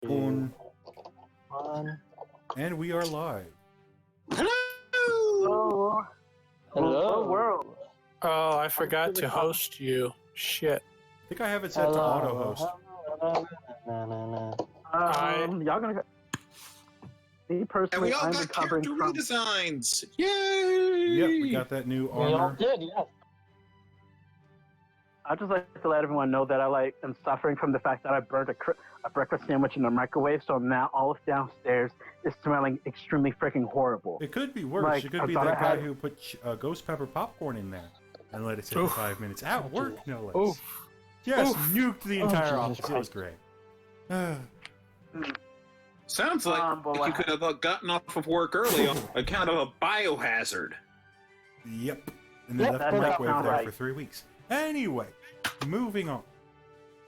One. And we are live. Hello. Hello. World. Oh, I forgot to host you. Shit. I think I have it set to auto host. Y'all gonna. Me personally, And we all I'm got recovering character from. redesigns. Yay! Yep, we got that new We armor. all did, yes. I just like to let everyone know that I am suffering from the fact that I burnt a breakfast sandwich in the microwave, so now all of downstairs is smelling extremely freaking horrible. It could be worse. Like, it could I be thought that I guy had- who put ghost pepper popcorn in there and let it sit for Oof. 5 minutes. At work, no less. Oof. Yes, Oof. nuked the entire Jesus office. It was great. Sounds like but you could have gotten off of work early on account of a biohazard. Yep. And they Yep, left that the does microwave sound there right. for 3 weeks. Anyway, moving on.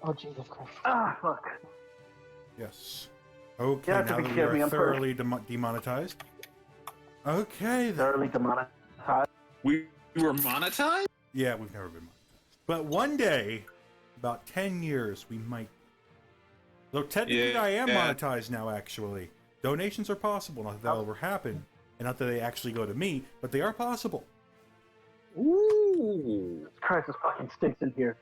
Oh, Jesus Christ. Fuck. Yes. Okay, Yeah, now to that we forgive me, are I'm thoroughly demonetized. Okay, then. Thoroughly demonetized. We were monetized? Yeah, we've never been monetized. But one day, about 10 years, we might. Though technically Yeah, I am yeah. monetized now, actually. Donations are possible, not that that'll ever happen. And not that they actually go to me, but they are possible. Ooh. Christ, this fucking stinks in here.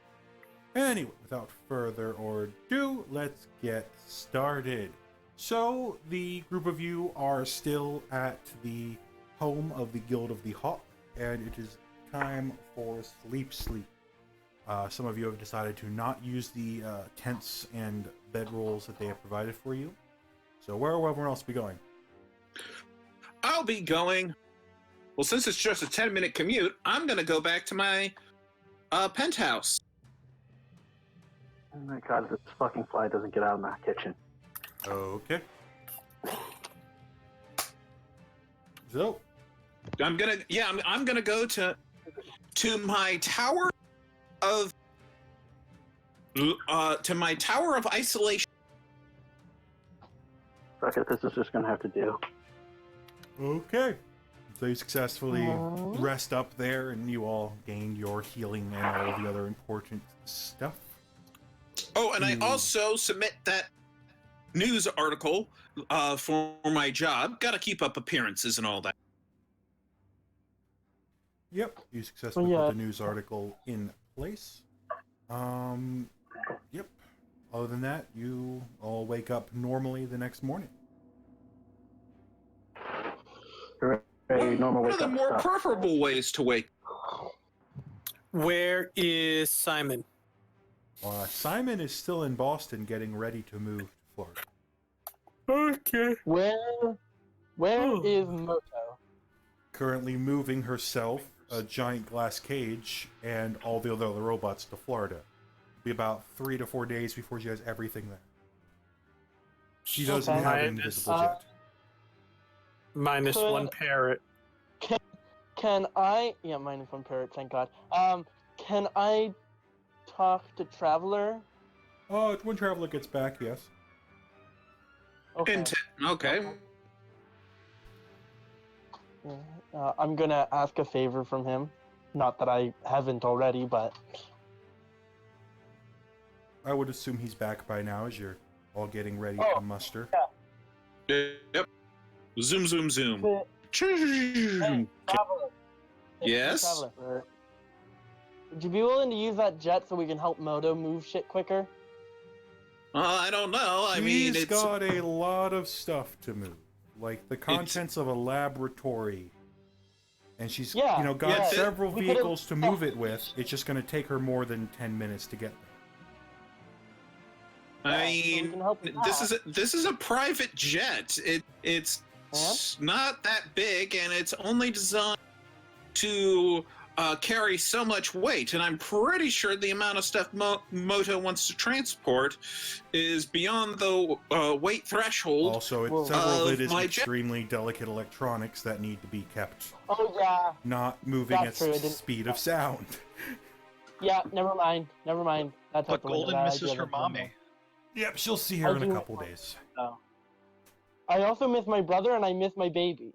Anyway, without further ado, let's get started. So, the group of you are still at the home of the Guild of the Hawk, and it is time for sleep. Some of you have decided to not use the tents and bedrolls that they have provided for you. So where will everyone else be going? I'll be going. Well, since it's just a 10-minute commute, I'm going to go back to my penthouse. Oh my god, this fucking fly doesn't get out of my kitchen. Okay. So, I'm gonna go to my tower of isolation. Fuck it, this is just gonna have to do. okay. So you successfully rest up there, and you all gained your healing and all the other important stuff. Oh, and I also submit that news article for my job. Got to keep up appearances and all that. Yep, you successfully Yeah. put the news article in place. Yep. Other than that, you all wake up normally the next morning. Very normal What wake are the up more stuff. preferable ways to wake? Where is Simon? Simon is still in Boston getting ready to move to Florida. Okay. Where is Moto? Currently moving herself, a giant glass cage, and all the other robots to Florida. It'll be about 3 to 4 days before she has everything there. She doesn't Okay. have an Minus, invisible jet. minus Could- one parrot. Can I? Yeah, minus one parrot. Thank God. Can I talk to Traveler? Oh, when Traveler gets back, yes. Okay. Okay. I'm gonna ask a favor from him. Not that I haven't already, but I would assume he's back by now as you're all getting ready Oh. to muster. Yep. Zoom, zoom, zoom. Hey, Traveler. Yes? Traveler. Would you be willing to use that jet so we can help Moto move shit quicker? I don't know. I mean, He's it's got a lot of stuff to move, like the contents of a laboratory, and she's Yeah, got yeah, several we could've- vehicles to move it with. It's just going to take her more than 10 minutes to get there. I Yeah, so we mean, can help with this is a private jet. It's not that big, and it's only designed to carry so much weight. And I'm pretty sure the amount of stuff Moto wants to transport is beyond the weight threshold. Also, Whoa. several of it is My jet- extremely delicate electronics that need to be kept Oh yeah. not moving at That's true, I didn't- speed of sound. Yeah. Never mind. That's But out the window. Golden That misses idea her was wrong. mommy. Yep, she'll see her I in a do- couple days. I also miss my brother and I miss my baby.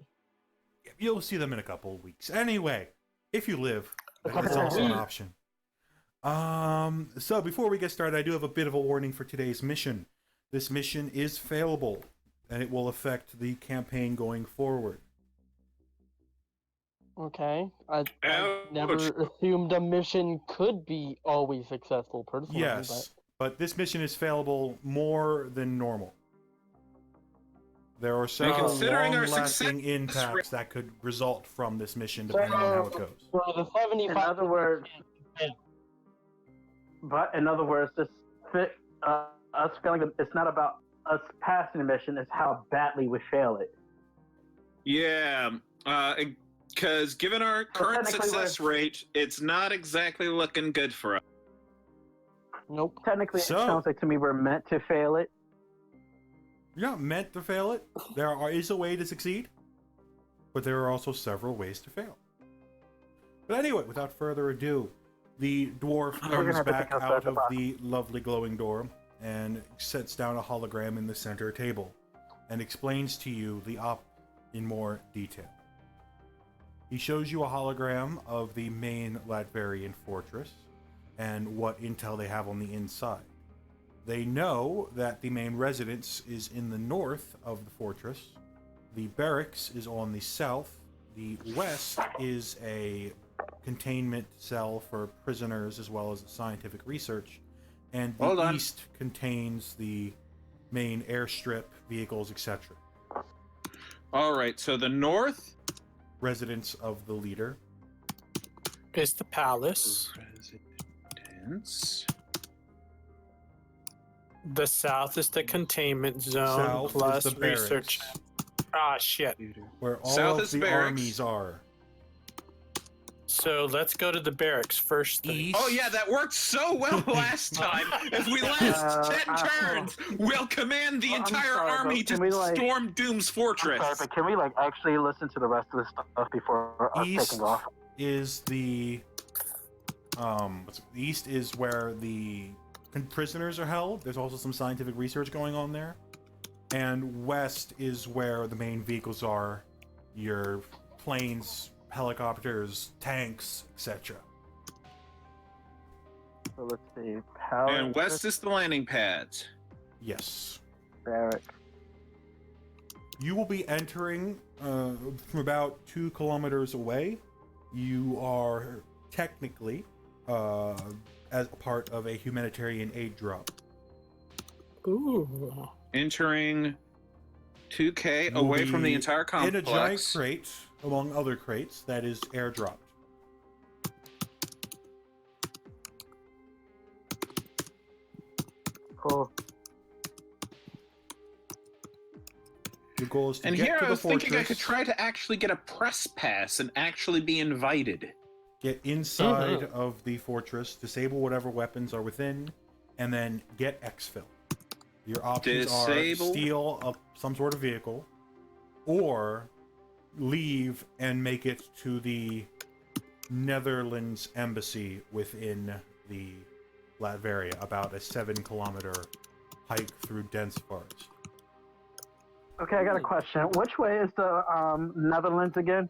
Yep, you'll see them in a couple of weeks. Anyway, if you live, couple that's of also an weeks. option. So before we get started, I do have a bit of a warning for today's mission. This mission is failable, and it will affect the campaign going forward. Okay. I Ouch. never assumed a mission could be always successful personally. Yes, but this mission is failable more than normal. There are several considering our long-lasting success impacts that could result from this mission, depending on how it goes. For the 75. In other words, this us failing. It's not about us passing the mission. It's how badly we fail it. Yeah, because given our current technically success rate, it's not exactly looking good for us. Nope. Technically, So- it sounds like to me we're meant to fail it. You're not meant to fail it. There is a way to succeed, but there are also several ways to fail. But anyway, without further ado, the dwarf gonna comes have to back pick outside out the of box. the lovely glowing door and sets down a hologram in the center table and explains to you the op in more detail. He shows you a hologram of the main Latverian fortress and what intel they have on the inside. They know that the main residence is in the north of the fortress. The barracks is on the south. The west is a containment cell for prisoners as well as scientific research. And Hold the on. east contains the main airstrip, vehicles, etc. All right, so the north Residence of the leader. Is the palace. residence. The south is the containment zone South is plus the barracks, research. Ah, shit. where all South of is the barracks. armies are. So let's go to the barracks first. Thing. East. Oh yeah, that worked so well last time. If we last 10 turns, we'll command the I'm entire sorry, army but can to we, like- storm Doom's fortress. I'm sorry, but can we actually listen to the rest of this stuff before us East taking off? is the east is where the prisoners are held. There's also some scientific research going on there. And west is where the main vehicles are, your planes, helicopters, tanks, etc. So let's see. Power And west is the landing pads. Yes. barrack. You will be entering from about 2 kilometers away. You are technically as a part of a humanitarian aid drop. Ooh. Entering 2K You'll away from the be entire complex. in a giant crate, among other crates, that is airdropped. Cool. Your goal is to And get here to I the was fortress, thinking I could try to actually get a press pass and actually be invited. get inside of the fortress, disable whatever weapons are within, and then get exfil. Your options Disable? are steal some sort of vehicle, or leave and make it to the Netherlands embassy within the Latveria, about a 7-kilometer hike through dense forest. Okay, I got a question. Which way is the Netherlands again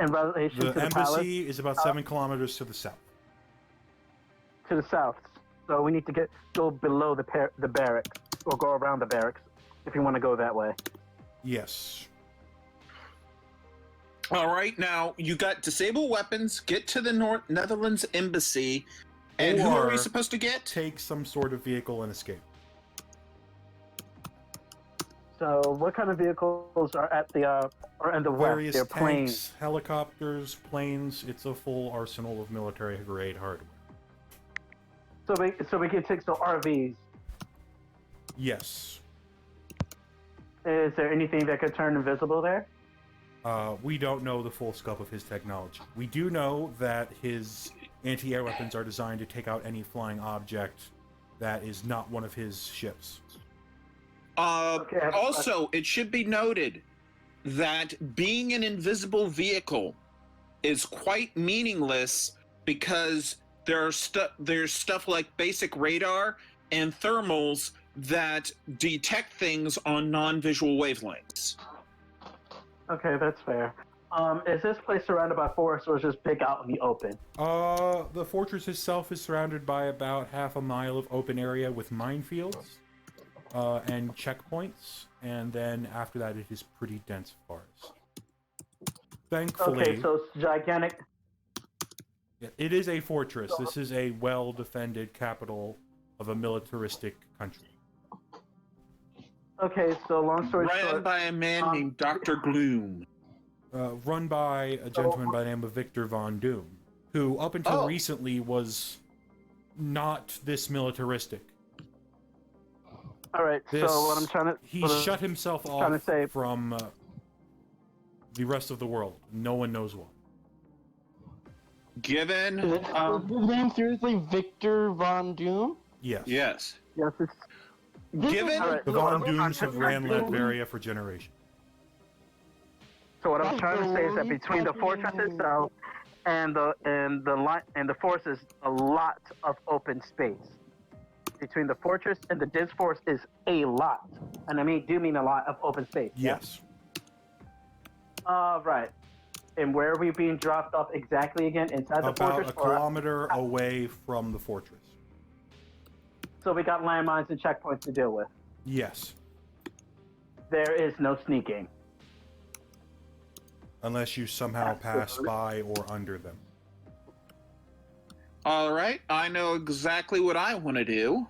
in relation The to the palace? embassy is about 7 kilometers to the south. To the south. So we need to go below the barracks, or go around the barracks, if you want to go that way. Yes. All right, now you got disable weapons, get to the Netherlands embassy, and who are we Or supposed to get? take some sort of vehicle and escape. So what kind of vehicles are at the or in the west? Various They're tanks, planes. helicopters, planes. It's a full arsenal of military grade hardware. So we can take RVs. Yes. Is there anything that could turn invisible there? We don't know the full scope of his technology. We do know that his anti-air weapons are designed to take out any flying object that is not one of his ships. Okay, Also, it should be noted that being an invisible vehicle is quite meaningless because there's stuff like basic radar and thermals that detect things on non-visual wavelengths. Okay, that's fair. Is this place surrounded by forest, or is it just big out in the open? The fortress itself is surrounded by about half a mile of open area with minefields. and checkpoints, and then after that, it is pretty dense forest. Thankfully, Okay, so it's gigantic. it is a fortress. This is a well-defended capital of a militaristic country. Okay, so long story Ran short, by a man named Dr. Gloom. Run by a gentleman by the name of Victor Von Doom, who up until recently was not this militaristic. all right. So what I'm trying to He shut himself off from the rest of the world. No one knows why. Given, Is his name seriously Victor Von Doom? Yes. yes. Yes, it's Given, all right, The so Von what I'm Dooms have ran trying to- Latveria for generations. So what I'm trying to say is that between the fortress itself and the force is a lot of open space. Between the fortress and the Diz Force is a lot, and I mean a lot of open space. Yes. Right. And where are we being dropped off exactly again? Inside the About fortress? a kilometer away from the fortress. So we got landmines and checkpoints to deal with. Yes. There is no sneaking. Unless you somehow pass by or under them. all right, I know exactly what I want to do.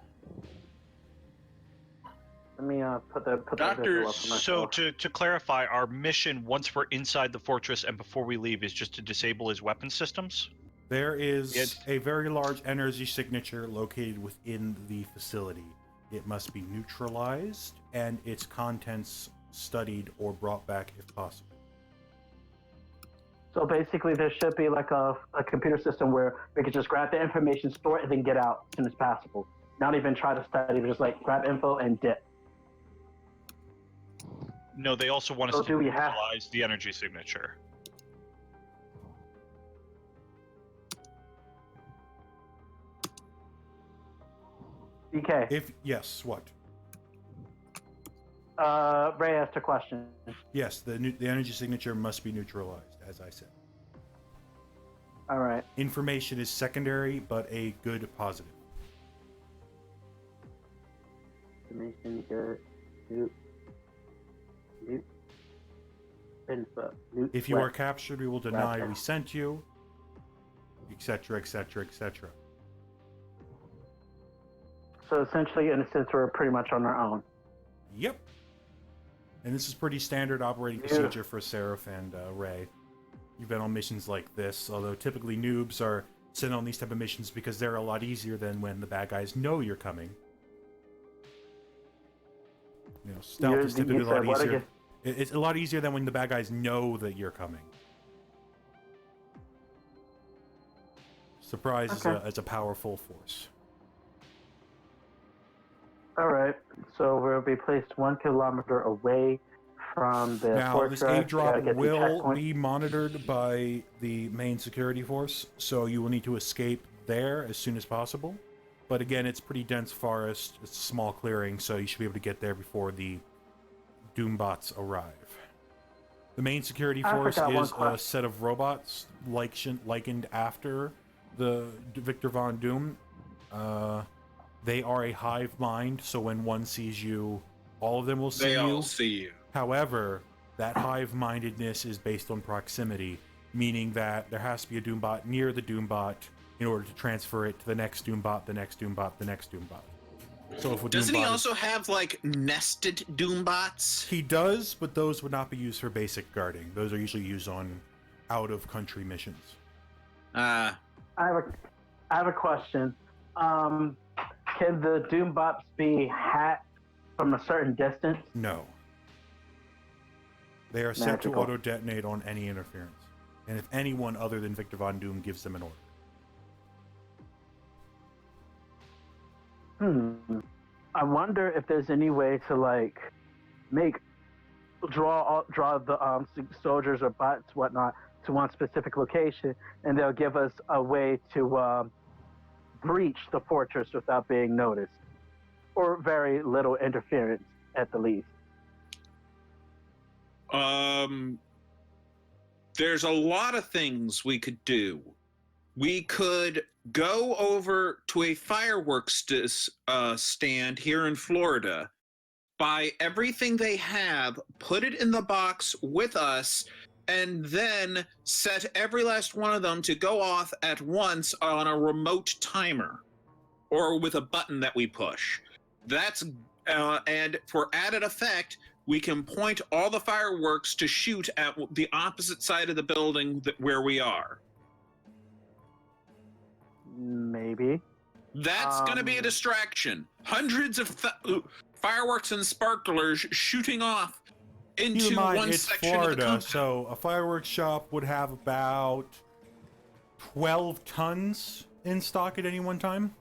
Let me put the Doctor, visual up for So myself. to clarify, our mission once we're inside the fortress and before we leave is just to disable his weapon systems? There is Yes. a very large energy signature located within the facility. It must be neutralized and its contents studied or brought back if possible. So basically, there should be like a computer system where we could just grab the information, store it, and then get out as soon as possible. Not even try to study, but just like grab info and dip. No, they also want us So to do we have- neutralize the energy signature. BK, If yes, what? Ray asked a question. Yes, the energy signature must be neutralized, as I said. All right. Information is secondary, but a good positive. Information good. Nope. Info. Nope. If you are captured, we will deny Gotcha. we sent you, etc., etc., etc. So essentially, in a sense, we're pretty much on our own. Yep. And this is pretty standard operating procedure for Seraph and Ray. You've been on missions like this, although typically noobs are sent on these type of missions because they're a lot easier than when the bad guys know you're coming. You know, stealth is typically a lot easier. It's a lot easier than when the bad guys know that you're coming. Surprise is a powerful force. All right. So we'll be placed 1 kilometer away from the Now, fortress. this aid drop Gotta get the will checkpoint. be monitored by the main security force, so you will need to escape there as soon as possible. But again, it's pretty dense forest. It's a small clearing, so you should be able to get there before the Doombots arrive. The main security force is a set of robots likened after the Victor Von Doom. They are a hive mind, so when one sees you, all of them will see They you. all see you. However, that hive-mindedness is based on proximity, meaning that there has to be a Doombot near the Doombot in order to transfer it to the next Doombot, the next Doombot, the next Doombot. So if a Doesn't he Doombot also have like nested Doombots? He does, but those would not be used for basic guarding. Those are usually used on out-of-country missions. I have a question. Can the Doombots be hacked from a certain distance? No. They are set to Magical. auto-detonate on any interference. And if anyone other than Victor Von Doom gives them an order. I wonder if there's any way to like draw the soldiers or bots whatnot to one specific location, and they'll give us a way to breach the fortress without being noticed, or very little interference at the least. There's a lot of things we could do. We could go over to a fireworks stand here in Florida buy everything they have, put it in the box with us, and then set every last one of them to go off at once on a remote timer or with a button that we push. That's and for added effect, we can point all the fireworks to shoot at the opposite side of the building where we are. Maybe. That's going to be a distraction. Hundreds of fireworks and sparklers shooting off Keep into in mind, one it's section of the Florida, compound. so a fireworks shop would have about 12 tons in stock at any one time.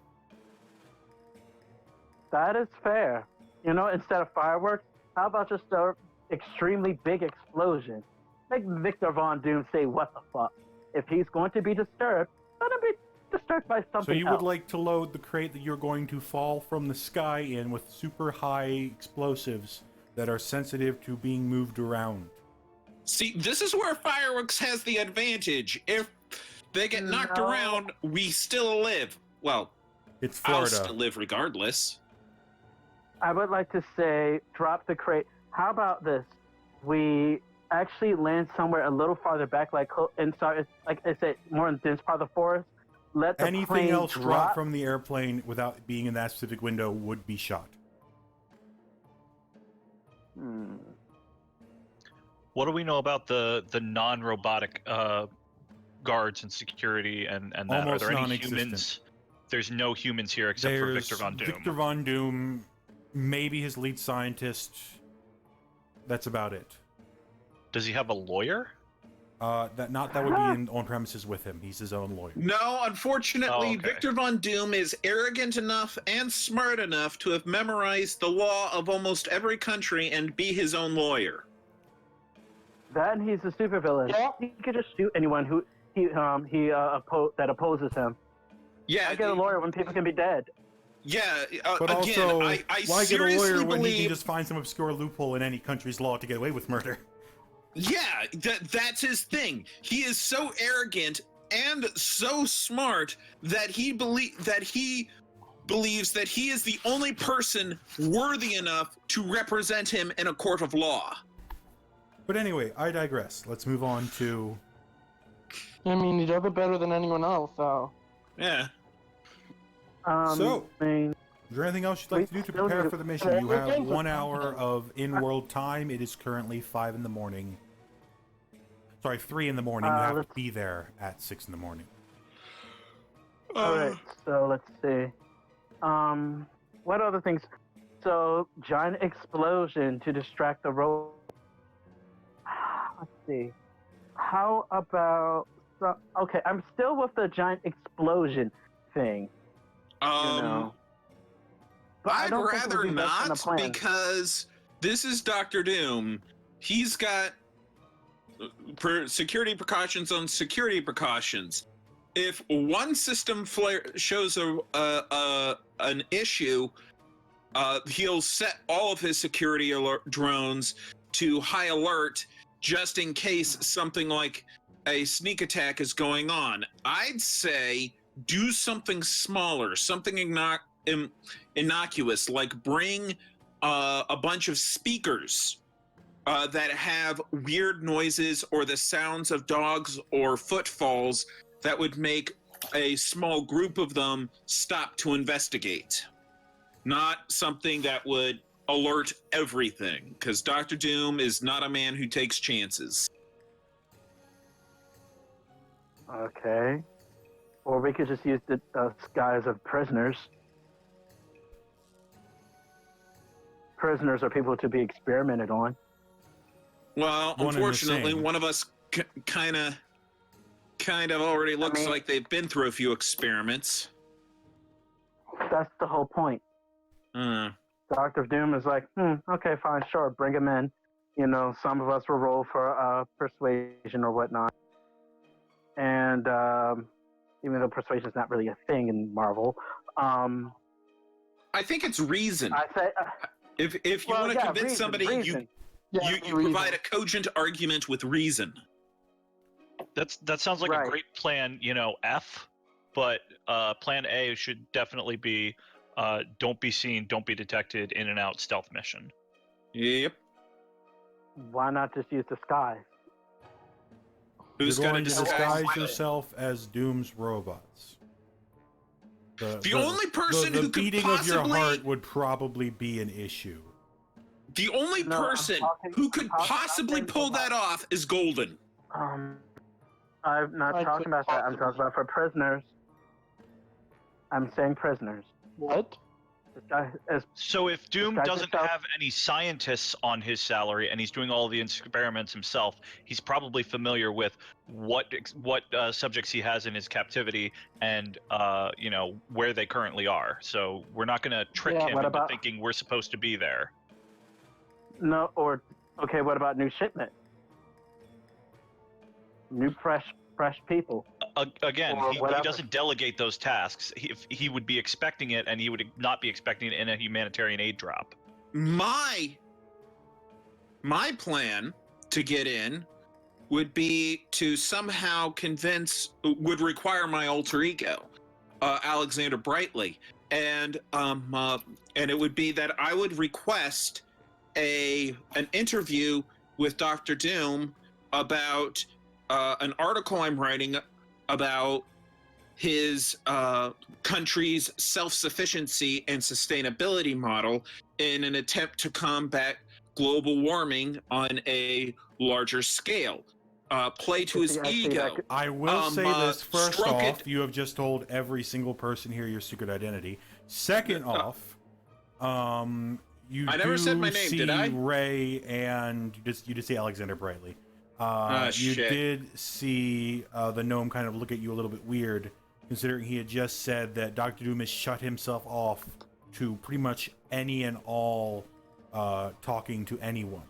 That is fair. You know, instead of fireworks, how about just an extremely big explosion? Make Victor Von Doom say, what the fuck? If he's going to be disturbed, let him be disturbed by something So you else. would like to load the crate that you're going to fall from the sky in with super high explosives that are sensitive to being moved around. See, this is where fireworks has the advantage. If they get knocked around, we still live. Well, It's I'll Florida. still live regardless. I would like to say, drop the crate. How about this? We actually land somewhere a little farther back, like inside, like I said, more in the dense part of the forest. Let the Anything plane else drop. dropped from the airplane without being in that specific window would be shot. What do we know about the non-robotic guards and security and that? Are Almost there any non-existent. humans? There's no humans here except for Victor Von Doom. Victor Von Doom, maybe his lead scientist. That's about it. Does he have a lawyer? That would be on premises with him. He's his own lawyer. No, unfortunately, Oh, okay. Victor Von Doom is arrogant enough and smart enough to have memorized the law of almost every country and be his own lawyer. Then he's a supervillain. Yeah. He could just shoot anyone who that opposes him. Yeah, I get a lawyer when people can be dead. yeah. But Again, also, I why get a seriously lawyer when he believe. can just find some obscure loophole in any country's law to get away with murder? Yeah, that's his thing. He is so arrogant and so smart that he believes that he is the only person worthy enough to represent him in a court of law. But anyway, I digress. Let's move on to... I mean, he does it better than anyone else, so. Yeah. So- I mean, Is there anything else you'd like to do to prepare for the mission? You have 1 hour of in-world time. It is currently 5 in the morning. Sorry, 3 in the morning. You have to be there at 6 in the morning. alright, so let's see. What other things? So, giant explosion to distract the road. Let's see. How about... okay, I'm still with the giant explosion thing. You know. But I I'd don't think it rather would be best in the not, plan. because this is Dr. Doom. He's got security precautions on security precautions. If one system flare shows an issue, he'll set all of his security drones to high alert just in case something like a sneak attack is going on. I'd say do something smaller, something innocuous, like bring a bunch of speakers that have weird noises or the sounds of dogs or footfalls that would make a small group of them stop to investigate. Not something that would alert everything, because Dr. Doom is not a man who takes chances. Okay. Or we could just use the skies of prisoners. Prisoners are people to be experimented on. Well, One and the unfortunately, same. one of us kind of already looks mean- like they've been through a few experiments. That's the whole point. Dr. Doom is like, okay, fine, sure, bring him in. You know, some of us will roll for persuasion or whatnot. And even though persuasion is not really a thing in Marvel, I think it's reason. I say, If you want to convince somebody, reason. you reason. provide a cogent argument with reason. That sounds like Right. a great plan, F, but plan A should definitely be don't be seen, don't be detected, in and out stealth mission. Yep. Why not just use disguise? Who's You're going gonna to disguise what? yourself as Doom's robots. The only person the who could beating of your possibly- heart would probably be an issue. The only No, I'm person talking- who could I'm talking- possibly I'm pull saying that off is Golden. I'm not I talking could about that. I'm possibly. talking about for prisoners. I'm saying prisoners. What? This guy is So if Doom Disguise doesn't yourself. have any scientists on his salary and he's doing all the experiments himself, he's probably familiar with what subjects he has in his captivity and where they currently are. So we're not going to trick Yeah, him what into about- thinking we're supposed to be there. no, or okay. What about new shipment? New fresh people. Again, Or he whatever. doesn't delegate those tasks. He would be expecting it, and he would not be expecting it in a humanitarian aid drop. My plan to get in would be to somehow would require my alter ego, Alexander Brightly, and it would be that I would request an interview with Dr. Doom about an article I'm writing about his country's self-sufficiency and sustainability model in an attempt to combat global warming on a larger scale. Play to his Actually, ego. that could- I will say this first stroke off, it. you have just told every single person here your secret identity. Second off, you I never do said my name, see did I? Ray, and you just see Alexander Brightly. You Shit. did see the gnome kind of look at you a little bit weird, considering he had just said that Dr. Doom has shut himself off to pretty much any and all talking to anyone.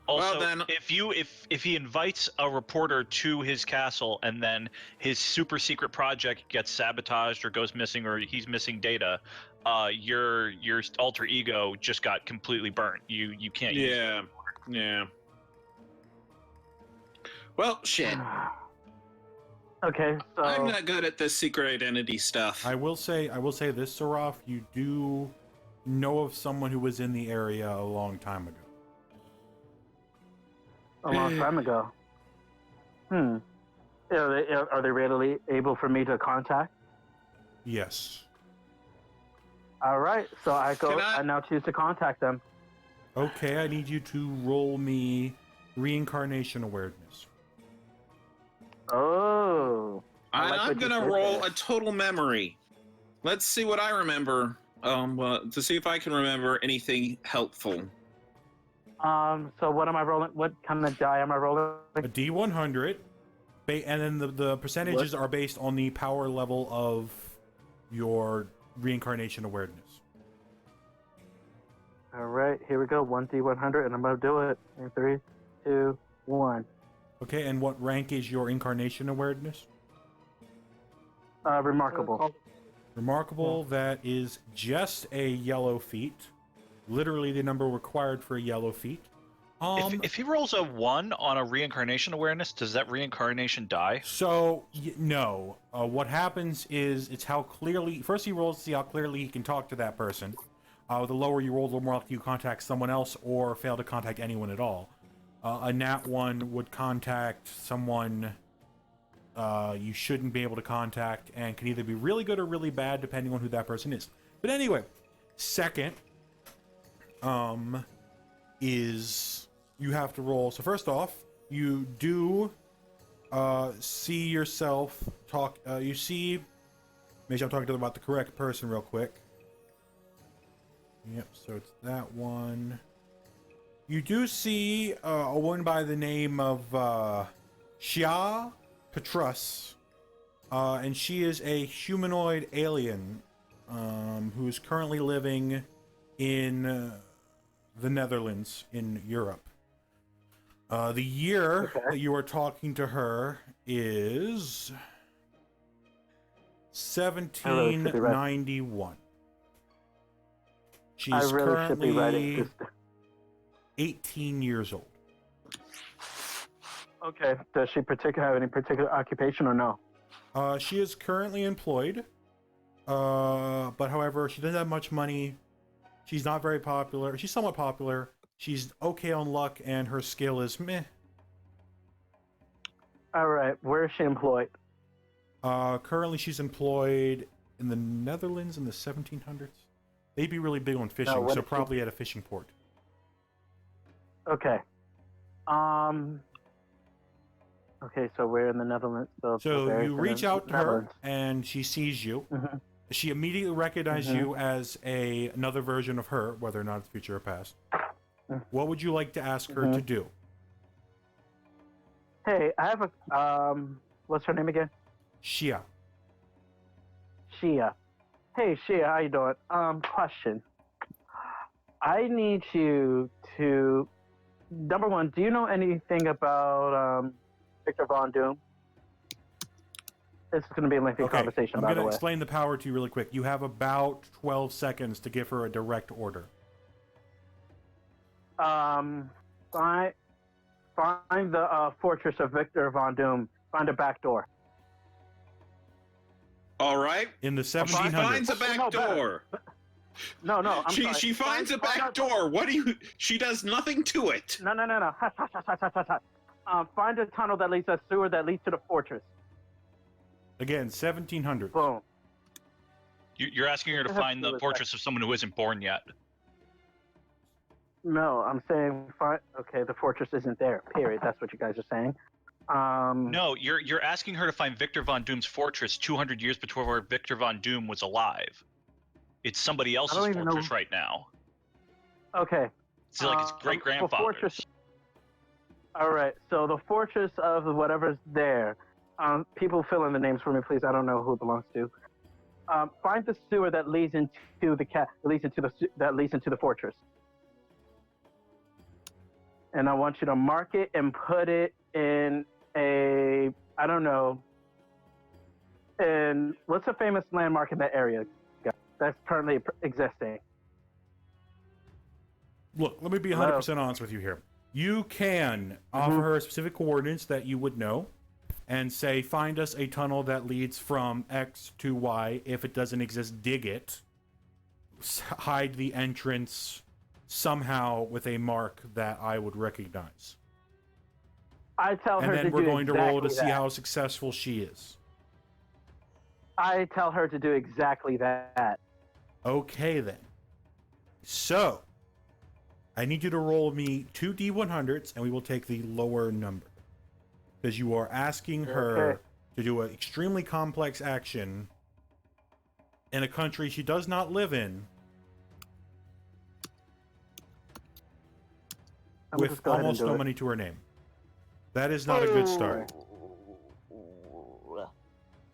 Also, then- if he invites a reporter to his castle and then his super secret project gets sabotaged or goes missing or he's missing data, your alter ego just got completely burnt. You can't use it. Yeah. Well, shit. Okay, so I'm not good at this secret identity stuff. I will say this, Seraph, you do know of someone who was in the area a long time ago. a long time ago. Are they readily able for me to contact? Yes. All right, so Can I- I now choose to contact them. Okay, I need you to roll me reincarnation awareness. Oh. I like I'm what you gonna said roll there. a total memory. Let's see what I remember. To see if I can remember anything helpful. So what am I rolling? What kind of die am I rolling? A D100, and then the percentages are based on the power level of your reincarnation awareness. All right, here we go. 1D100, and I'm gonna do it in 3, 2, 1. Okay, and what rank is your incarnation awareness? Remarkable. Remarkable, that is just a yellow feat. Literally the number required for a yellow feat. If he rolls a 1 on a reincarnation awareness, does that reincarnation die? So, no. What happens is, it's how clearly... First he rolls to see how clearly he can talk to that person. The lower you roll, the more likely you contact someone else or fail to contact anyone at all. A nat 1 would contact someone you shouldn't be able to contact, and can either be really good or really bad, depending on who that person is. But anyway, second is you have to roll. So first off, you do see yourself talk. You see, make sure I'm talking about the correct person real quick. Yep, so it's that one. You do see a woman by the name of Shia Petrus, and she is a humanoid alien who is currently living in the Netherlands in Europe. The year that you are talking to her is 1791. She's I really should currently be writing this. 18 years old. Okay. Does she have any particular occupation or no? She is currently employed, but however, she doesn't have much money She's not very popular. She's somewhat popular. She's okay on luck, and her skill is meh. All right, where is she employed? Currently, she's employed in the Netherlands in the 1700s. They'd be really big on fishing, what so is she- probably at a fishing port. Okay. Okay, so we're in the Netherlands. So you reach out to her, Netherlands. and she sees you. Mhm. She immediately recognizes Mhm. you as another version of her, whether or not it's future or past. Mhm. What would you like to ask her to do? Hey, I have a what's her name again? Shia. Shia. Hey Shia, how you doing? Question. I need you to number one, do you know anything about Victor Von Doom? This is going to be a lengthy Okay, conversation, I'm by going the to way. explain the power to you really quick. You have about 12 seconds to give her a direct order. Find the fortress of Victor Von Doom. Find a back door. All right. In the She 1700s. finds a back No, better. door. No, I'm sorry. She finds a Find back out- door. What do you? She does nothing to it. No. Hush, hush. Find a tunnel that leads a sewer that leads to the fortress. Again, 1700s. Boom. You're asking her to I have find to the do with fortress of someone who isn't born yet. No, I'm saying okay, the fortress isn't there. Period. That's what you guys are saying. No, you're asking her to find Victor Von Doom's fortress 200 years before Victor Von Doom was alive. It's somebody else's don't even fortress know- right now. Okay. It's like his the great grandfather's. fortress- All right. So the fortress of whatever's there. People fill in the names for me, please. I don't know who it belongs to. Find the sewer that leads into that leads into the fortress. And I want you to mark it and put it in I don't know. And what's a famous landmark in that area that's currently existing? Look, let me be 100% honest with you here. You can offer her specific coordinates that you would know and say, find us a tunnel that leads from X to Y. If it doesn't exist, dig it. Hide the entrance somehow with a mark that I would recognize. I tell And her then to we're do going to roll to exactly see that. how successful she is. I tell her to do exactly that. Okay, then. So, I need you to roll me 2 D100s, and we will take the lower number. Because you are asking her to do an extremely complex action in a country she does not live in I'm gonna with just go ahead and almost do no it. money to her name. That is not a good start.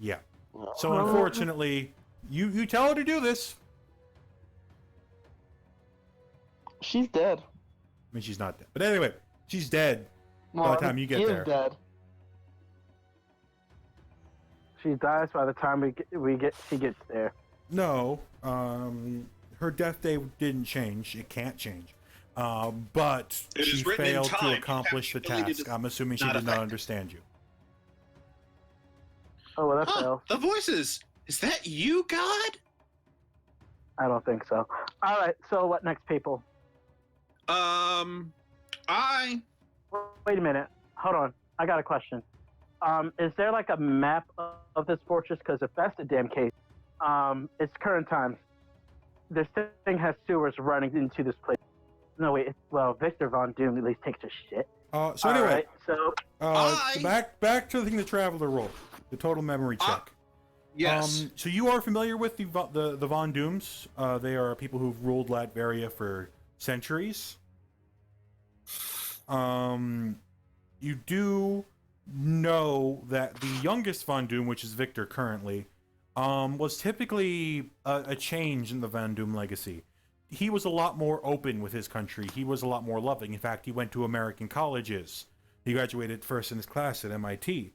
Yeah. So unfortunately, you tell her to do this. She's dead. I mean, she's not dead. But anyway, she's dead by the time you get She there. is dead. She dies by the time she gets there. No, her death day didn't change. It can't change. But It is she written in failed time. to You have accomplish the the ability task. to I'm assuming she not did not affect it. understand you. Oh, well, that Huh, fails. the voices. Is that you, God? I don't think so. All right, so what next, people? Wait a minute. Hold on. I got a question. Is there like a map of this fortress? Because if that's the damn case, it's current times. This thing has sewers running into this place. No, wait. Well, Victor Von Doom at least takes a shit. So All anyway, right, so back to the thing the Traveler rolled, the total memory check. Yes. So you are familiar with the Von Dooms? They are people who've ruled Latveria for centuries. You do know that the youngest Von Doom, which is Victor currently, was typically a change in the Von Doom legacy. He was a lot more open with his country. He was a lot more loving. In fact, he went to American colleges. He graduated first in his class at MIT.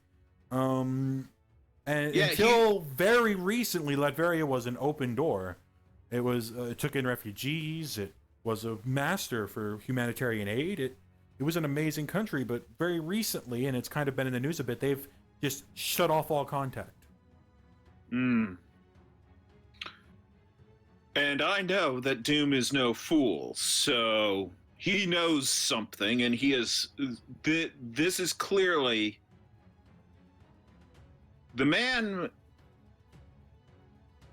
Until very recently, Latveria was an open door. It took in refugees. It was a master for humanitarian aid. It was an amazing country, but very recently, and it's kind of been in the news a bit, they've just shut off all contact. And I know that Doom is no fool, so he knows something, and he is. This is clearly the man.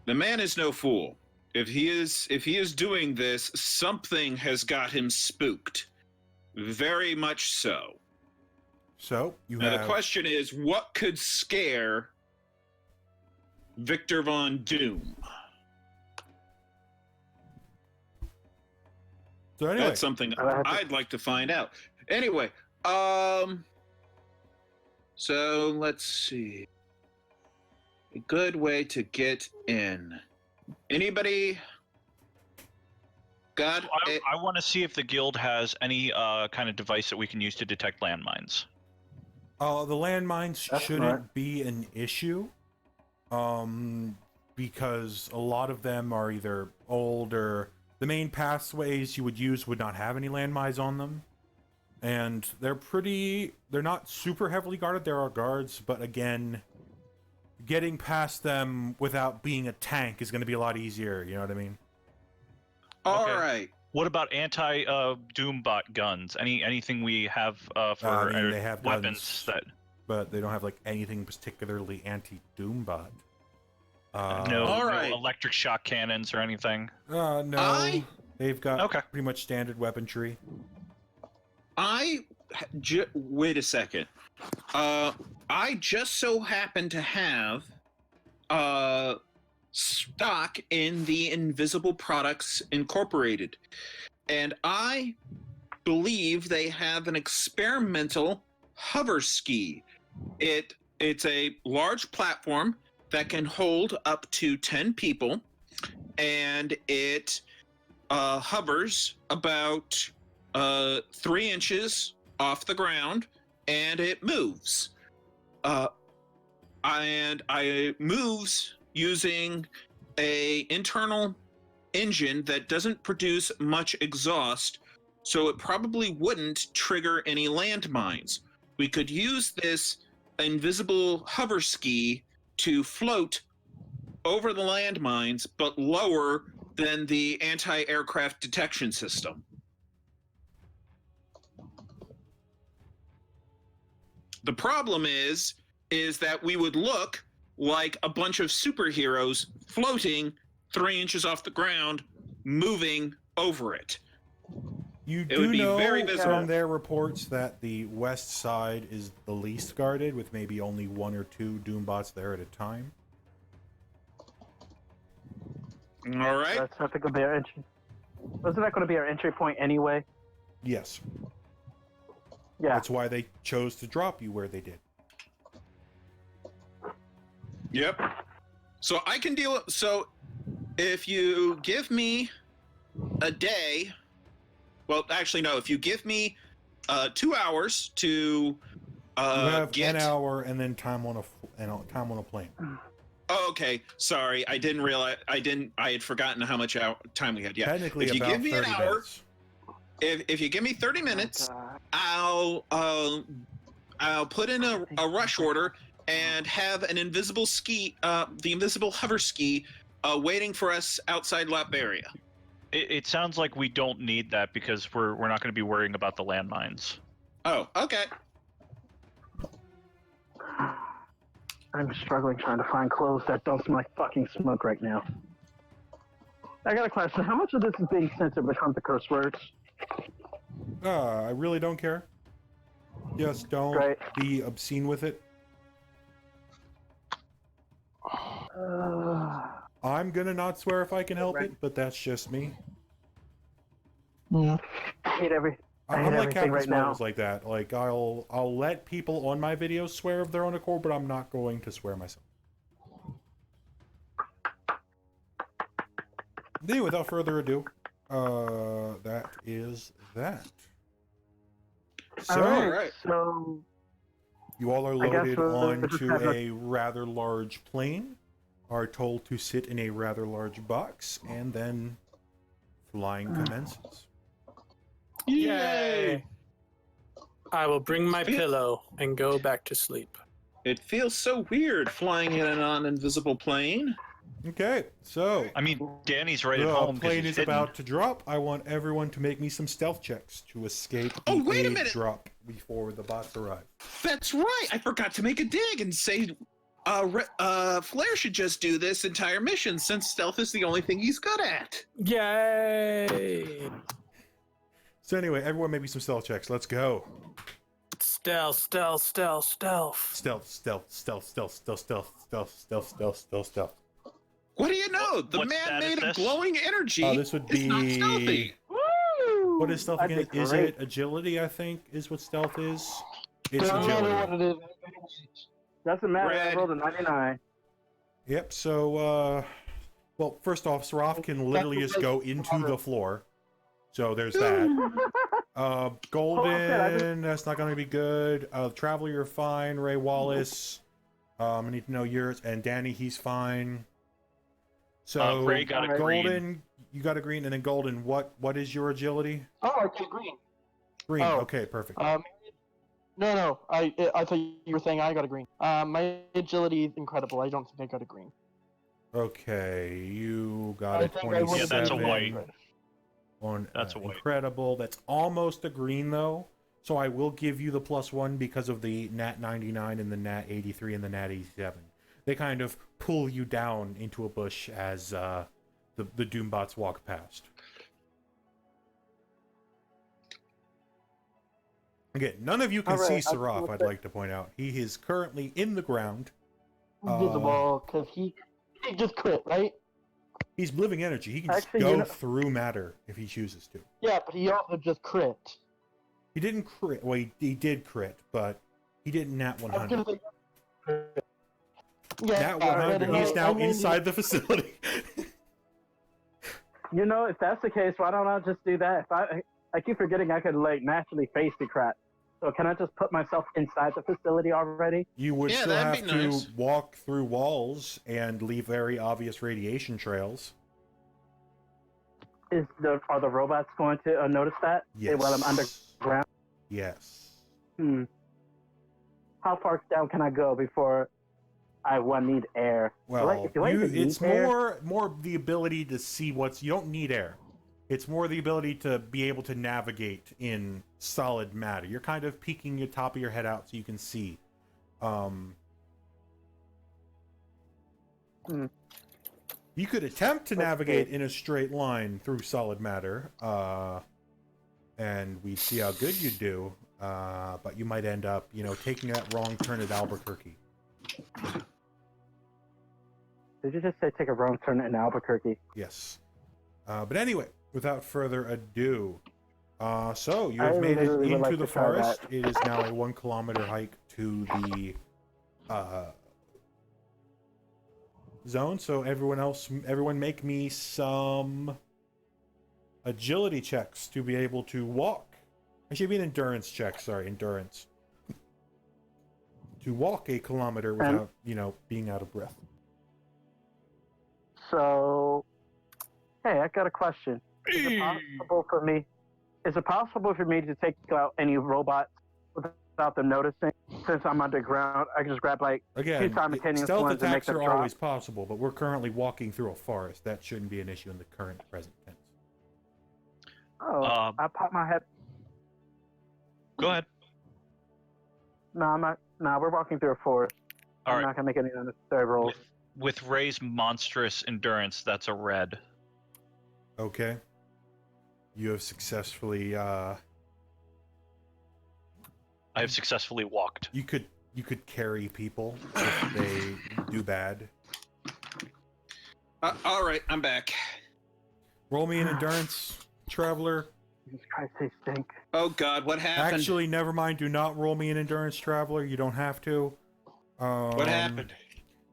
The man is no fool. If he is doing this, something has got him spooked. Very much so. So you Now have the question is, what could scare Victor Von Doom? so anyway. That's something I'd like to find out. Anyway, so let's see. A good way to get in. Anybody got it? I want to see if the guild has any kind of device that we can use to detect landmines. The landmines That's shouldn't smart. be an issue, because a lot of them are either old or the main pathways you would use would not have any landmines on them, and they're not super heavily guarded. There are guards, but again, getting past them without being a tank is going to be a lot easier. You know what I mean? All Okay. right. What about anti-Doombot guns? Anything we have for I mean, they have weapons guns, that but they don't have like anything particularly anti-Doombot. no, All no right. electric shock cannons or anything? No, they've got Okay. pretty much standard weaponry. Wait a second. I just so happen to have stock in the Invisible Products Incorporated, and I believe they have an experimental hover ski. It's a large platform that can hold up to 10 people, and it hovers about 3 inches off the ground, and it moves. And I moves using a internal engine that doesn't produce much exhaust, so it probably wouldn't trigger any landmines. We could use this invisible hover ski to float over the landmines, but lower than the anti-aircraft detection system. The problem is that we would look like a bunch of superheroes floating 3 inches off the ground, moving over it. You It do would be know very visible. from their reports that the west side is the least guarded, with maybe only 1 or 2 Doombots there at a time. All right. That's not going to be our entry. Wasn't that going to be our entry point anyway? Yes, Yeah. that's why they chose to drop you where they did. Yep. So I can deal. So if you give me a day, well, actually no. If you give me 2 hours to You have get an hour and then time on a plane. Oh, okay. Sorry, I didn't realize. I had forgotten how much time we had. Yeah. Technically, If you about give me an 30 hour, minutes. if you give me 30 minutes, Oh, I'll put in a rush order and have an invisible ski, the invisible hover ski, waiting for us outside Latveria. It sounds like we don't need that because we're not going to be worrying about the landmines. Oh, okay. I'm struggling trying to find clothes that don't smell like fucking smoke right now. I got a question. How much of this is being censored because the curse words? I really don't care. Just don't Great. be obscene with it. I'm gonna not swear if I can help it, but that's just me. I hate I'm like everything Captain right now. Sparkles like that. Like I'll let people on my videos swear of their own accord, but I'm not going to swear myself. Anyway, without further ado, that is that. So Alright. So you all are I guess loaded we'll just have onto a rather large plane, are told to sit in a rather large box, and then flying commences. Yay! I will bring my pillow and go back to sleep. It feels so weird flying in an invisible plane. Okay, so I mean, Danny's right at the home because plane he's is hidden. about to drop. I want everyone to make me some stealth checks to escape the Oh, wait a aid minute! drop before the bots arrive. That's right. I forgot to make a dig and say, Flair should just do this entire mission since stealth is the only thing he's good at. Yay! So anyway, everyone make me some stealth checks. Let's go. Stealth, stealth, stealth, stealth. Stealth, stealth, stealth, stealth, stealth, stealth, stealth, stealth, stealth, stealth, stealth. What do you know? The What man stat is made of this? glowing energy. Oh, this would is not be- stealthy. Woo! What is stealth That'd again? be Is great. it agility, I think, is what stealth is? It's Doesn't matter agility. what it is. Doesn't matter. I Red. rolled a 99. Yep, so, well, first off, Seraph can literally just go into the floor. So there's that. Golden, that's not going to be good. Traveler, you're fine. Ray Wallace, I need to know yours. And Danny, he's fine. So, Ray got a green. Golden, you got a green. And then Golden, what is your agility? Oh, I get green. Green, Oh. okay, perfect. No. I thought you were saying I got a green. My agility is incredible. I don't think I got a green. Okay, you got I a think I 27. would've Yeah, that's a been white. green. On, That's a white. incredible. That's almost a green though. So I will give you the +1 because of the Nat 99 and the Nat 83 and the Nat 87. They kind of pull you down into a bush as the Doombots walk past. Again, none of you can All right, see I- Seraph, what's I'd that? like to point out. He is currently in the ground. Invisible, because he just quit, right? He's living energy. He can just Actually, go you know- through matter if he chooses to. Yeah, but he also just crit. He didn't crit. Well, he did crit, but he didn't Nat I was 100. gonna say. Yeah, Nat 100. but He's I now mean, inside the facility. You know, if that's the case, why don't I just do that? If I keep forgetting I could like naturally face the crap. So can I just put myself inside the facility already? You would Yeah, still have that'd be to nice. walk through walls and leave very obvious radiation trails. Are the robots going to notice that? Yes. While I'm underground? Yes. How far down can I go before I need air? Well, do I even need it's air? more the ability to see what's. You don't need air. It's more the ability to be able to navigate in solid matter. You're kind of peeking the top of your head out so you can see. You could attempt to navigate in a straight line through solid matter, and we'd see how good you do. But you might end up, taking that wrong turn at Albuquerque. Did you just say take a wrong turn in Albuquerque? Yes. But anyway, without further ado, so you I have made it literally would into like the to try forest. that. It is now a 1 kilometer hike to the zone. So everyone make me some agility checks to be able to walk. Actually, it'd be an endurance check. Sorry, endurance. To walk a kilometer without, being out of breath. So, hey, I got a question. Is it possible for me? Is it possible for me to take out any robots without them noticing? Since I'm underground, I can just grab like Again, two simultaneous stealth ones and make attacks them are drop. always possible, but we're currently walking through a forest. That shouldn't be an issue in the current present tense. Oh, I pop my head. Go ahead. No, I'm not. No, we're walking through a forest. All I'm right. not gonna make any unnecessary rolls. With Ray's monstrous endurance, that's a red. Okay. You have successfully. I have successfully walked. You could carry people if they do bad. All right, I'm back. Roll me an endurance, traveler. Jesus Christ, they stink. Oh God, what happened? Actually, never mind. Do not roll me an endurance, traveler. You don't have to. What happened?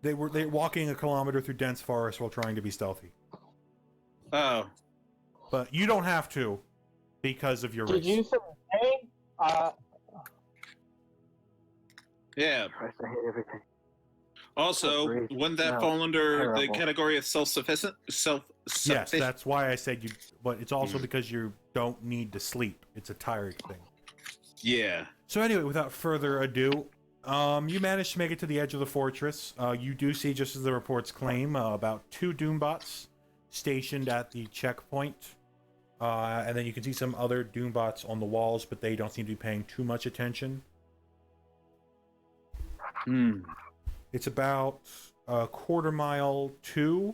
They were walking a kilometer through dense forest while trying to be stealthy. Oh, But you don't have to, because of your Did race. you say hey? yeah. Christ, I hate everything. Also, Great. wouldn't that No, fall under the terrible. category of self-sufficient? Yes, that's why I said you. But it's also because you don't need to sleep. It's a tired thing. Yeah. So anyway, without further ado, You managed to make it to the edge of the fortress. You do see, just as the reports claim, about 2 Doombots stationed at the checkpoint. And then you can see some other Doombots on the walls, but they don't seem to be paying too much attention. It's about a quarter mile to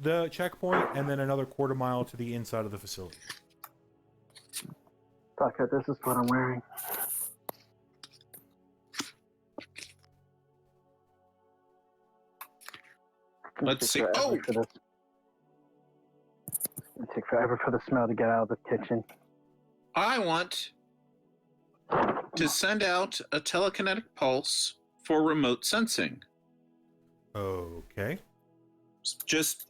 the checkpoint, and then another quarter mile to the inside of the facility. Fuck it, this is what I'm wearing. Let's see. Oh! It's gonna take forever for the smell to get out of the kitchen. I want to send out a telekinetic pulse for remote sensing. Okay. Just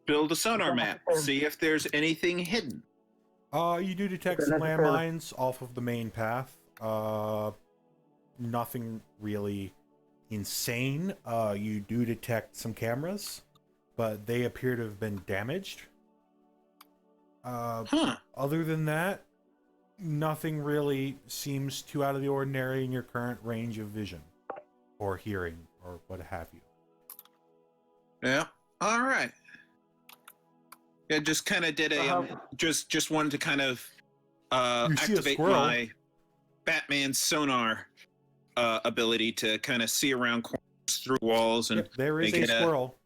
build a sonar map. See if there's anything hidden. You do detect some landmines off of the main path. Nothing really insane. You do detect some cameras, but they appear to have been damaged. Other than that, nothing really seems too out of the ordinary in your current range of vision or hearing or what have you. Yeah. All right. Yeah, just kind of did a just wanted to kind of activate my Batman sonar ability to kind of see around corners through walls and yep, there is a squirrel.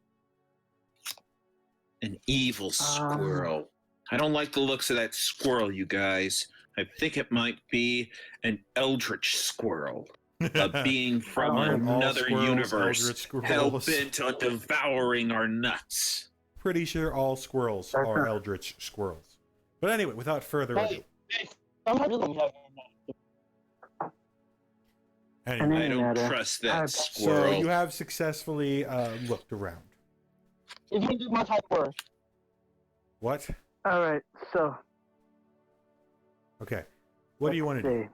An evil squirrel. I don't like the looks of that squirrel, you guys. I think it might be an eldritch squirrel. A being from another universe, hell-bent on devouring our nuts. Pretty sure all squirrels are eldritch squirrels. But anyway, without further ado. Anyway, I don't trust that squirrel. So you have successfully looked around. If you do my type work. What? All right, so. Okay. What do you want to do?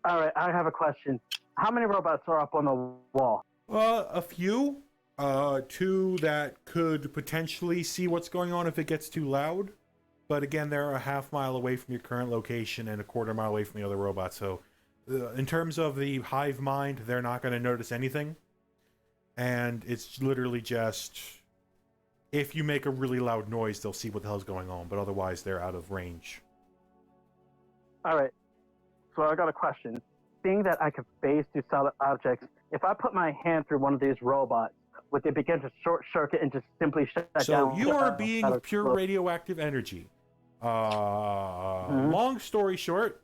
All right, I have a question. How many robots are up on the wall? A few. 2 that could potentially see what's going on if it gets too loud. But again, they're a half mile away from your current location and a quarter mile away from the other robots. So in terms of the hive mind, they're not going to notice anything. And it's literally just, if you make a really loud noise, they'll see what the hell's going on. But otherwise, they're out of range. All right. So I got a question. Being that I can phase through solid objects, if I put my hand through one of these robots, would they begin to short circuit and just simply shut down? So you are being pure radioactive energy. Long story short,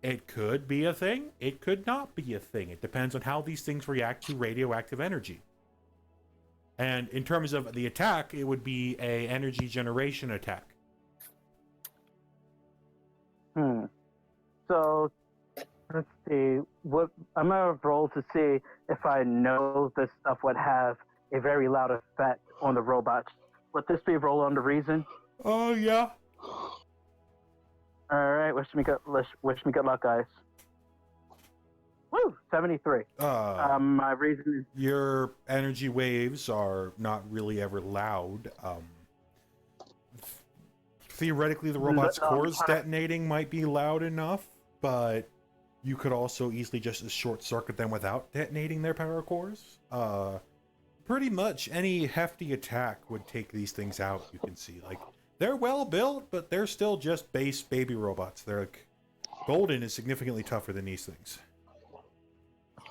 it could be a thing. It could not be a thing. It depends on how these things react to radioactive energy. And in terms of the attack, it would be a energy generation attack. So, let's see. I'm gonna roll to see if I know this stuff would have a very loud effect on the robots. Would this be a roll on the reason? Oh yeah. All right. Wish me good luck, guys. Woo! 73. My reason is your energy waves are not really ever loud. Theoretically, the robot's cores detonating might be loud enough, but you could also easily just short circuit them without detonating their power cores. Pretty much any hefty attack would take these things out. You can see, like, they're well built, but they're still just base baby robots. They're like, Golden is significantly tougher than these things.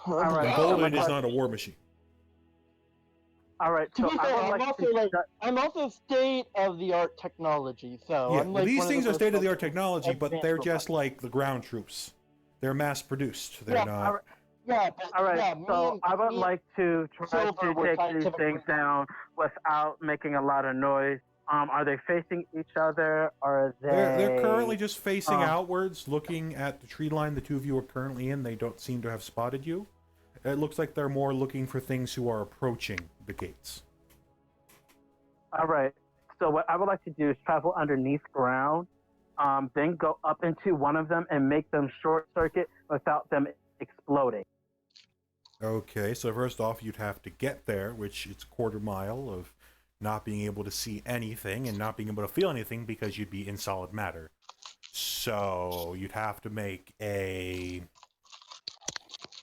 all right. Golden is not a war machine. All right. So I'm also state-of-the-art technology. So yeah, I'm like these things are state-of-the-art technology, but they're just like the ground troops. They're mass-produced. They're not. All right. So I would like to try to take these things down without making a lot of noise. Are they facing each other? Or are they? They're currently just facing outwards, looking at the tree line the two of you are currently in. They don't seem to have spotted you. It looks like they're more looking for things who are approaching the gates. All right. So what I would like to do is travel underneath ground, then go up into one of them and make them short circuit without them exploding. Okay, so first off, you'd have to get there, which it's a quarter mile of not being able to see anything and not being able to feel anything because you'd be in solid matter. So you'd have to make a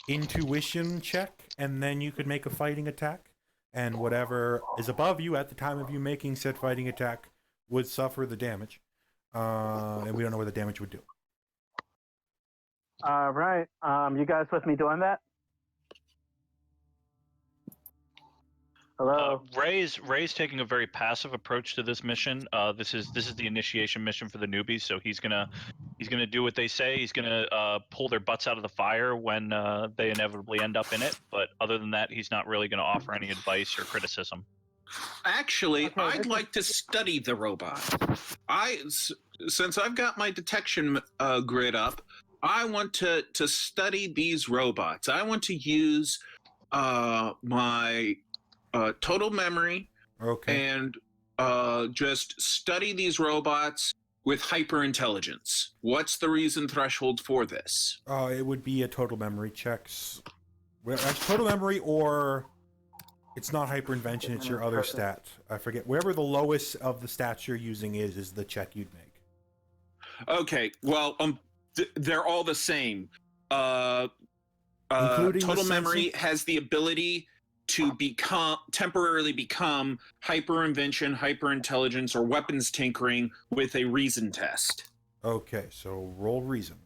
intuition check, and then you could make a fighting attack. And whatever is above you at the time of you making said fighting attack would suffer the damage. And we don't know what the damage would do. All right. You guys with me doing that? Hello. Ray's taking a very passive approach to this mission. This is the initiation mission for the newbies, so he's gonna do what they say. He's gonna pull their butts out of the fire when they inevitably end up in it. But other than that, he's not really gonna offer any advice or criticism. Actually, Okay, I'd like to study the robot. Since I've got my detection grid up, I want to study these robots. I want to use my total memory and just study these robots with hyper-intelligence. What's the reason threshold for this? It would be a total memory checks. Total memory, or it's not hyper-invention, it's your other stat. I forget. Wherever the lowest of the stats you're using is the check you'd make. Okay, well, they're all the same. Including total the memory sensing? has the ability to temporarily become hyper-invention, hyper-intelligence, or weapons tinkering with a reason test. Okay, so roll reason.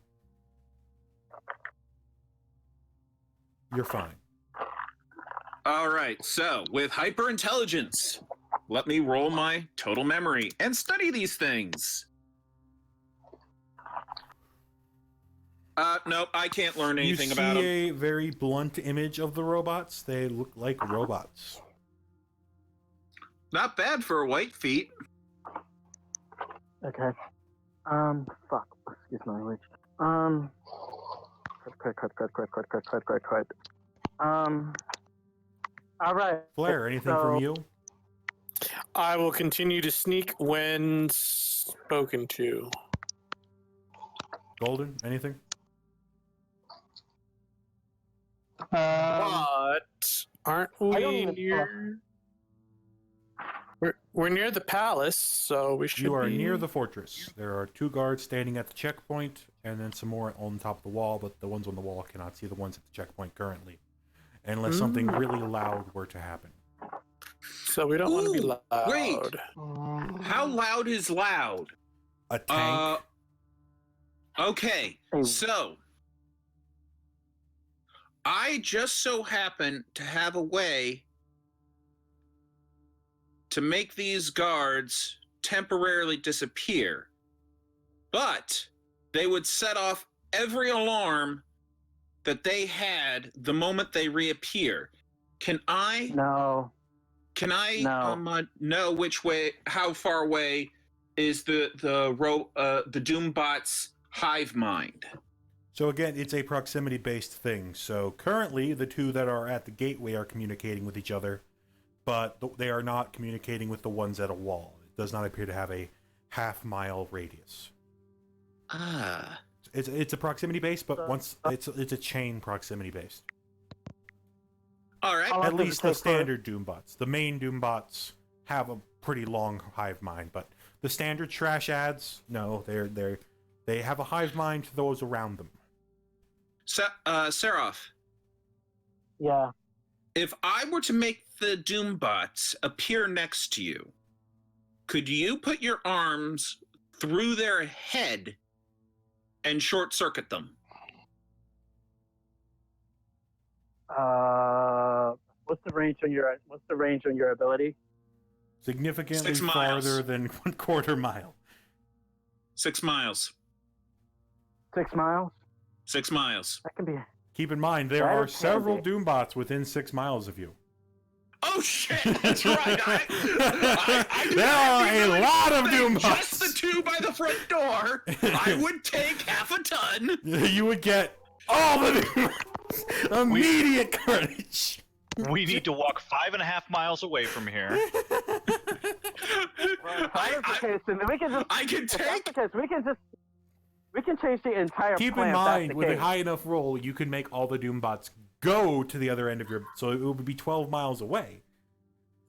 You're fine. All right, so with hyper-intelligence, let me roll my total memory and study these things. Nope, I can't learn anything about them. You see a very blunt image of the robots. They look like robots. Not bad for a white feet. Okay. Fuck. Excuse my language. Cut. All right. Flair, anything So- from you? I will continue to sneak when spoken to. Golden, anything? But aren't I don't we even- near? We're near the palace, so we should. You are be... near the fortress. There are 2 guards standing at the checkpoint, and then some more on top of the wall, but the ones on the wall cannot see the ones at the checkpoint currently. Unless something really loud were to happen. So we don't want to be Ooh, loud. wait. How loud is loud? A tank? Okay, Hey. so I just so happen to have a way to make these guards temporarily disappear, but they would set off every alarm that they had the moment they reappear. Can I No. know which way, how far away is the Doombot's hive mind? So again, it's a proximity-based thing. So currently, the 2 that are at the gateway are communicating with each other, but they are not communicating with the ones at a wall. It does not appear to have a half-mile radius. Ah. It's a proximity-based, but once it's a chain proximity-based. All right. How long At does it least the take for- standard Doombots. The main Doombots have a pretty long hive mind, but the standard trash ads, no, they have a hive mind to those around them. Seraph, Yeah. if I were to make the Doombots appear next to you, could you put your arms through their head and short circuit them? What's the range on your ability? Significantly 6 miles. farther than 1/4 mile. 6 miles. 6 miles? 6 miles. That can be. Keep in mind, there That are is several handy. Doombots within 6 miles of you. Oh shit! That's right. I do There not are have the a ability lot to of make Doombots. Just the 2 by the front door. I would take half a ton. You would get all the Doombots. Immediate carnage. We need to walk 5.5 miles away from here. If that is the case, then we can just. I can If that's take. the case, we can change the entire Keep plan. in if that's mind, the with a case. high enough roll, you can make all the Doombots go to the other end of your... So it would be 12 miles away.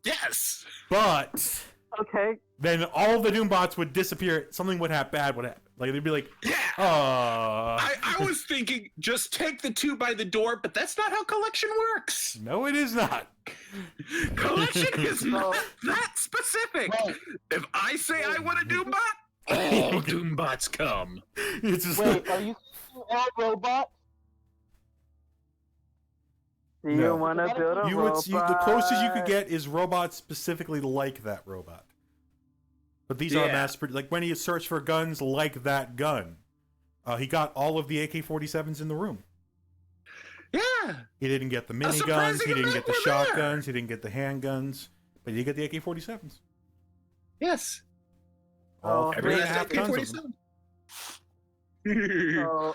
Yes. But Okay. then all the Doombots would disappear. Something bad would happen. Like, they'd be like, Yeah. oh... I was thinking thinking, just take the 2 by the door, but that's not how collection works. No, it is not. Collection is not that specific. Wait. If I say I want a Doombot, all Doombots come. It's just Wait, are you saying all robots? Do you No. want to build a you robot? would the closest you could get is robots specifically like that robot. But these are Yeah. like when he searched for guns like that gun, he got all of the AK-47s in the room. Yeah. He didn't get the miniguns, surprising he didn't amount get the were there. shotguns, he didn't get the handguns, but he did get the AK-47s. Yes. All Oh, 3.5 tons of them. So,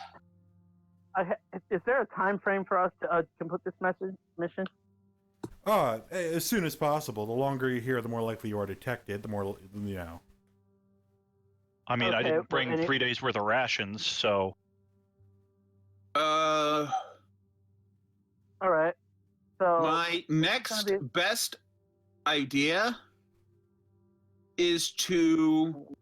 is there a time frame for us to complete this mission? As soon as possible. The longer you're here, the more likely you are detected, the more, you know. I mean, I Okay, didn't bring well, 3 days worth of rations, so All right. So my next gonna be- best idea is to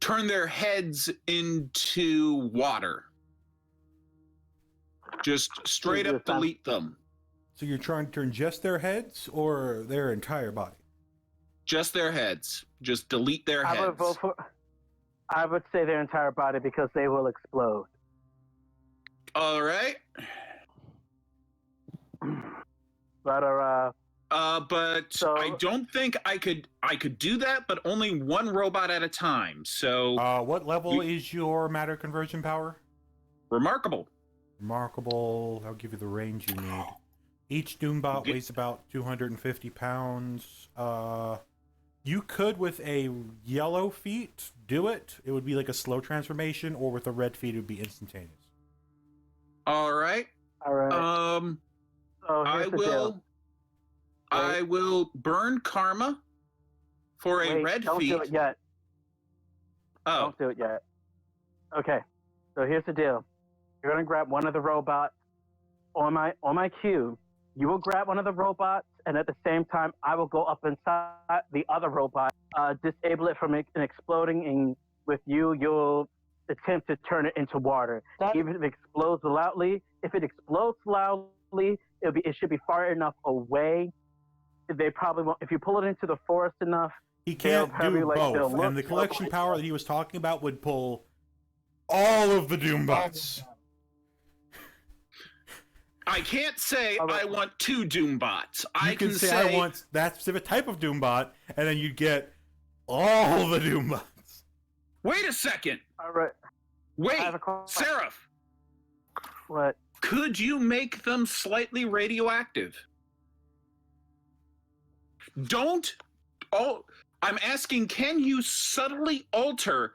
turn their heads into water. Just straight up delete them. So you're trying to turn just their heads or their entire body? Just their heads. Just delete their I heads. would vote for. I would say their entire body because they will explode. All right. But But So- I don't think I could do that, but only one robot at a time. So What level is your matter conversion power? remarkable. Remarkable. I'll give you the range you need. Each Doombot weighs about 250 pounds. You could, with a yellow feat, do it. It would be like a slow transformation, or with a red feat, it would be instantaneous. All right. all right. So I here's the deal. will burn karma for a Wait, red don't feat. do it yet. Oh, Don't do it yet. Okay. So here's the deal. You're gonna grab one of the robots on my cue. You will grab one of the robots, and at the same time, I will go up inside the other robot, disable it from exploding, and with you, you'll attempt to turn it into water. Even if it explodes loudly, it should be far enough away. They probably won't. If you pull it into the forest enough, He can't probably, do like, they'll both, look and the collection like- power that he was talking about would pull all of the Doombots. I can't say All right. I want 2 Doombots. You I can say, say I want that specific type of Doombot, and then you'd get all the Doombots. Wait a second. all right. Wait, I have a question. Seraph. What? Could you make them slightly radioactive? I'm asking, can you subtly alter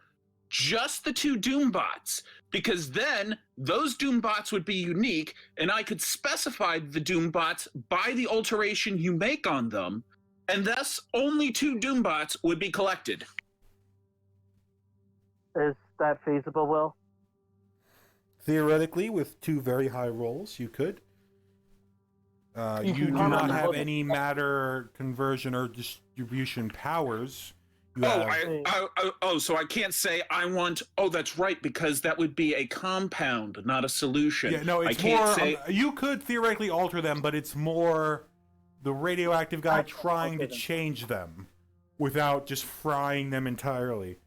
just the 2 Doombots? Because then those Doombots would be unique, and I could specify the Doombots by the alteration you make on them, and thus only 2 Doombots would be collected. Is that feasible, Will? Theoretically, with 2 very high rolls, you could. You do can not comment have on it. any matter conversion or distribution powers. You Oh, have, so I can't say I want. Oh, that's right, because that would be a compound, not a solution. yeah, no, I it's can't more. say. You could theoretically alter them, but it's more the radioactive guy trying to okay then. change them without just frying them entirely.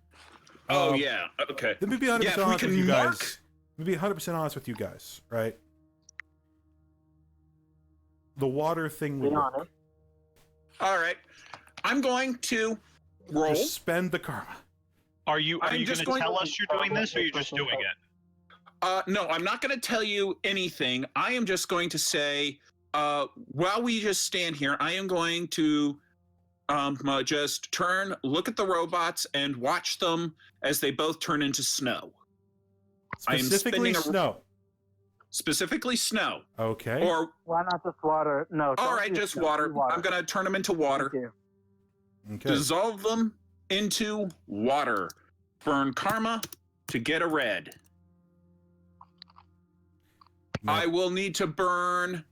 Oh yeah, okay. Let me be 100% Yeah, if we honest with can you mark- guys. Let me be 100% honest with you guys, right? The water thing would Be work. honest. All right, I'm going to roll. Just spend the karma. are you I'm going just to going tell to- us you're doing this, or are you just doing it? No, I'm not going to tell you anything. I am just going to say, while we just stand here, I am going to just look at the robots, and watch them as they both turn into snow. I am Specifically spending a- snow. Specifically, snow. Okay. Or Why not just water? No. all don't right, do just snow, water. do water. I'm going to turn them into water. Thank you. Okay. Dissolve them into water. Burn karma to get a red. No. I will need to burn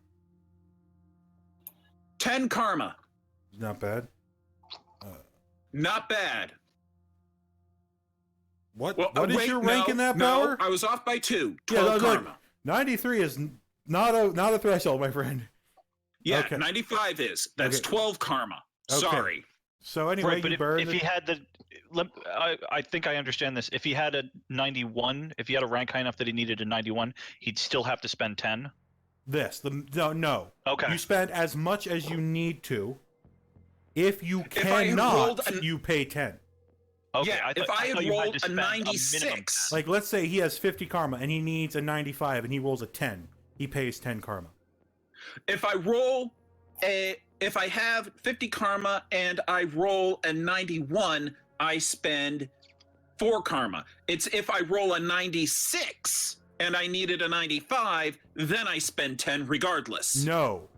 10 karma. Not bad. Not bad. What? Well, What is wait, your rank no, in that no, power? I was off by 2. Yeah, 12 look, karma. 93 is not a threshold, my friend. Yeah, Okay. 95 is. That's Okay. 12 karma. Okay. Sorry. So anyway, Right, but you burn if he had the, I think I understand this. If he had a 91, if he had a rank high enough that he needed a 91, he'd still have to spend 10. No. Okay. You spend as much as you need to. If you If I had rolled cannot, you pay 10. Okay. Yeah, I if I had thought you rolled to a spend minimum 96. 10. Like, let's say he has 50 karma and he needs a 95 and he rolls a 10. He pays 10 karma. If I have 50 karma and I roll a 91, I spend 4 karma. It's if I roll a 96 and I needed a 95, then I spend 10 regardless. No.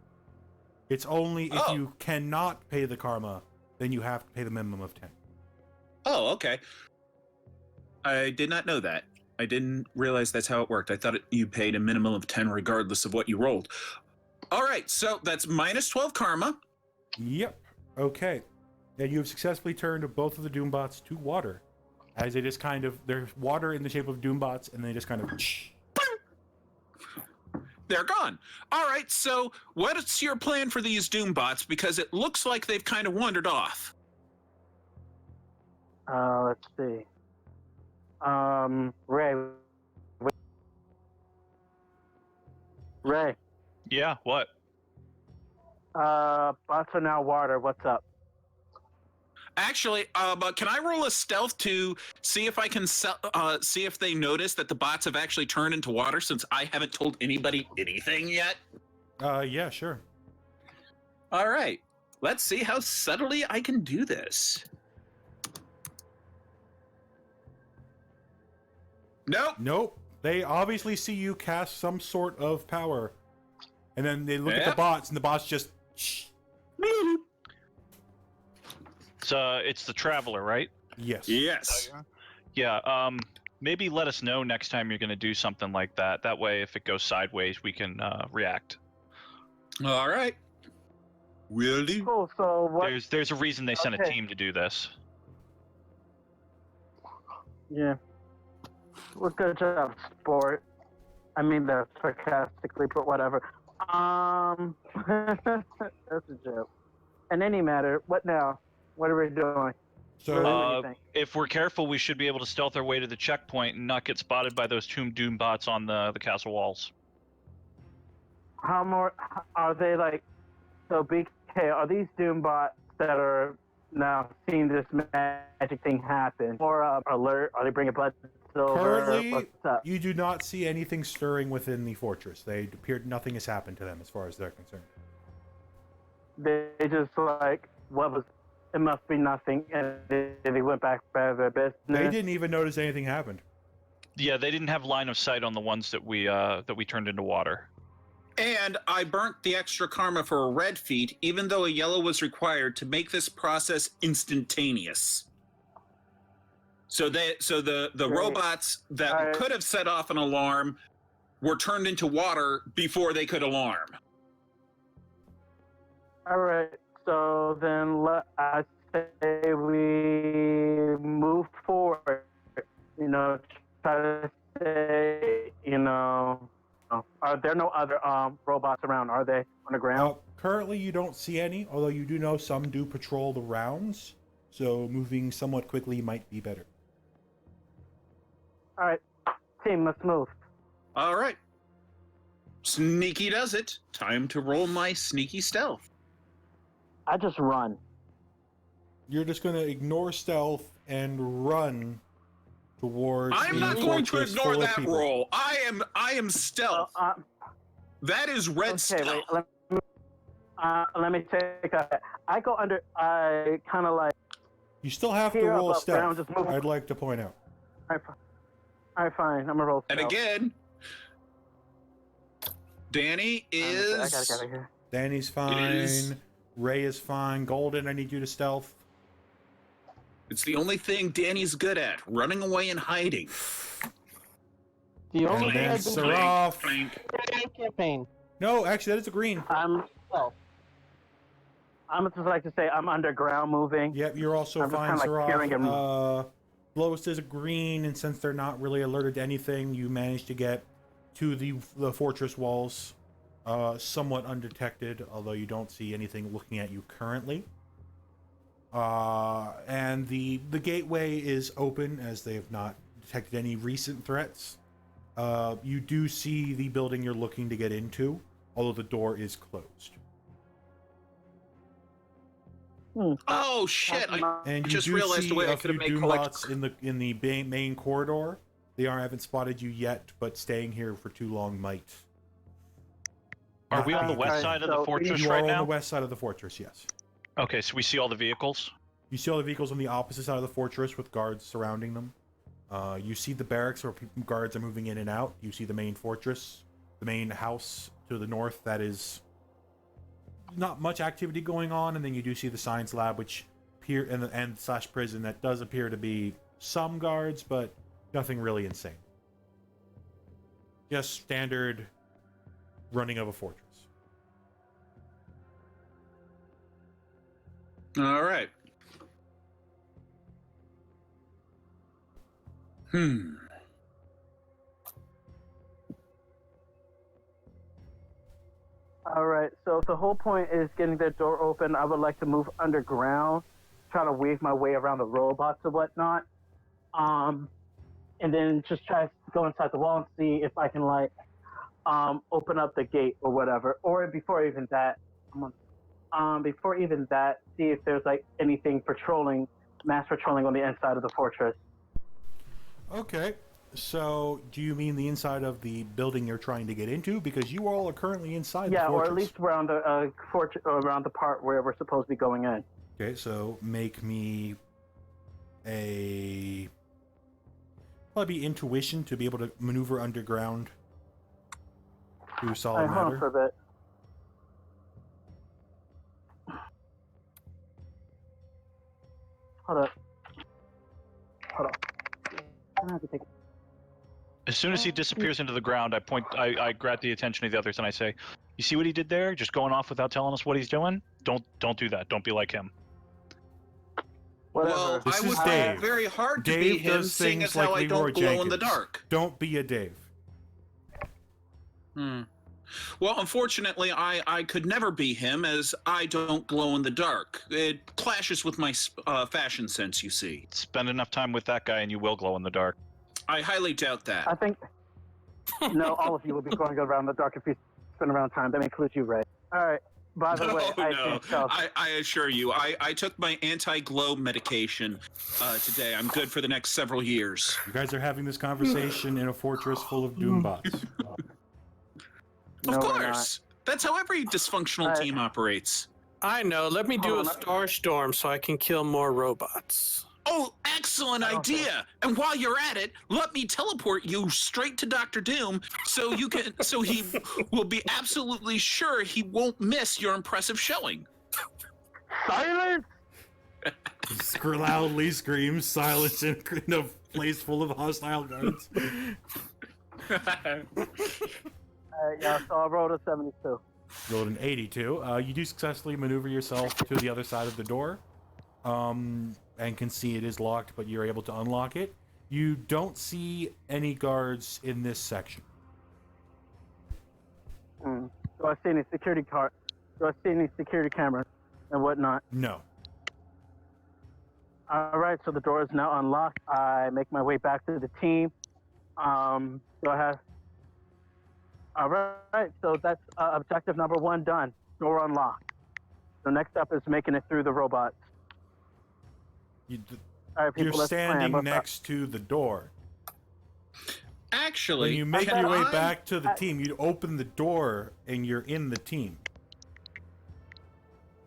It's only if Oh. you cannot pay the karma, then you have to pay the minimum of 10. Oh, okay. I did not know that. I didn't realize that's how it worked. I thought you paid a minimum of 10 regardless of what you rolled. All right, so that's minus 12 karma. Yep. Okay. And you have successfully turned both of the Doombots to water. As they just kind of, there's water in the shape of Doombots, and they just kind of... They're gone. All right, so what's your plan for these Doombots? Because it looks like they've kind of wandered off. Let's see. Ray. Ray. Yeah. What? Bots are now water. What's up? Actually, but can I roll a stealth to see if I can see if they notice that the bots have actually turned into water, since I haven't told anybody anything yet? Yeah, sure. All right, let's see how subtly I can do this. Nope. They obviously see you cast some sort of power. And then they look at the Yep. bots, and the bots just... It's the Traveler, right? Yes. Yes. Yeah. Maybe let us know next time you're going to do something like that. That way, if it goes sideways, we can react. All right. Will do. Cool. So what? There's a reason they sent a Okay. team to do this. Yeah. Well, good job, sport. I mean that sarcastically, but whatever. That's a joke. In any matter, what now? What are we doing? So, Really, what do you think? If we're careful, we should be able to stealth our way to the checkpoint and not get spotted by those two Doom bots on the castle walls. How more are they like? So BK, are these Doombots that are now seeing this magic thing happen? Or alert? Are they bringing blood silver? currently, What's up? you do not see anything stirring within the fortress. They appeared nothing has happened to them as far as they're concerned. They just like what was? It must be nothing, and they went back by their business. They didn't even notice anything happened. Yeah, they didn't have line of sight on the ones that we turned into water. And I burnt the extra karma for a red feat, even though a yellow was required to make this process instantaneous. So the Great. robots that Alright. could have set off an alarm were turned into water before they could alarm. All right. So then I say we move forward. You know, try to say, are there no other robots around? Are they on the ground? Currently, you don't see any, although you do know some do patrol the rounds, so moving somewhat quickly might be better. All right, team, let's move. All right. Sneaky does it. Time to roll my sneaky stealth. I just run. You're just going to ignore stealth and run towards I'm the not going to fortress ignore full of that people. roll. I am stealth. That is red Okay, stealth. wait. Let me take a. I go under. I kind of like. You still have to Here, roll above ground, stealth, just move. I'd like to point out. All right, fine. I'm gonna roll. And stealth. again, Danny I is. gotta get out of here. Danny's fine. is- Ray is fine. Golden, I need you to stealth. It's the only thing Danny's good at: running away and hiding. The only And thing then I've been doing Seraph. Clank. in campaign. No, actually, that is a green. I'm. Oh. I'm just like to say I'm underground moving. Yep, you're also I'm just fine, kinda like peering Seraph. Lowest is a green, and since they're not really alerted to anything, you manage to get to the fortress walls somewhat undetected, although you don't see anything looking at you currently. And the gateway is open, as they have not detected any recent threats. You do see the building you're looking to get into, although the door is closed. Oh shit! I And you just do realized see the way I a could few have made Doombots in the main corridor. They haven't spotted you yet, but staying here for too long might. Are we on the west Alright, side of the so fortress You are right on the now? west side of the fortress, yes. Okay, so we see all the vehicles. You see all the vehicles on the opposite side of the fortress with guards surrounding them. You see the barracks where guards are moving in and out. You see the main fortress, the main house to the north. That is not much activity going on, and then you do see the science lab, which appear and slash prison that does appear to be some guards, but nothing really insane. Just standard running of a fortress. All right. All right. So if the whole point is getting that door open, I would like to move underground, try to weave my way around the robots and whatnot, and then just try to go inside the wall and see if I can open up the gate or whatever. Or before even that, see if there's like anything mass patrolling on the inside of the fortress. Okay. So, do you mean the inside of the building you're trying to get into? Because you all are currently inside the Yeah, fortress. or at least around the around the part where we're supposed to be going in. Okay, so make me a probably intuition to be able to maneuver underground through solid Hold on matter. for a bit. Hold up. I have to take it. As soon as he disappears into the ground, I grab the attention of the others and I say, "You see what he did there? Just going off without telling us what he's doing? Don't do that. Don't be like him." Whatever. Well, This I is would find Dave. it very hard to Dave be him, does seeing things as like how I Leroy don't glow in the Jenkins. dark. Don't be a Dave. Well, unfortunately, I could never be him, as I don't glow in the dark. It clashes with my fashion sense, you see. Spend enough time with that guy and you will glow in the dark. I highly doubt that. I think no, all of you will be going around the dark if you spend around time. That includes you, Ray. All right. By the way, I can't tell. I assure you, I took my anti-glow medication today. I'm good for the next several years. You guys are having this conversation in a fortress full of Doombots. No, Of we're course. That's how every dysfunctional team operates. I know. Let me do Hold a on. star storm so I can kill more robots. Oh, excellent idea! And while you're at it, let me teleport you straight to Dr. Doom so he will be absolutely sure he won't miss your impressive showing. Silence! Loudly screams, silence in a place full of hostile guards. Yeah, so I rolled a 72. Rolled an 82. You do successfully maneuver yourself to the other side of the door, and can see it is locked, but you're able to unlock it. You don't see any guards in this section. Do I see any security cameras and whatnot? No. All right, so the door is now unlocked. I make my way back to the team. So I have. All right, so that's objective number 1 done. Door unlocked. So next up is making it through the robots. All right, people, You're let's standing plan. next to the door. Actually, When you make can your way I- back to the team, you open the door and you're in the team.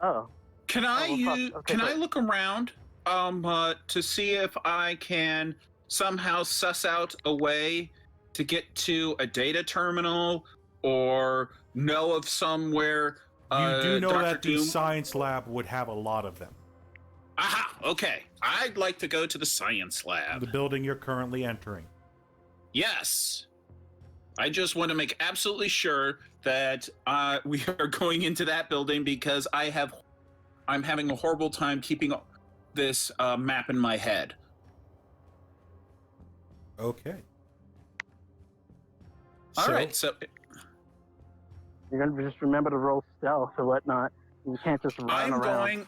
Oh, Can I Oh, well, fuck. use? Okay, Can I great. look around to see if I can somehow suss out a way to get to a data terminal or know of somewhere? You do know Dr. that the Doom? science lab would have a lot of them. Aha! Okay, I'd like to go to the science The lab. building you're currently entering. Yes. I just want to make absolutely sure that we are going into that building because I have I'm having a horrible time keeping this map in my head. Okay. All right, so You're gonna just remember to roll stealth or whatnot. You can't just run I'm around.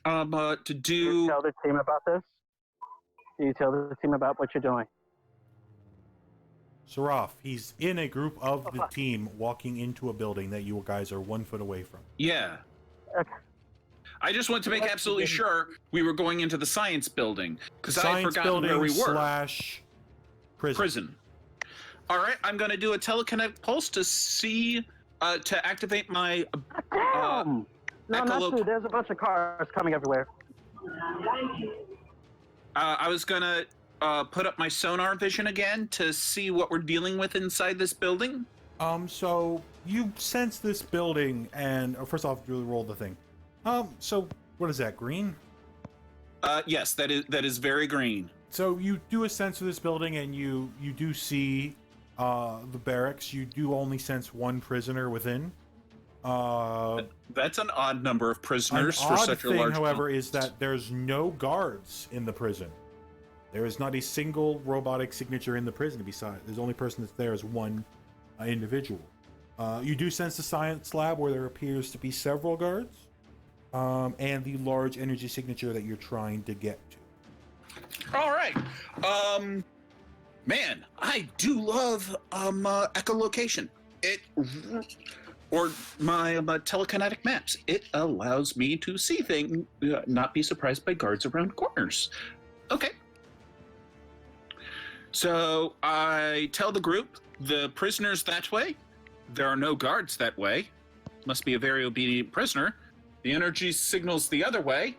going to Do you do. tell the team about this? Do you tell the team about what you're doing? Saraf, he's in a group of the team walking into a building that you guys are 1 foot away from. Yeah. Okay. I just want to make absolutely sure we were going into the science building because I had Science forgotten building where we were. / prison. All right, I'm going to do a telekinetic pulse to see to activate my. Damn! No, not echolo- true. There's a bunch of cars coming everywhere. I was going to put up my sonar vision again to see what we're dealing with inside this building. So you sense this building, and first off, you roll the thing. So what is that? Green? Yes, that is very green. So you do a sense of this building, and you do see the barracks. You do only sense one prisoner within. That's an odd number of prisoners An for odd such a thing, large. however, is that there's no guards in the prison. There is not a single robotic signature in the prison. Besides, there's the only person that's there is one individual. You do sense the science lab where there appears to be several guards, and the large energy signature that you're trying to get to. All right. Man, I do love echolocation. Or my telekinetic maps. It allows me to see things, not be surprised by guards around corners. Okay. So I tell the group, the prisoners that way. There are no guards that way. Must be a very obedient prisoner. The energy signals the other way.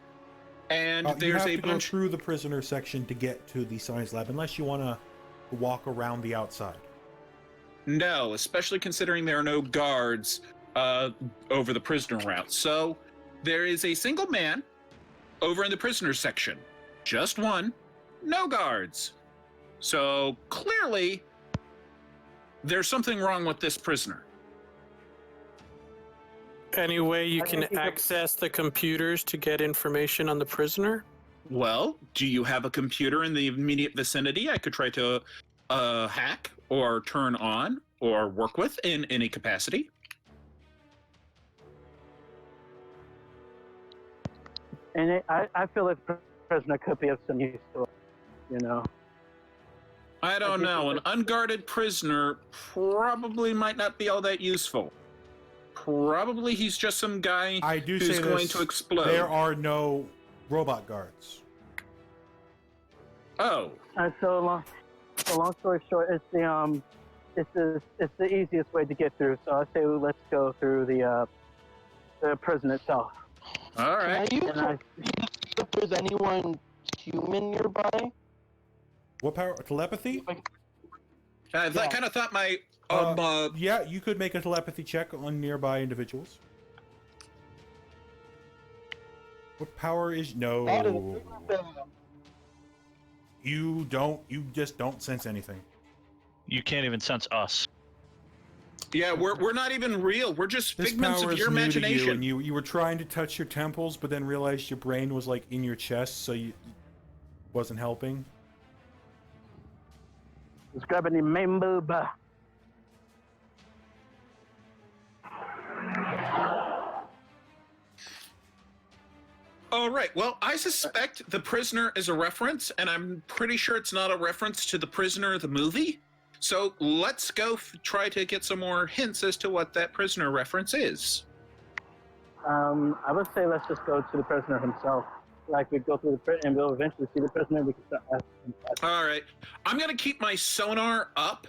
And You there's have a to go bunch. through the prisoner section to get to the science lab, unless you want to walk around the outside. No, especially considering there are no guards over the prisoner route. So there is a single man over in the prisoner section. Just one. No guards. So clearly, there's something wrong with this prisoner. Any way you I can think you could- access the computers to get information on the prisoner? Well, do you have a computer in the immediate vicinity I could try to hack or turn on or work with in any capacity? And I feel like the prisoner could be of some use to us, you know. I don't think know. you An could- unguarded prisoner probably might not be all that useful. Probably he's just some guy I do who's say going this, to explode. there are no robot guards. Oh, So long story short, it's the easiest way to get through. So I say let's go through the prison itself. all right. Can I use And I, if there's anyone human nearby? What power? Telepathy? I Yeah. kind of thought my Yeah, you could make a telepathy check on nearby individuals. What power is no? You don't. You just don't sense anything. You can't even sense us. yeah, we're not even real. We're just This figments power of is your new to you, imagination. and you were trying to touch your temples, but then realized your brain was like in your chest, so you wasn't helping. Just grabbing the main boob. All right. Well, I suspect the prisoner is a reference, and I'm pretty sure it's not a reference to the prisoner the movie. So let's go try to get some more hints as to what that prisoner reference is. I would say let's just go to the prisoner himself. Like we go through the prison and we'll eventually see the prisoner. We can start asking him questions. All right. I'm going to keep my sonar up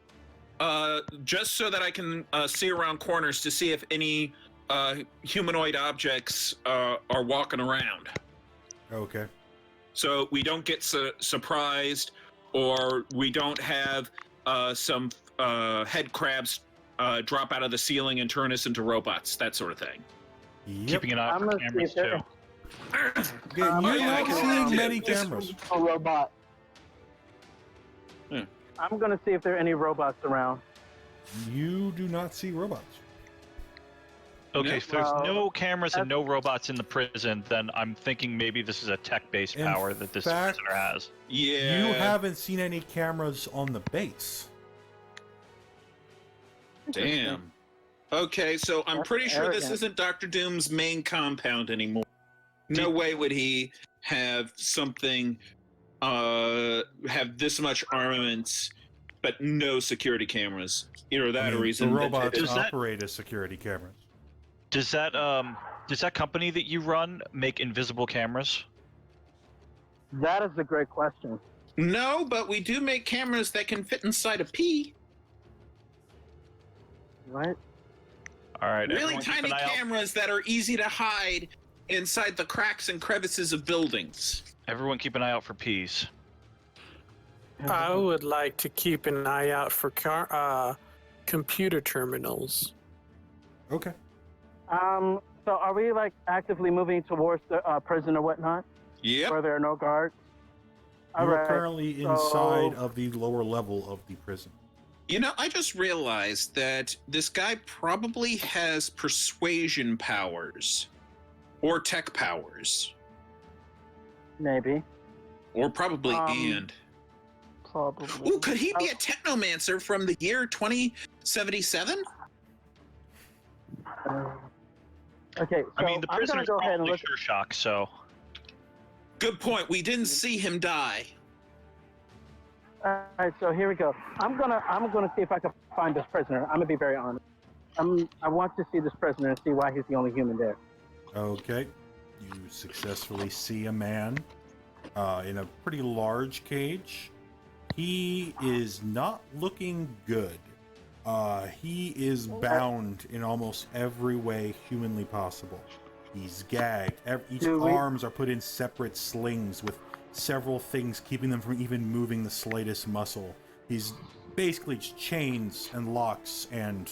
just so that I can see around corners to see if any humanoid objects are walking around. Okay. So we don't get surprised, or we don't have some head crabs drop out of the ceiling and turn us into robots, that sort of thing. Yep. Keeping an eye I'm out for gonna see cameras if there- too. You're I not can seeing see many it. cameras. A robot. Hmm. I'm gonna see if there are any robots around. You do not see robots. Okay, if there's Well, no cameras and no robots in the prison, then I'm thinking maybe this is a tech-based In power that this fact, prisoner has. Yeah. You haven't seen any cameras on the base. Damn. Okay, so I'm That's pretty sure this arrogant. isn't Dr. Doom's main compound anymore. No way would he have something, have this much armaments, but no security cameras. Either that or he's the invented robots it. Does that- operate as security cameras. Does that company that you run make invisible cameras? That is a great question. No, but we do make cameras that can fit inside a pea. Right? All right. Really everyone keep tiny an eye out. cameras that are easy to hide inside the cracks and crevices of buildings. Everyone keep an eye out for peas. I would like to keep an eye out for computer terminals. Okay. So are we like actively moving towards the prison or whatnot, Yep. where there are no guards? All You're right. currently inside of the lower level of the prison. You know, I just realized that this guy probably has persuasion powers. Or tech powers. Maybe. Or probably Probably. Ooh, could he be a technomancer from the year 2077? Okay, so I mean, the I'm gonna prisoner's go ahead and probably look. sure shock, so Good point. We didn't see him die. All right, so here we go. I'm gonna see if I can find this prisoner. I'm gonna be very honest. I want to see this prisoner and see why he's the only human there. Okay. You successfully see a man in a pretty large cage. He is not looking good. He is bound in almost every way humanly possible. He's gagged. Each arms are put in separate slings with several things keeping them from even moving the slightest muscle. He's basically just chains and locks and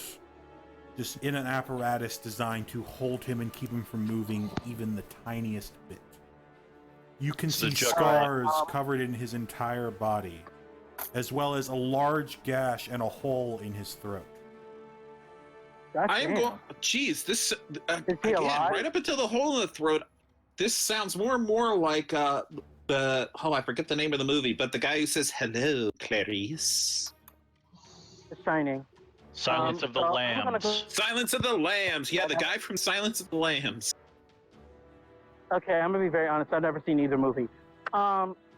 just in an apparatus designed to hold him and keep him from moving even the tiniest bit. You can see scars covered in his entire body, as well as a large gash and a hole in his throat. I am going. Jeez, this again, alive? right up until the hole in the throat. This sounds more and more like the I forget the name of the movie, but the guy who says "Hello, Clarice." The Shining. Silence of the so I'm gonna Lambs. Silence of the Lambs. Yeah, the guy from Silence of the Lambs. Okay, I'm gonna be very honest. I've never seen either movie.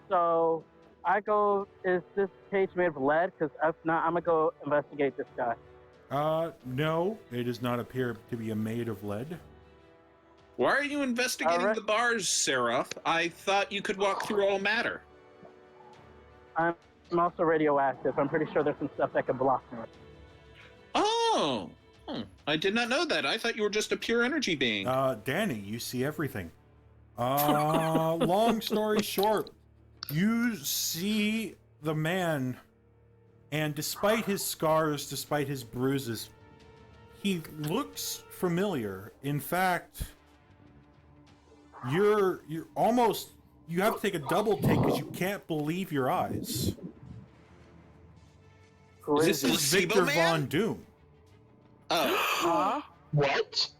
So I go. Is this cage made of lead? Because if not, I'm gonna go investigate this guy. No, it does not appear to be made of lead. Why are you investigating Alright. the bars, Seraph? I thought you could walk through all matter. I'm also radioactive. I'm pretty sure there's some stuff that can block me. Oh, I did not know that. I thought you were just a pure energy being. Danny, you see everything. Long story short, you see the man, and despite his scars, despite his bruises, he looks familiar. In fact, you're almost, you have to take a double take because you can't believe your eyes. Who Is is this he? This is Placebo Victor Man? Von Doom. Oh, Huh? What?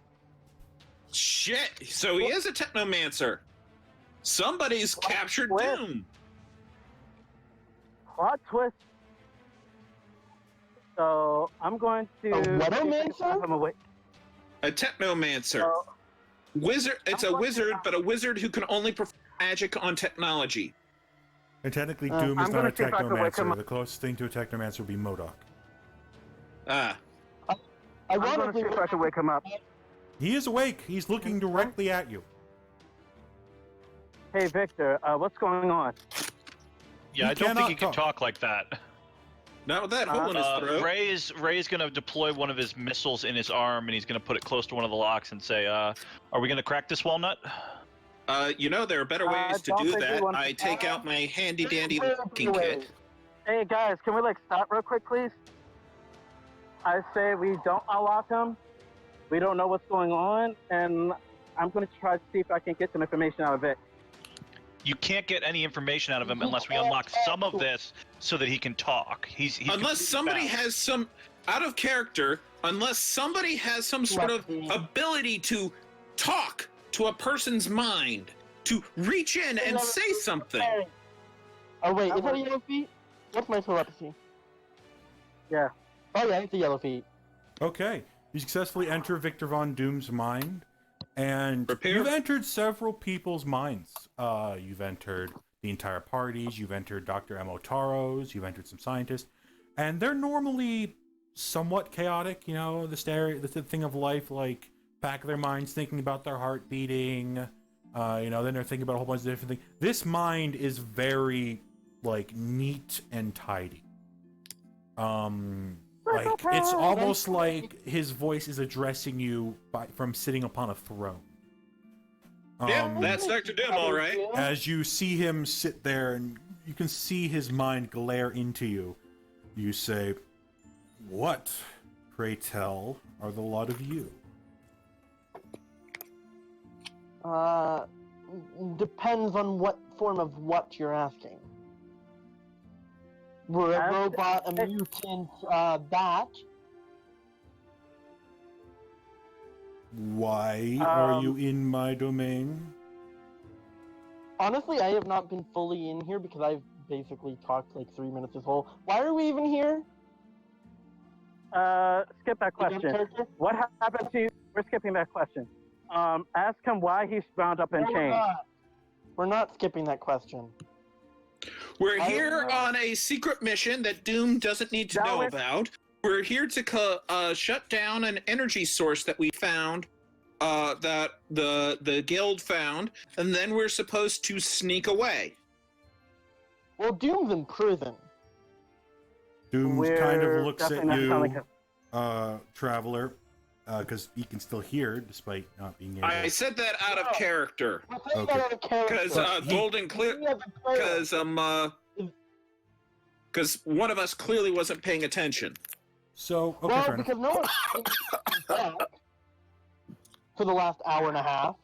shit. So he is a technomancer. Somebody's captured twist. Doom. Plot twist. So I'm going to. A Whatamancer? I'm away. A technomancer. So, Wizard. It's I'm a going to- wizard, but a wizard who can only perform magic on technology. And technically, I'm Doom is not gonna a see if I can wake him technomancer. up. The closest thing to a technomancer would be MODOK. Ah. I'm going to see if I can wake him up. He is awake. He's looking directly at you. Hey Victor, what's going on? Yeah, He I don't think cannot he can talk like that. Not with that hole in his throat. Ray is gonna deploy one of his missiles in his arm, and he's gonna put it close to one of the locks and say, "Are we gonna crack this walnut?" You know, there are better ways to don't do think we that. want- I take out my handy dandy looking kit. Hey guys, can we like stop real quick, please? I say we don't unlock him. We don't know what's going on, and I'm going to try to see if I can get some information out of it. You can't get any information out of him unless we unlock some of this so that he can talk. He's Unless somebody bound. has some out of character, unless somebody has some sort of ability to talk to a person's mind, to reach in and say something. Oh wait, is that a yellow feet? What's my telepathy? Yeah. Oh yeah, it's a yellow feet. Okay. You successfully enter Victor Von Doom's mind, and Prepare. you've entered several people's minds. You've entered the entire parties, you've entered Dr. Taro's, you've entered some scientists, and they're normally somewhat chaotic, you know, the thing of life, like back of their minds thinking about their heart beating, you know, then they're thinking about a whole bunch of different things. This mind is very, like, neat and tidy. Like, it's almost like his voice is addressing you from sitting upon a throne. Yep, that's Dr. Doom, all right. As you see him sit there and you can see his mind glare into you, you say, "What, pray tell, are the lot of you?" Depends on what form of what you're asking. We're a robot, a mutant, bat. Why are you in my domain? Honestly, I have not been fully in here because I've basically talked like 3 minutes this whole. Why are we even here? Skip that question. What happened to you? We're skipping that question. Ask him why he's bound up in chains. We're not skipping that question. We're here on a secret mission that Doom doesn't need to know about. We're here to shut down an energy source that we found, that the guild found, and then we're supposed to sneak away. Well, Doom's in prison. Doom kind of looks at definitely not you, Traveler, because he can still hear despite not being able. I said that out of character. Okay. Because Golden clear. Because one of us clearly wasn't paying attention. So okay, well, because no one for the last hour and a half.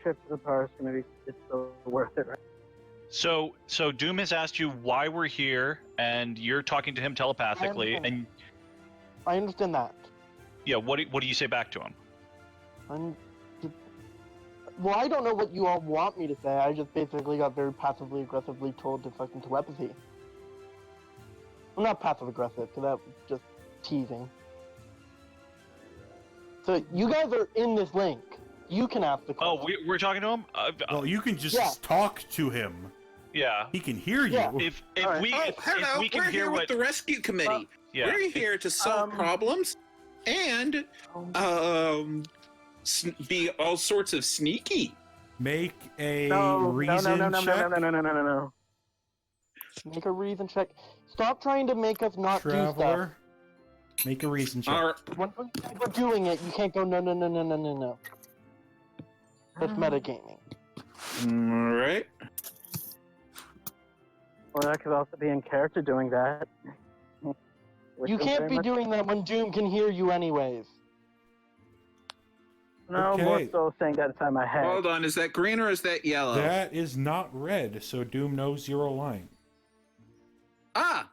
Trip to the park, maybe it's still worth it, right? So Doom has asked you why we're here, and you're talking to him telepathically, and I understand that. Yeah, what do you say back to him? Well, I don't know what you all want me to say. I just basically got very passively aggressively told to fucking telepathy. I'm not passive aggressive, because that was just teasing. So you guys are in this link. You can ask the question. Oh, we're talking to him? Well, you can just talk to him. Yeah. He can hear you. Yeah. If Hello, we can we're hear here what with the rescue committee. yeah. We're here to solve problems and be all sorts of sneaky. Make a No. reason check. No. Make a reason check. Stop trying to make us not do stuff. Traveler, make a reason check. When we're doing it, you can't go no. That's metagaming. All right. Or that could also be in character doing that. You can't be doing that when Doom can hear you anyways. No, Okay. more so saying that inside my head. Hold on, is that green or is that yellow? That is not red, so Doom knows you're aligned. Ah,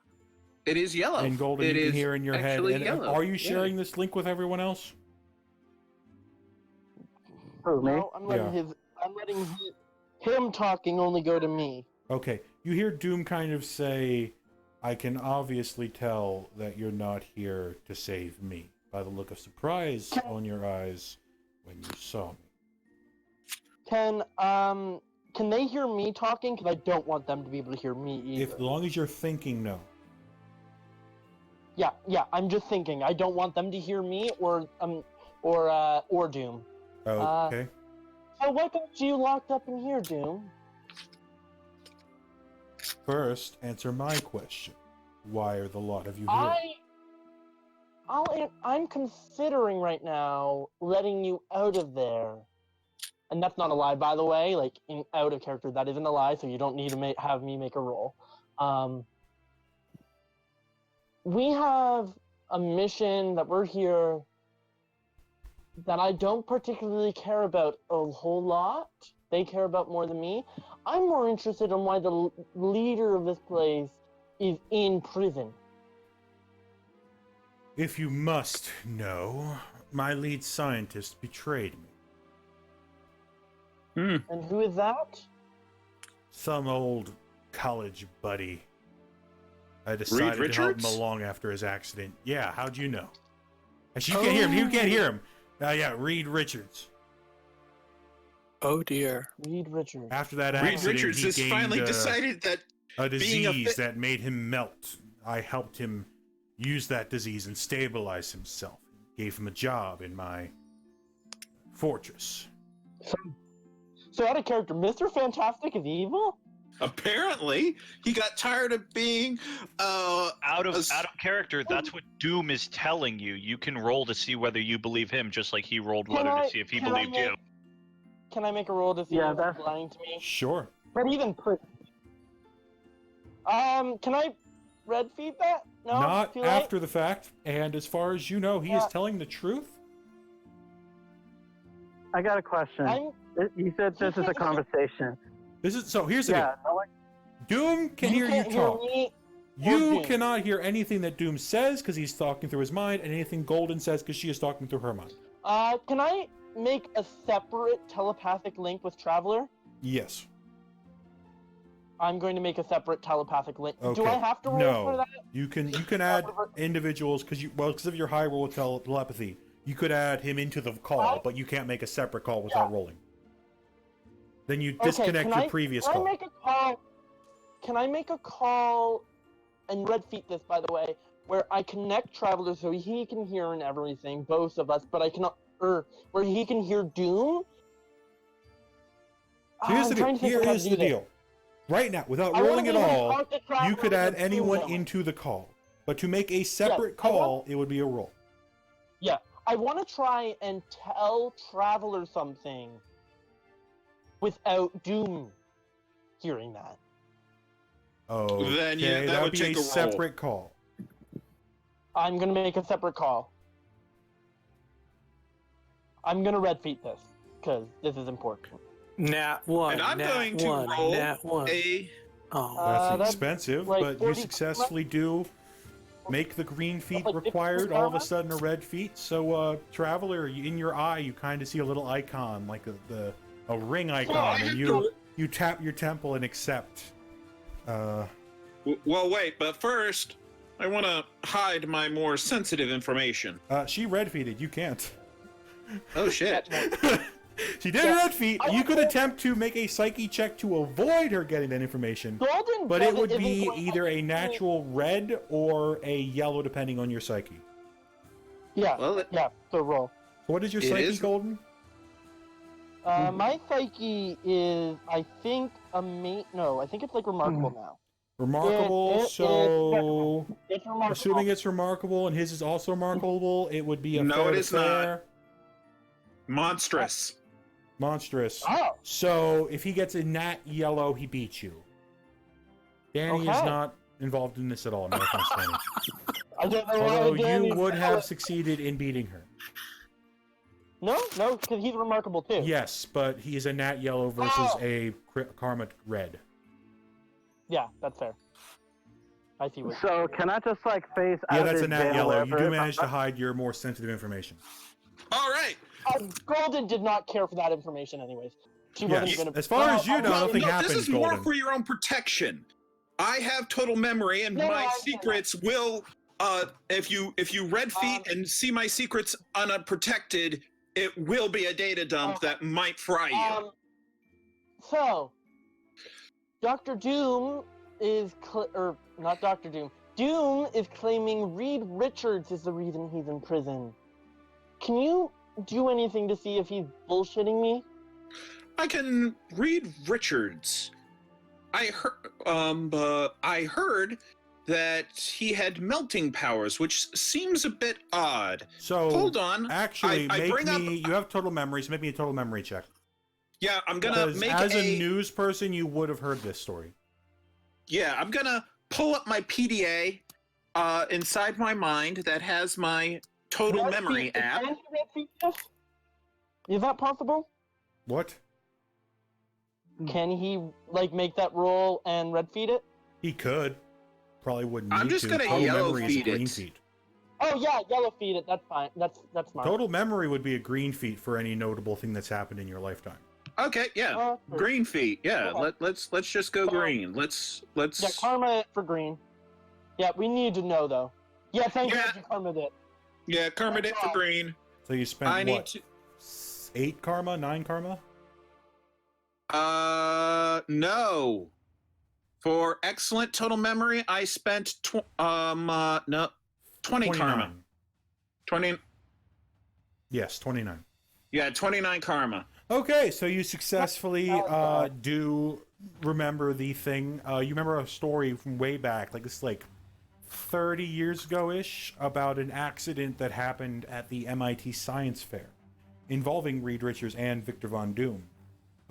it is yellow. And Golden, It you can is hear in your head. actually And yellow. are you sharing this link with everyone else? Who, me? No, I'm letting him talking only go to me. Okay. You hear Doom kind of say, "I can obviously tell that you're not here to save me by the look of surprise on your eyes when you saw me." Can they hear me talking? Because I don't want them to be able to hear me either. As long as you're thinking, no. Yeah, I'm just thinking. I don't want them to hear me or Doom. Okay. So what got you locked up in here, Doom? First, answer my question. Why are the lot of you here? I'm considering right now letting you out of there. And that's not a lie, by the way. Like, out of character, that isn't a lie, so you don't need to have me make a roll. We have a mission that we're here that I don't particularly care about a whole lot. They care about more than me. I'm more interested in why the leader of this place is in prison. If you must know, my lead scientist betrayed me. And who is that? Some old college buddy. I decided to help him along after his accident. Yeah, how'd you know? Actually, you can't hear him. You can't hear him. Yeah, Reed Richards. Oh dear. Reed Richards. After that Reed accident, Richards he has gained finally decided that a being a disease that made him melt. I helped him use that disease and stabilize himself. Gave him a job in my fortress. So out of character, Mr. Fantastic is evil? apparently he got tired of being out of character. That's what Doom is telling you. You can roll to see whether you believe him, just like he rolled whether to see if he believed you. Can I make a roll to see if he's lying to me? Sure. But even put. Can I red feed that? No. Not after the fact, and as far as you know, he is telling the truth. I got a question. You said this is a conversation. Here's the deal. Doom can hear you talk. You cannot hear anything that Doom says because he's talking through his mind, and anything Golden says because she is talking through her mind. Can I make a separate telepathic link with Traveler? Yes. I'm going to make a separate telepathic link. Okay. Do I have to roll for that? You can add individuals because of your high roll telepathy. You could add him into the call, but you can't make a separate call without rolling. Then you disconnect your previous call. Can I make a call, and red feet this, by the way, where I connect Traveler so he can hear and everything, both of us, but I cannot, where he can hear Doom? Here's the deal. Here is the deal. Right now, without rolling at all, you could add anyone into the call. But to make a separate call, it would be a roll. Yeah, I want to try and tell Traveler something without Doom hearing that. Oh, then yeah, that would be take a separate call. I'm gonna make a separate call. I'm gonna red feet this because this is important. Nat 1. And I'm going to roll a. Oh, that's expensive, but you successfully do make the green feet required. All of a sudden, a red feet. So, Traveler, in your eye, you kind of see a little icon, like a ring icon, and you tap your temple and accept. Well, wait, but first, I want to hide my more sensitive information. She red feeded. You can't. Oh shit. She did red feet. You could attempt to make a psyche check to avoid her getting that information, but it would be either a natural red or a yellow, depending on your psyche. Yeah, so roll. What is your psyche, Golden? My psyche is, I think, I think it's like remarkable now. Remarkable, it's remarkable. Assuming it's remarkable and his is also remarkable, it would be a No, it is fair. Monstrous. Monstrous. Oh. So if he gets a nat yellow, he beats you. Danny is not involved in this at all. No offense, Danny. I don't know. Although you would have succeeded in beating her. No, because he's remarkable too. Yes, but he is a nat yellow versus a karma red. Yeah, that's fair. I see what. So can I just face out? Yeah, that's a nat yellow. You do manage to hide your more sensitive information. All right. Golden did not care for that information, anyways. She wasn't even. As far as you know, nothing happens. This is Golden. more for your own protection. I have total memory, and my secrets will. If you red feet and see my secrets unprotected, it will be a data dump that might fry you. So, Dr. Doom is not Dr. Doom. Doom is claiming Reed Richards is the reason he's in prison. Can you do anything to see if he's bullshitting me? I can read Richards. I heard that he had melting powers, which seems a bit odd. So hold on. Actually, you have total memory, so make me a total memory check. Yeah, I'm gonna make as a news person, you would have heard this story. Yeah, I'm gonna pull up my PDA inside my mind that has my total memory app. Is that possible? What? Can he make that roll and red feed it? He could. Probably wouldn't need I'm just to. gonna Total yellow memory is a feed green it. feat. Oh yeah, yellow feed it. That's fine. That's smart. Total memory would be a green feat for any notable thing that's happened in your lifetime. Okay, yeah. True. Green feet. Yeah, Okay. let's just go So- green. Let's Yeah, karma for green. Yeah, we need to know though. Yeah, thank Yeah. God you karma it. yeah, karma it for green. So you spent I need what? to 8 karma, 9 karma? no. For excellent total memory, I spent 20 karma. 20 Yes, 29. Yeah, 29 karma. Okay, so you successfully That was bad. do remember the thing. You remember a story from way back, like it's like 30 years ago-ish, about an accident that happened at the MIT Science Fair involving Reed Richards and Victor Von Doom.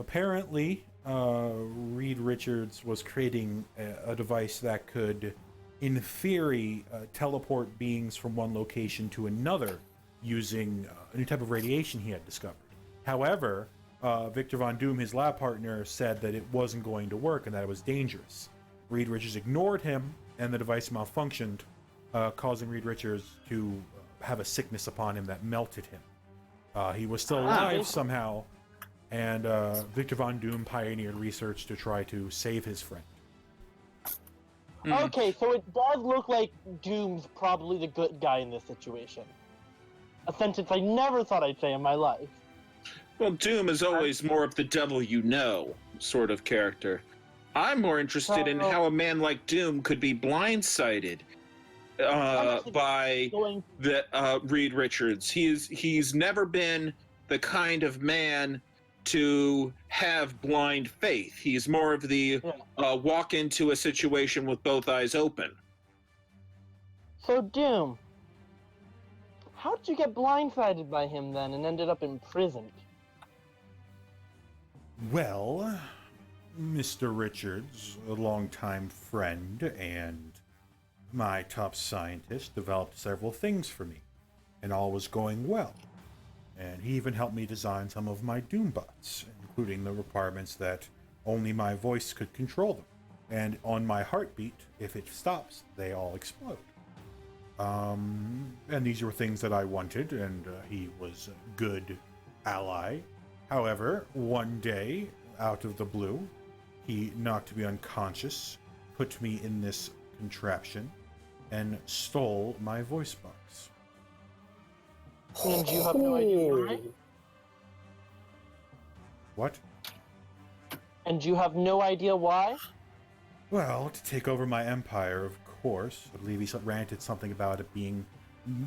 Apparently, Reed Richards was creating a device that could, in theory, teleport beings from one location to another using a new type of radiation he had discovered. However, Victor Von Doom, his lab partner, said that it wasn't going to work and that it was dangerous. Reed Richards ignored him, and the device malfunctioned, causing Reed Richards to have a sickness upon him that melted him. He was still alive somehow, and Victor Von Doom pioneered research to try to save his friend. Okay, so it does look like Doom's probably the good guy in this situation. A sentence I never thought I'd say in my life. Well, Doom is always more of the devil you know sort of character. I'm more interested in how a man like Doom could be blindsided by the Reed Richards. He's never been the kind of man to have blind faith. He's more of the walk into a situation with both eyes open. So Doom, how did you get blindsided by him then and ended up imprisoned? Well, Mr. Richards, a longtime friend and my top scientist, developed several things for me, and all was going well. And he even helped me design some of my Doombots, including the requirements that only my voice could control them. And on my heartbeat, if it stops, they all explode. And these were things that I wanted, and he was a good ally. However, one day, out of the blue, he knocked me unconscious, put me in this contraption, and stole my voice box. And you have no idea why? What? And you have no idea why? Well, to take over my empire, of course. I believe he ranted something about it being,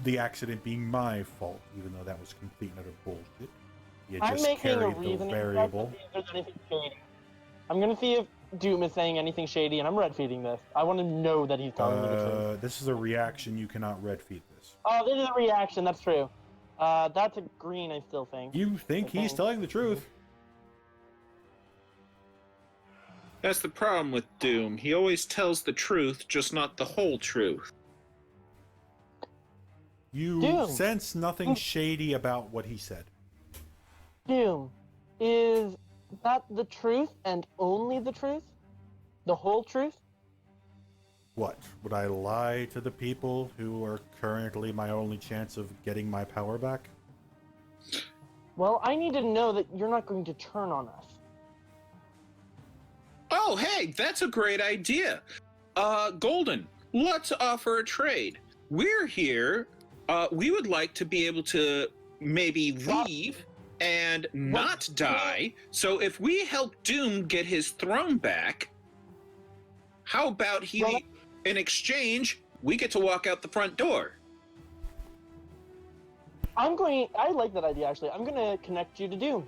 the accident being my fault, even though that was complete and utter bullshit. He had I'm just making a carried the reasoning variable. if there's anything shady. I'm gonna see if Doom is saying anything shady, and I'm red feeding this. I want to know that he's telling me the truth. This is a reaction. You cannot red feed this. Oh, this is a reaction. That's true. That's a green. I still think. You think he's telling the truth? That's the problem with Doom. He always tells the truth, just not the whole truth. You Doom. sense nothing shady about what he said. Doom, is that the truth and only the truth? The whole truth? What? Would I lie to the people who are currently my only chance of getting my power back? Well, I need to know that you're not going to turn on us. Oh, hey, that's a great idea. Golden, let's offer a trade. We're here. We would like to be able to maybe leave and not die. So if we help Doom get his throne back, how about in exchange, we get to walk out the front door? I like that idea, actually. I'm going to connect you to Doom.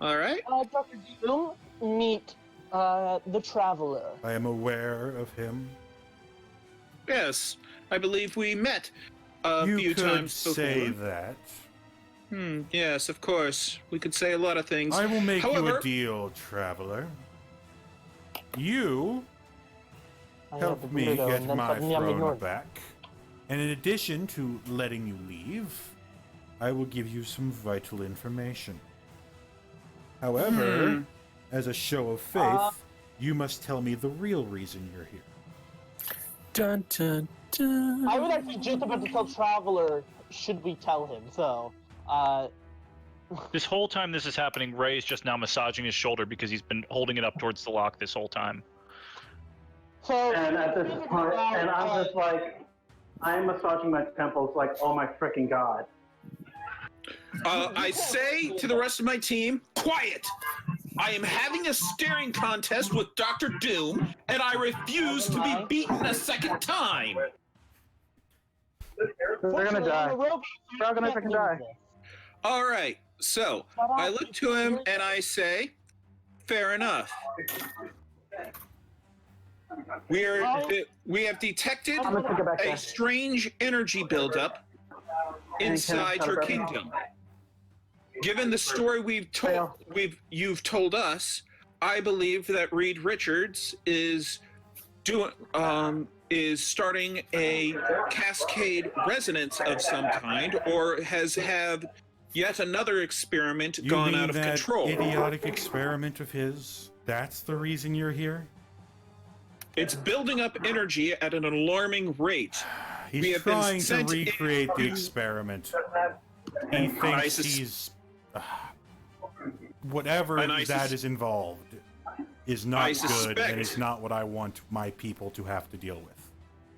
All right. Dr. Doom, meet the Traveler. I am aware of him. Yes, I believe we met a few times before. You could say that. Yes, of course. We could say a lot of things. I will make you However, a deal, traveler. You help me get my throne back. And in addition to letting you leave, I will give you some vital information. However, as a show of faith, you must tell me the real reason you're here. Dun, dun, dun. I was actually just about to tell Traveler, should we tell him? So, This whole time this is happening, Ray is just now massaging his shoulder because he's been holding it up towards the lock this whole time. so And at this point, and I'm just like, I'm massaging my temples like, oh my freaking god. I say to the rest of my team, quiet! I am having a staring contest with Dr. Doom, and I refuse to be beaten a second time! They're gonna die. They're all gonna freaking die. Alright, so I look to him and I say, fair enough. We have detected I'm gonna take it back a there. strange energy buildup inside your kingdom. Given the story you've told us, I believe that Reed Richards is starting a cascade resonance of some kind, or has had yet another experiment You gone mean out of that control. idiotic experiment of his? That's the reason you're here? It's building up energy at an alarming rate. We He's have been trying to sent recreate the experiment. He thinks he's... whatever And that is involved is not good, suspect- and it's not what I want my people to have to deal with.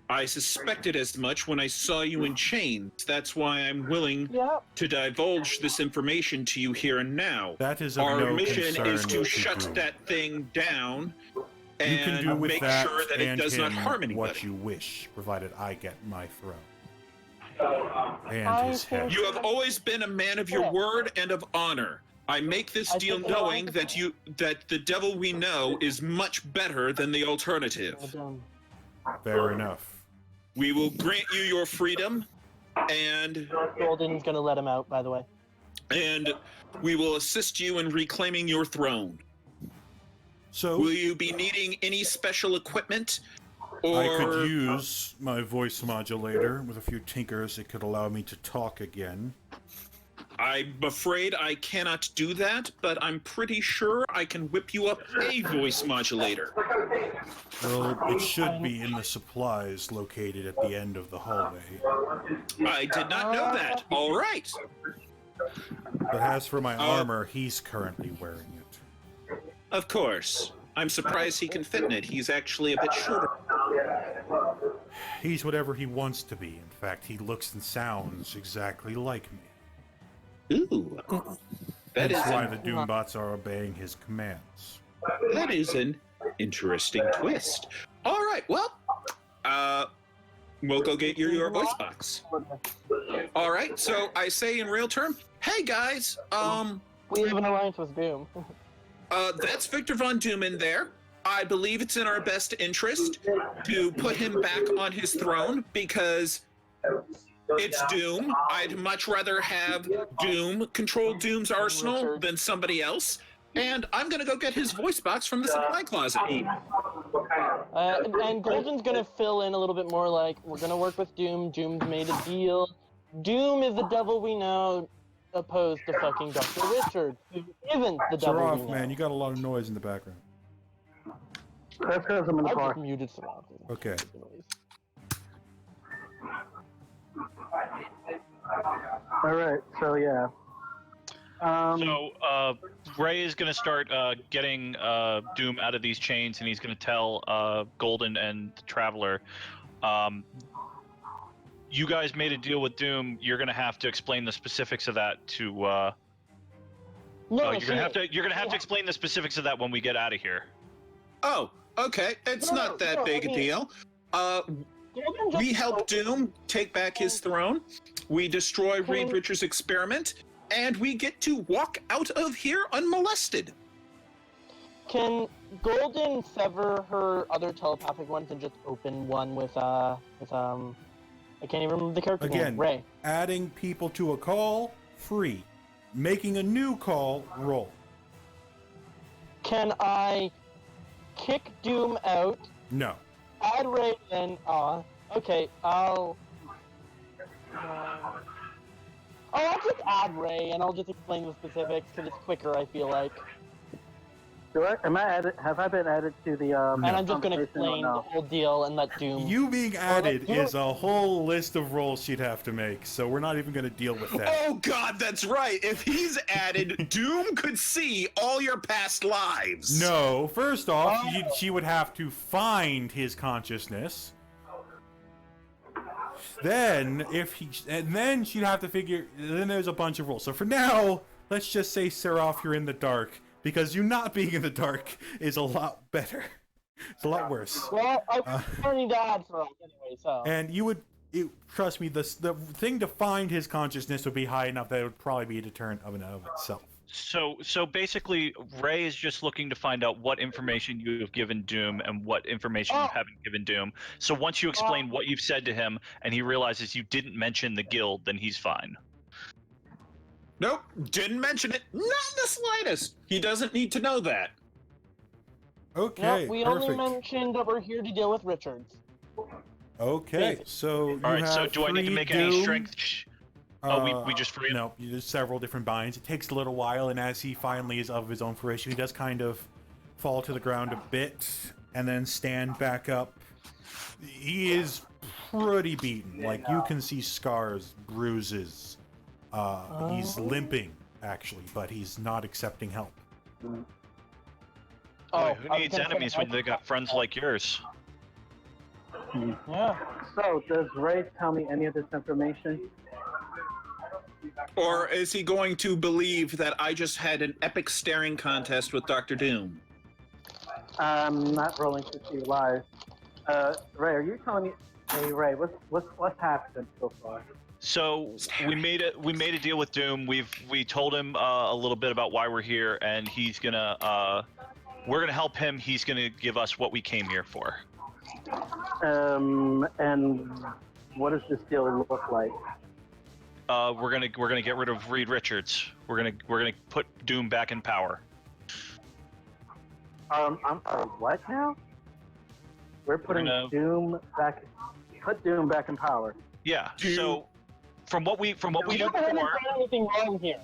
I suspected as much when I saw you in chains. That's why I'm willing Yep. to divulge this information to you here and now. That is of Our no mission concern is to to shut Doom. that thing down You can and do with make that sure that it and does not him harm anybody. what you wish, provided I get my throne. And his head. You have always been a man of your word and of honor. I make this deal knowing that the devil we know is much better than the alternative. Fair enough. We will grant you your freedom, and Golden's gonna let him out, by the way. we will assist you in reclaiming your throne. So Will you be needing any special equipment? Or I could use my voice modulator with a few tinkers. It could allow me to talk again. I'm afraid I cannot do that, but I'm pretty sure I can whip you up a voice modulator. Well, it should be in the supplies located at the end of the hallway. I did not know that. All right. But as for my armor, he's currently wearing it. Of course. I'm surprised he can fit in it. He's actually a bit shorter. He's whatever he wants to be. In fact, he looks and sounds exactly like me. Ooh. That's why the Doombots are obeying his commands. That is an interesting twist. All right, well, we'll go get your voice box. All right, so I say in real term, hey guys, We have an alliance with Doom. that's Victor Von Doom in there. I believe it's in our best interest to put him back on his throne because it's Doom. I'd much rather have Doom control Doom's arsenal than somebody else. And I'm gonna go get his voice box from the supply closet. And Golden's gonna fill in a little bit more, like, we're gonna work with Doom. Doom's made a deal. Doom is the devil we know, opposed to fucking Dr. Richard, who isn't the devil Saraf, we know. man, you got a lot of noise in the background. That's because I'm in the I car. just muted Saraf. Okay. Alright, so yeah. So Ray is going to start getting Doom out of these chains, and he's going to tell Golden and the Traveler, you guys made a deal with Doom. You're going to have to explain the specifics of that to. You're going to have to explain the specifics of that when we get out of here. Oh, okay. It's not that big a deal. We help Doom take back his throne. We destroy Reed Richards' experiment, and we get to walk out of here unmolested. Can Golden sever her other telepathic ones and just open one with I can't even remember the character Again, name. Ray. adding people to a call, free. Making a new call, roll. Can I kick Doom out, No. add Ray, and okay, I'll just add Ray, and I'll just explain the specifics because it's quicker. I feel like. Have I been added to the And I'm just gonna conversation or explain no? the whole deal and let Doom. You being added Doom- is a whole list of rolls she'd have to make, so we're not even going to deal with that. Oh God, that's right. If he's added, Doom could see all your past lives. No, first off, she would have to find his consciousness. Then, then she'd have to figure. Then there's a bunch of rules. So for now, let's just say, Seraph, you're in the dark, because you not being in the dark is a lot better. It's a lot worse. Well, I'm turning to add for anyway, so. And you would, trust me, the thing to find his consciousness would be high enough that it would probably be a deterrent of and of itself. So basically, Ray is just looking to find out what information you have given Doom and what information you haven't given Doom. So once you explain what you've said to him, and he realizes you didn't mention the guild, then he's fine. Nope, didn't mention it. Not the slightest. He doesn't need to know that. Okay, No, we perfect. only mentioned that we're here to deal with Richards. Okay, so you All right. So have do I need to free make any Doom. strength? We just free him? No, there's several different binds. It takes a little while, and as he finally is of his own fruition, he does kind of fall to the ground a bit and then stand back up. He is pretty beaten. Like, you can see scars, bruises. He's limping, actually, but he's not accepting help. Boy, who needs enemies when they got friends like yours? Yeah. So, does Ray tell me any of this information? Or is he going to believe that I just had an epic staring contest with Dr. Doom? I'm not rolling to see live. Ray, are you telling me? Hey, Ray, what's happened so far? So we made a deal with Doom. We told him a little bit about why we're here, and he's gonna we're gonna help him. He's gonna give us what we came here for. And what does this deal look like? We're gonna get rid of Reed Richards. We're gonna put Doom back in power. What now? We're putting Doom back. Put Doom back in power. Yeah. So from what we Doom know hasn't before. done anything wrong here.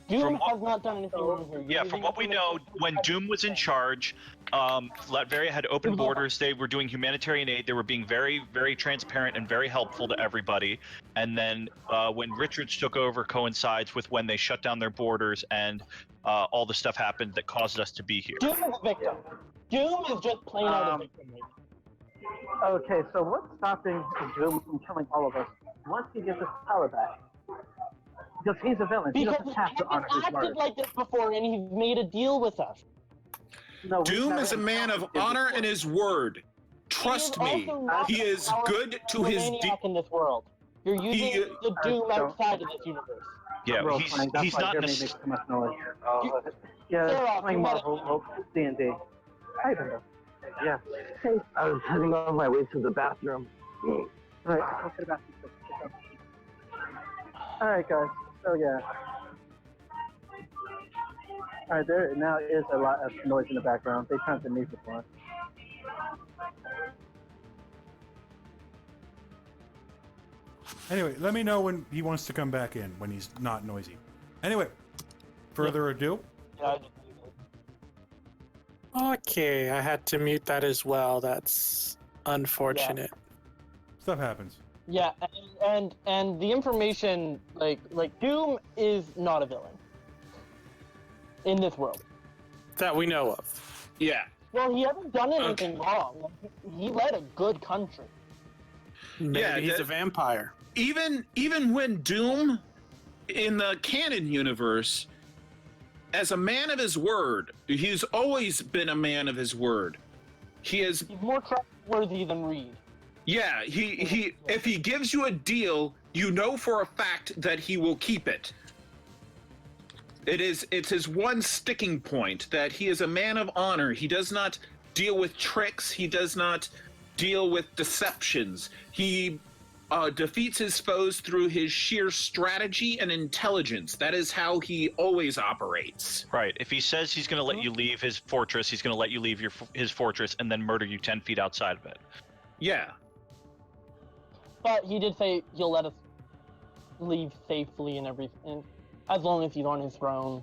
Doom has not done anything wrong here. Yeah, from what we know, when Doom was in charge, Latveria had open borders. They were doing humanitarian aid. They were being very, very transparent and very helpful to everybody. And then when Richards took over coincides with when they shut down their borders and all the stuff happened that caused us to be here. Doom is a victim. Doom is just plain out a victim. Okay, so what's stopping Doom from killing all of us once he gets his power back? Because he's a villain. He Because doesn't have to honor his acted word. like this before, and he's made a deal with us. No, Doom is a man of honor and his word. Trust me, he is good to his in this world. You're using the Doom outside of this universe. Yeah, he's not in a. Too much noise. Yeah, playing Marvel, D&D. I don't know. Yeah. Hey, I was heading on my way to the bathroom. Alright, I'll go to the bathroom. Alright, guys. So, yeah. Alright, there now is a lot of noise in the background. They turned the music on. Anyway, let me know when he wants to come back in, when he's not noisy. Anyway, further ado. Yeah, Okay, I had to mute that as well. That's unfortunate. Stuff happens. yeah, and the information, like Doom is not a villain in this world. That we know of. Yeah. Well, he hasn't done anything wrong. He led a good country. Maybe Yeah, he's a vampire. Even when Doom in the canon universe, as a man of his word, he's always been a man of his word. He's more trustworthy than Reed. Yeah, he if he gives you a deal, you know for a fact that he will keep it. It's his one sticking point that he is a man of honor. He does not deal with tricks. He does not deal with deceptions. He defeats his foes through his sheer strategy and intelligence. That is how he always operates. Right. If he says he's going to let you leave his fortress, he's going to let you leave his fortress and then murder you 10 feet outside of it. Yeah. But he did say he'll let us leave safely and everything, as long as he's on his throne.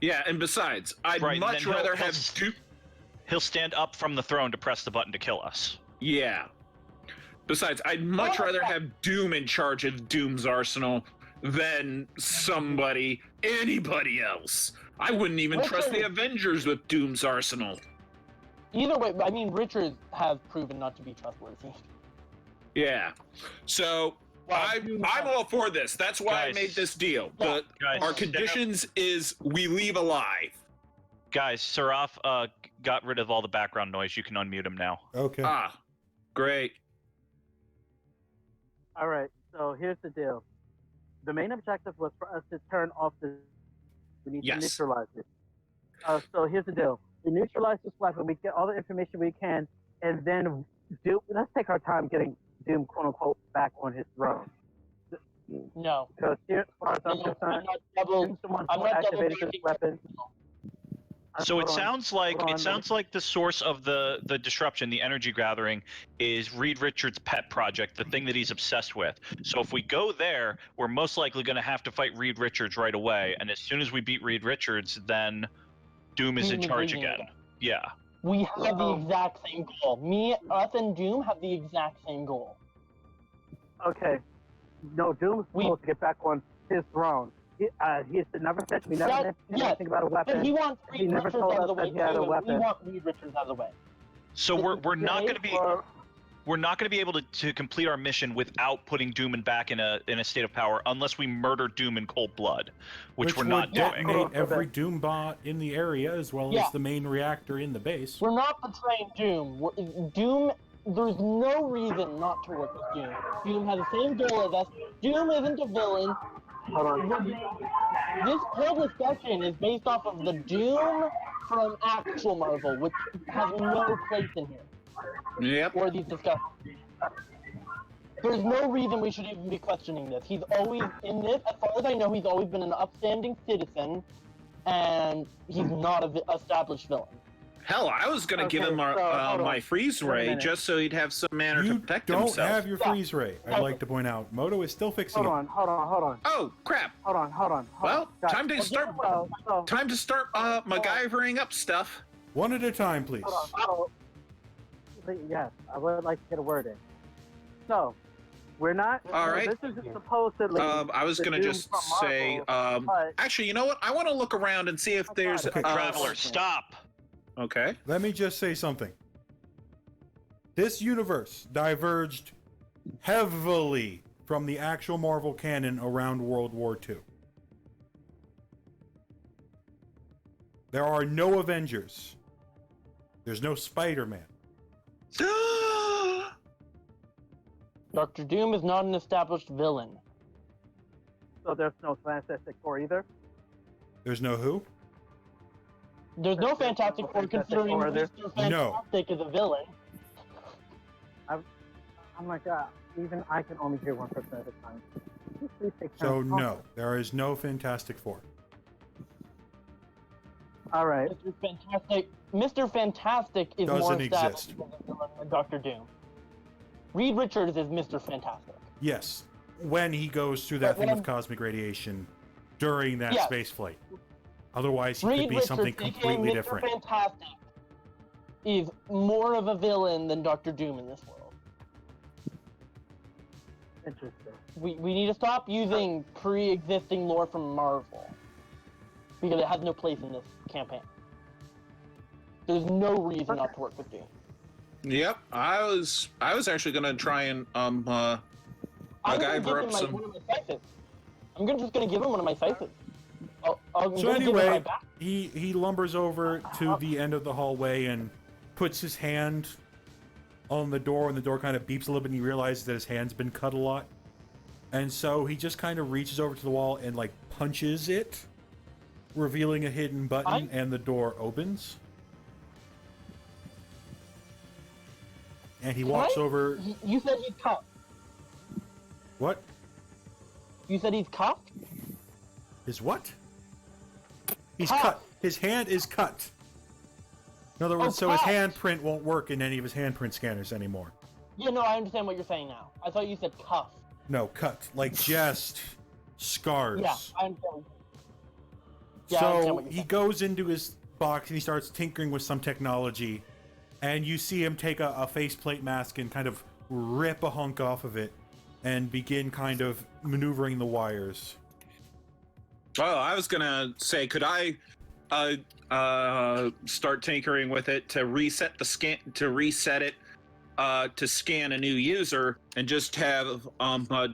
Yeah, and besides, I'd Right, much then rather have Doom. He'll stand up from the throne to press the button to kill us. Yeah. Besides, I'd much rather have Doom in charge of Doom's arsenal than anybody else. I wouldn't even trust the Avengers with Doom's arsenal. Either way, I mean, Richards has proven not to be trustworthy. Yeah. So I'm all for this. That's why I made this deal. But our conditions is we leave alive. Guys, Seraph got rid of all the background noise. You can unmute him now. Okay. Ah, great. All right. So here's the deal. The main objective was for us to turn off the. We need to neutralize it. So here's the deal. We neutralize this weapon. We get all the information we can, and then let's take our time getting Doom, quote unquote, back on his throne. No. Because here, as far as I'm concerned, Doom's the one who activated this weapon. So it sounds like the source of the disruption, the energy gathering, is Reed Richards' pet project, the thing that he's obsessed with. So if we go there, we're most likely going to have to fight Reed Richards right away. And as soon as we beat Reed Richards, then Doom is in charge again. Yeah. We have the exact same goal. Us and Doom have the exact same goal. Okay. No, Doom's supposed to get back on his throne. He never said we never mentioned anything about a weapon. But he wants He never told us that he had a weapon. We want Reed Richards out of the way. So we're not going to be able to complete our mission without putting Doom back in a state of power unless we murder Doom in cold blood, which we're not doing. Detonate every Doom bot in the area as well as the main reactor in the base. We're not betraying Doom. Doom. There's no reason not to work with Doom. Doom has the same goal as us. Doom isn't a villain. Hold on. This whole discussion is based off of the Doom from actual Marvel, which has no place in here. Yep. Or these discussions. There's no reason we should even be questioning this. He's always, in this, as far as I know, he's always been an upstanding citizen, and he's not an established villain. Hell, I was going to give him my freeze ray just so he'd have some manner to protect himself. You don't have your freeze ray, I'd like to point out. Moto is still fixing it. Hold on. Oh, crap. Hold on. Well, time to start MacGyvering up stuff. One at a time, please. Hold on. Yes, I would like to get a word in. So, we're not... All right. This is supposedly... I was going to just say... actually, you know what? I want to look around and see if there's... Traveler, stop! Okay. Let me just say something. This universe diverged heavily from the actual Marvel canon around World War II. There are no Avengers. There's no Spider-Man. Dr. Doom is not an established villain. So there's no Fantastic Four either? There's no who? There's no Fantastic Four considering Mr. Fantastic is a villain. Oh my god, even I can only hear one person at a time. So no, there is no Fantastic Four. All right. Mr. Fantastic is more established than Dr. Doom. Reed Richards is Mr. Fantastic. Yes, when he goes through that thing with cosmic radiation during that space flight. Otherwise, he could be something completely different. Mr. Fantastic is more of a villain than Dr. Doom in this world. Interesting. We need to stop using pre-existing lore from Marvel because it has no place in this campaign. There's no reason not to work with Doom. Yep, I was actually gonna try and MacGyver up some. I'm just gonna give him one of my scythes. So anyway, he lumbers over to the end of the hallway and puts his hand on the door, and the door kind of beeps a little bit, and he realizes that his hand's been cut a lot. And so he just kind of reaches over to the wall and like punches it, revealing a hidden button, and the door opens. And he walks over. You said he's cuffed. What? You said he's cuffed? His what? He's cut. His hand is cut. In other words, so his handprint won't work in any of his handprint scanners anymore. Yeah, no, I understand what you're saying now. I thought you said cuff. No, cut. Like just scars. Yeah, I understand. Yeah, I understand So what you're he saying. goes into his box and he starts tinkering with some technology, and you see him take a faceplate mask and kind of rip a hunk off of it and begin kind of maneuvering the wires. Oh, I was gonna say, could I start tinkering with it to reset the scan, to reset it to scan a new user, and just have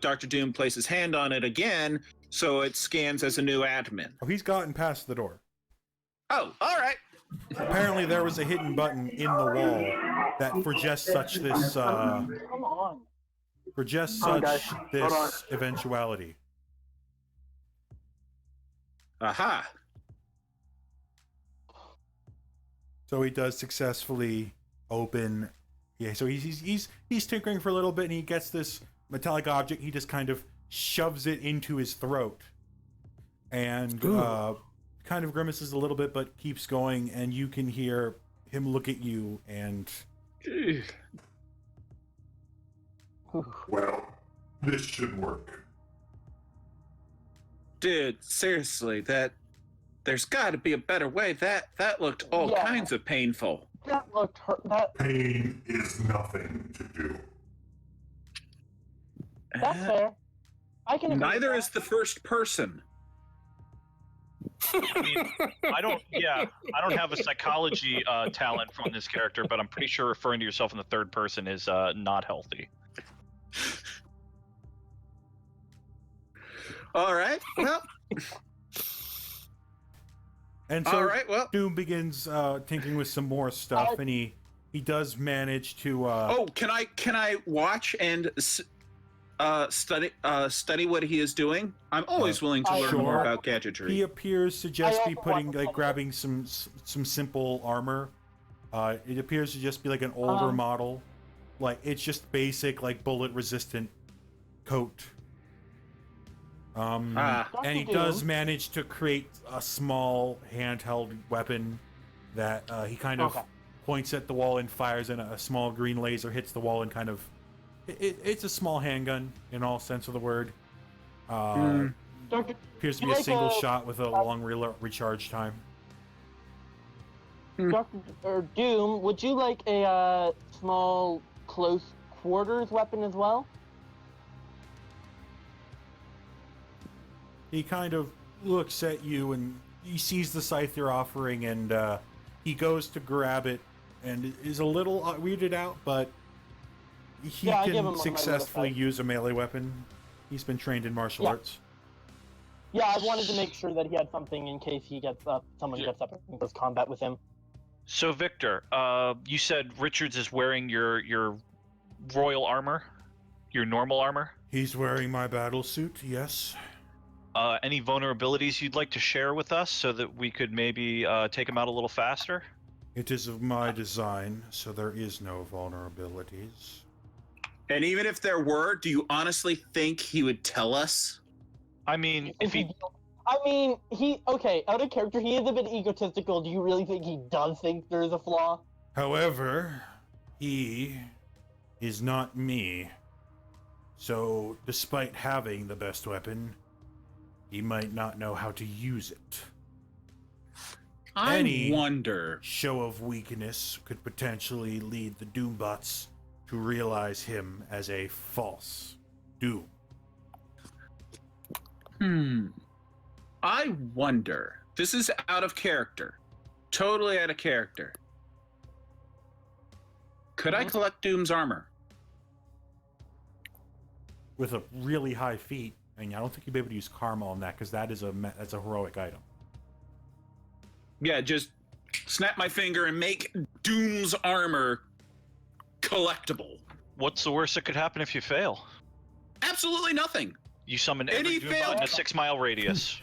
Dr. Doom place his hand on it again so it scans as a new admin. Oh, he's gotten past the door. Oh, all right. Apparently there was a hidden button in the wall that for just such this Come on. for just Hold on, such guys. Hold on. this eventuality. Aha. So he does successfully open. Yeah, so he's tinkering for a little bit, and he gets this metallic object. He just kind of shoves it into his throat, and kind of grimaces a little bit, but keeps going. And you can hear him look at you, and Well, this should work. Dude, seriously, there's got to be a better way. That looked all Yeah. kinds of painful. That looked that Pain is nothing to do. that's fair. I can agree with Neither that. is the first person. I mean, I don't have a psychology talent from this character, but I'm pretty sure referring to yourself in the third person is not healthy. All right. Well, and so all right. Well. Doom begins tinkering with some more stuff, and he does manage to. Oh, can I watch and study what he is doing? I'm always willing to learn sure. more about gadgetry. He appears to just be also putting, want to like, follow grabbing some simple armor. It appears to just be like an older model, like it's just basic, like bullet resistant coat. And he does manage to create a small handheld weapon that he kind of points at the wall and fires, and a small green laser hits the wall and kind of. It's a small handgun in all sense of the word. Dr. Appears to be like a single a- shot with a long recharge time. Dr. Doom, would you like a small close quarters weapon as well? He kind of looks at you and he sees the scythe you're offering, and he goes to grab it and is a little weirded out, but he Yeah, I give him can my successfully little use a melee weapon. He's been trained in martial Yeah. arts. Yeah, I wanted to make sure that he had something in case he gets up. Someone gets up and does combat with him. So Victor, you said Richards is wearing your royal armor, your normal armor. He's wearing my battle suit, yes. Any vulnerabilities you'd like to share with us so that we could maybe take him out a little faster? It is of my design, so there is no vulnerabilities. And even if there were, do you honestly think he would tell us? I mean, if he Okay, out of character, he is a bit egotistical. Do you really think he does think there's a flaw? However, he is not me. So, despite having the best weapon, he might not know how to use it. I Any wonder. show of weakness could potentially lead the Doombots to realize him as a false Doom. I wonder. This is out of character. Totally out of character. Could I collect Doom's armor? With a really high feat, and I don't think you'd be able to use karma on that, because that's a heroic item. Yeah, just snap my finger and make Doom's armor collectable. what's the worst that could happen if you fail? Absolutely nothing. You summon Any every Doom in a 6-mile radius.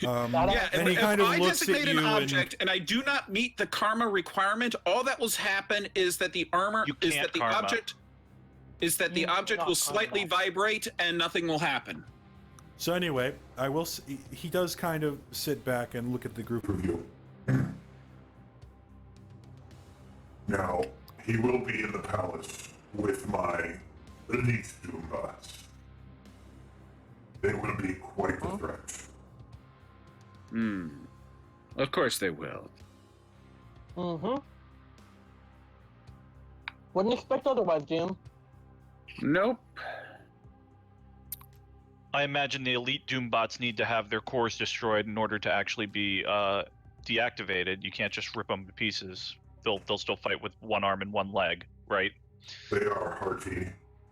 Yeah, and he if kind of I looks at designate you an and object and I do not meet the karma requirement, all that will happen is that the armor You is can't that the karma. object is that the You object cannot will slightly karma. vibrate and nothing will happen. So anyway, he does kind of sit back and look at the group of you. Now, he will be in the palace with my elite Doombots. They will be quite the threat. Of course they will. Mm-hmm. Wouldn't expect otherwise, Jim. Nope. I imagine the elite Doombots need to have their cores destroyed in order to actually be deactivated. You can't just rip them to pieces. They'll still fight with one arm and one leg, right? They are hearty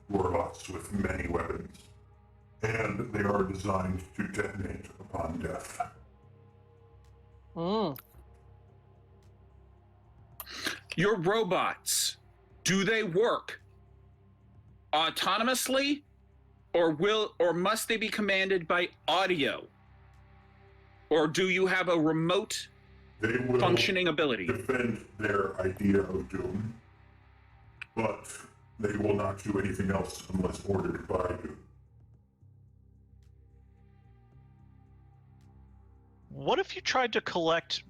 warlocks with many weapons, and they are designed to detonate upon death. Mm. Your robots, do they work autonomously, or must they be commanded by audio? Or do you have a remote They will functioning ability? defend their idea of doom, but they will not do anything else unless ordered by you. What if you tried to collect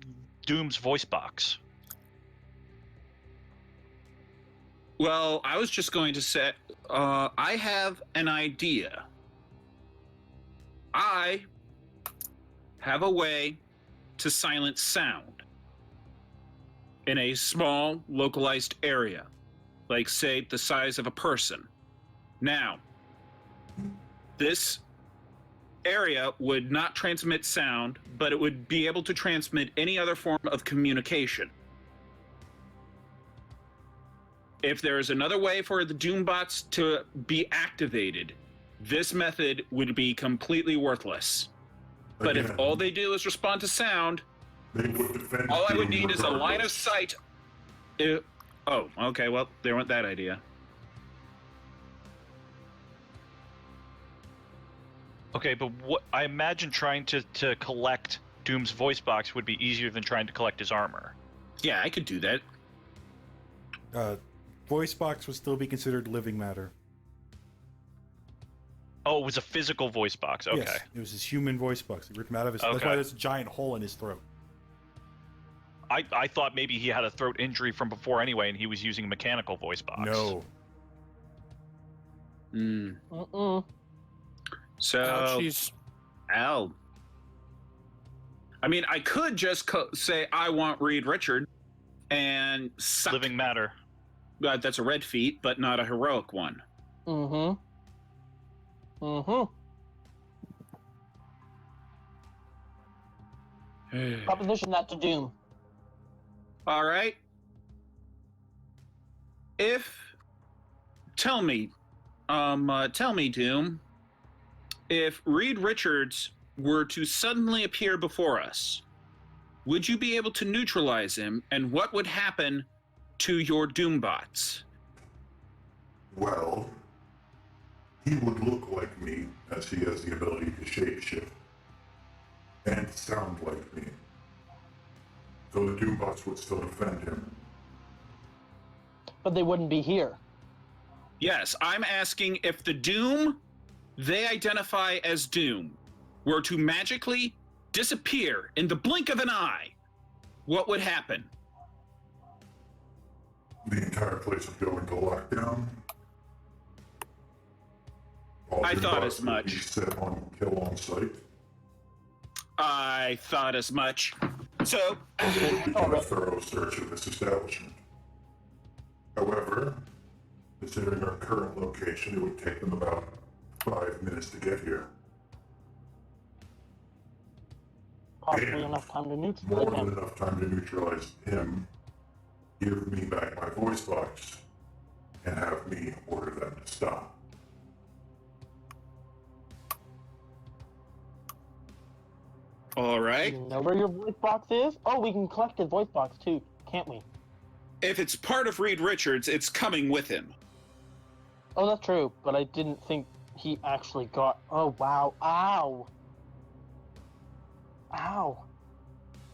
Doom's voice box? Well, I was just going to say, I have an idea. I have a way to silence sound in a small, localized area, like, say, the size of a person. Now, this area would not transmit sound, but it would be able to transmit any other form of communication. If there is another way for the Doombots to be activated, this method would be completely worthless. But if Again, all they do is respond to sound, they would defend all I would you need is a line of regardless. sight. Oh, okay, well, there went that idea. Okay, but what I imagine trying to collect Doom's voice box would be easier than trying to collect his armor. Yeah, I could do that. Voice box would still be considered living matter. Oh, it was a physical voice box. Okay. Yes, it was his human voice box. He ripped him out of his. That's Okay. why there's a giant hole in his throat. I thought maybe he had a throat injury from before anyway, and he was using a mechanical voice box. No. Mm-mm. So, Ouchies. Al. I mean, I could just say I want Reed Richard and suck. Living matter. That's a red feat, but not a heroic one. Mm-hmm. Mm-hmm. Proposition that to Doom. All right. Tell me, Doom, if Reed Richards were to suddenly appear before us, would you be able to neutralize him, and what would happen to your Doombots? Well, he would look like me, as he has the ability to shapeshift, and sound like me. So the Doombots would still defend him. But they wouldn't be here. Yes, I'm asking if the Doom they identify as Doom were to magically disappear in the blink of an eye, what would happen? The entire place would go into lockdown. All I thought Doombots as would much. be set on kill on sight. I thought as much. So, They would begin a thorough search of this establishment. However, considering our current location, it would take them about 5 minutes to get here. Possibly And enough time to More neutralize than him. enough time to neutralize him, give me back my voice box, and have me order them to stop. all right. You know where your voice box is? Oh, we can collect his voice box too, can't we? If it's part of Reed Richards, it's coming with him. Oh, that's true, but I didn't think he actually got... Oh, wow. Ow. Ow.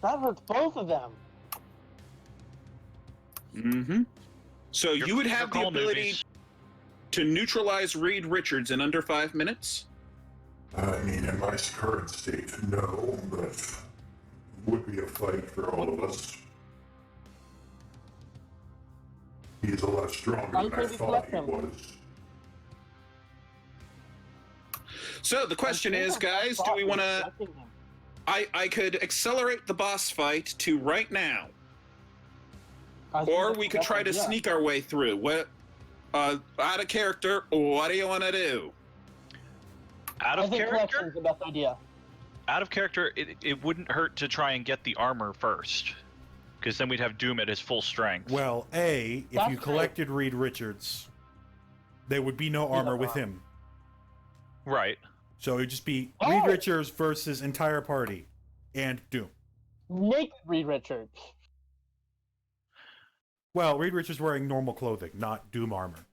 That hurts both of them. Mm-hmm. So you would have the Call ability newbies. to neutralize Reed Richards in under 5 minutes? I mean, in my current state, no, but would be a fight for all of us. He's a lot stronger than I Until we thought collect he him. was. So the question is, guys, do we want to... I could accelerate the boss fight to right now, I think or that's we the could best try to idea. sneak our way through. What? Out of character. What do you want to do? Out I of think character. collection's the best idea. Out of character, it wouldn't hurt to try and get the armor first, because then we'd have Doom at his full strength. Well, if That's you true. collected Reed Richards, there would be no armor with him. Right. So it'd just be Oh! Reed Richards versus entire party and Doom. Naked Reed Richards. Well, Reed Richards wearing normal clothing, not Doom armor.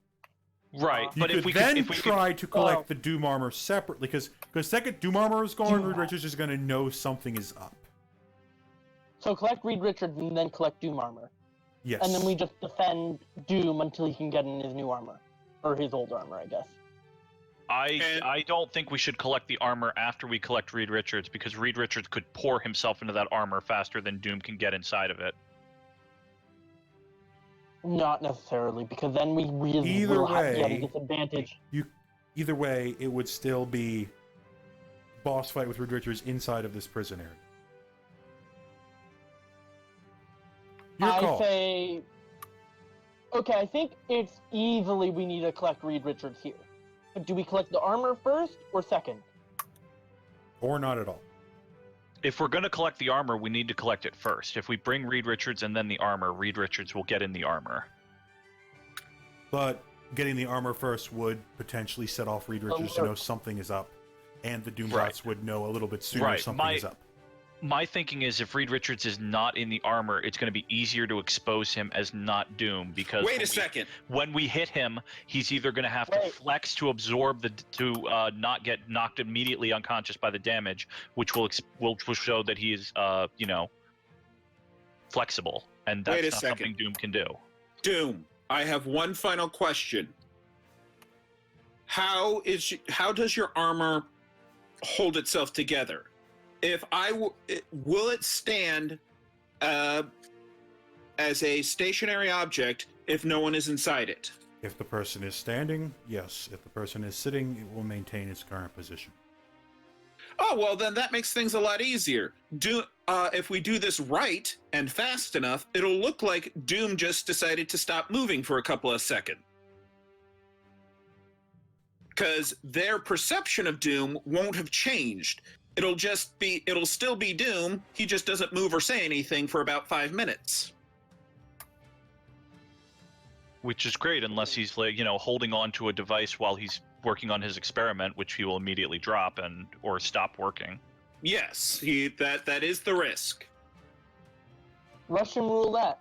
Right. You But could if we then could, try to collect Oh. the Doom armor separately, because the second Doom armor is gone, Doom Reed Richards is going to know something is up. So collect Reed Richards and then collect Doom armor. Yes. And then we just defend Doom until he can get in his new armor. Or his old armor, I guess. I don't think we should collect the armor after we collect Reed Richards, because Reed Richards could pour himself into that armor faster than Doom can get inside of it. Not necessarily, because then we really Either will have to get a way, disadvantage. Either way, it would still be boss fight with Reed Richards inside of this prison area. Your I call. say... Okay, I think it's easily we need to collect Reed Richards here. But do we collect the armor first or second? Or not at all. If we're going to collect the armor, we need to collect it first. If we bring Reed Richards and then the armor, Reed Richards will get in the armor. But getting the armor first would potentially set off Reed Richards to know something is up. And the Doom Right. bots would know a little bit sooner Right. something is up. My thinking is if Reed Richards is not in the armor, it's going to be easier to expose him as not Doom, because Wait a second. when we hit him, he's either going to have to Wait. flex to absorb not get knocked immediately unconscious by the damage, which will show that he is flexible, and Wait a that's not second. something Doom can do. Doom, I have one final question. How does your armor hold itself together? Will it stand as a stationary object if no one is inside it? If the person is standing, yes. If the person is sitting, it will maintain its current position. Oh, well, then that makes things a lot easier. If we do this right and fast enough, it'll look like Doom just decided to stop moving for a couple of seconds. Because their perception of Doom won't have changed. It'll still be Doom. He just doesn't move or say anything for about 5 minutes. Which is great, unless he's holding on to a device while he's working on his experiment, which he will immediately drop or stop working. Yes, that is the risk. Russian roulette.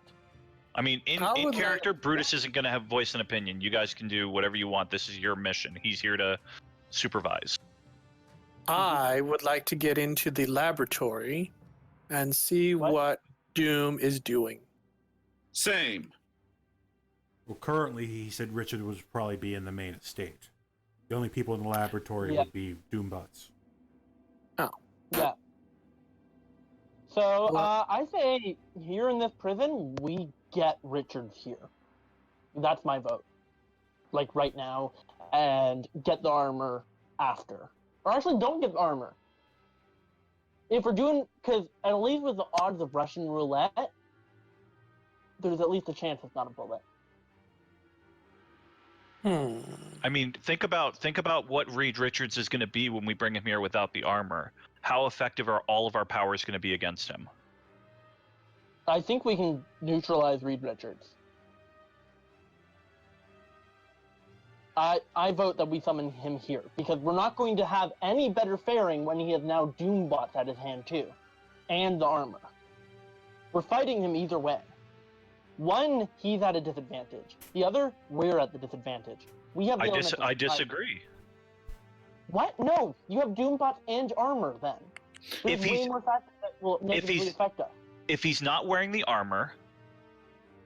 I mean, in I would character, Brutus isn't going to have voice and opinion. You guys can do whatever you want. This is your mission. He's here to supervise. I would like to get into the laboratory and see what Doom is doing. Same. Well, currently, he said Richard would probably be in the main estate. The only people in the laboratory Yeah. would be Doom bots. Yeah. So, Well- I say here in this prison, we get Richards here. That's my vote. Like right now, and get the armor after. Or actually, don't get the armor. If we're doing, because at least with the odds of Russian roulette, there's at least a chance it's not a bullet. I mean, think about what Reed Richards is going to be when we bring him here without the armor. How effective are all of our powers going to be against him? I think we can neutralize Reed Richards. I vote that we summon him here, because we're not going to have any better faring when he has now Doombots at his hand too, and the armor. We're fighting him either way. One, he's at a disadvantage. The other, we're at the disadvantage. We have the element of I fight. disagree. What? No, you have Doombots and armor then. There's If way he's- more factors that will negatively affect us. If he's not wearing the armor,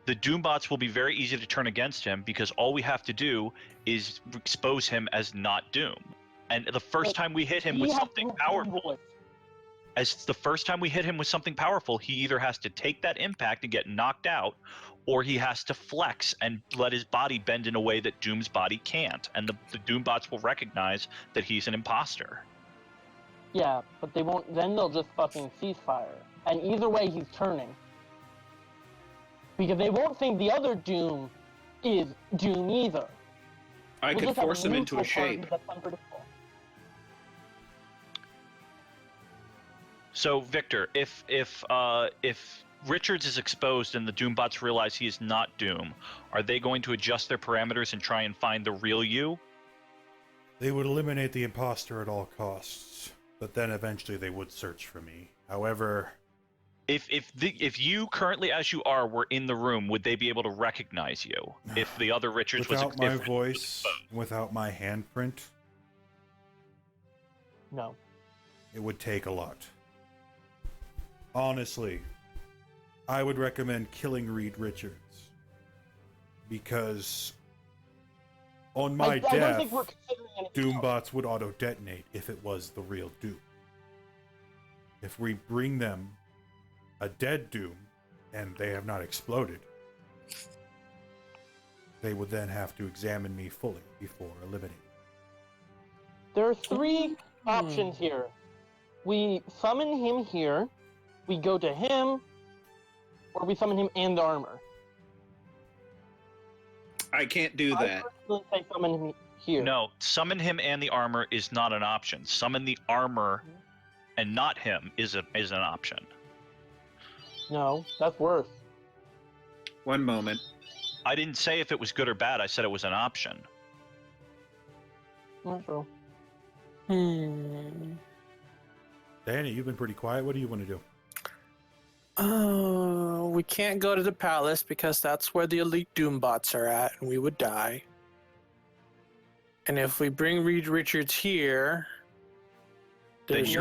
the Doombots will be very easy to turn against him, because all we have to do is expose him as not Doom. And the first time we hit him He with has something no powerful, voice. he either has to take that impact and get knocked out, or he has to flex and let his body bend in a way that Doom's body can't. And the Doombots will recognize that he's an imposter. Yeah, but they won't. Then they'll just fucking ceasefire. And either way, he's turning. Because they won't think the other Doom is Doom either. I We'll could just have force him into a neutral party shape. that's unpredictable. So Victor, if Richards is exposed and the Doombots realize he is not Doom, are they going to adjust their parameters and try and find the real you? They would eliminate the imposter at all costs, but then eventually they would search for me. However, if you currently as you are were in the room, would they be able to recognize you if the other Richards without my if voice, without my handprint, No. it would take a lot. Honestly, I would recommend killing Reed Richards. Because on my I don't death, think we're considering anything else. Doombots would auto-detonate if it was the real Doom. If we bring them a dead Doom, and they have not exploded, they would then have to examine me fully before eliminating. There are three options here. We summon him here, we go to him, or we summon him and the armor. I can't do that. I personally say summon him here. No, summon him and the armor is not an option. Summon the armor and not him is an option. No, that's worse. One moment. I didn't say if it was good or bad. I said it was an option. Not true. Danny, you've been pretty quiet. What do you want to do? Oh, we can't go to the palace because that's where the elite Doombots are at, and we would die. And if we bring Reed Richards here, Then there's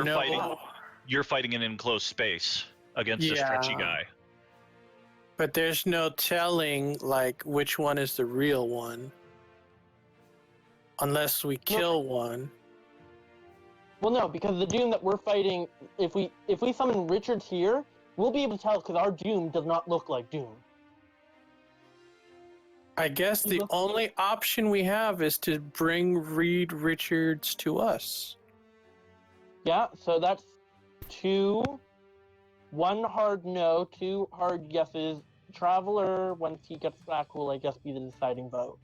you're fighting an enclosed space against a stretchy Yeah. guy. But there's no telling, like, which one is the real one. Unless we kill one. Well, no, because the Doom that we're fighting, if we summon Richards here, we'll be able to tell because our Doom does not look like Doom. I guess the only option we have is to bring Reed Richards to us. Yeah, so that's 2, 1 hard no, 2 hard yeses. Traveler, once he gets back, will I guess be the deciding vote.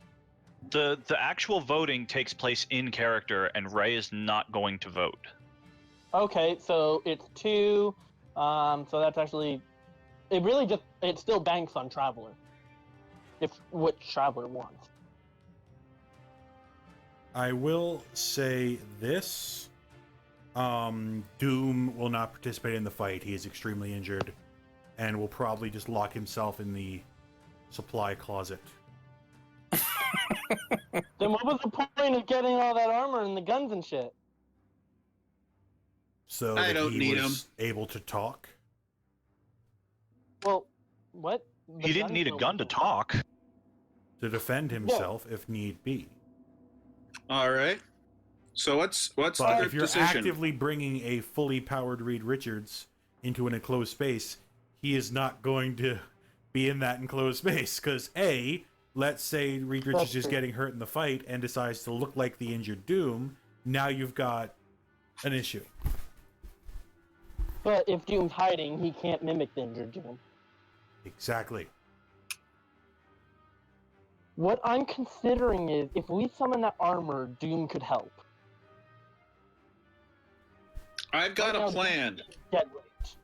The actual voting takes place in character, and Ray is not going to vote. Okay, so it's 2. So that's actually, it still banks on Traveler. If what Traveler wants. I will say this. Doom will not participate in the fight. He is extremely injured and will probably just lock himself in the supply closet. Then what was the point of getting all that armor and the guns and shit? So I that don't he need was able to talk. Well, what? The He didn't guns need a don't gun to work. talk. To defend himself if need be. All right. So what's But the if you're decision? actively bringing a fully powered Reed Richards into an enclosed space, he is not going to be in that enclosed space. Because A, let's say Reed Richards is getting hurt in the fight and decides to look like the injured Doom, now you've got an issue. But if Doom's hiding, he can't mimic the injured Doom. Exactly. What I'm considering is, if we summon that armor, Doom could help. I've got a plan. Dead weight.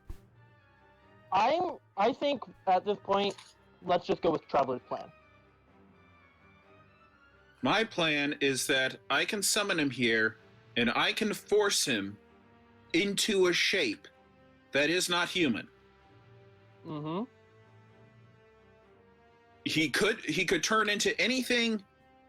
I think at this point, let's just go with Traveler's plan. My plan is that I can summon him here, and I can force him into a shape that is not human. Mm-hmm. He could turn into anything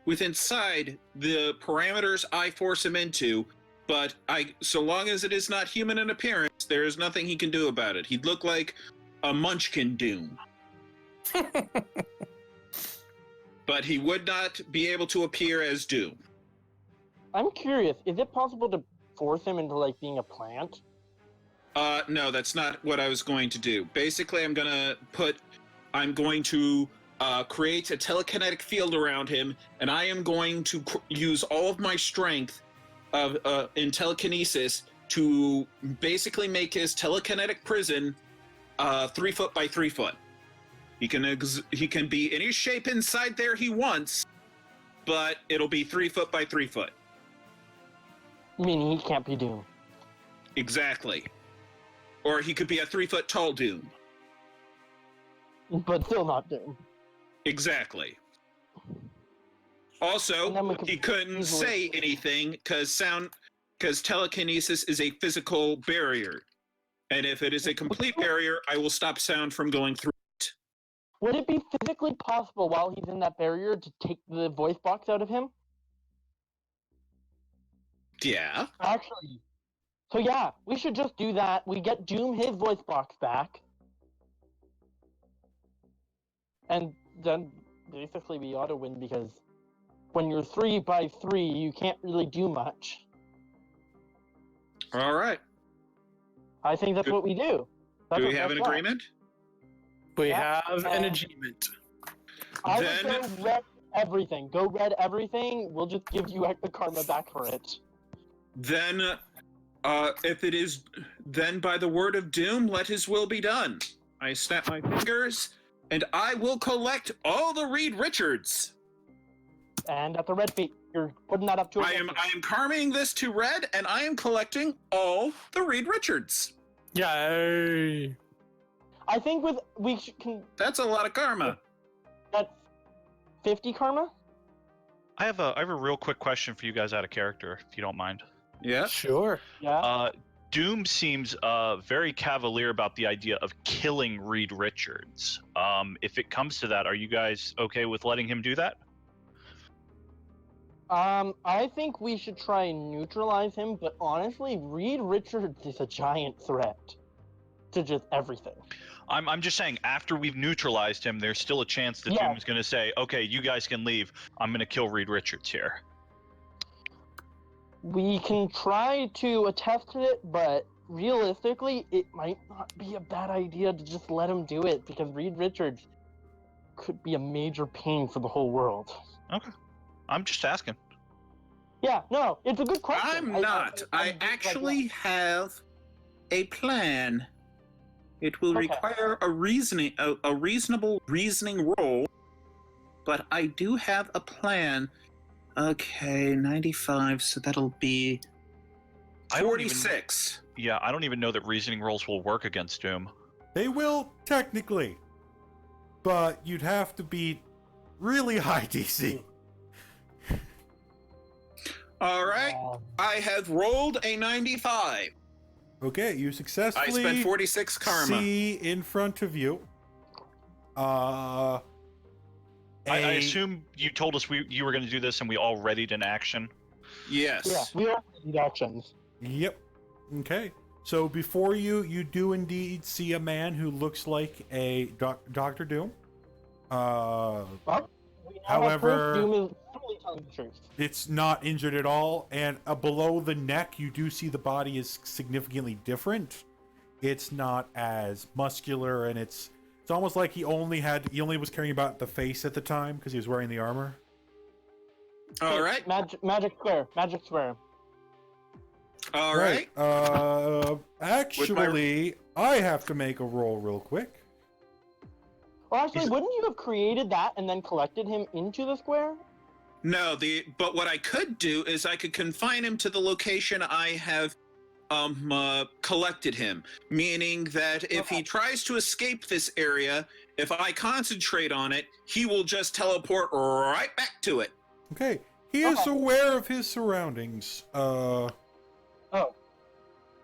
with inside the parameters I force him into, but so long as it is not human in appearance, there is nothing he can do about it. He'd look like a Munchkin Doom. But he would not be able to appear as Doom. I'm curious, is it possible to force him into, like, being a plant? No, that's not what I was going to do. Basically, I'm going to create a telekinetic field around him, and I am going to use all of my strength in telekinesis to basically make his telekinetic prison 3 foot by 3 foot. He can be any shape inside there he wants, but it'll be 3 foot by 3 foot. Meaning he can't be Doom. Exactly. Or he could be a 3 foot tall Doom. But still not Doom. Exactly. Also, he couldn't say anything because telekinesis is a physical barrier. And if it is a complete barrier, I will stop sound from going through it. Would it be physically possible while he's in that barrier to take the voice box out of him? Yeah. Actually. So yeah, we should just do that. We get Doom his voice box back. And then basically we auto-win because when you're 3 by 3, you can't really do much. All right. I think that's what we do. Do we have an agreement? We have an agreement. I would go red everything. Go red everything. We'll just give you the karma back for it. Then, if it is, then by the word of Doom, let his will be done. I snap my fingers, and I will collect all the Reed Richards. And at the red feet, you're putting that up to. I am karming this to red, and I am collecting all the Reed Richards. Yay! I think we can. That's a lot of karma. That's 50 karma. I have a real quick question for you guys out of character, if you don't mind. Yeah. Sure. Yeah. Doom seems very cavalier about the idea of killing Reed Richards. If it comes to that, are you guys okay with letting him do that? I think we should try and neutralize him, but honestly, Reed Richards is a giant threat to just everything. I'm just saying, after we've neutralized him, there's still a chance that Doom's going to say, okay, you guys can leave. I'm going to kill Reed Richards here. We can try to attest to it, but realistically, it might not be a bad idea to just let him do it, because Reed Richards could be a major pain for the whole world. Okay. I'm just asking. Yeah, no, it's a good question. I'm not. I actually have a plan. It will require a reasonable reasoning roll, but I do have a plan. Okay, 95, so that'll be 46. I don't even know that reasoning rolls will work against Doom. They will, technically. But you'd have to beat really high DC. All right, I have rolled a 95. Okay, you successfully I spent 46 karma. see in front of you. I assume you told us you were going to do this and we all readied an action? Yes. Yeah, we all need actions. Yep. Okay. So before you, you do indeed see a man who looks like a Dr. Doom. However, Doom is totally telling the truth. it's not injured at all, and below the neck, you do see the body is significantly different. It's not as muscular, and it's almost like he only was caring about the face at the time because he was wearing the armor. All right. Magic square. All right. Actually, I have to make a roll real quick. Well, actually, wouldn't you have created that and then collected him into the square? No, but what I could do is I could confine him to the location I have collected him, meaning that if he tries to escape this area, if I concentrate on it, he will just teleport right back to it. Okay, he is aware of his surroundings.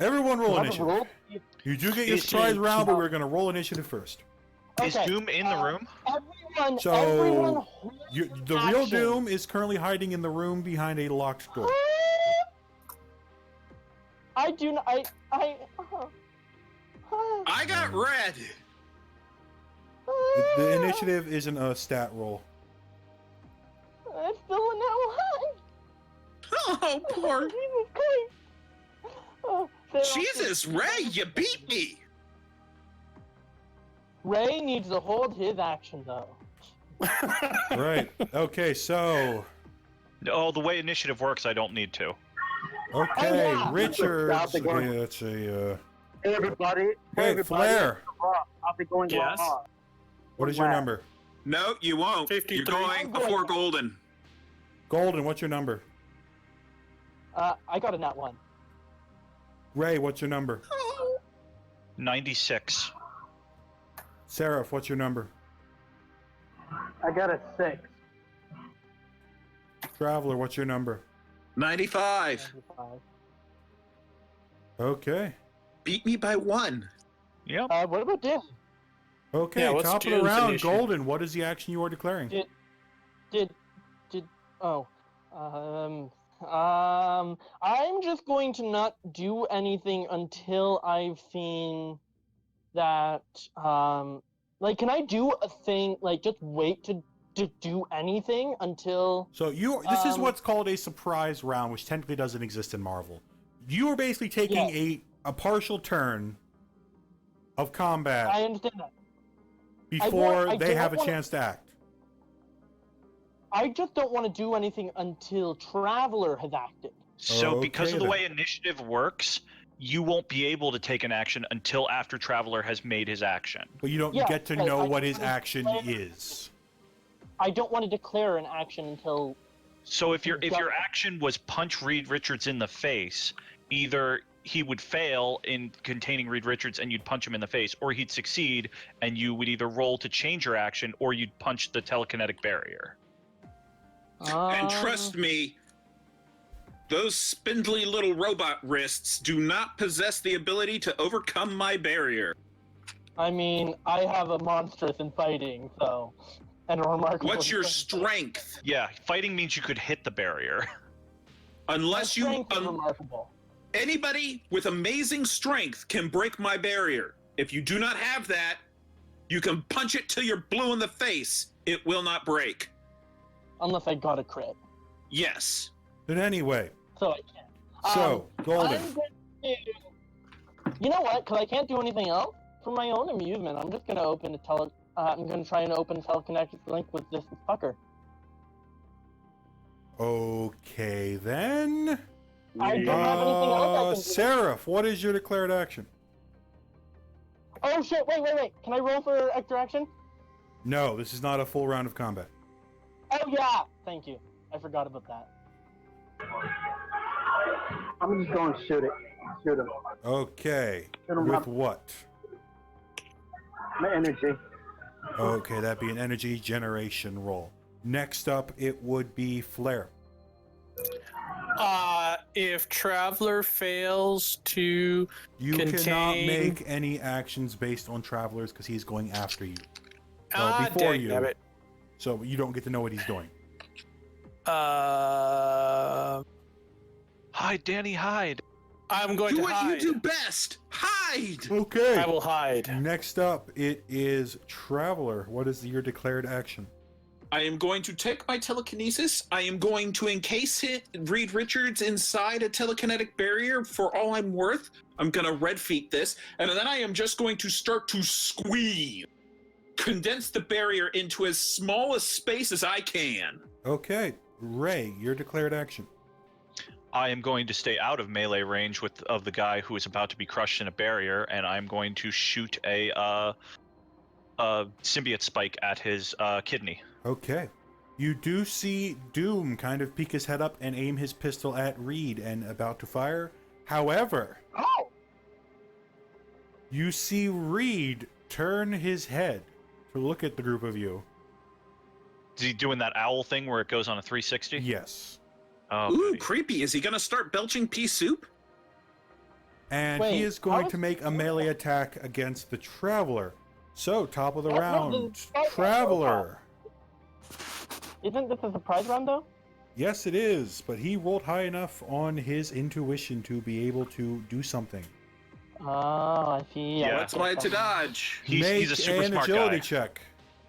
Everyone roll initiative. You do get your surprise round, but we're going to roll initiative first. Is Doom in the room? Everyone the real Doom is currently hiding in the room behind a locked door. I do not. I got red. The initiative isn't a stat roll. It's still in that one. Oh, poor. Jesus Christ. Oh, Jesus, Ray, you beat me. Ray needs to hold his action, though. Right. Okay, so... Oh, the way initiative works, I don't need to. Okay, yeah. Richards. I'll be going- Okay, let's see. Hey, everybody. Hey, everybody. Flair. I'll be going Yes? raw. What is your Wow. number? No, you won't. 53. You're going I'm before good. Golden. Golden, what's your number? I got a nat 1. Ray, what's your number? 96. Seraph, what's your number? I got a 6. Traveler, what's your number? 95. Okay. Beat me by 1. Yep. What about Dan? Okay, Yeah, what's top of the Dune's round. initiative? Golden, what is the action you are declaring? I'm just going to not do anything until I've seen that, like, can I do a thing, like, just wait to do anything until, So this is Um, what's called a surprise round, which technically doesn't exist in Marvel. You are basically taking a partial turn of combat I understand that. before I they don't have a wanna- chance to act. I just don't want to do anything until Traveler has acted. So because Okay, of the then. way initiative works, you won't be able to take an action until after Traveler has made his action. But you don't Yeah, get to but know I what just his wanna action declare- is. I don't want to declare an action until. So if your Got it. action was punch Reed Richards in the face, either he would fail in containing Reed Richards and you'd punch him in the face, or he'd succeed and you would either roll to change your action or you'd punch the telekinetic barrier. And trust me, those spindly little robot wrists do not possess the ability to overcome my barrier. I mean, I have a monstrous in fighting, so, and a remarkable. What's your strength? Yeah, fighting means you could hit the barrier. Unless you strength is remarkable. anybody with amazing strength can break my barrier. If you do not have that, you can punch it till you're blue in the face. It will not break. Unless I got a crit, Yes. But anyway, so I can't. so Golden. I'm going to, you know what? Because I can't do anything else for my own amusement. I'm just going to open a I'm going to try and open a telekinetic link with this fucker. Okay then. I don't have anything else I can do. Seraph, what is your declared action? Oh shit! Wait! Can I roll for extra action? No, this is not a full round of combat. Oh yeah! Thank you. I forgot about that. I'm just going to shoot it. Shoot him. Okay. Shoot him With up. what? My energy. Okay, that'd be an energy generation roll. Next up, it would be Flare. If Traveler fails to You cannot Contain- make any actions based on Travelers because he's going after you. Ah, before dang you. nabbit. So you don't get to know what he's doing. Hide, Danny, hide. I'm going Do to what hide. you do best. Hide. Okay. I will hide. Next up, it is Traveler. What is your declared action? I am going to take my telekinesis. I am going to encase Reed Richards inside a telekinetic barrier for all I'm worth. I'm going to red feet this, and then I am just going to start to squeeze, condense the barrier into as small a space as I can. Okay. Ray, your declared action. I am going to stay out of melee range of the guy who is about to be crushed in a barrier, and I'm going to shoot a symbiote spike at his kidney. Okay. You do see Doom kind of peek his head up and aim his pistol at Reed and about to fire. However, Oh! you see Reed turn his head to look at the group of you. Is he doing that owl thing where it goes on a 360? Yes. Oh, Ooh, goody. creepy. Is he going to start belching pea soup? And Wait, he is how going is- to make a melee attack against the Traveler. So, top of the What round, was the- Traveler. Isn't this a surprise round though? Yes, it is, but he rolled high enough on his intuition to be able to do something. Oh, I see. Yeah. That's why it's a dodge. He's a super an smart agility guy. check.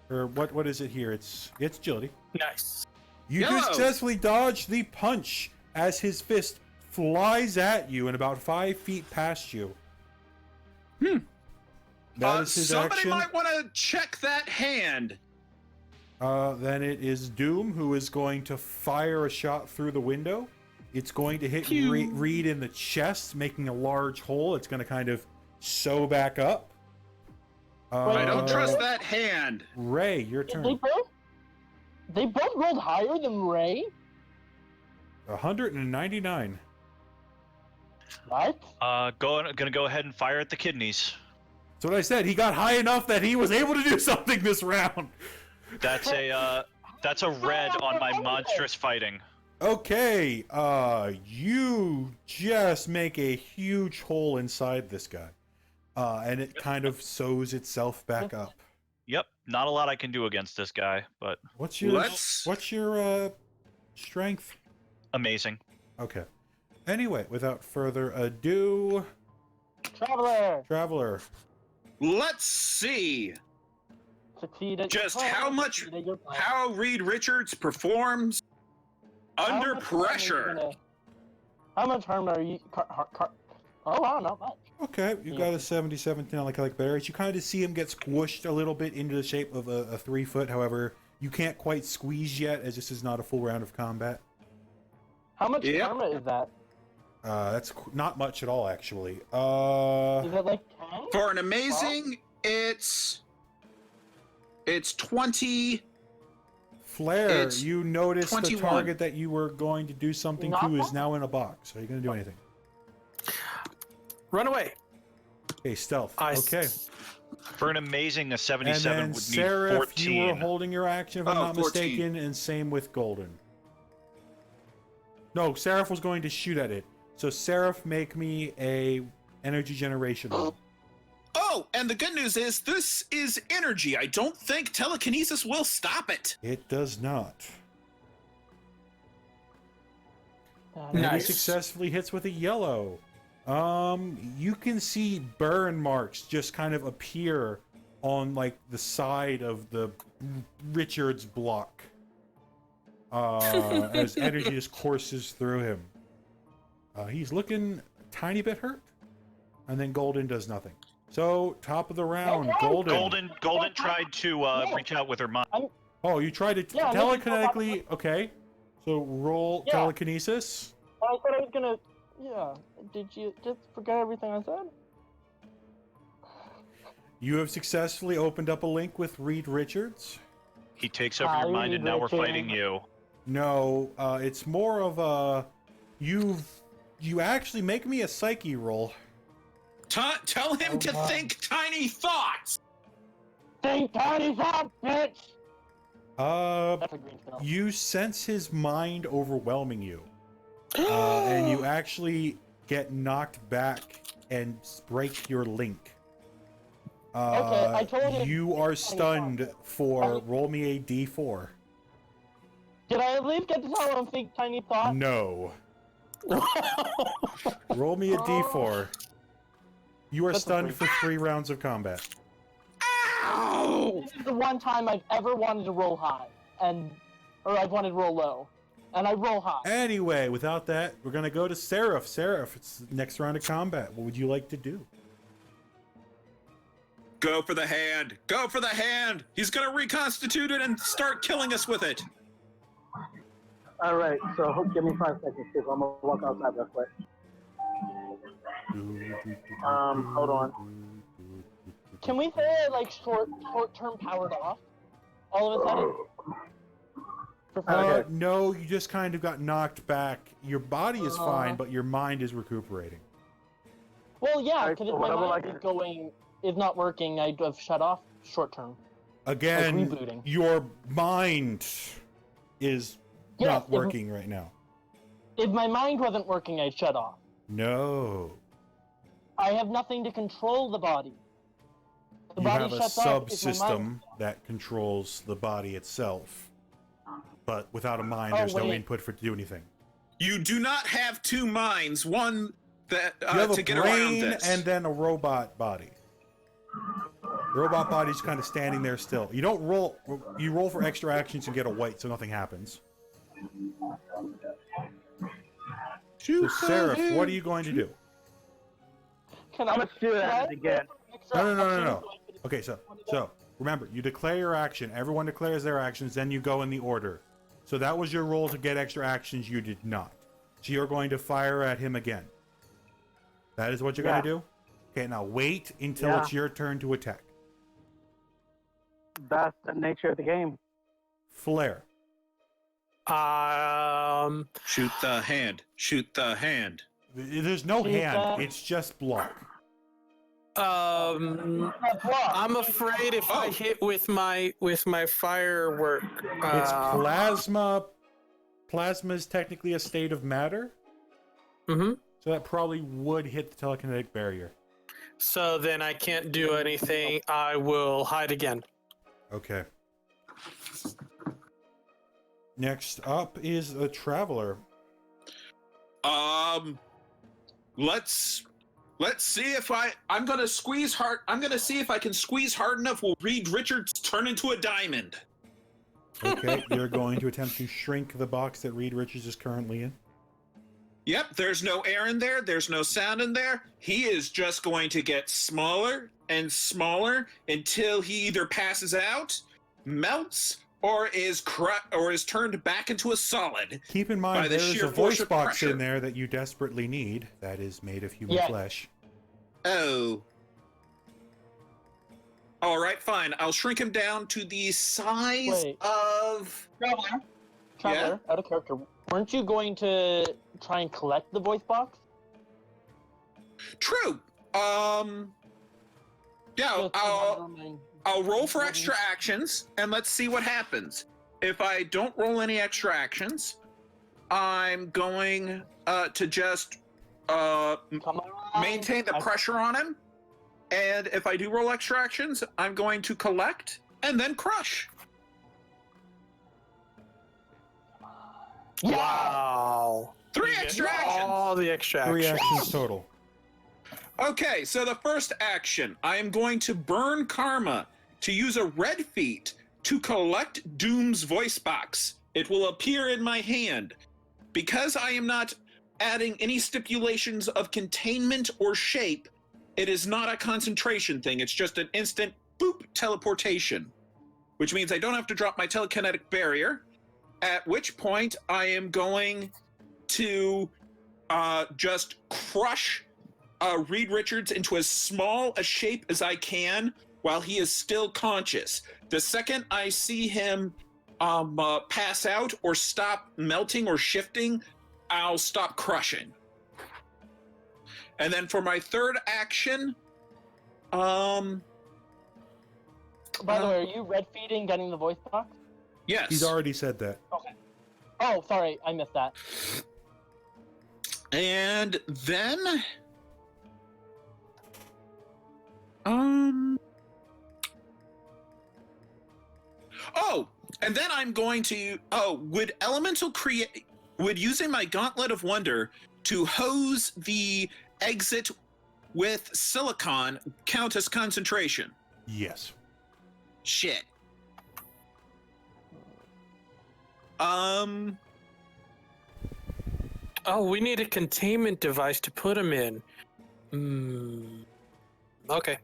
Or what is it here? It's agility. Nice. You Yellow. successfully dodge the punch as his fist flies at you and about 5 feet past you. That is his Somebody action. might want to check that hand. Then it is Doom who is going to fire a shot through the window. It's going to hit Pew. Reed in the chest, making a large hole. It's going to kind of sew back up. I don't Uh, trust that hand. Ray, your They turn. both rolled higher than Ray? 199. What? Gonna go ahead and fire at the kidneys. That's what I said. He got high enough that he was able to do something this round. That's a red on my monstrous fighting. Okay, you just make a huge hole inside this guy. And it kind of sews itself back up. Yep, not a lot I can do against this guy, but What's your strength? amazing. Okay. Anyway, without further ado, Traveler. Let's see Succeed at just your plan, how succeed at your plan. how Reed Richards performs How under much harm are you pressure. gonna- How much harm are you? Oh wow, not much. Okay, you got a 77 on like barriers. You kind of see him get squished a little bit into the shape of a 3 foot. However, you can't quite squeeze yet, as this is not a full round of combat. How much Yep. karma is that? That's not much at all, actually. Is it like 10? For an amazing, it's 20. Flare, It's you notice the 21. target that you were going to do something to is Not- now in a box. Are you going to do anything? Run away. Okay, stealth. I s- Okay. For an amazing, a And 77 then would need Seraph, you were 14. holding your action, if I'm Oh, not 14. mistaken, and same with Golden. No, Seraph was going to shoot at it. So Seraph, make me a energy generation roll. Oh, and the good news is this is energy. I don't think telekinesis will stop it. It does not. And he Nice. successfully hits with a yellow. You can see burn marks just kind of appear on like the side of the Richards block. As energy just courses through him. He's looking a tiny bit hurt. And then Golden does nothing. So, top of the round, Golden. Golden tried to reach out with her mind. Oh, you tried to Yeah, telekinetically. Okay. So, roll Yeah. telekinesis. I thought I was gonna. Yeah. Did you just forget everything I said? You have successfully opened up a link with Reed Richards. He takes over Hi, your mind, and now we're Richard. fighting you. No, it's more of a. You actually make me a psyche roll. Tell him to think tiny thoughts. Think tiny thoughts, bitch! That's a green spell. You sense his mind overwhelming you. And you actually get knocked back and break your link. Okay, I told you. You are stunned for roll me a d4. Did I at least get to tell him think tiny thoughts? No. Roll me a d4. You are That's a stunned three. for 3 rounds of combat. Ow! This is the one time I've ever wanted to roll high, or I've wanted to roll low, and I roll high. Anyway, without that, we're gonna go to Seraph. Seraph, it's the next round of combat. What would you like to do? Go for the hand. Go for the hand. He's gonna reconstitute it and start killing us with it. All right, so give me 5 seconds because I'm gonna walk outside real quick. Hold on. Can we say like short-term powered off? All of a sudden. Okay. No, you just kind of got knocked back. Your body is fine, but your mind is recuperating. Well, yeah, Alright, because so if my whatever, mind is not working, I'd have shut off short-term. Again, rebooting. your mind is Yes, not working right now. If my mind wasn't working, I'd shut off. No. I have nothing to control the body. The You body have a shuts off if my mind. subsystem that controls the body itself. But without a mind, Oh, there's no wait. input for to do anything. You do not have two minds. One that You have to a get around brain this. and then a robot body. The robot body's kind of standing there still. You don't roll. You roll for extra actions and get a white, so nothing happens. So, Seraph, what are you going to do? Can I'm gonna shoot at it again. No. Okay, so remember, you declare your action. Everyone declares their actions, then you go in the order. So that was your roll to get extra actions. You did not. So you're going to fire at him again. That is what you're going to do? Okay, now wait until it's your turn to attack. That's the nature of the game. Flare. Shoot the hand. Shoot the hand. There's no hand. It's just block. I'm afraid if I hit with my firework, It's plasma. Plasma is technically a state of matter. Mm-hmm. So that probably would hit the telekinetic barrier. So then I can't do anything. I will hide again. Okay. Next up is the Traveler. Let's see if I'm gonna squeeze hard. I'm gonna see if I can squeeze hard enough. Will Reed Richards turn into a diamond? Okay, you're going to attempt to shrink the box that Reed Richards is currently in. Yep, there's no air in there. There's no sound in there. He is just going to get smaller and smaller until he either passes out, melts, or is turned back into a solid. Keep in mind, there is a voice box in there that you desperately need. That is made of human flesh. Oh. All right, fine. I'll shrink him down to the size of... Traveler, out of character. Weren't you going to try and collect the voice box? True. Yeah, I'll roll for extra actions, and let's see what happens. If I don't roll any extra actions, I'm going to just maintain the pressure on him. And if I do roll extra actions, I'm going to collect and then crush. Wow. 3 extra actions. All the extra actions. 3 actions total. Okay, so the first action, I am going to burn karma to use a red feat to collect Doom's voice box. It will appear in my hand. Because I am not adding any stipulations of containment or shape, it is not a concentration thing. It's just an instant boop teleportation, which means I don't have to drop my telekinetic barrier, at which point I am going to just crush Reed Richards into as small a shape as I can while he is still conscious. The second I see him pass out or stop melting or shifting, I'll stop crushing. And then for my third action, By the way, are you red feeding getting the voice box? Yes. He's already said that. Okay. Oh, sorry, I missed that. And then and then I'm going to would using my Gauntlet of Wonder to hose the exit with silicon count as concentration? Yes. Shit. Oh, we need a containment device to put him in. Okay.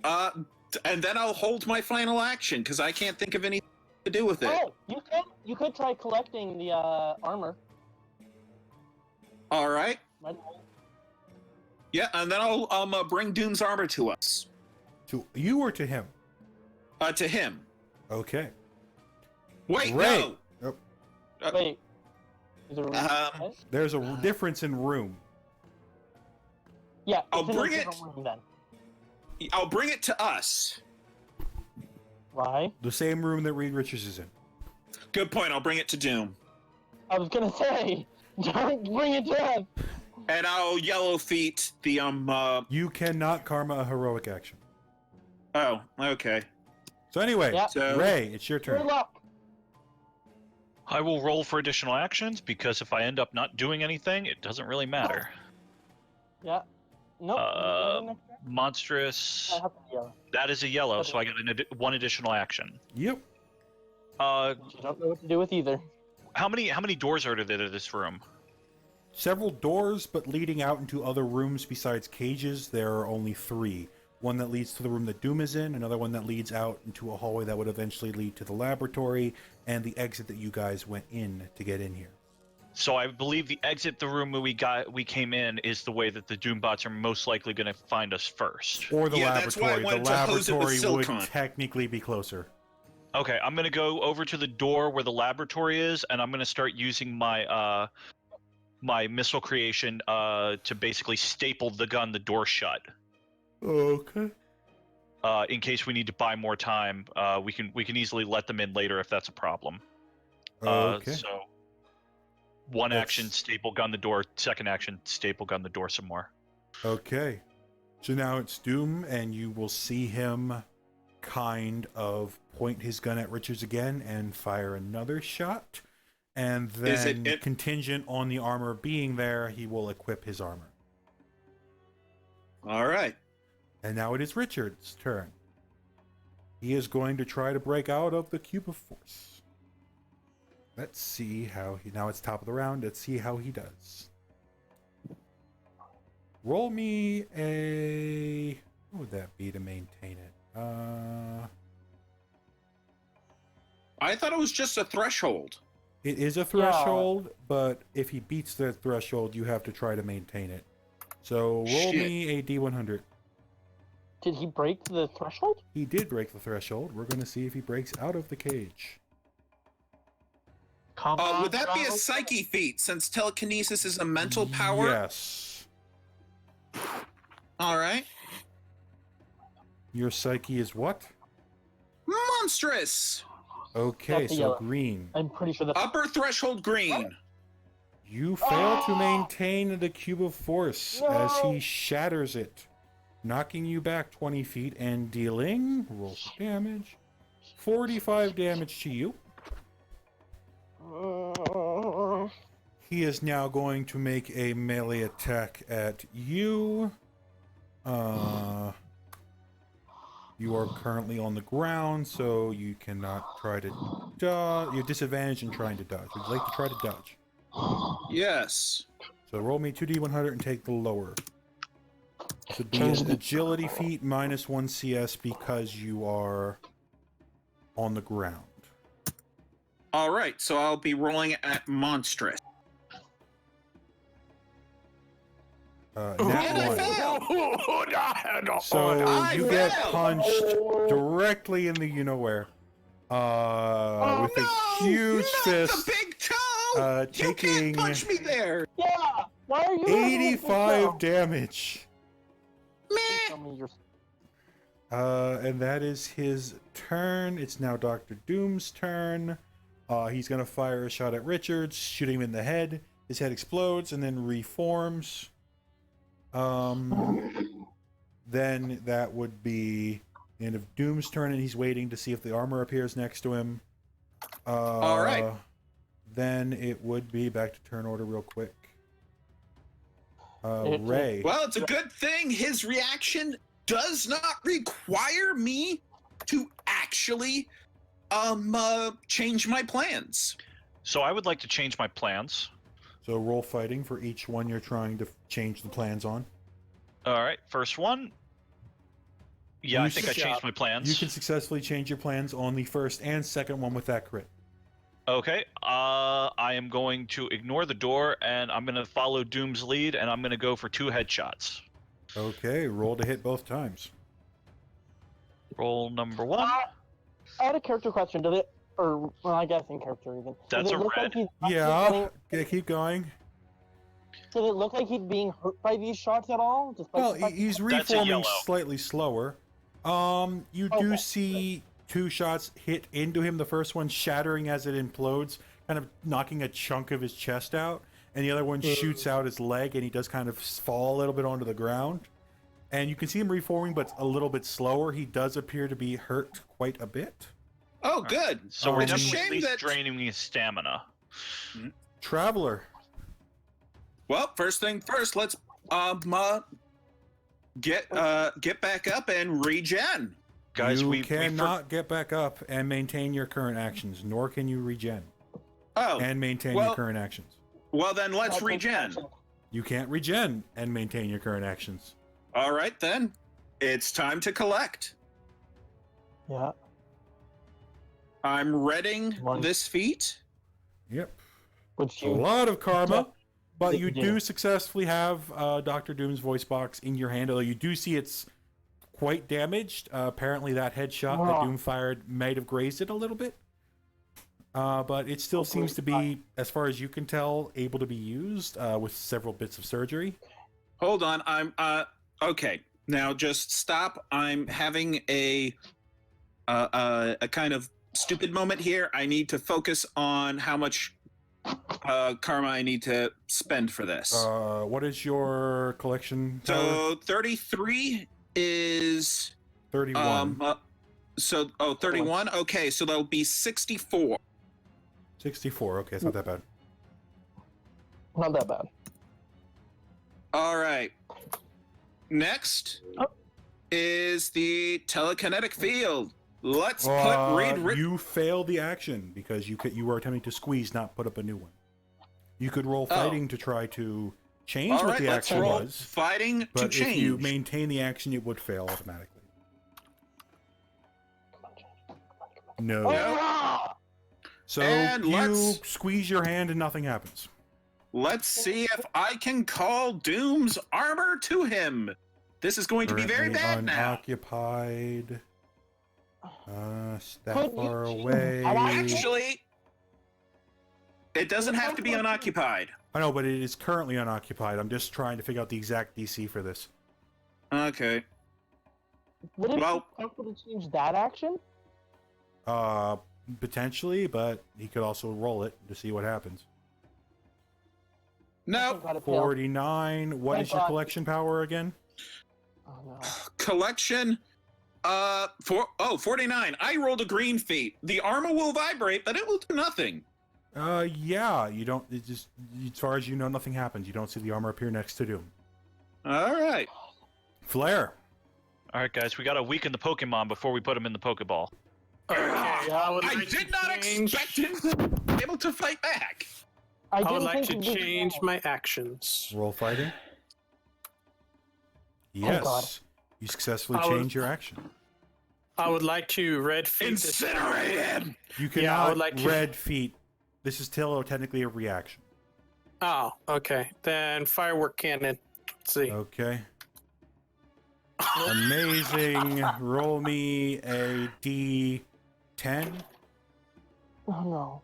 And then I'll hold my final action because I can't think of anything to do with it. Oh, you could try collecting the armor. All right. Right. Yeah, and then I'll bring Doom's armor to us. To you or to him? To him. Okay. Wait, Ray. no. Wait. Is there a room? There's a difference in room. Yeah, I'll it's in a bring it. different room then. I'll bring it to us. Why? The same room that Reed Richards is in. Good point. I'll bring it to Doom. I was gonna say, don't bring it to us. And I'll yellow feet the You cannot karma a heroic action. Oh, okay. So anyway, Yeah. So Ray, it's your Good turn. luck. I will roll for additional actions because if I end up not doing anything, it doesn't really matter. Yeah. Nope. Monstrous. I have to yell. That is a yellow, so I get one additional action. Yep. You don't know what to do with either. How many doors are there to this room? Several doors, but leading out into other rooms besides cages, there are only 3. One that leads to the room that Doom is in, another one that leads out into a hallway that would eventually lead to the laboratory, and the exit that you guys went in to get in here. So I believe the exit the room we came in is the way that the Doombots are most likely going to find us first. Or the Yeah, that's why I laboratory. The wanted to hose it with laboratory would silicone. technically be closer. Okay, I'm going to go over to the door where the laboratory is, and I'm going to start using my my missile creation to basically staple the gun the door shut. Okay. In case we need to buy more time, we can easily let them in later if that's a problem. Okay. So one action, staple gun the door. Second action, staple gun the door some more. Okay. So now it's Doom, and you will see him kind of point his gun at Richards again and fire another shot. And then, contingent on the armor being there, he will equip his armor. All right. And now it is Richard's turn. He is going to try to break out of the cube of force. Let's see how he... Now it's top of the round. Let's see how he does. Roll me a... What would that be to maintain it? I thought it was just a threshold. It is a threshold, but if he beats the threshold, you have to try to maintain it. So roll me a D100. Did he break the threshold? He did break the threshold. We're going to see if he breaks out of the cage. Would that be a psyche feat, since telekinesis is a mental power? Yes. All right. Your psyche is what? Monstrous! Okay, That's the so yellow. green. I'm pretty sure that's... Upper threshold green. You fail to maintain the cube of force as he shatters it, knocking you back 20 feet and dealing, roll for damage, 45 damage to you. He is now going to make a melee attack at you. You are currently on the ground, so you cannot try to dodge. You're disadvantaged in trying to dodge. Would you like to try to dodge? Yes. So roll me 2d100 and take the lower. This would be an agility feat minus 1 CS because you are on the ground. All right, so I'll be rolling at monstrous. Nat I 1. So you get punched directly in the you-know-where. With a huge fist. The big toe! You Taking can't punch me there! Yeah! Why are you... 85 damage. Meh! And that is his turn. It's now Dr. Doom's turn. He's going to fire a shot at Richards, shooting him in the head. His head explodes and then reforms. Then that would be the end of Doom's turn, and he's waiting to see if the armor appears next to him. All right. Then it would be back to turn order real quick. Ray. Well, it's a good thing his reaction does not require me to actually change my plans. So I would like to change my plans. So roll fighting for each one you're trying to change the plans on. All right, first one. Yeah, I think I changed my plans. You can successfully change your plans on the first and second one with that crit. Okay, I am going to ignore the door, and I'm going to follow Doom's lead, and I'm going to go for 2 headshots. Okay, roll to hit both times. Roll number 1. I had a character question. Does it... Or, well, I guess in character even. That's Does it a look red. Like Yeah, keep going. Does it look like he's being hurt by these shots at all? Well, he's reforming yellow. slightly slower. You do see 2 shots hit into him. The first one shattering as it implodes, kind of knocking a chunk of his chest out. And the other one shoots out his leg, and he does kind of fall a little bit onto the ground. And you can see him reforming, but a little bit slower. He does appear to be hurt quite a bit. Oh, good. So we're It's a definitely at shame least that... draining his stamina. Traveler. Well, first thing first, let's get back up and regen. Guys, you cannot get back up and maintain your current actions, nor can you regen and maintain your current actions. Well, then let's regen. You can't regen and maintain your current actions. All right, then. It's time to collect. Yeah. I'm reading this feat. Yep. Which A you lot of karma, but that you you do do. successfully have Dr. Doom's voice box in your hand, although you do see it's quite damaged. Apparently that headshot that Oh. Doom fired might have grazed it a little bit. But it still Hopefully seems to be, as far as you can tell, able to be used with several bits of surgery. Hold on. I'm okay. Now just stop. I'm having a kind of stupid moment here. I need to focus on how much karma I need to spend for this. What is your collection power? So 33 is 31. 31. Okay, so that'll be 64. 64. Okay, it's not that bad. not that bad. All right. Next is the telekinetic field. Let's put Reed. You fail the action because you were attempting to squeeze, not put up a new one. You could roll fighting to try to change All what right, the let's action roll was. fighting to But change. if you maintain the action, it would fail automatically. No. Ah! So And you let's- squeeze your hand and nothing happens. Let's see if I can call Doom's armor to him. This is going to be very Currently bad now. unoccupied. That Could you far change away. that Actually, it doesn't have to be unoccupied. I know, but it is currently unoccupied. I'm just trying to figure out the exact DC for this. Okay. Would it Well- be possible to change that action? Potentially, but he could also roll it to see what happens. Nope. God, it failed. 49. What Thank is your God. collection power again? Oh no. Collection. 49. I rolled a green feat. The armor will vibrate, but it will do nothing. Yeah, you don't, it just, as far as you know, nothing happens. You don't see the armor appear next to Doom. All right. Flare. All right, guys, we got to weaken the Pokemon before we put him in the Pokeball. Okay, I would I like to did not change- expect him to be able to fight back. I would didn't like to think it'd be change bad. my actions. Roll fighting. God. Yes. You successfully I would- change your action. I would like to red feet this. Incinerate him. You Yeah, I cannot would like to- red feet. This is still technically a reaction. Oh, okay. Then firework cannon. Let's see. Okay. Amazing. Roll me a D10. Oh no.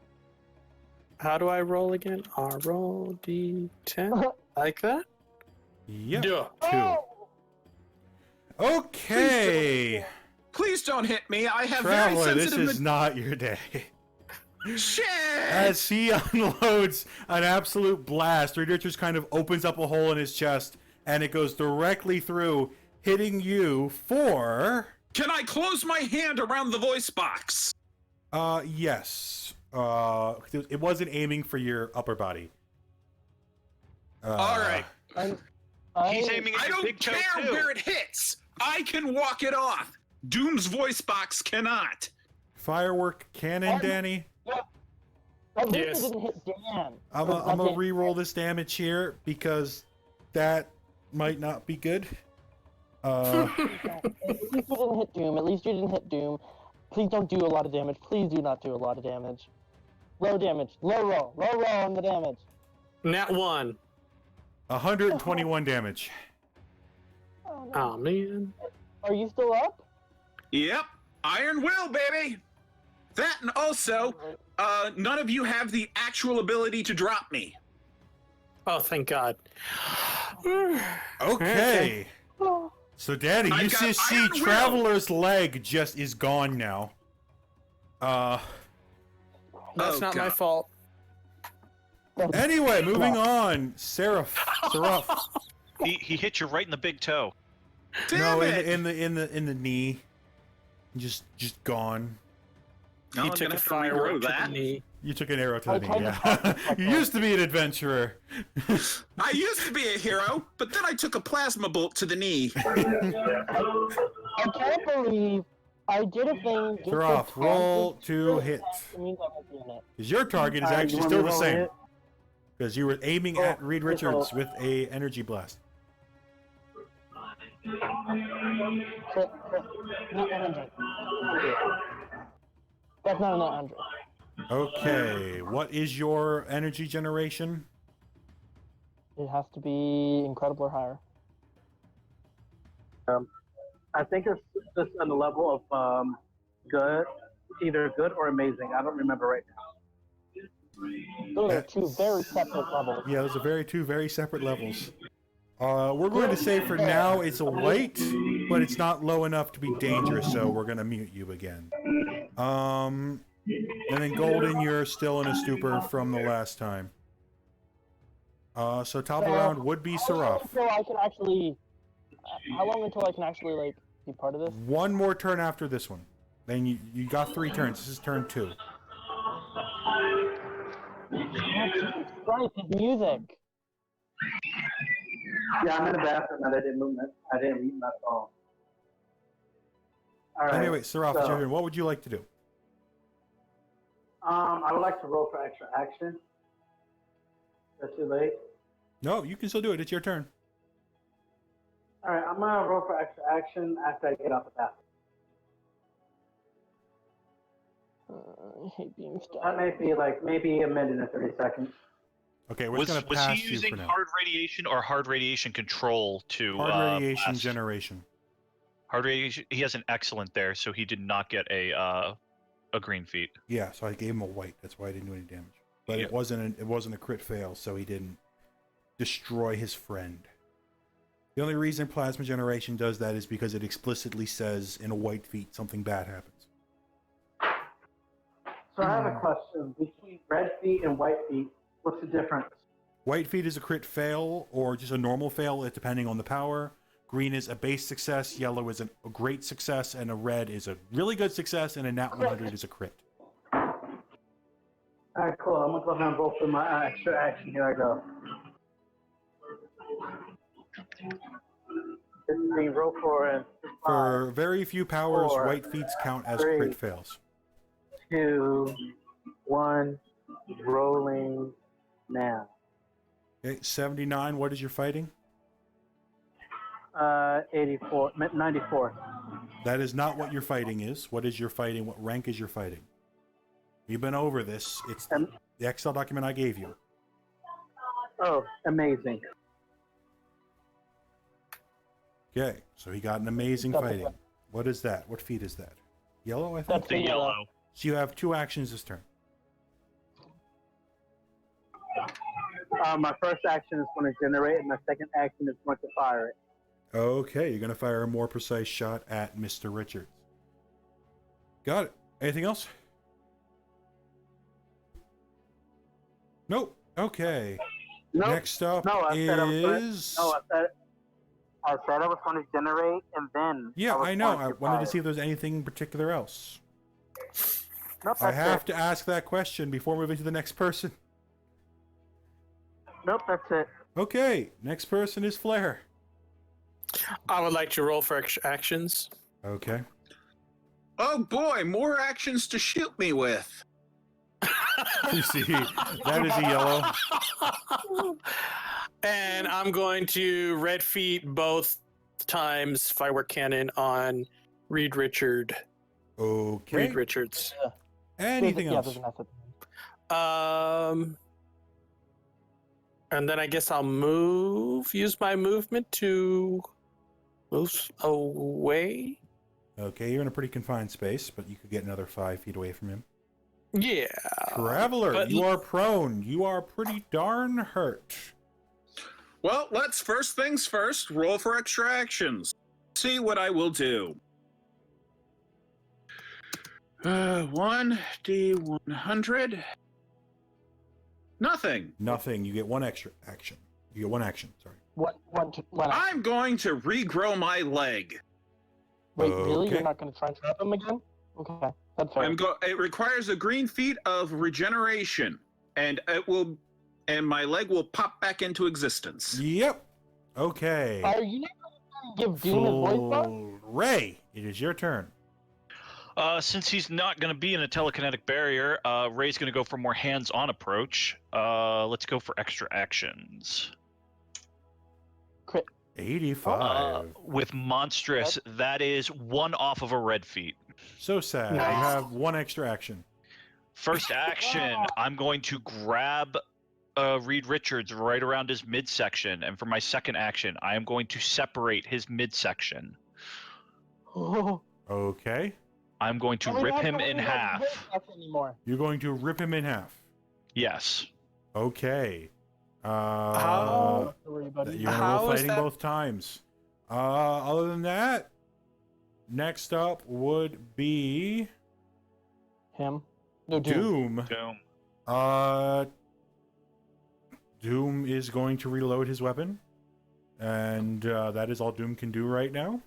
How do I roll again? I roll D10. Like that? Yep. Duh. 2. Okay. Please don't hit me. I have Traveler, very this sensitive. is not your day. Shit. As he unloads an absolute blast, Reed Richards kind of opens up a hole in his chest, and it goes directly through, hitting you for... Can I close my hand around the voice box? Yes. It wasn't aiming for your upper body. All right. He's aiming at I your don't big toe, care too. where it hits. I can walk it off. Doom's voice box cannot. Firework cannon, Danny. At least Yes. it didn't hit Dan. I'm gonna re-roll this damage here because that might not be good. At least you didn't hit Doom. At least you didn't hit Doom. Please don't do a lot of damage. Please do not do a lot of damage. Low damage. Low roll. Low roll on the damage. Nat 1. 121 damage. Oh, no. Oh, man. Are you still up? Yep. Iron Will, baby. That and also, none of you have the actual ability to drop me. Oh, thank God. Okay. Oh, So, Danny, I you got just see Iron Will. Traveler's leg just is gone now. That's Oh, not my God. fault. Anyway, moving on. Seraph. He hit you right in the big toe. Damn No, it. in the knee. Just gone. No, He I'm took gonna a have to regrow firework to the that. knee. You took an arrow to I the knee, tried to yeah. find You used to be an adventurer. I used to be a hero, but then I took a plasma bolt to the knee. I can't believe I did a thing. just You're for off. fun. Roll to hit. It means I won't be in it. Because your target is You actually want still me the to roll same. it? Because you were aiming at Reed Oh, Richards oh. with a energy blast. So, not 100. That's not 100. Okay, what is your energy generation? It has to be incredible or higher. I think it's just on the level of good, either good or amazing. I don't remember right now. Those are two very separate levels. Yeah, those are two very separate levels. We're going to say for now it's a white, but it's not low enough to be dangerous, so we're going to mute you again. And then Golden, you're still in a stupor from the last time. So top of the round would be Seraph. How long until I can actually, like, be part of this? One more turn after this one. Then you got 3 turns. This is turn 2. Right, the music. Yeah, I'm in the bathroom and I didn't mute my phone. All right. Anyway, Seraph, it's your turn. What would you like to do? I would like to roll for extra action. Is that too late? No, you can still do it. It's your turn. All right, I'm gonna roll for extra action after I get out the bathroom. I hate being stuck. That may be like maybe a minute and 30 seconds. Okay, we're Was going to was pass he you using for now. hard radiation or hard radiation control to Hard radiation blast? generation. Hard radiation. He has an excellent there, so he did not get a green feat. Yeah, so I gave him a white. That's why I didn't do any damage. But Yep. it wasn't a crit fail, so he didn't destroy his friend. The only reason plasma generation does that is because it explicitly says in a white feat something bad happens. So I have a question. Between red feet and white feet, what's the difference? White feat is a crit fail or just a normal fail, depending on the power. Green is a base success, yellow is a great success, and a red is a really good success, and a nat 100 is a crit. All right, cool. I'm gonna go ahead and roll for my extra action. Here I go. This is being rolled for For very few powers, 4, white feats count as 3, crit fails. 2, 1, rolling now. Okay, 79, what is your fighting? 94. That is not what your fighting is. What is your fighting? What rank is your fighting? We've been over this. It's the Excel document I gave you. Oh, amazing. Okay, so he got an amazing fighting. What is that? What feat is that? Yellow, I think? That's The yellow. So you have 2 actions this turn. My first action is going to generate, and my second action is going to fire it. Okay, you're going to fire a more precise shot at Mr. Richards. Got it. Anything else? Nope. Okay. Nope. Next up No, I said I was going is... No, I said I was going to generate, and then... Yeah, I know. I going wanted to fire. see if there's anything particular else. Nope, I that's have it. to ask that question before moving to the next person. Nope, that's it. Okay, next person is Flair. I would like to roll for extra actions. Okay. Oh boy, more actions to shoot me with. You see, that is a yellow. And I'm going to red feet both times firework cannon on Reed Richards. Okay. Anything Yeah, else? there's an S at the end. And then I guess I'll use my movement to move away. Okay, you're in a pretty confined space, but you could get another 5 feet away from him. Yeah. Traveler, but- you are prone. You are pretty darn hurt. Well, let's first things first, roll for extra actions. See what I will do. 1d100. Nothing. Nothing. You get 1 extra action. You get 1 action, sorry. One. I'm going to regrow my leg. Wait, really? Okay. You're not going to try and trap him again? Okay, that's fair. It requires a green feat of regeneration, and my leg will pop back into existence. Yep. Okay. Are you not going to give Doom his voice box? Ray, it is your turn. Since he's not going to be in a telekinetic barrier, Ray's going to go for more hands-on approach. Let's go for extra actions. Crit. 85. With monstrous, that is 1 off of a red feat. So sad. You have 1 extra action. First action, I'm going to grab Reed Richards right around his midsection, and for my second action, I am going to separate his midsection. Okay. I'm going to rip him in half. You're going to rip him in half. Yes. Okay. How? You're gonna How roll is fighting that- both times. Other than that, next up would be Him? No, Doom. Doom. Doom is going to reload his weapon, and that is all Doom can do right now.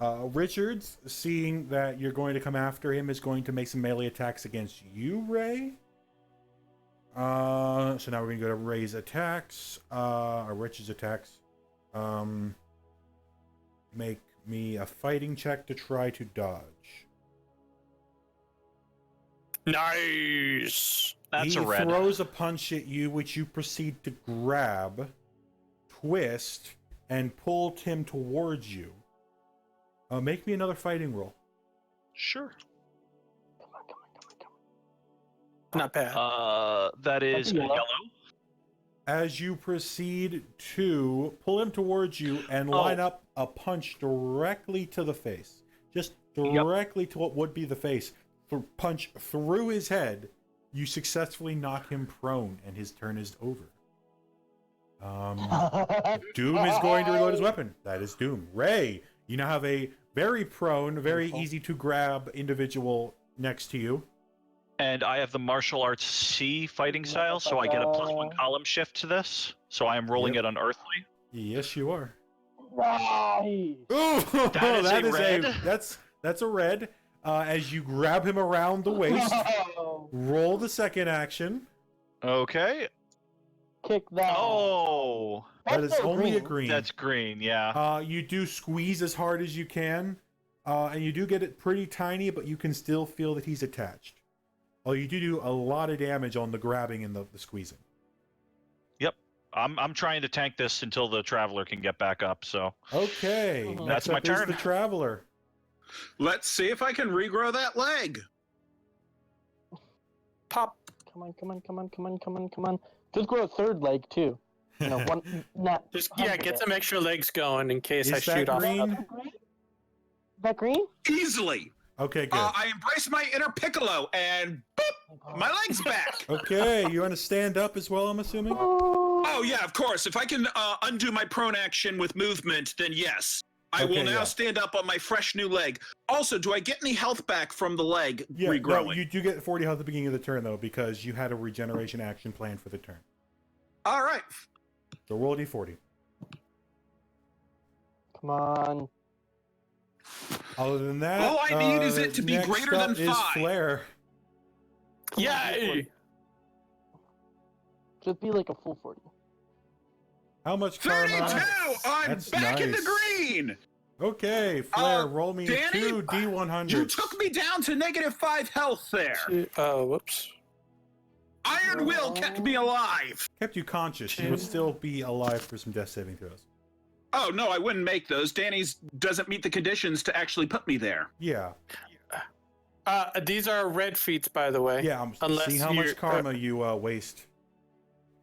Richards, seeing that you're going to come after him, is going to make some melee attacks against you, Ray. So now we're going to go to Ray's attacks, or Richard's attacks. Make me a fighting check to try to dodge. Nice. That's he a red. throws a punch at you, which you proceed to grab, twist, and pull Tim towards you. Make me another fighting roll. Sure. Not bad. That is a yellow. As you proceed to pull him towards you and line up a punch directly to the face, just directly to what would be the face, punch through his head, you successfully knock him prone, and his turn is over. Doom is going to reload his weapon. That is Doom. Ray, you now have a very prone, very easy to grab individual next to you. And I have the martial arts C fighting style, so I get a +1 column shift to this. So I am rolling it unearthly. Yes, you are. Nice. Ooh, That is a red. That's a red. As you grab him around the waist, roll the second action. Okay. Kick that. Oh, That is That's so only a green. green. that's green. Yeah. You do squeeze as hard as you can, and you do get it pretty tiny, but you can still feel that he's attached. Oh, you do a lot of damage on the grabbing and the squeezing. Yep. I'm trying to tank this until the traveler can get back up. So Okay, Mhm. next That's my up is turn. the traveler. Let's see if I can regrow that leg. Pop. Come on. Just grow a third leg too. You know, one. Not. Just get some extra legs going in case I Is shoot that off. green? Is that green? Easily. Okay, good. I embrace my inner Piccolo, and boop, my leg's back. Okay, you want to stand up as well, I'm assuming? Oh yeah, of course. If I can undo my prone action with movement, then yes. I will Okay, now yeah. stand up on my fresh new leg. Also, do I get any health back from the leg Yeah, no, regrowing? you do get 40 health at the beginning of the turn, though, because you had a regeneration action planned for the turn. All right. So roll a d40. Come on. Other than that, All I need is it to be next greater than up is 5. Flare. Yay! Just be like a full 40. How much 32! karma? I'm That's back in the nice. green! Okay, Flare, roll me Danny, 2 d100s. You took me down to -5 health there. Whoops. Iron Will kept me alive. Kept you conscious. You would still be alive for some death saving throws. Oh, no, I wouldn't make those. Danny's doesn't meet the conditions to actually put me there. Yeah. These are red feats, by the way. Yeah, I'm Unless seeing how much you're- karma you waste.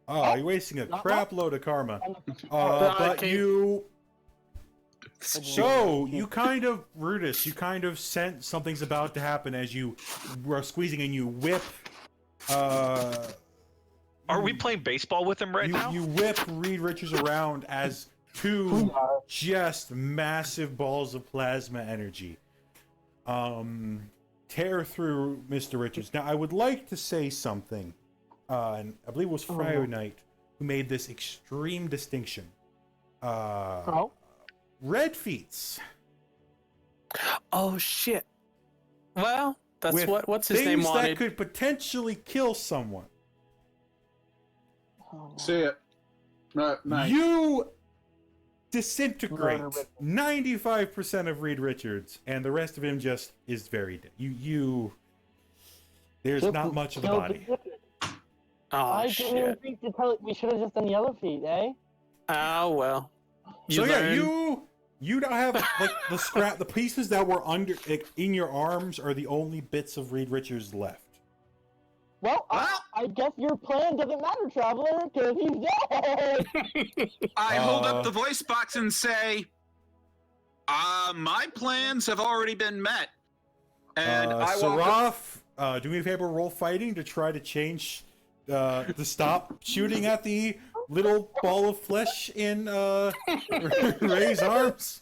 Oh, you're wasting a not crap load of karma. Uh, But okay. you... So, you kind of, Brutus, you kind of sense something's about to happen as you were squeezing and you whip... Are we playing baseball with him right now? You whip Reed Richards around as two just massive balls of plasma energy tear through Mr. Richards. Now, I would like to say something, and I believe it was Friar Knight who made this extreme distinction. Red feats. Oh shit. Well, that's with what's his name things that wanted. could potentially kill someone. See it. Nice. You disintegrate Murder 95% of Reed Richards, and the rest of him just is very dead. There's not much of the body. Oh I shit. didn't think to tell it. We should have just done the other feet, eh? Oh well. So yeah, learn- you now have like the pieces that were in your arms are the only bits of Reed Richards left. Well, I guess your plan doesn't matter, Traveler, because he's dead! I hold up the voice box and say, my plans have already been met. And I Seraph, do me a favor, roll fighting to try to change, to stop shooting at the little ball of flesh in Ray's arms.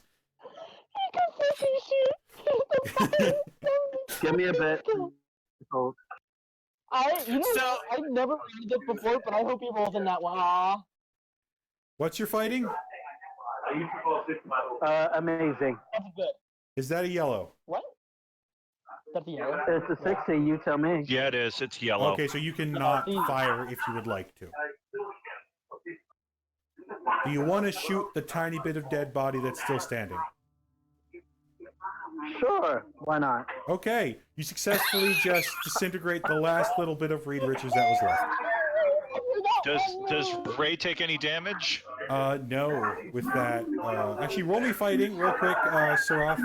He can freaking shoot! Give me a bit. Oh, I've never read this before, but I hope he rolls in that one. Aw. What's your fighting? amazing. That's good. Is that a yellow? What? That's a yellow. It's a 60, you tell me. Yeah, it is. It's yellow. Okay, so you can not fire if you would like to. Do you want to shoot the tiny bit of dead body that's still standing? Sure, why not? Okay, you successfully just disintegrate the last little bit of Reed Richards that was left. Does Ray take any damage? No, with that. Actually, roll me fighting real quick, Seraph.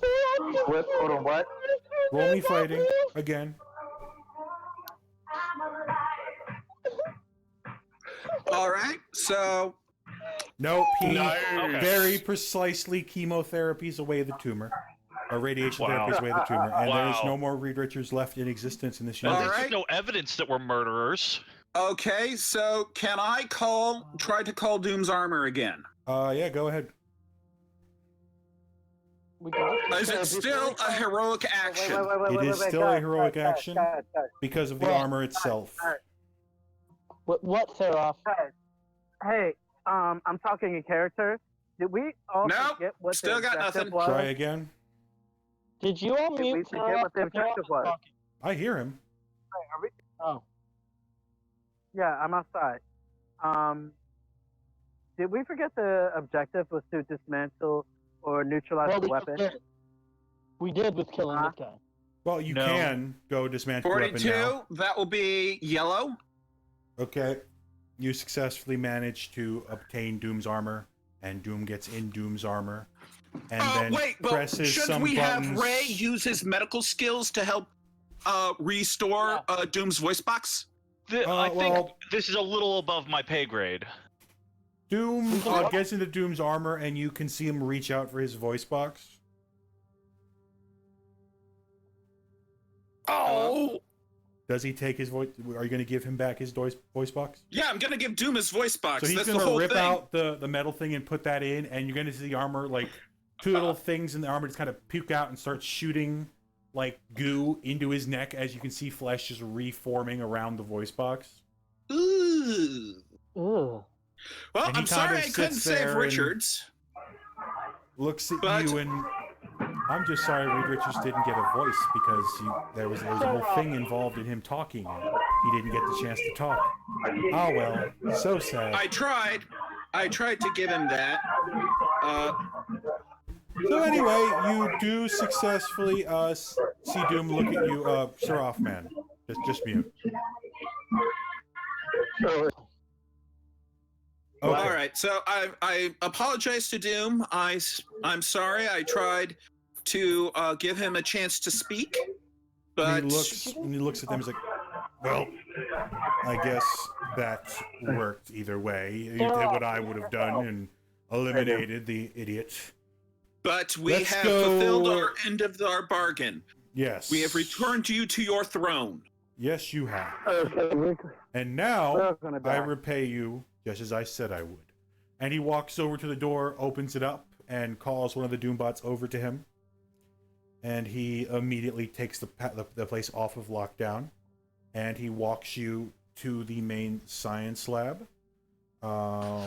Hold on, what? Roll me fighting again. All right, so Nope, he Okay. very precisely chemotherapies away the tumor. Or radiation Wow. therapies away the tumor. And there's Wow. no more Reed Richards left in existence in this At universe. least Alright. there's no evidence that we're murderers. okay, so can I try to call Doom's armor again? Yeah, go ahead. Is it still a heroic action? It is still a heroic action because of the Well, armor itself. What, Seraph? Hey, I'm talking in character. Did we all Nope, forget what still the got objective nothing. was? Try again. Did you all Did we mute forget Seraph? what the objective was? I hear him. Oh. Yeah, I'm outside. Did we forget the objective was to dismantle or neutralize Well, the weapon? we did with killing this guy. Well, you No. can go dismantle the weapon 42, now. that will be yellow. Okay. You successfully manage to obtain Doom's armor, and Doom gets in Doom's armor. And then Wait, but presses shouldn't some we buttons. have Ray use his medical skills to help restore Doom's voice box? I think well- this is a little above my pay grade. Doom gets into Doom's armor, and you can see him reach out for his voice box. Oh! Does he take his voice? Are you going to give him back his voice box? Yeah, I'm gonna give Doom his voice box. So he's That's the going to whole rip thing. out the metal thing and put that in, and you're going to see the armor, like, two little things in the armor just kind of puke out and start shooting, like, goo into his neck, as you can see flesh just reforming around the voice box. Ooh. Ugh. Well, And he I'm sorry I kinda couldn't sits save there and- Richards. Looks at But- you and... I'm just sorry Reed Richards didn't get a voice, because there was a whole thing involved in him talking, and he didn't get the chance to talk. Oh well, so sad. I tried to give him that. So anyway, you do successfully see Doom look at you, Seraph man. Just mute. Okay. All right, so I apologize to Doom. I'm sorry. I tried to give him a chance to speak, but He looks at them. He's like, "Well, I guess that worked either way. You did what I would have done and eliminated the idiot." we Let's have go- fulfilled our end of our bargain. Yes. We have returned you to your throne. Yes, you have. Okay, And now we're gonna I die. repay you just as I said I would. And he walks over to the door, opens it up, and calls one of the Doombots over to him. And he immediately takes the place off of lockdown, and he walks you to the main science lab,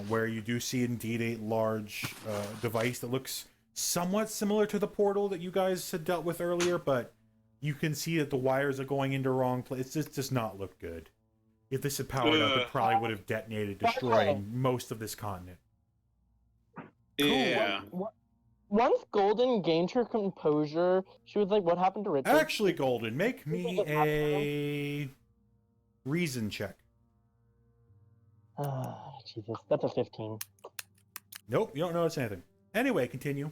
where you do see indeed a large device that looks somewhat similar to the portal that you guys had dealt with earlier, but you can see that the wires are going into wrong place. It does not look good. If this had powered up, it probably would have detonated, destroying most of this continent. Yeah. Once Golden gained her composure, she was like, "What happened to Richard?" Actually, Golden, make me a reason check. Jesus, that's a 15. Nope, you don't notice anything. Anyway, continue.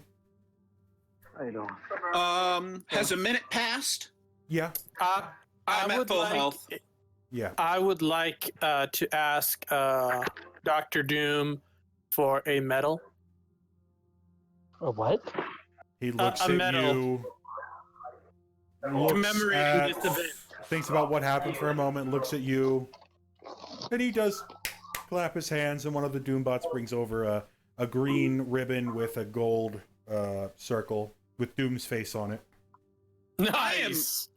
How you doing? Has a minute passed? Yeah. I'm at full health. Yeah. I would like to ask Dr. Doom for a medal. A what? He looks a at medal. you. Looks Commemorating at, this event. thinks about what happened for a moment, looks at you. Then he does clap his hands, and one of the Doombots brings over a green ribbon with a gold circle with Doom's face on it. Nice.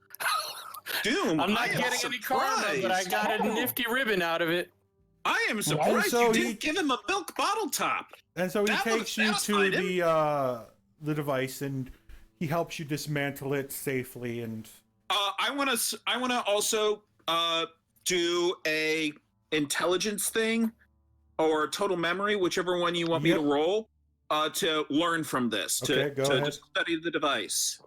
Doom, I'm not I am getting any karma, but I got a nifty ribbon out of it. I am surprised so you he- didn't give him a milk bottle top. And so he That would've takes you to satisfied him. the device, and he helps you dismantle it safely. And I want to also do a intelligence thing or total memory, whichever one you want me to Yep. roll, to learn from this, Okay, go ahead. just study the device.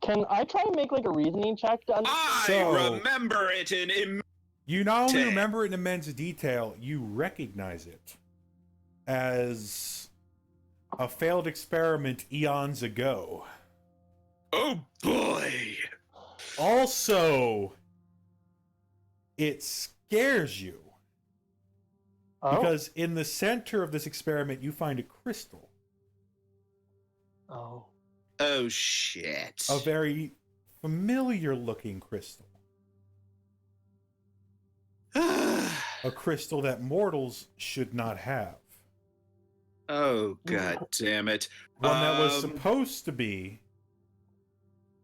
Can I try and make like a reasoning check to understand? I remember it in you not only Dang. remember it in immense detail, you recognize it as a failed experiment eons ago. Oh boy! Also, it scares you Oh. because in the center of this experiment, you find a crystal, Oh. Oh shit! a very familiar-looking crystal, a crystal that mortals should not have. Oh god damn it! One that was Um, supposed to be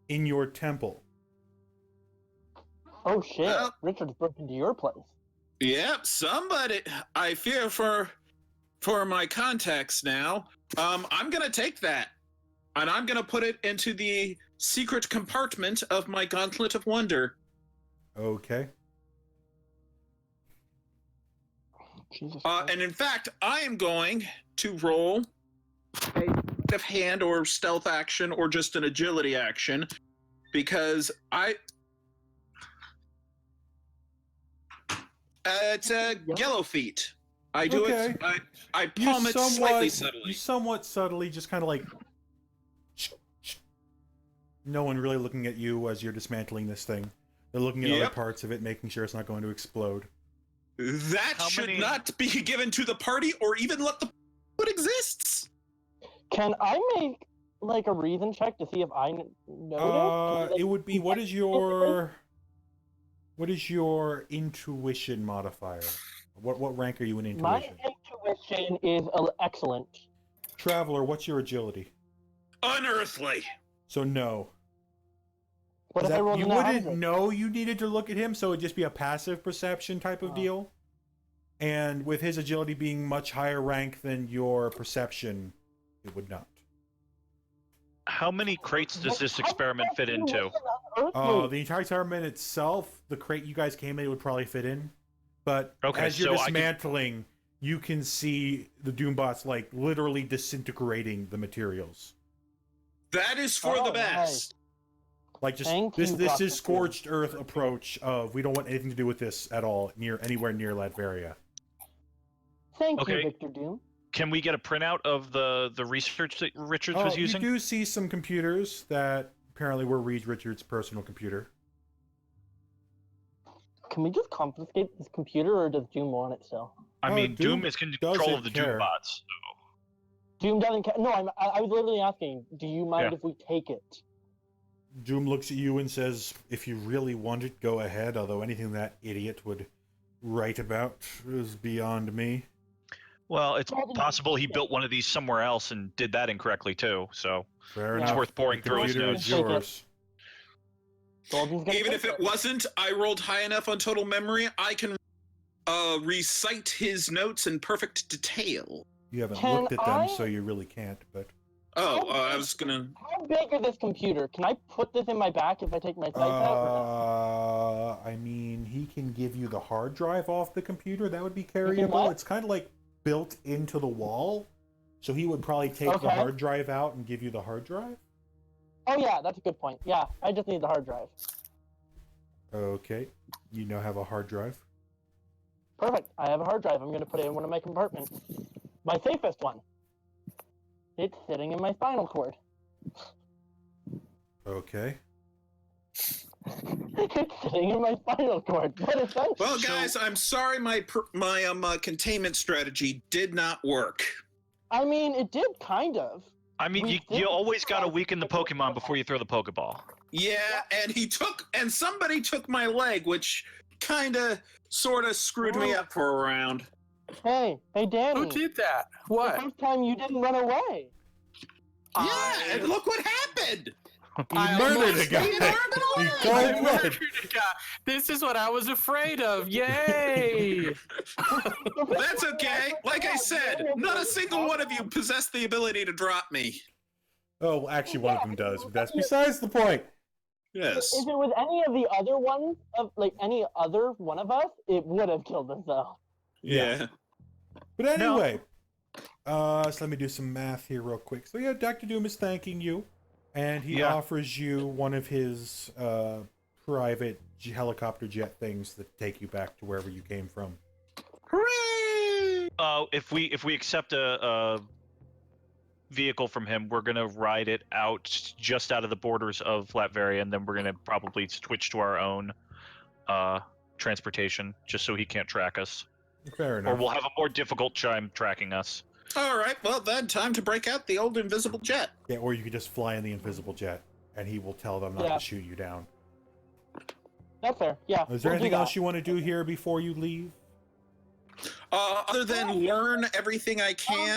in your temple. Oh shit! Well- Richard's broke into your place. Yep, somebody. I fear for my contacts now. I'm gonna take that, and I'm gonna put it into the secret compartment of my Gauntlet of Wonder. Okay. Jesus. And in fact, I am going to roll a sleight of hand or stealth action or just an agility action because it's a yellow feat. I do Okay. it. I palm it slightly subtly. You somewhat subtly, just kind of like. No one really looking at you as you're dismantling this thing. They're looking at other Yep. parts of it, making sure it's not going to explode. That How should many- not be given to the party or even let the what exists. Can I make like a reason check to see if I noticed? It would be what is your intuition modifier? What rank are you in My intuition? intuition is excellent. Traveler, what's your agility? Unearthly. So no. What Is if I that- rolled you an wouldn't 100? know you needed to look at him, so it'd just be a passive perception type of Oh. deal. And with his agility being much higher rank than your perception, it would not. How many crates does this experiment fit into? The entire experiment itself, the crate you guys came in would probably fit in. But Okay, as you're so I can- dismantling, you can see the Doombots like literally disintegrating the materials. That is for Oh, the best. Like just Thank this you, this Dr. is scorched earth approach of we don't want anything to do with this at all anywhere near Latveria. Thank Okay. you, Victor Doom. Can we get a printout of the research that Richards was You using? do see some computers that apparently were Reed Richards' personal computer. Can we just confiscate this computer, or does Doom want it still? I Oh, mean, Doom Doom is in doesn't control of the care. Doom bots. Doom doesn't care. No, I was literally asking. Do you mind Yeah. if we take it? Doom looks at you and says, if you really want it, go ahead, although anything that idiot would write about is beyond me. Well, it's possible he built one of these somewhere else and did that incorrectly too. So Fair It's enough. worth pouring The through his computer notes. is yours. Golden's gonna Even take if it wasn't, I rolled high enough on total memory. I can recite his notes in perfect detail. You haven't Can looked at them, I- so you really can't, but... Oh, I was gonna. How big is this computer? Can I put this in my back if I take my sight out? I mean, he can give you the hard drive off the computer. That would be can carryable. what? It's kind of like built into the wall. So he would probably take the Okay. hard drive out and give you the hard drive. Oh yeah, that's a good point. Yeah, I just need the hard drive. Okay. You now have a hard drive. Perfect. I have a hard drive. I'm gonna put it in one of my compartments. My safest one. It's sitting in my spinal cord. Okay. It's sitting in my spinal cord. What is that? Well, guys, I'm sorry my containment strategy did not work. I mean, it did kind of. I mean, We you did always got to try weaken the to- Pokemon before you throw the Pokeball. Yeah, and somebody took my leg, which kind of, sort of screwed me up for a round. Hey, Danny. Who did that? The What? first time you didn't run away. Yeah, and look what happened. He I murdered a almost guy. made it He alive. cold I blooded. murdered a guy. This is what I was afraid of. Yay! That's okay. Like I said, not a single one of you possessed the ability to drop me. Oh, well, actually, one of them does, but that's besides the point. Yes. If it was any of the other ones, of like any other one of us, it would have killed us though. Yeah. But anyway, so let me do some math here real quick. So yeah, Dr. Doom is thanking you, and he offers you one of his private helicopter jet things that take you back to wherever you came from. Hooray! If we accept a vehicle from him, we're gonna ride it out just out of the borders of Latveria, and then we're gonna probably switch to our own transportation, just so he can't track us. Fair Or enough. we'll have a more difficult time tracking us. All right, well then, time to break out the old invisible jet. Yeah, or you could just fly in the invisible jet, and he will tell them not Yeah. to shoot you down. That's fair. Yeah. Is there we'll do anything else that. you want to do here before you leave? Other than learn everything I can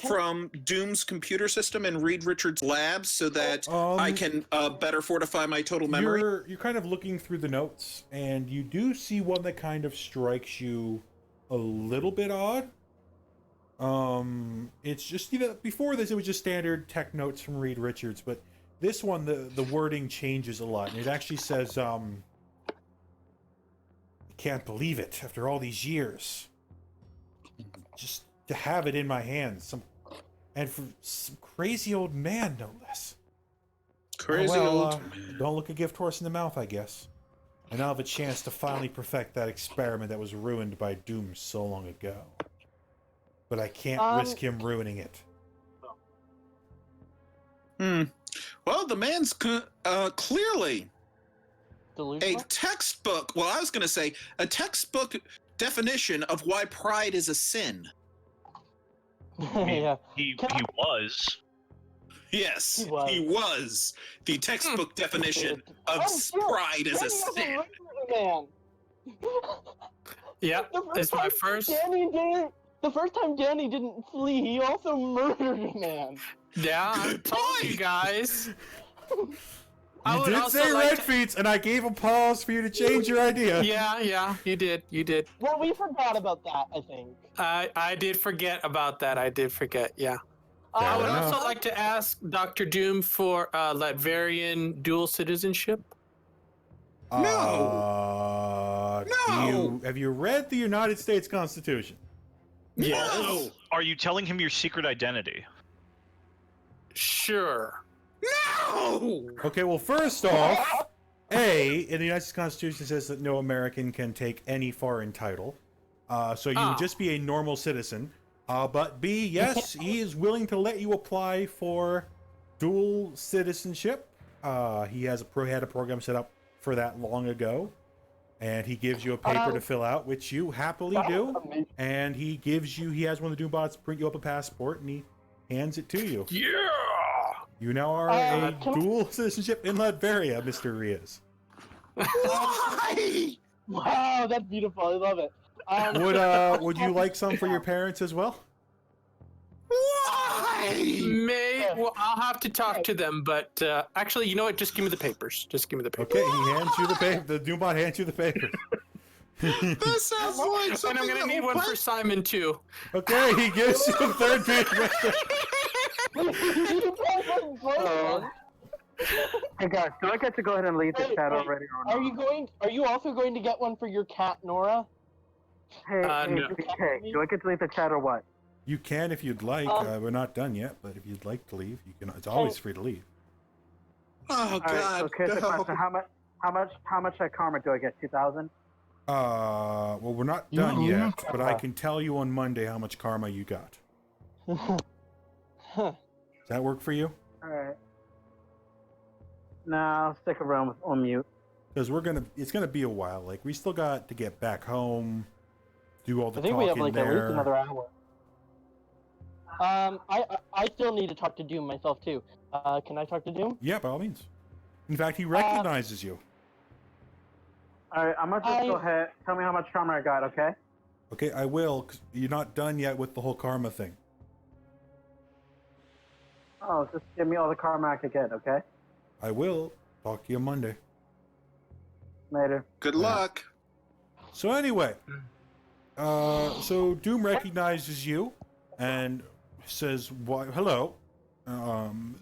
from Doom's computer system and Reed Richards' labs so that I can better fortify my total memory. You're kind of looking through the notes, and you do see one that kind of strikes you a little bit odd. It's just, you know, before this it was just standard tech notes from Reed Richards, but this one the wording changes a lot, and it actually says, I can't believe it after all these years. Just to have it in my hands, and for some crazy old man, no less. Crazy old man. Don't look a gift horse in the mouth, I guess. And I'll have a chance to finally perfect that experiment that was ruined by Doom so long ago. But I can't risk him ruining it. Well, the man's clearly a Delusional? textbook. Well, I was going to say a textbook definition of why pride is a sin. Yeah. He Can I- was. Yes, He was. the textbook definition of Oh, shit. pride as a Danny was sin. Man. Yep, it's my first. The first time Danny didn't flee, he also murdered a man. Yeah, I Good told you point. guys. I You would did also say like red feet, and I gave a pause for you to change your idea. Yeah, you did. Well, we forgot about that, I think. I did forget about that. I did forget. Yeah. I would enough. also like to ask Dr. Doom for Latverian dual citizenship. No. Have you read the United States Constitution? No. Are you telling him your secret identity? Sure. No. Okay, well, first off, A, in the United States Constitution says that no American can take any foreign title. So you would just be a normal citizen. But B, yes, he is willing to let you apply for dual citizenship. He had a program set up for that long ago. And he gives you a paper to fill out, which you happily do. And he has one of the Doombot's print you up a passport, and he hands it to you. Yeah. You now are a dual citizenship in Latveria, Mr. Riaz. Why? Wow, that's beautiful. I love it. Would you like some for your parents as well? Why? Well, I'll have to talk to them, but actually, you know what? Just give me the papers. Okay, he hands you the paper. The Doombot hands you the paper. That sounds like And something I'm gonna that need will one for put- Simon too. Okay, he gives you a third paper. Hey guys, do I get to go ahead and leave the Wait, chat wait. already or not? Are you also going to get one for your cat, Nora? Hey, no. BK, do I get to leave the chat or what? You can if you'd like. We're not done yet, but if you'd like to leave, you can. It's always free to leave. Oh All right, God. so here's the no. question: how much karma do I get? 2,000. Well, we're not done yet, but I can tell you on Monday how much karma you got. Does that work for you? All right. Nah, I'll stick around on mute. Because it's gonna be a while. Like, we still got to get back home, do all the I think we have talking like at least there. another hour. I still need to talk to Doom myself too. Can I talk to Doom? Yeah, by all means. In fact, he recognizes you. All right, I'm gonna just go ahead. Tell me how much karma I got, okay? Okay, I will, 'cause you're not done yet with the whole karma thing. Oh, just give me all the karma I could get, okay? I will. Talk to you Monday. Later. Good luck. So anyway, so Doom recognizes you and says, "Why? Hello.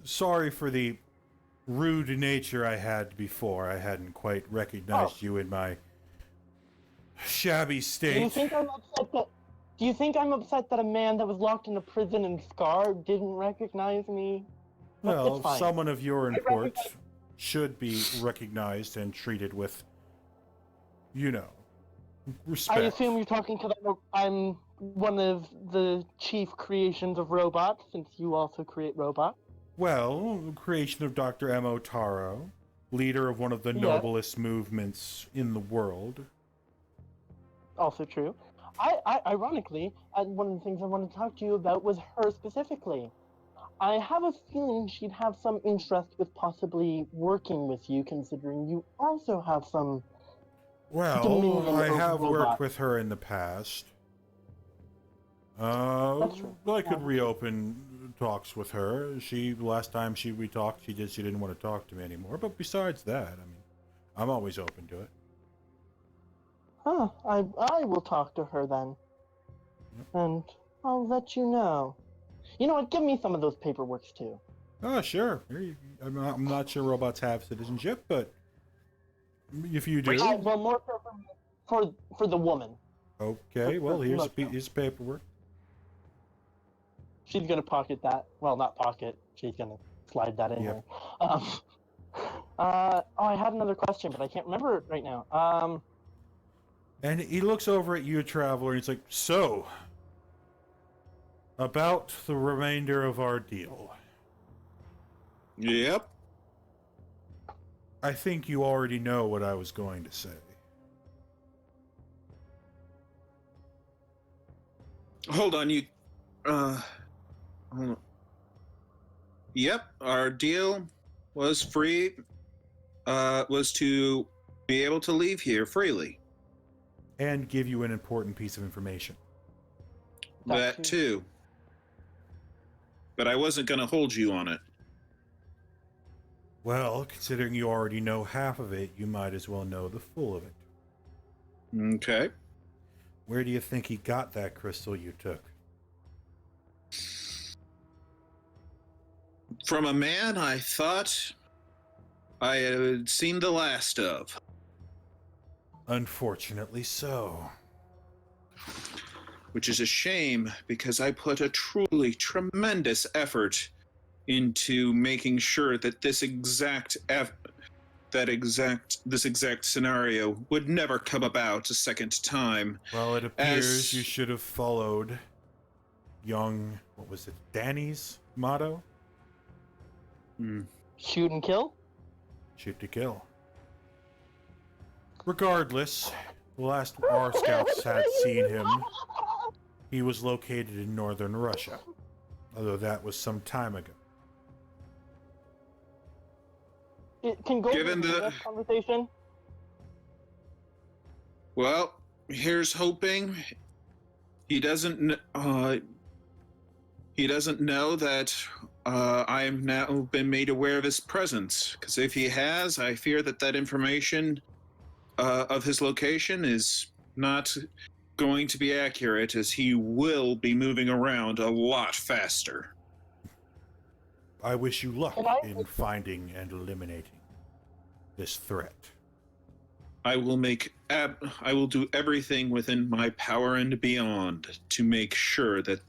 Sorry for the rude nature I had before. I hadn't quite recognized you in my shabby Do you state." think I'm upset that? Do you think I'm upset that a man that was locked in a prison in Scar didn't recognize me? Well, it's fine. someone of your import should be recognized and treated with, respect. I assume you're talking because I'm one of the chief creations of robots, since you also create robots. Well, creation of Dr. M.O. Taro, leader of one of the noblest movements in the world. Also true. Ironically, one of the things I wanted to talk to you about was her specifically. I have a feeling she'd have some interest with possibly working with you, considering you also have some. Well, Dominion I over have worked robots. with her in the past. That's true. I could reopen talks with her. Last time we talked, she didn't want to talk to me anymore. But besides that, I'm always open to it. Huh, I will talk to her then. And I'll let you know. You know what, give me some of those paperworks too. Oh, sure. I'm not sure robots have citizenship, but if you do, Well, more for the woman. okay. Well, here's paperwork. She's gonna pocket that. Well, not pocket. She's gonna slide that in Yep. there. I had another question, but I can't remember it right now. And he looks over at you, Traveler, and he's like, "So, about the remainder of our deal. Yep. I think you already know what I was going to say." Hold on, you. Hold on. Yep, our deal was free. Was to be able to leave here freely. And give you an important piece of information. That too. But I wasn't going to hold you on it. Well, considering you already know half of it, you might as well know the full of it. Okay. Where do you think he got that crystal you took? From a man I thought I had seen the last of. Unfortunately so. Which is a shame, because I put a truly tremendous effort into making sure that this exact scenario would never come about a second time. Well, it appears you should have followed young, what was it, Danny's motto? Shoot and kill? Shoot to kill. Regardless, the last our scouts had seen him, he was located in northern Russia, although that was some time ago. It can go Given into the- this conversation. Well, here's hoping he doesn't know that I have now been made aware of his presence. Because if he has, I fear that information of his location is not going to be accurate, as he will be moving around a lot faster. I wish you luck in finding and eliminating this threat. I will do everything within my power and beyond to make sure that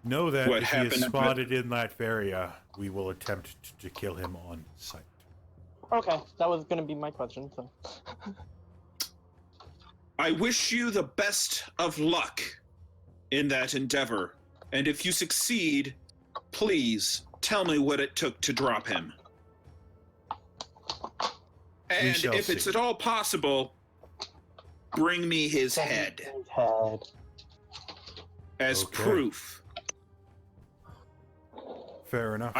Know that what if he is happened- spotted in that area, we will attempt to kill him on sight. Okay, that was going to be my question. So. I wish you the best of luck in that endeavor. And if you succeed, please tell me what it took to drop him. And shall if it's see. at all possible, bring me his head His head. as Okay. proof. Fair enough.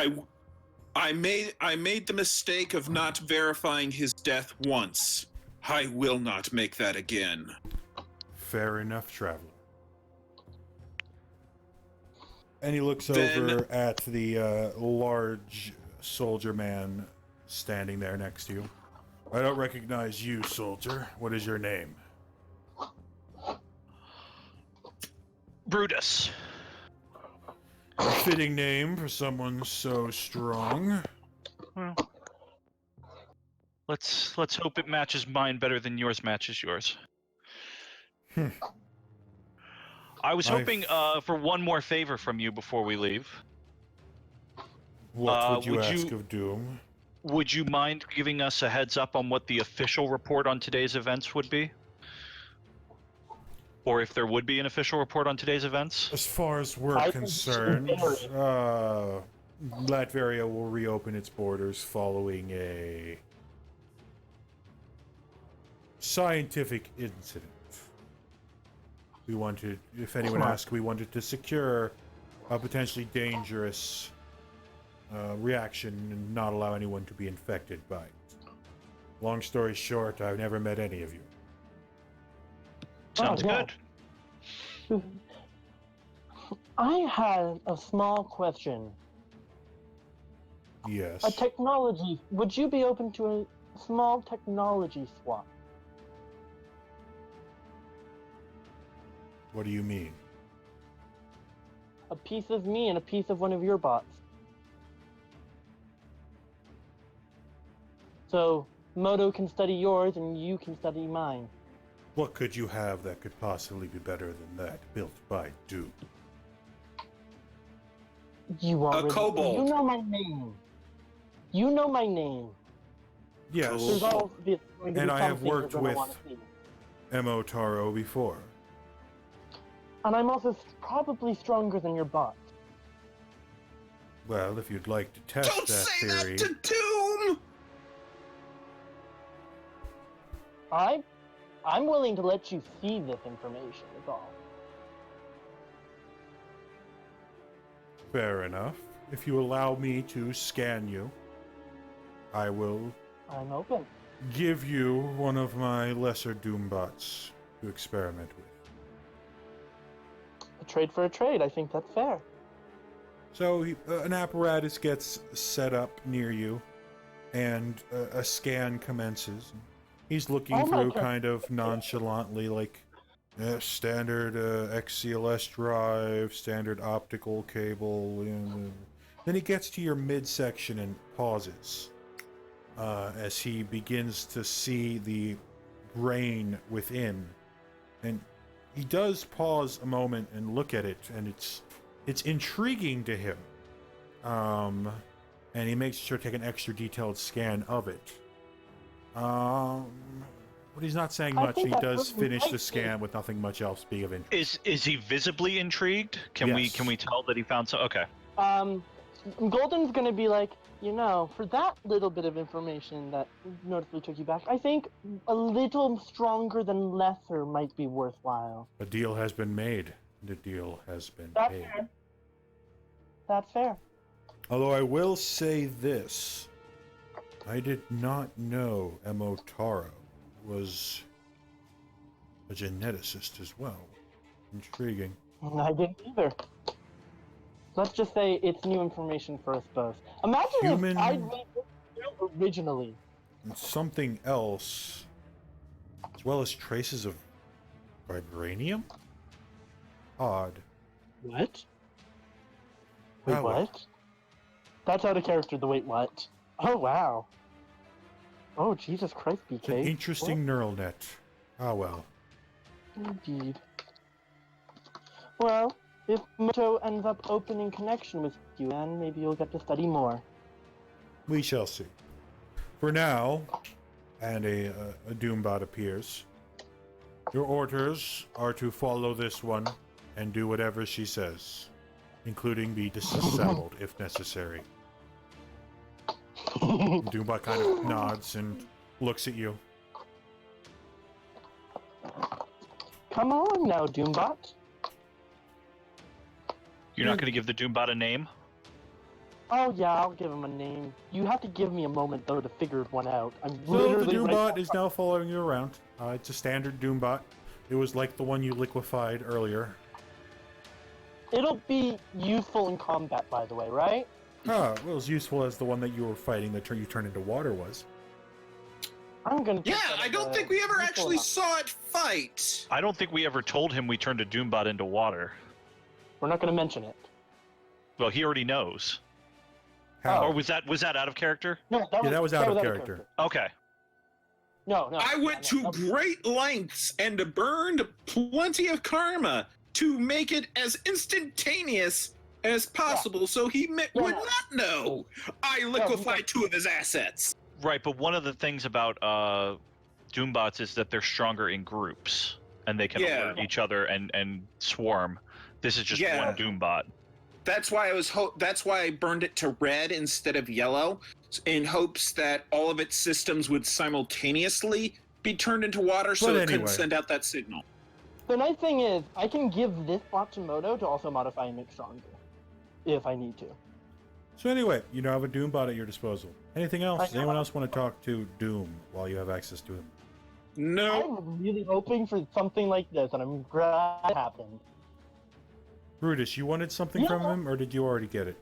I made the mistake of not verifying his death once. I will not make that again. Fair enough, traveler. And he looks Then- over at the large soldier man standing there next to you. I don't recognize you, soldier. What is your name? Brutus. A fitting name for someone so strong. Well, let's hope it matches mine better than yours matches yours. I was hoping for one more favor from you before we leave. What would you would ask you- of Doom? Would you mind giving us a heads up on what the official report on today's events would be? Or if there would be an official report on today's events? As far as we're I think concerned, it's Latveria will reopen its borders following a scientific incident. We wanted, if anyone asked, we wanted to secure a potentially dangerous reaction and not allow anyone to be infected by it. Long story short, I've never met any of you. Sounds yeah. good. I had a small question. Yes. A technology. Would you be open to a small technology swap? What do you mean? A piece of me and a piece of one of your bots. So Moto can study yours and you can study mine. What could you have that could possibly be better than that, built by Doom? You already. kobold. You know my name. You know my name. Yes. There's always going to And be I have something you're worked gonna with- wanna see. M.O. Taro before. And I'm also probably stronger than your bot. Well, if you'd like to test Don't that say theory, that to Doom! I'm willing to let you see this information, is all. fair enough. If you allow me to scan you, I will I'm open. give you one of my lesser Doombots to experiment with. A trade for a trade, I think that's fair. So an apparatus gets set up near you, and a scan commences. He's looking Oh my through God. kind of nonchalantly, like standard XCLS drive, standard optical cable. And then he gets to your midsection and pauses as he begins to see the brain within. And he does pause a moment and look at it, and it's intriguing to him. And he makes sure to take an extra detailed scan of it. But he's not saying I much. think He that does person finish the likes scan with nothing much else being of interest. Is he visibly intrigued? Can Yes. we tell that he found some? Okay. Golden's gonna be like, you know, for that little bit of information that noticeably took you back, I think a little stronger than lesser might be worthwhile. A deal has been made. The deal has been That's paid. fair. That's fair. Although I will say this, I did not know M.O. Taro was a geneticist as well. Intriguing. I didn't either. Let's just say it's new information for us both. Imagine Human- if I'd made this out originally. And something else, as well as traces of vibranium? Odd. What? Wait, Ah, well. what? That's out of character, the wait, what? Oh, wow. Oh, Jesus Christ, It's BK. an interesting neural net. Ah, well. Indeed. Well, if Moto ends up opening connection with you, then maybe you'll get to study more. We shall see. For now, and a Doombot appears. Your orders are to follow this one and do whatever she says, including be disassembled if necessary. Doombot kind of nods and looks at you. Come on now, Doombot. You're not going to give the Doombot a name? Oh yeah, I'll give him a name. You have to give me a moment though to figure one out. I'm So the literally Doombot is now following you around. It's a standard Doombot. It was like the one you liquefied earlier. It'll be useful in combat, by the way, right? Ah, well, as useful as the one that you were fighting that you turned into water was. I'm gonna. Yeah, I don't think we ever actually saw it fight. I don't think we ever told him we turned a Doombot into water. We're not gonna mention it. Well, he already knows. How? Or was that out of character? No, that was out of character. Okay. No. I went to great lengths and burned plenty of karma to make it as instantaneous as possible, so he would not know I liquefied 2 of his assets. Right, but one of the things about Doombots is that they're stronger in groups, and they can alert each other and swarm. This is just one Doombot. That's why that's why I burned it to red instead of yellow, in hopes that all of its systems would simultaneously be turned into water, so it could send out that signal. The nice thing is, I can give this bot to Moto to also modify and make stronger, if I need to. So anyway, you now have a Doombot at your disposal. Anything else? Does anyone else want to talk to Doom while you have access to him? No. I'm really hoping for something like this, and I'm glad it happened. Brutus, you wanted something from him, or did you already get it?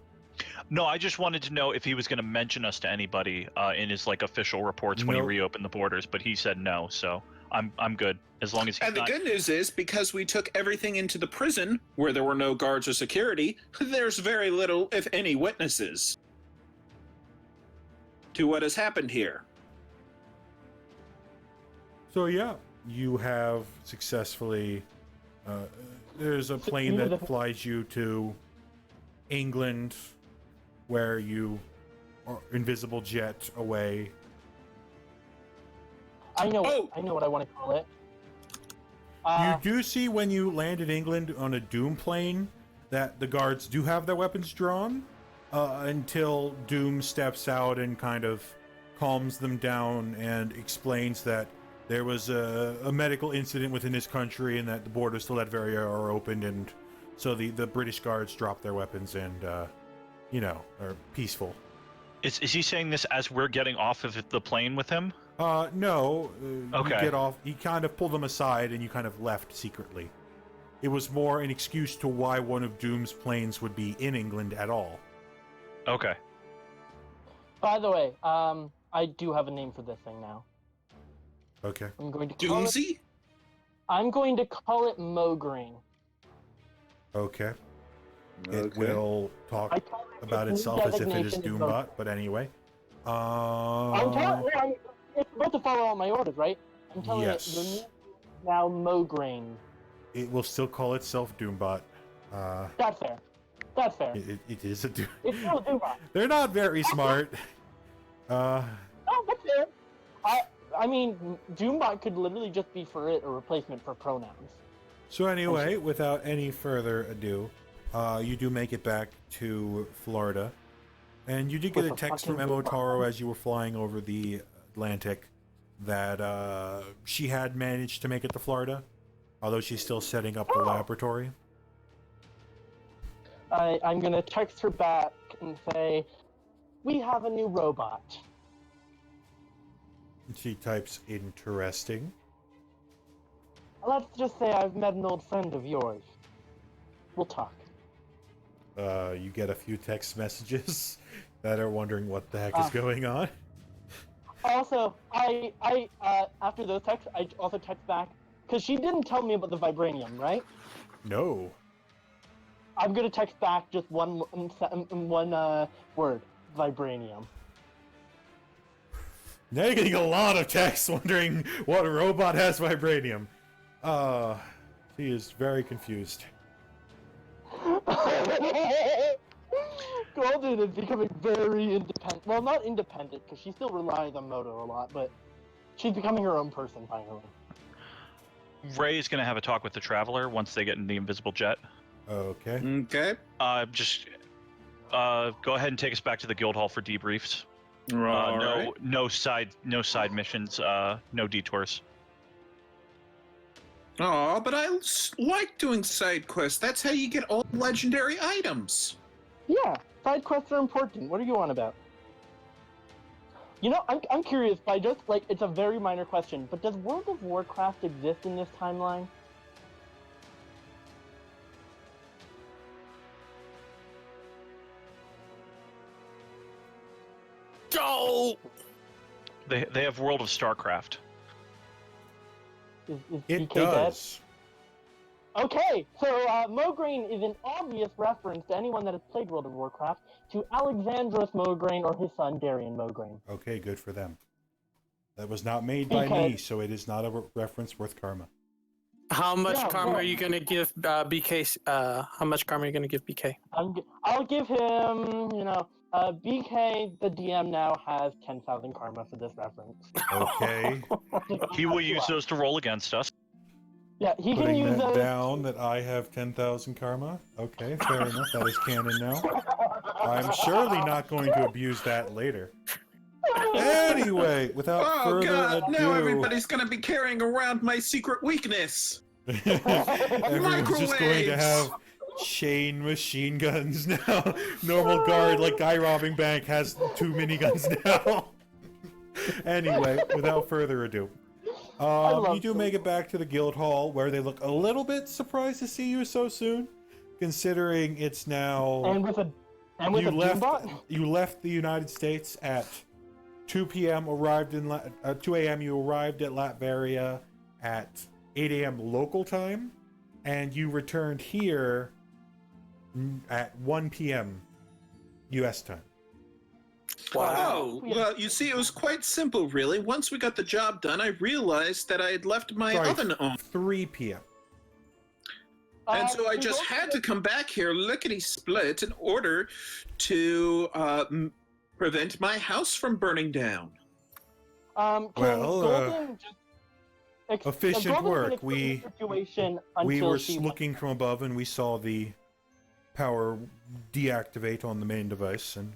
No, I just wanted to know if he was going to mention us to anybody in his official reports when he reopened the borders, but he said no, so I'm good as long as he's And the good news is, because we took everything into the prison where there were no guards or security, there's very little, if any, witnesses to what has happened here. So yeah, you have successfully. There's a plane that flies you to England, where you are invisible jet away. I know what I want to call it. You do see when you land in England on a Doom plane that the guards do have their weapons drawn until Doom steps out and kind of calms them down and explains that there was a medical incident within his country and that the borders to Latveria are opened, and so the British guards drop their weapons and, are peaceful. Is he saying this as we're getting off of the plane with him? No. Okay. You get off. He kind of pulled them aside and you kind of left secretly. It was more an excuse to why one of Doom's planes would be in England at all. Okay. By the way, I do have a name for this thing now. Okay. I'm going to call it Mograine. Okay. It will talk about itself as if it is Doombot, but anyway. It's supposed to follow all my orders, right? I'm telling it, your name is now Mograine. It will still call itself Doombot. That's fair. That's fair. It is a Doom. It's still a Doombot. They're not very smart. No, that's fair. I mean, Doombot could literally just be for it a replacement for pronouns. So anyway, without any further ado, you do make it back to Florida. And you did get a text from Emma Taro as you were flying over the Atlantic that she had managed to make it to Florida, although she's still setting up the laboratory. I'm going to text her back and say, we have a new robot. She types, interesting. Let's just say I've met an old friend of yours. We'll talk. You get a few text messages that are wondering what the heck is going on. Also, I after those texts, I also text back, because she didn't tell me about the vibranium, right? No. I'm going to text back just one word, vibranium. Now you're getting a lot of texts wondering what robot has vibranium. She is very confused. Golden is becoming very independent. Well, not independent, because she still relies on Moto a lot, but she's becoming her own person, finally. Ray is going to have a talk with the Traveler once they get in the invisible jet. Okay. Okay. Just go ahead and take us back to the guild hall for debriefs. No side missions. No detours. Oh, but I like doing side quests. That's how you get all legendary items. Yeah, side quests are important. What are you on about? You know, I'm curious, by just, like, it's a very minor question, but does World of Warcraft exist in this timeline? Go! They have World of StarCraft. Is It BK dead? does. Okay, so Mograine is an obvious reference to anyone that has played World of Warcraft to Alexandros Mograine or his son Darian Mograine. Okay, good for them. That was not made by me, so it is not a reference worth karma. How much Yeah, karma well- are you gonna give BK? How much karma are you gonna give BK? I'll give him, BK, the DM now has 10,000 karma for this reference. Okay. He will use those to roll against us. Yeah, he can Putting use that those. down that I have 10,000 karma. Okay, fair enough. That is canon now. I'm surely not going to abuse that later. Anyway, without Oh further god, ado, now everybody's gonna be carrying around my secret weakness. everyone's just going to have chain machine guns now. Normal guard, like guy robbing bank, has 2 miniguns now. Anyway, without further ado, you do make it back to the guild hall, where they look a little bit surprised to see you so soon, considering it's now. And with a Doombot? You left the United States at 2 p.m. Arrived in 2 a.m. You arrived at Latveria at 8 a.m. local time, and you returned here at 1 p.m. U.S. time. Oh, well, you see, it was quite simple, really. Once we got the job done, I realized that I had left my oven on. 3 p.m. And so I just had to come back here, lickety-split, in order to prevent my house from burning down. Efficient work. We were she looking from above, and we saw the power deactivate on the main device, and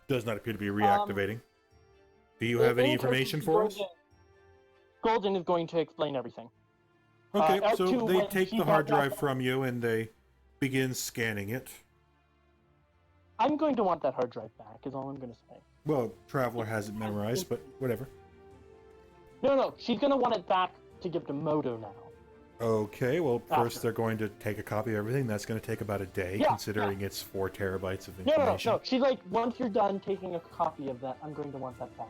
does not appear to be reactivating. Do you have any information for us? Golden is going to explain everything. Okay, so L2 they when take she the hard got drive back- from you, and they begin scanning it. I'm going to want that hard drive back, is all I'm going to say. Well, Traveler has it memorized, but whatever. No, she's going to want it back to give to Moto now. Okay, well, first After. they're going to take a copy of everything. That's going to take about a day, Yeah, considering it's 4 terabytes of No. information. She's like, once you're done taking a copy of that, I'm going to want that back.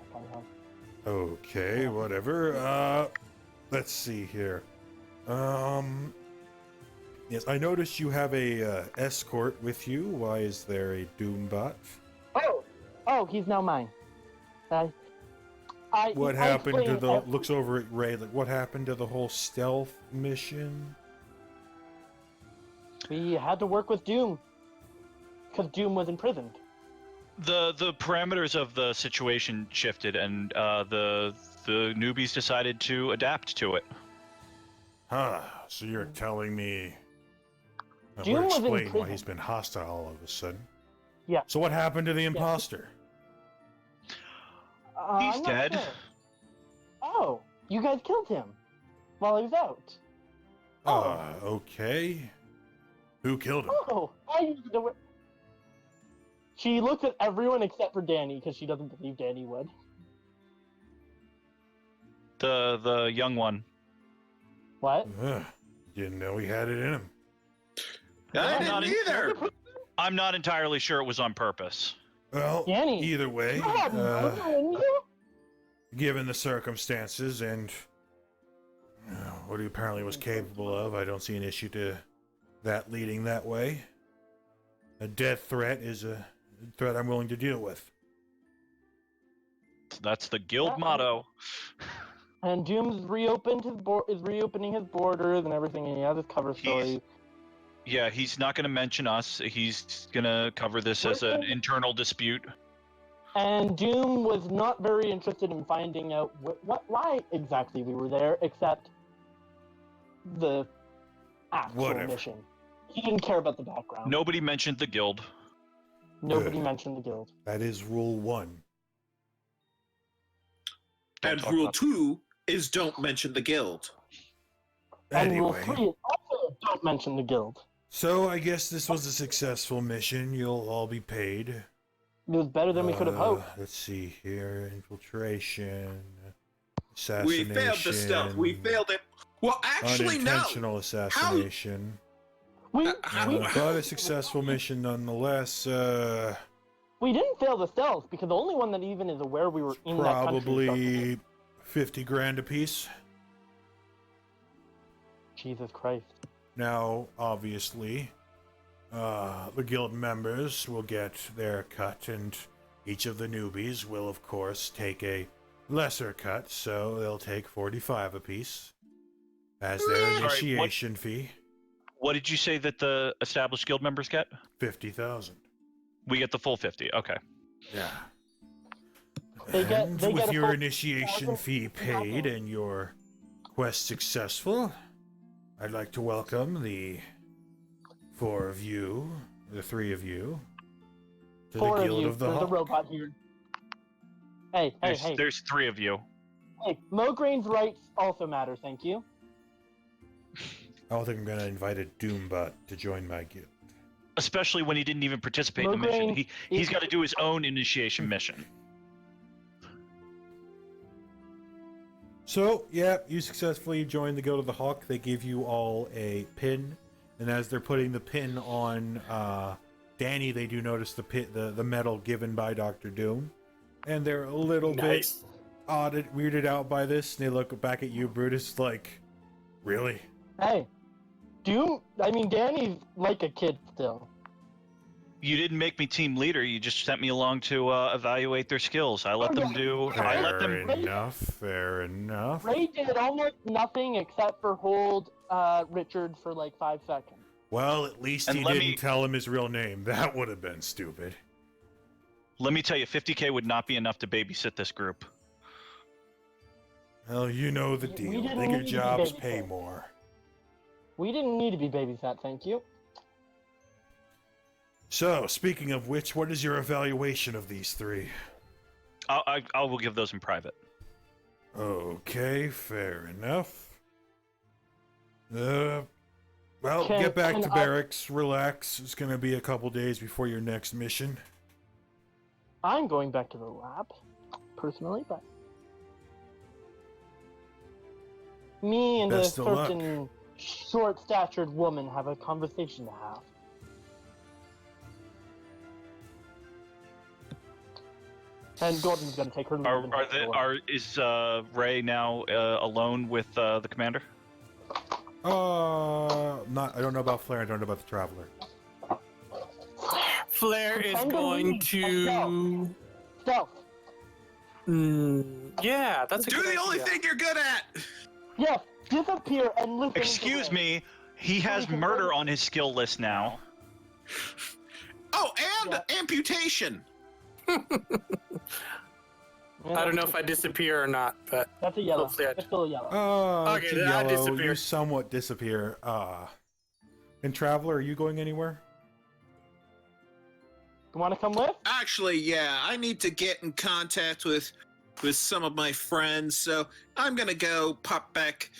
Okay, whatever. Let's see here. Yes, I noticed you have a escort with you. Why is there a Doombot? Oh, he's now mine. What happened to the... explained Looks over at Ray, like, what happened to the whole stealth mission? We had to work with Doom. Because Doom was imprisoned. The parameters of the situation shifted, and the newbies decided to adapt to it. Huh, so you're telling me... That Doom would was in explain why prison. he's been hostile all of a sudden. Yeah. So what happened to the imposter? He's I'm not dead. sure. Oh, you guys killed him while he was out. Okay. Who killed him? Oh, I didn't know it. She looks at everyone except for Danny because she doesn't believe Danny would. The young one. What? Didn't know he had it in him. I not didn't either. I'm not entirely sure it was on purpose. Well, Danny, either way, You had murder in you? given the circumstances and what he apparently was capable of, I don't see an issue to that leading that way. A death threat is a threat I'm willing to deal with. That's the guild Yeah. motto. And Doom's reopening his borders and everything, and he has his cover story. Yeah, he's not going to mention us. He's going to cover this as an internal dispute. And Doom was not very interested in finding out why exactly we were there, except the actual Whatever. mission. He didn't care about the background. Nobody mentioned the guild. Nobody Good. mentioned the guild. That is rule 1. And talk rule about 2 is don't mention the guild. And rule Anyway, 3 is also don't mention the guild. so I guess this was a successful mission. You'll all be paid. It was better than we could have hoped. Let's see here. Infiltration. We Assassination. failed the stealth. We failed it. Well, actually, no. Unintentional assassination. We But a successful mission nonetheless. we didn't fail the stealth because the only one that even is aware we were in that country. Probably 50 grand apiece. Jesus Christ. Now, obviously, the guild members will get their cut, and each of the newbies will, of course, take a lesser cut, so they'll take 45 apiece as their initiation fee. What did you say that the established guild members get? 50,000. We get the full 50. Okay. Yeah. They get With a your full initiation 50,000. fee paid and your quest successful, I'd like to welcome the 4 of you, the 3 of you, to 4 the of Guild you. of the There's a Hawk. robot here. Hey. There's 3 of you. Hey, Mograin's rights also matter, thank you. I don't think I'm going to invite a Doombot to join my guild. Especially when he didn't even participate in the mission. Mograine He's got to do his own initiation mission. So, yeah, you successfully joined the Guild of the Hawk. They give you all a pin, and as they're putting the pin on Danny, they do notice the medal given by Dr. Doom, and they're a little bit weirded out by this. And they look back at you, Brutus, like, really? Hey, Danny's like a kid still. You didn't make me team leader. You just sent me along to evaluate their skills. I let them do. I let them. Fair enough. Ray did almost nothing except for hold Richard for like 5 seconds. Well, at least And he didn't tell him his real name. That would have been stupid. Let me tell you, 50K would not be enough to babysit this group. Well, you know the We deal. didn't Bigger need to jobs babysit. pay more. We didn't need to be babysat, thank you. So, speaking of which, what is your evaluation of these 3? I will give those in private. Okay, fair enough. Well, get back to can barracks, relax. It's gonna be a couple days before your next mission. I'm going back to the lab, personally, but me and Best a of luck. certain short-statured woman have a conversation to have. And Gordon's gonna take her leave. and head away. Is Ray now alone with the commander? Not. I don't know about Flare. I don't know about the Traveler. Flair is Pretend to going leave. to. Stealth. Yeah, that's a Do good the only idea. thing you're good at. Yes, disappear and listen. Excuse me. He has murder on his skill list now. Oh, and Yeah. amputation. I don't know if I disappear or not, but That's a yellow. Hopefully I- That's still a yellow. Okay, Okay, then I yellow. disappear. You somewhat disappear. And Traveler, are you going anywhere? You want to come with? Actually, yeah, I need to get in contact with some of my friends, so I'm gonna go pop back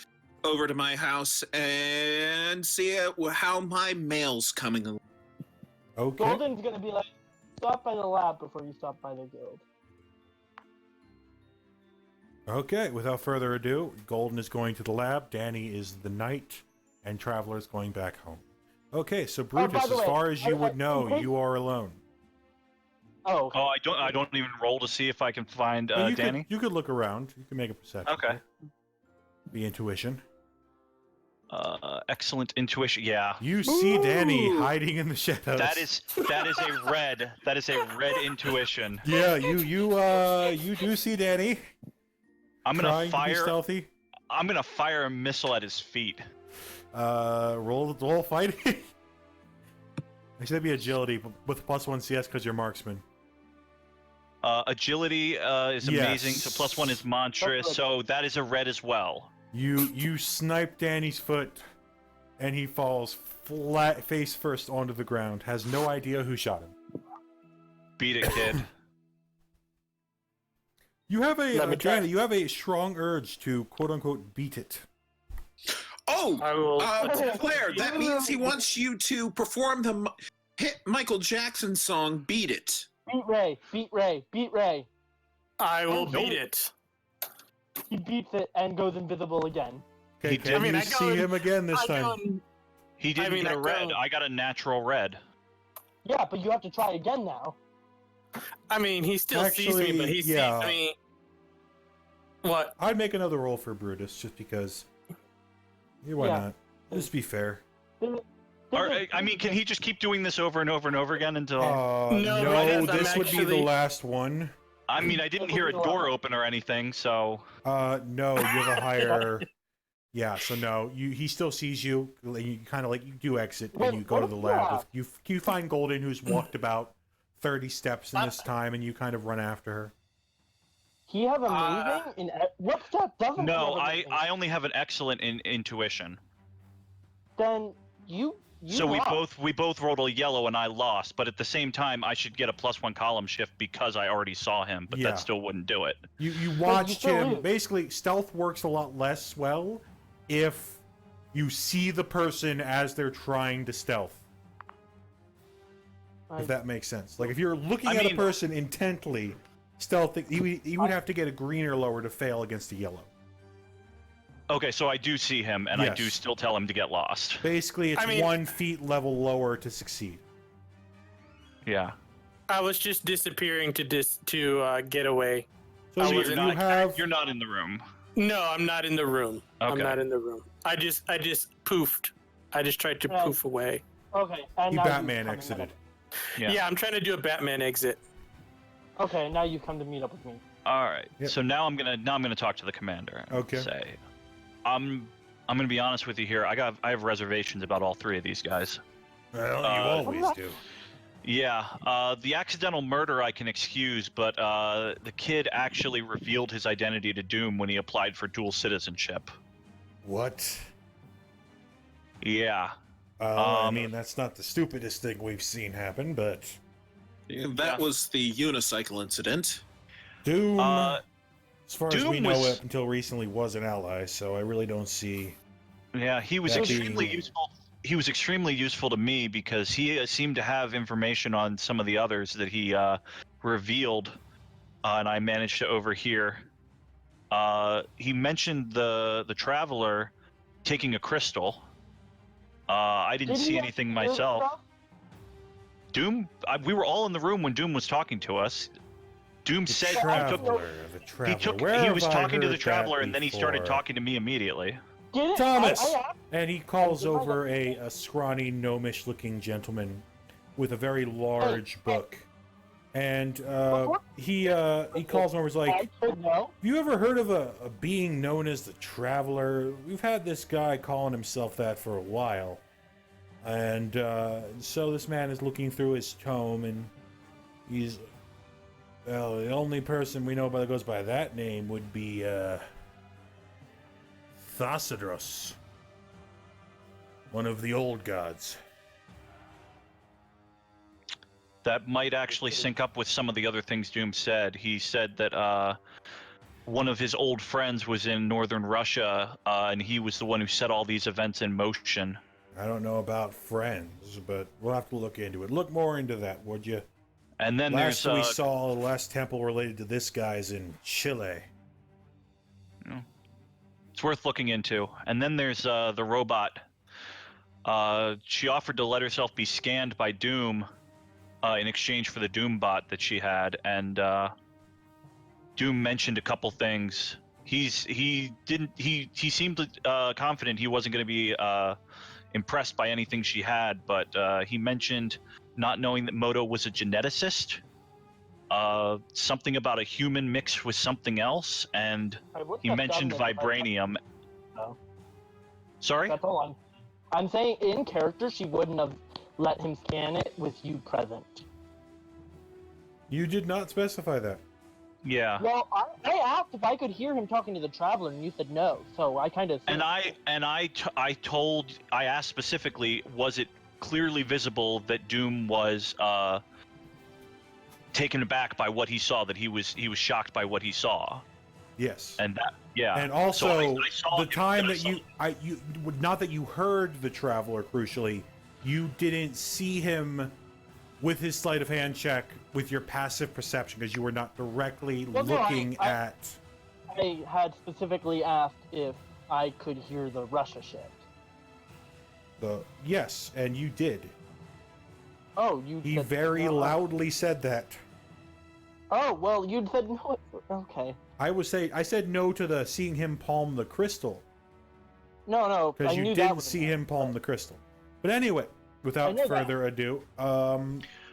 over to my house and see how my mail's coming along. Okay. Golden's gonna be like, stop by the lab before you stop by the guild. Okay, without further ado, Golden is going to the lab, Danny is the knight, and Traveler is going back home. Okay, so Brutus, the as way, far as you would in know, case- you are alone. Oh, okay. Oh, I don't even roll to see if I can find Well, you Danny. you could look around. You can make a perception. Okay. check. Be intuition. Excellent intuition. Yeah. You see Danny hiding in the shadows. That is a red. That is a red intuition. Yeah, you do see Danny. I'm gonna trying to be fire. stealthy. I'm gonna fire a missile at his feet. Roll fighting. Actually, that'd be agility, but with +1 CS because you're marksman. Agility is amazing, Yes. so +1 is monstrous, so that is a red as well. You snipe Danny's foot, and he falls flat face first onto the ground. Has no idea who shot him. Beat it, kid. You have Let me try. Joanna, you have a strong urge to quote unquote beat it. Oh, I will. Claire, that means he wants you to perform the hit Michael Jackson song "Beat It." Beat Ray, beat Ray, beat Ray. I will Nope. beat it. He beats it and goes invisible again. Okay, He can did- you I go see in- him again this I go time? in- He didn't mean, get I a red. go- I got a natural red. Yeah, but you have to try again now. I mean, he still sees Actually, me, but he yeah. sees me. What? I'd make another roll for Brutus just because. Yeah, why Yeah. not? Just be fair. I mean, can he just keep doing this over and over and over again until? No, No, because I'm this would be the actually- last one. I mean, I didn't hear a door open or anything, so. No, you have a higher. Yeah, so no, he still sees you. You kind of like you do exit Wait, and you go what to the if- lab. yeah. You find Golden, who's walked about 30 steps in this time, and you kind of run after her. He have amazing in what stat doesn't? No, he have amazing? I only have an excellent intuition. Then you So lost. we both rolled a yellow and I lost, but at the same time I should get a +1 column shift because I already saw him, but Yeah. that still wouldn't do it. You watched still him. lose. Basically, stealth works a lot less well if you see the person as they're trying to stealth. If that makes sense. Like if you're looking I at a mean- person intently, stealth, he would have to get a green or lower to fail against a yellow. Okay, so I do see him and I do Yes. still tell him to get lost. Basically, it's I mean- 1 feet level lower to succeed. Yeah. I was just disappearing to get away. So I you, was you not- have You're not in the room. No, I'm not in the room. I'm Okay. not in the room. I just poofed. I just tried to Right. poof away. Okay, and you now Batman come and exited. meet Yeah. Yeah, I'm trying to do a Batman exit. up. Okay, now you come to meet up with me. All right. Yep. So now I'm gonna talk to the commander. And Okay. Say, I'm gonna be honest with you here. I have reservations about all three of these guys. Well, you always do. Yeah. The accidental murder I can excuse, but the kid actually revealed his identity to Doom when he applied for dual citizenship. What? Yeah. I mean, that's not the stupidest thing we've seen happen, but That was the unicycle incident. Doom, as far as Doom we know, was- up until recently was an ally, so I really don't see. Yeah, he was That being- extremely useful. He was extremely useful to me because he seemed to have information on some of the others that he revealed, and I managed to overhear. He mentioned the traveler taking a crystal. I didn't Did he see have anything weird myself. stuff? Doom, we were all in the room when Doom was talking to us. Doom The said traveler, the he traveler. took Where he was have I talking to the heard that traveler and then he started before? talking to me immediately. Did it? Thomas! I asked. And he calls over a scrawny, gnomish-looking gentleman with a very large book. And he calls him over. He's like, I should know. "Have you ever heard of a being known as the Traveler? We've had this guy calling himself that for a while. And so this man is looking through his tome, and he's, well, the only person we know about that goes by that name would be Thassadros, one of the old gods." That might actually sync up with some of the other things Doom said. He said that one of his old friends was in northern Russia, and he was the one who set all these events in motion. I don't know about friends, but we'll have to look into it. Look more into that, would you? And then Last there's we saw, the last temple related to this guy's in Chile. it's worth looking into. And then there's the robot. She offered to let herself be scanned by Doom in exchange for the Doom bot that she had, and Doom mentioned a couple things. He seemed confident he wasn't going to be impressed by anything she had, but he mentioned not knowing that Moto was a geneticist, something about a human mixed with something else, and I wouldn't he have mentioned done it if I- vibranium. No. Sorry? That's all I'm saying. In character, she wouldn't have let him scan it with you present. You did not specify that. Yeah. Well, I asked if I could hear him talking to the traveler, and you said no. So I kind of. And I asked specifically, was it clearly visible that Doom was taken aback by what he saw. That he was shocked by what he saw. Yes. And that, yeah. And also, So I saw the him, time I that saw- you not that you heard the traveler, crucially, you didn't see him with his sleight of hand check with your passive perception because you were not directly Well, no, looking I- at. I had specifically asked if I could hear the Russia shift. Yes, and you did. Oh, you. He said very no. loudly said that. Oh well, you said no. Okay. I said no to the seeing him palm the crystal No, because I you knew that didn't was see him palm the crystal. But anyway, without know that. further ado,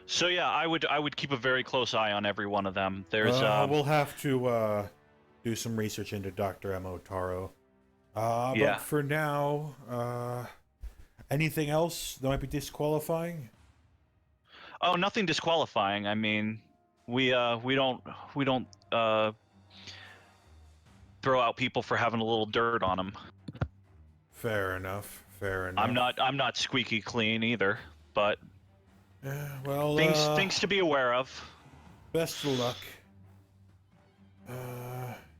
So yeah, I would keep a very close eye on every one of them. There's we'll have to do some research into Dr. M.O. Taro. Yeah. But for now, anything else that might be disqualifying? oh, nothing disqualifying. I mean, we don't throw out people for having a little dirt on them. Fair enough. Fair enough. I'm not squeaky clean either, but well, things to be aware of. best of luck.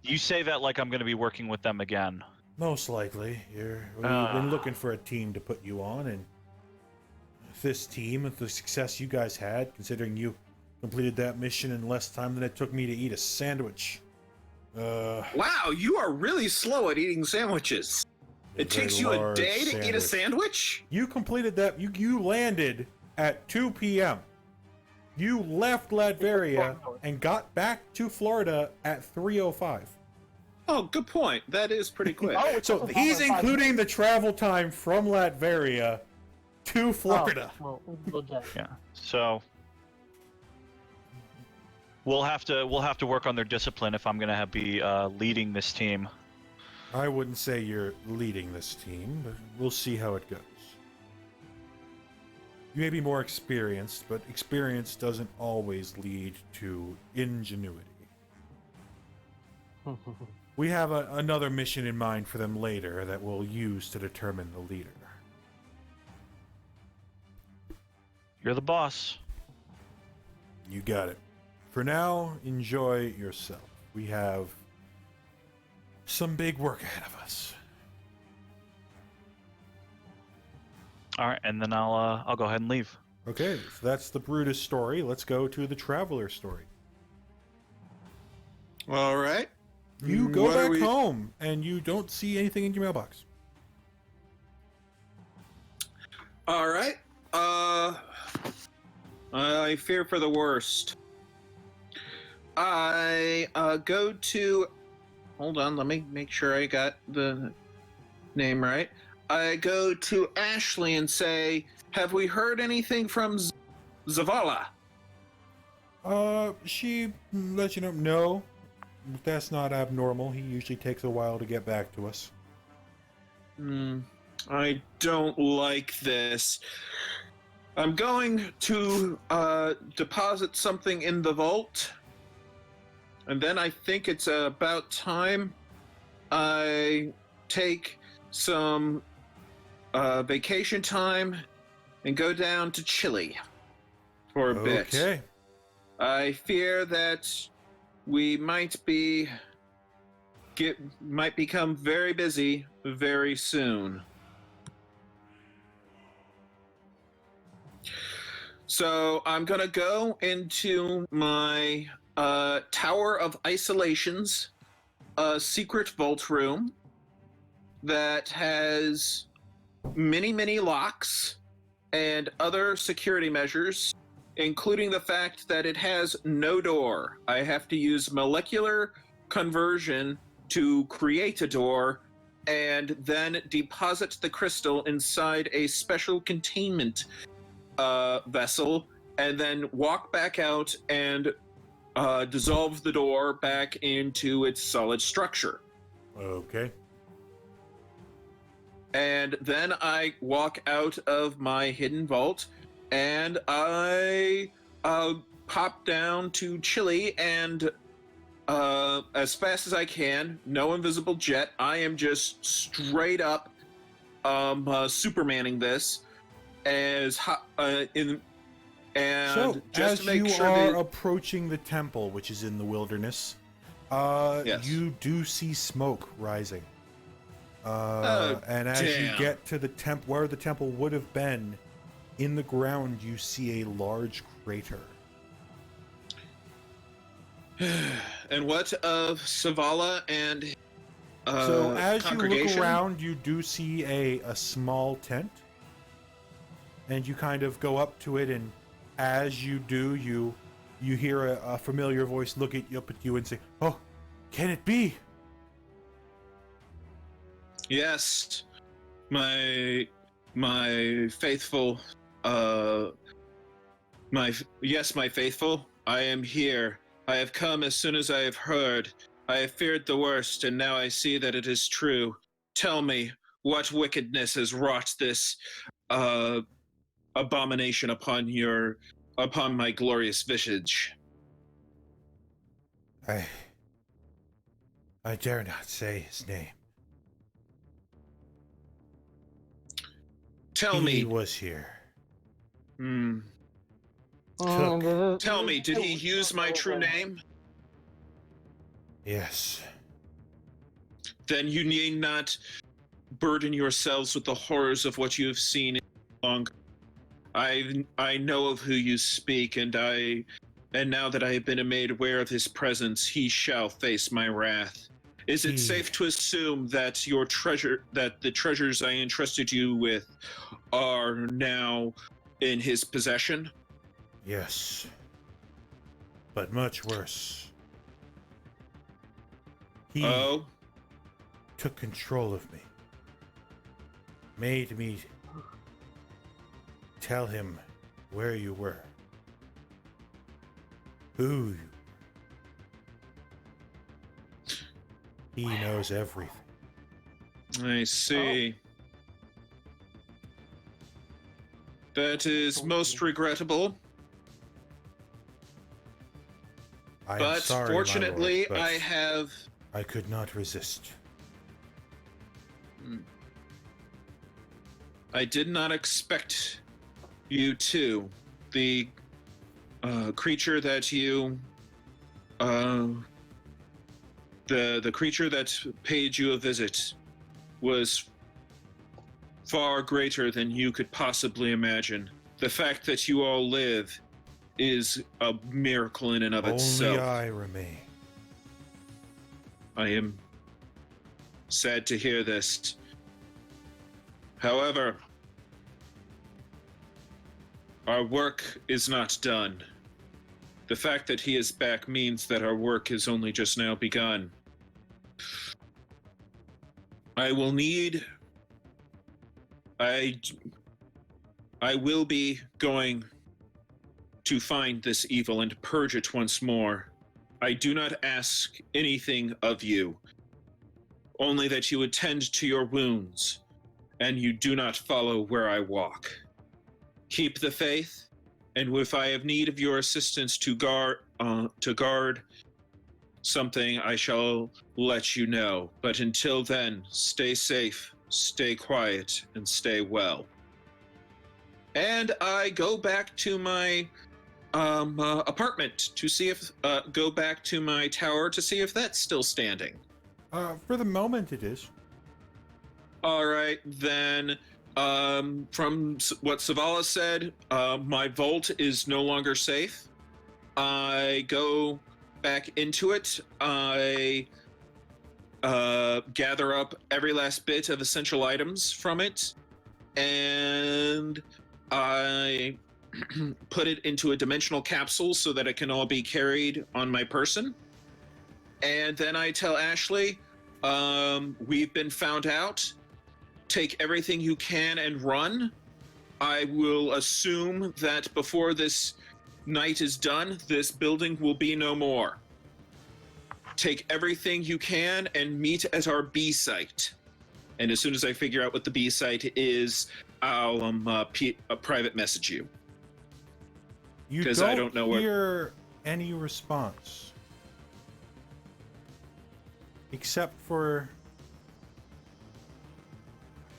You say that like I'm going to be working with them again. Most likely. We've been looking for a team to put you on, and this team, with the success you guys had, considering you completed that mission in less time than it took me to eat a sandwich. Wow, you are really slow at eating sandwiches. It very takes you a large day to eat a sandwich. sandwich? You completed that. You landed at 2 p.m. You left Latveria and got back to Florida at 3:05. Oh, good point. That is pretty quick. Oh, it's So just he's about 5 including the travel time from Latveria to Florida. Oh, well, we'll just- Yeah. So we'll have to work on their discipline if I'm going to be leading this team. I wouldn't say you're leading this team, but we'll see how it goes. You may be more experienced, but experience doesn't always lead to ingenuity. We have another mission in mind for them later that we'll use to determine the leader. You're the boss. You got it. For now, enjoy yourself. We have some big work ahead of us. All right, and then I'll go ahead and leave. Okay, so that's the Brutus story. Let's go to the Traveler story. All right. You go What are back we- home and you don't see anything in your mailbox. All right. I fear for the worst. I go to. Hold on, let me make sure I got the name right. I go to Ashley and say, "Have we heard anything from Zavala?" She lets you know, no, that's not abnormal. He usually takes a while to get back to us. I don't like this. I'm going to deposit something in the vault, and then I think it's about time I take some vacation time and go down to Chile for a bit. Okay. I fear that we might become very busy very soon. So I'm gonna go into my Tower of Isolations, secret vault room that has many locks and other security measures, including the fact that it has no door. I have to use molecular conversion to create a door and then deposit the crystal inside a special containment vessel, and then walk back out and dissolve the door back into its solid structure. Okay. And then I walk out of my hidden vault, and I pop down to Chile, and as fast as I can, no invisible jet. I am just straight up Supermaning this And So, just as to make you sure are that approaching the temple, which is in the wilderness, Yes. you do see smoke rising. Oh, And as you damn. get to the where the temple would have been, in the ground you see a large crater. And what of Savala and So as you look congregation? around, you do see a small tent, and you kind of go up to it, and as you do, you hear a familiar voice look up at you and say, "Oh, can it be?" Yes, my faithful, my faithful. I am here. I have come as soon as I have heard. I have feared the worst, and now I see that it is true. Tell me, what wickedness has wrought this abomination upon my glorious visage? I dare not say his name. Tell He me. was here. Hmm. Took. Tell me, did he use my true name? Yes. Then you need not burden yourselves with the horrors of what you have seen long. I know of who you speak, and now that I have been made aware of his presence, he shall face my wrath. Is it safe to assume that the treasures I entrusted you with are now in his possession? Yes. But much worse. He took control of me. Made me tell him where you were. Who you were. He knows everything. I see. That is most regrettable. I am But sorry, fortunately, my lord, I I could not resist. I did not expect you to. The creature that you, the creature that paid you a visit was far greater than you could possibly imagine. The fact that you all live is a miracle in and of itself. Only I remain. I am sad to hear this. However, our work is not done. The fact that he is back means that our work has only just now begun. I will be going to find this evil and purge it once more. I do not ask anything of you, only that you attend to your wounds, and you do not follow where I walk. Keep the faith, and if I have need of your assistance to guard something, I shall let you know. But until then, stay safe, stay quiet, and stay well. And I go back to my apartment to see if go back to my tower to see if that's still standing. For the moment, it is. All right, then. From what Savala said, my vault is no longer safe. I go back into it. I gather up every last bit of essential items from it, and I put it into a dimensional capsule so that it can all be carried on my person. And then I tell Ashley, we've been found out. Take everything you can and run. I will assume that before this night is done, this building will be no more. Take everything you can and meet at our B site. And as soon as I figure out what the B site is, I'll private message you. You 'Cause don't I don't know hear any response. Except for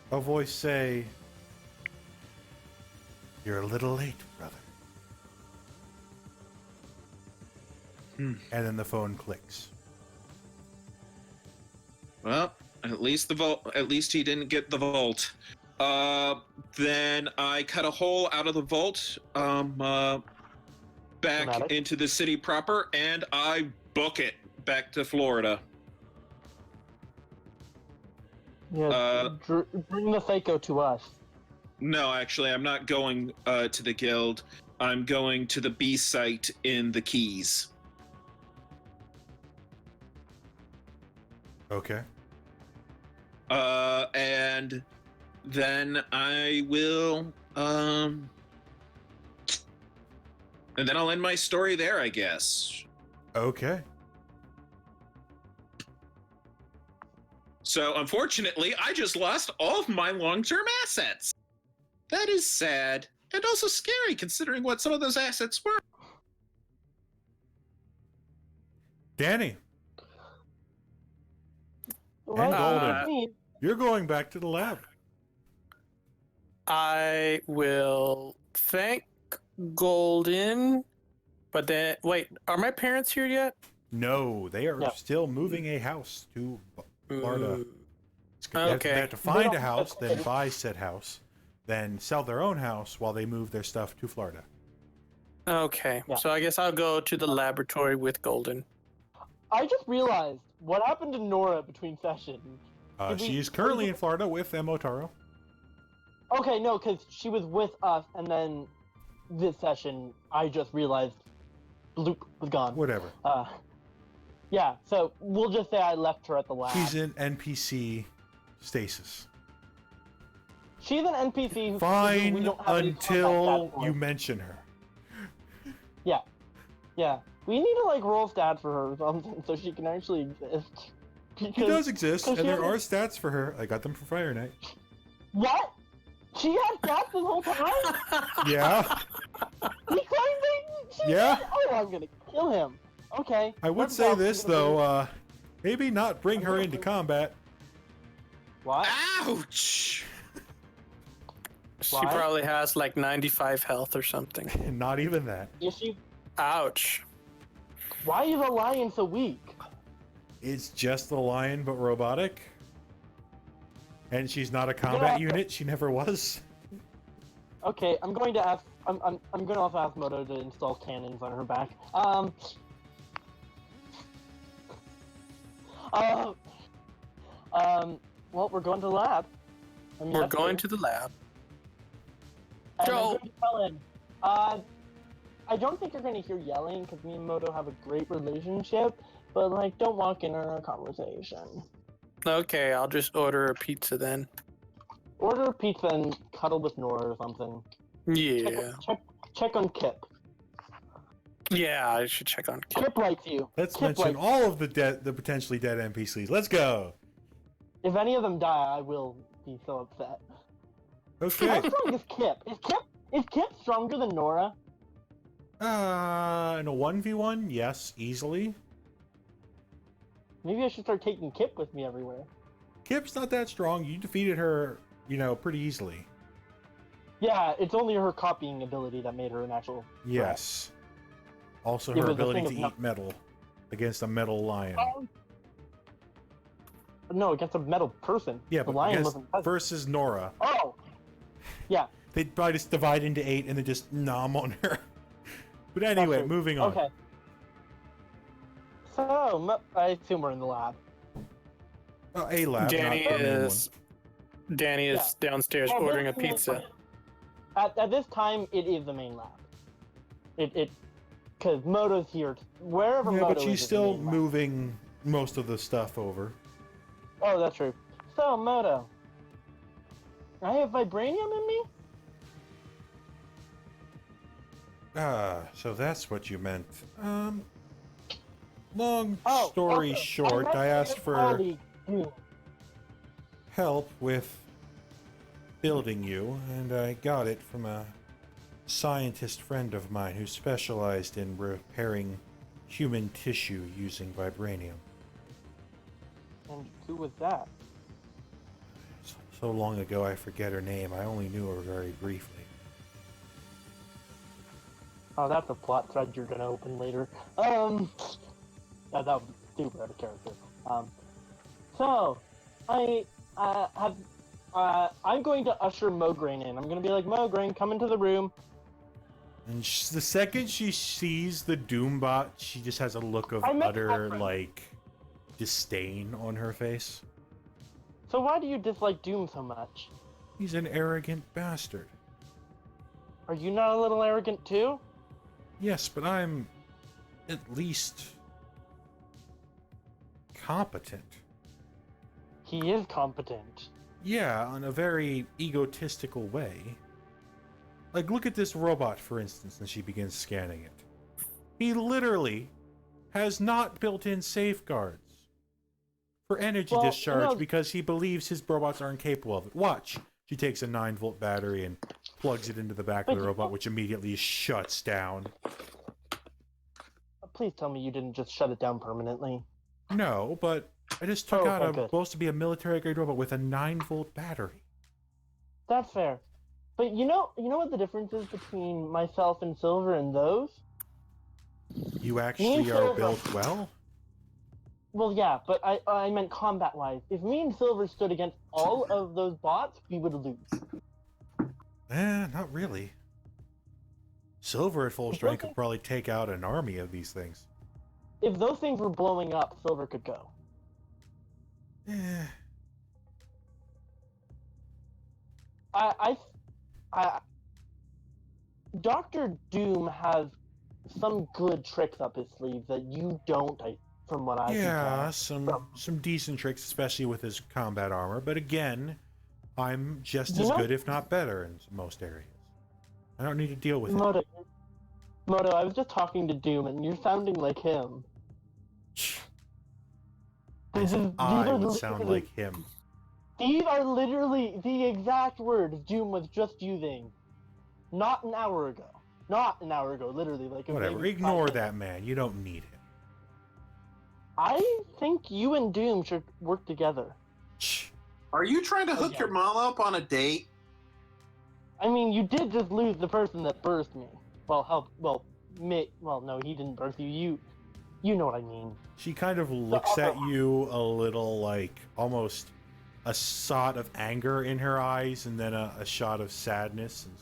a voice say, "You're a little late, brother." And then the phone clicks. Well, at least the vault. At least he didn't get the vault. Then I cut a hole out of the vault, back Dramatic. into the city proper, and I book it back to Florida. Yeah, bring the Psycho to us. No, actually, I'm not going to the guild. I'm going to the B site in the Keys. Okay. And then I will, and then I'll end my story there, I guess. Okay. So, unfortunately, I just lost all of my long-term assets. That is sad, and also scary, considering what some of those assets were. Danny, Well, Golden. me. you're going back to the lab. I will thank Golden, but then wait, are my parents here yet? No, they are No. still moving a house to Florida. They Okay. have to find a house, then buy said house, then sell their own house while they move their stuff to Florida. Okay, Yeah. so I guess I'll go to the laboratory with Golden. I just realized what happened to Nora between sessions. Did we- She's currently in Florida with Motaro. Okay, no, because she was with us, and then this session, I just realized Luke was gone. Whatever. Yeah, so we'll just say I left her at the lab. She's in NPC stasis. She's an NPC who we Fine don't have any until contact stats for. you mention her. Yeah, we need to like roll stats for her or something so she can actually exist. She Because- does exist, and because she there are has- stats for her. I got them for Fire Night. What? She had stats this whole time? Yeah, He claimed she Yeah. did? Oh, I'm gonna kill him. Okay. I would let's say go. this though. Maybe not bring her into combat. What? Ouch! She Why? probably has like 95 health or something. Not even that. Is she? Ouch. Why is a lion so weak? It's just the lion, but robotic. And she's not a combat Yeah. unit. She never was. Okay, I'm going to ask. I'm going to also ask Moto to install cannons on her back. Well, we're going to the lab. I mean, We're that's going good. to the lab. And I'm Go. going to tell him, I don't think you're going to hear yelling because me and Moto have a great relationship, but like, don't walk in on our conversation. Okay, I'll just order a pizza then. Order a pizza and cuddle with Nora or something. Yeah. Check on Kip. Yeah, I should check on Kip. Kip likes you. Let's Kip mention likes all of the potentially dead NPCs. Let's go. If any of them die, I will be so upset. Okay. How strong is Kip? Is Kip stronger than Nora? In a 1v1, yes, easily. Maybe I should start taking Kip with me everywhere. Kip's not that strong. You defeated her, pretty easily. Yeah, it's only her copying ability that made her an actual. Yes. Also, Yeah, her but the ability thing to is eat not- metal against a metal lion. No, against a metal person. Yeah, the but lion against, wasn't present. versus Nora. Oh! Yeah. They'd probably just divide into 8 and then just nom on her. But anyway, true. moving on. Okay. So, I assume we're in the lab. A lab, Danny not the main is downstairs Well, ordering a this is- pizza. At this time, it is the main lab. Because Moto's here. Wherever one. Yeah, Moto but is, she's is the still main lab. moving most of the stuff over. Oh, that's true. So, Moto. I have vibranium in me? So that's what you meant. Long Oh, story also, short, I asked for colleague, help with building you, and I got it from a scientist friend of mine who specialized in repairing human tissue using vibranium. And who was that? So long ago I forget her name. I only knew her very briefly. Oh, that's a plot thread you're gonna open later. That would be super out of character. So, I'm going to usher Mograine in. I'm gonna be like, Mograine, come into the room. And the second she sees the Doombot, she just has a look of utter, like, disdain on her face. So why do you dislike Doom so much? He's an arrogant bastard. Are you not a little arrogant too? Yes, but I'm at least competent. He is competent. Yeah, in a very egotistical way. Like, look at this robot, for instance, and she begins scanning it. He literally has not built-in safeguards for energy discharge because he believes his robots aren't capable of it. Watch. She takes a 9-volt battery and plugs it into the back of the robot, which immediately shuts down. Please tell me you didn't just shut it down permanently. No, but I just took out supposed to be a military-grade robot with a 9-volt battery. That's fair. But you know what the difference is between myself and Silver and those? You actually are built well? Well, yeah, but I meant combat-wise. If me and Silver stood against all of those bots, we would lose. Not really. Silver at full strength could probably take out an army of these things. If those things were blowing up, Silver could go. Dr. Doom has some good tricks up his sleeve that you don't, from what I can tell. some decent tricks, especially with his combat armor. But again, I'm just as good, if not better, in most areas. I don't need to deal with it. Moto, I was just talking to Doom, and you're sounding like him. I would sound like him. These are literally the exact words Doom was just using. Not an hour ago. Not an hour ago, literally. Like whatever, ignore that man. You don't need him. I think you and Doom should work together. Are you trying to hook your mom up on a date? I mean, you did just lose the person that birthed me. Well, no, he didn't birth you. You know what I mean. She kind of looks at you a little, like, almost a shot of anger in her eyes, and then a shot of sadness. And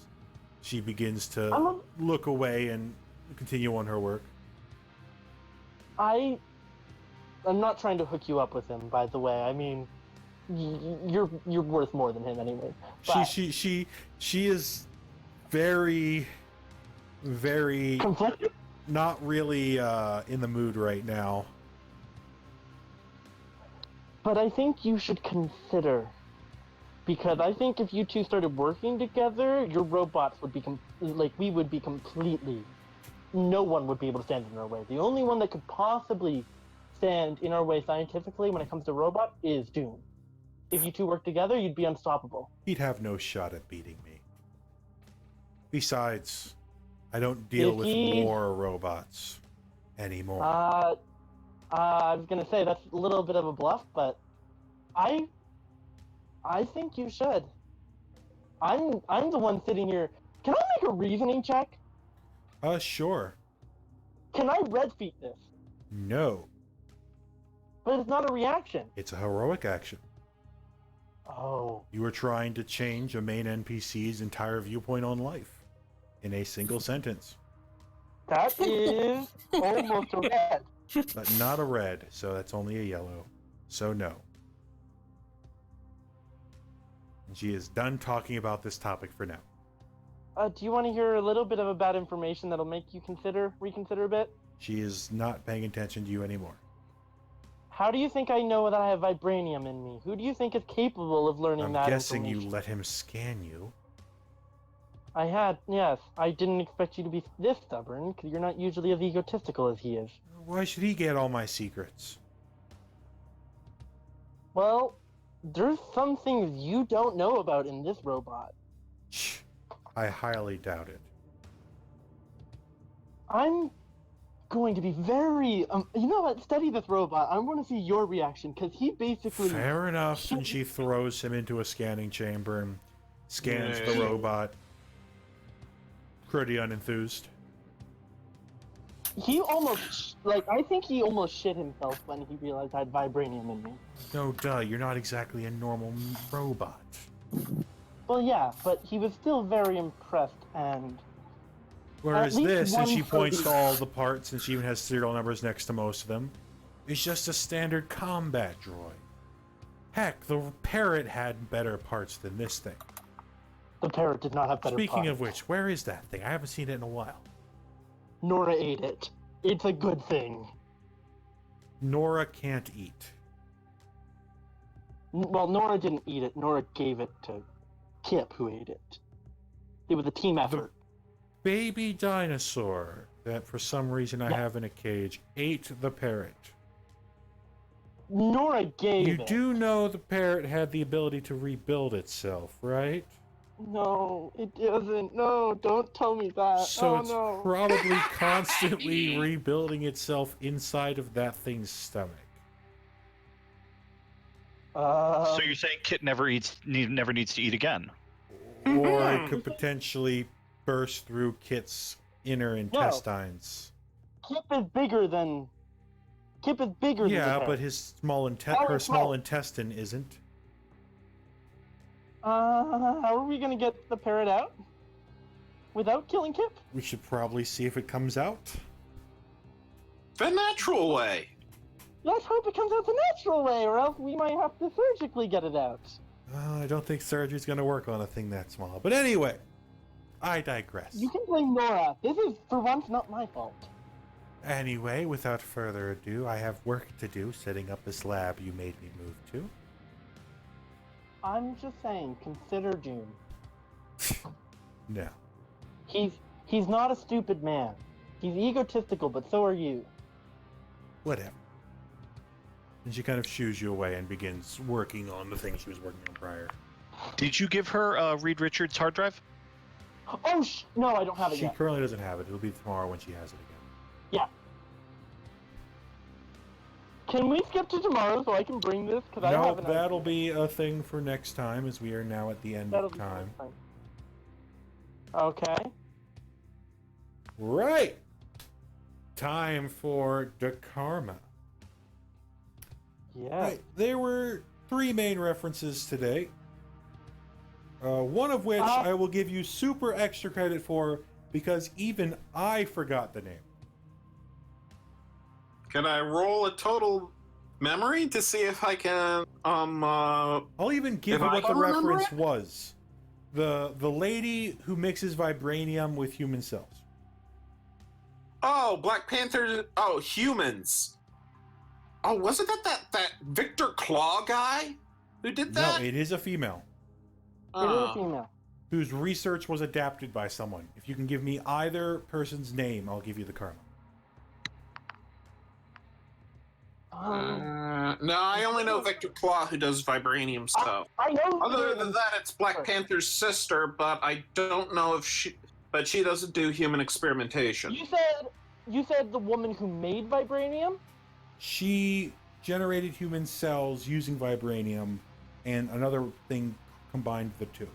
she begins to look away and continue on her work. I'm not trying to hook you up with him, by the way. I mean, you're worth more than him anyway. But she is very, very conflicted? Not really in the mood right now. But I think you should consider, because I think if you two started working together, your robots would be we would be completely. No one would be able to stand in our way. The only one that could possibly stand in our way scientifically when it comes to robots is Doom. If you two work together, you'd be unstoppable. He'd have no shot at beating me. Besides, I don't deal with war robots anymore. I was gonna say that's a little bit of a bluff, but I think you should. I'm the one sitting here. Can I make a reasoning check? Sure. Can I red feet this? No. But it's not a reaction. It's a heroic action. Oh. You are trying to change a main NPC's entire viewpoint on life in a single sentence. That is almost a red. But not a red, so that's only a yellow. So no. And she is done talking about this topic for now. Do you want to hear a little bit of a bad information that'll make you reconsider a bit? She is not paying attention to you anymore. How do you think I know that I have vibranium in me? Who do you think is capable of learning that information? I'm guessing you let him scan you. Yes. I didn't expect you to be this stubborn, because you're not usually as egotistical as he is. Why should he get all my secrets? Well, there's some things you don't know about in this robot. Shh. I highly doubt it. I'm going to be very... you know what? Study this robot. I want to see your reaction, because he basically... Fair enough. And she throws him into a scanning chamber and scans the robot. Pretty unenthused. He almost, like, I think he almost shit himself when he realized I had vibranium in me. No, duh, you're not exactly a normal robot. Well, yeah, but he was still very impressed, and Whereas At least this, and one she points Kirby. to all the parts, and she even has serial numbers next to most of them, is just a standard combat droid. Heck, the parrot had better parts than this thing. the parrot did not have better Speaking parts. of which, where is that thing? I haven't seen it in a while. Nora ate it. It's a good thing. Nora can't eat. Well, Nora didn't eat it. Nora gave it to Kip, who ate it. It was a team effort. Baby dinosaur that for some reason I have in a cage ate the parrot. Nora gave You it. do know the parrot had the ability to rebuild itself, right? No, it doesn't. No, don't tell me that. So oh, it's no. probably constantly rebuilding itself inside of that thing's stomach. So you're saying Kit never needs to eat again? Or it could potentially burst through Kit's inner intestines. Kip is bigger than. Kip is bigger than. Yeah, the but his her How small small? intestine isn't. How are we gonna get the parrot out? Without killing Kip? We should probably see if it comes out. The natural way. Let's hope it comes out the natural way, or else we might have to surgically get it out. I don't think surgery's going to work on a thing that small. But anyway, I digress. You can blame Nora. This is, for once, not my fault. Anyway, without further ado, I have work to do setting up this lab you made me move to. I'm just saying, consider Doom. No. He's not a stupid man. He's egotistical, but so are you. Whatever. And she kind of shoos you away and begins working on the thing she was working on prior. Did you give her Reed Richards' hard drive? Oh, no, I don't have it She yet. currently doesn't have it. It'll be tomorrow when she has it again. Yeah. Can we skip to tomorrow so I can bring this? Because I No, have an that'll be a thing for next time, as we are now at the end That'll of be time. fine. Okay. Right! Time for Dakarma. Yeah. Right, there were 3 main references today. One of which I will give you super extra credit for because even I forgot the name. Can I roll a total memory to see if I can I'll even give If you I what the can remember reference it? was. The lady who mixes vibranium with human cells. Oh, Black Panther. Oh, humans. Oh, wasn't that Victor Claw guy who did that? No, it is a female It is a female. whose research was adapted by someone. If you can give me either person's name, I'll give you the karma. No, I only know Victor Claw who does vibranium stuff. I know. Other than that, it's Black Panther's sister, but I don't know if she. But she doesn't do human experimentation. You said the woman who made vibranium? She generated human cells using vibranium, and another thing combined the two.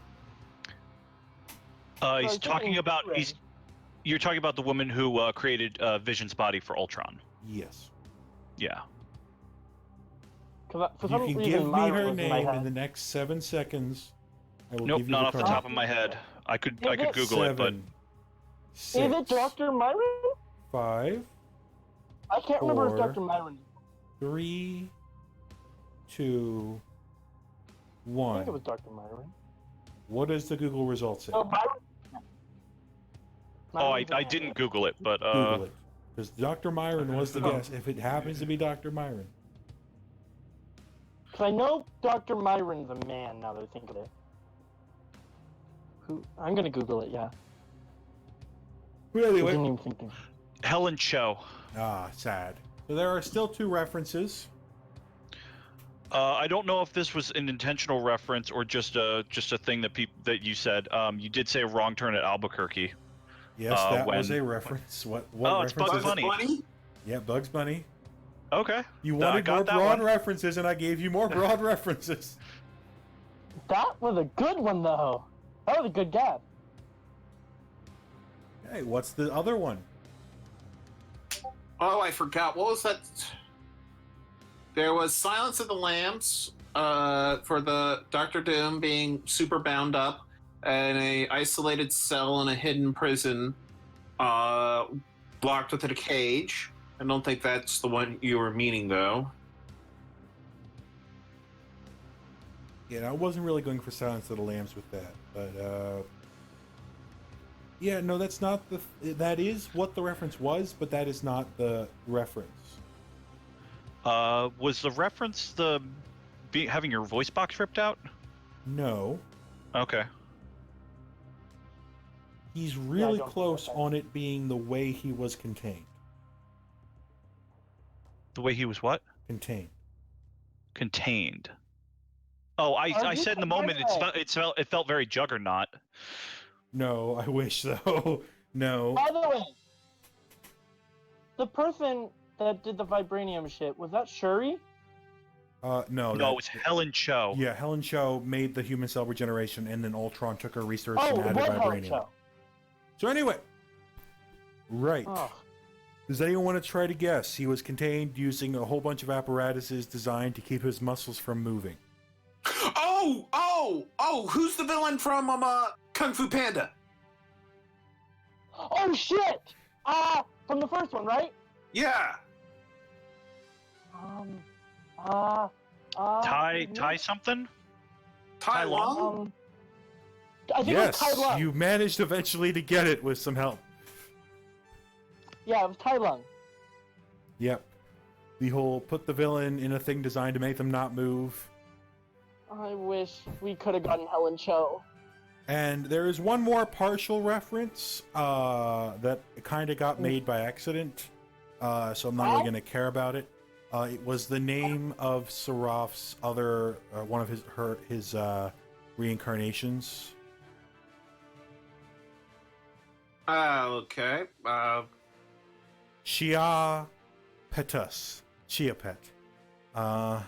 He's talking about You're talking about the woman who created Vision's body for Ultron. Yes. Yeah. For You some can reason, give me Myra her was in my name in head. the next 7 seconds. I will Nope, give you not the off the karma. top of my head. I could Is it Google it, but 7, Is it 6, Dr. Myron? 5, I can't remember if 4, Dr. Myron. 3, 2, I 1. think it was Dr. Myron. What does the Google result say? Oh, Myron. I didn't Google it, but Google it. Because Dr. Myron was the guess, if it happens to be Dr. Myron. Because I know Dr. Myron's a man now that I think of it. I'm gonna Google it, yeah. But I didn't anyway. even think of Helen Cho. Sad. So there are still 2 references. I don't know if this was an intentional reference or just a thing that you said. You did say wrong turn at Albuquerque. Yes, that was when- a reference. What Oh, it's reference Bugs is it? Bunny. Yeah, Bugs Bunny. Okay. You I wanted got more that broad one. references, and I gave you more broad references. That was a good one, though. That was a good guess. Hey, what's the other one? Oh, I forgot. What was that? There was Silence of the Lambs for the Doctor Doom being super bound up in a isolated cell in a hidden prison, blocked within a cage. I don't think that's the one you were meaning, though. Yeah, I wasn't really going for Silence of the Lambs with that, but yeah, no, that's not the. That is what the reference was, but that is not the reference. Was the reference the having your voice box ripped out? No, Okay. he's really don't close think that- on it being the way he was contained. The way he was what? Contained. Contained. Oh, I Are you said in the moment it felt very Juggernaut. No, I wish though. No. By the way, the person that did the vibranium shit, was that Shuri? No. No, that- it was Helen Cho. Yeah, Helen Cho made the human cell regeneration, and then Ultron took her research Oh, and it added was Helen vibranium. Cho. So anyway, right. Oh. Does anyone want to try to guess? He was contained using a whole bunch of apparatuses designed to keep his muscles from moving. Oh! Who's the villain from Kung Fu Panda? Oh shit! From the first one, right? Yeah. Tai something? Tai Lung? I think Yes, it was Tai Lung. you managed eventually to get it with some help. Yeah, it was Tai Lung. Yep. The whole put the villain in a thing designed to make them not move. I wish we could have gotten Helen Cho. And there is one more partial reference that kind of got made by accident, so I'm not really going to care about it. It was the name of Seraphi's other one of his reincarnations. Okay. Chia Petus. Chia Pet. Oh.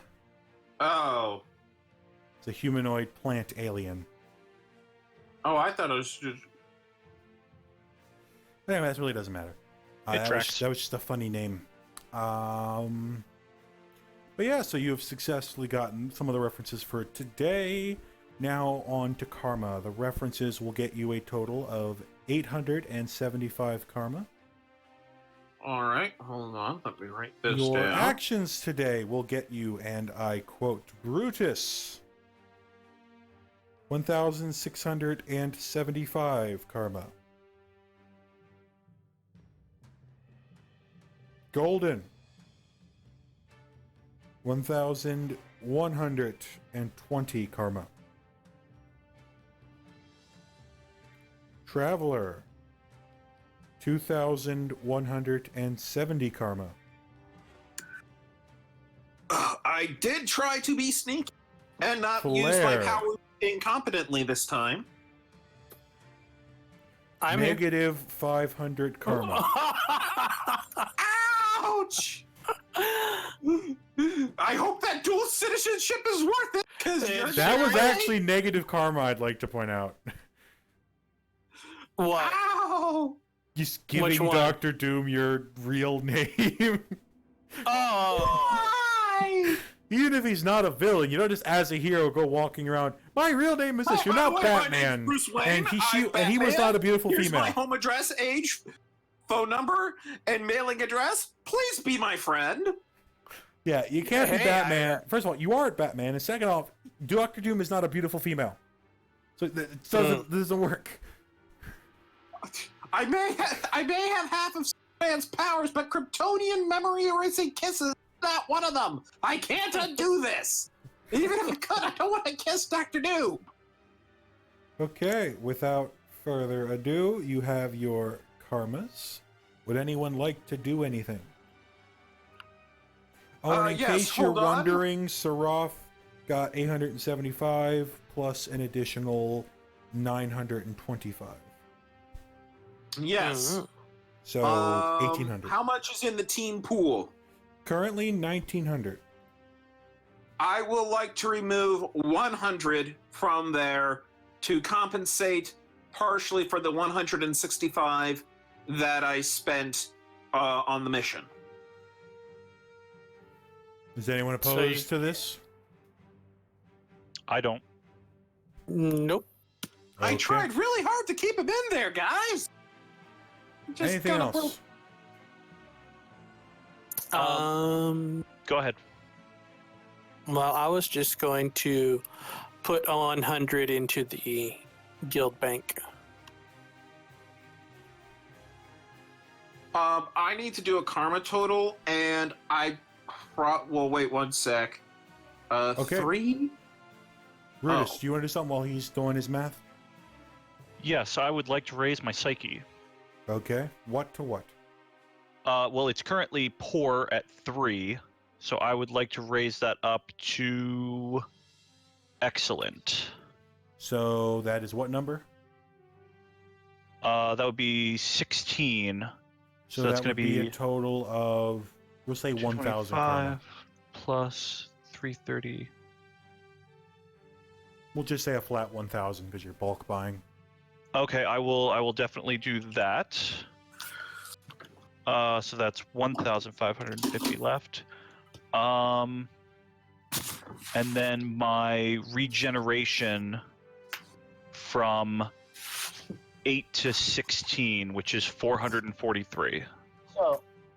It's a humanoid plant alien. Oh, I thought it was just... Anyway, that really doesn't matter. It tracks. That was just a funny name. But yeah, so you have successfully gotten some of the references for today. Now on to karma. The references will get you a total of 875 karma. All right, hold on. Let me write this Your down. actions today will get you, and I quote, Brutus, 1,675 karma. Golden, 1,120 karma. Traveler, 2,170 karma. I did try to be sneaky and not use my Claire. power incompetently this time. I'm here. Negative 500 karma. Ouch! I hope that dual citizenship is worth it, because That was actually negative karma, I'd like to point out. What? Ow! Just Which giving one? Dr. Doom your real name. Oh. Why? Even if he's not a villain, you don't just as a hero go walking around, my real name is this, you're by the not way, my Batman. name's Bruce Wayne, And I'm he was Batman. not a beautiful Here's female. my home address, age, phone number, and mailing address. Please be my friend. Yeah, you can't be Hey, Batman. First of all, you aren't Batman, and second off, Dr. Doom is not a beautiful female. So it doesn't work. I may have half of Superman's powers, but Kryptonian memory erasing kisses is not one of them. I can't undo this. Even if I could, I don't want to kiss Dr. Doom. Okay, without further ado, you have your karmas. Would anyone like to do anything? Oh, and in Yes, case you're hold on. wondering, Seraph got 875 plus an additional 925. Yes. So 1800. How much is in the team pool? Currently 1900. I will like to remove 100 from there to compensate partially for the 165 that I spent on the mission. Is anyone So opposed to this? I don't. Nope. I Okay. tried really hard to keep him in there, guys. Just Anything gotta else? Go ahead. Well, I was just going to put 100 into the guild bank. I need to do a karma total, and well, wait 1 sec. Okay. 3? Brutus, Oh. do you want to do something while he's doing his math? Yes, I would like to raise my psyche. Okay. What to what? Well, it's currently poor at 3, so I would like to raise that up to excellent. So that is what number? That would be 16. So that's that going would to be be a total of, we'll say 1,000 karma. 225 plus 330. We'll just say a flat 1,000 because you're bulk buying. Okay, I will definitely do that. So that's 1,550 left. And then my regeneration from 8 to 16, which is 443.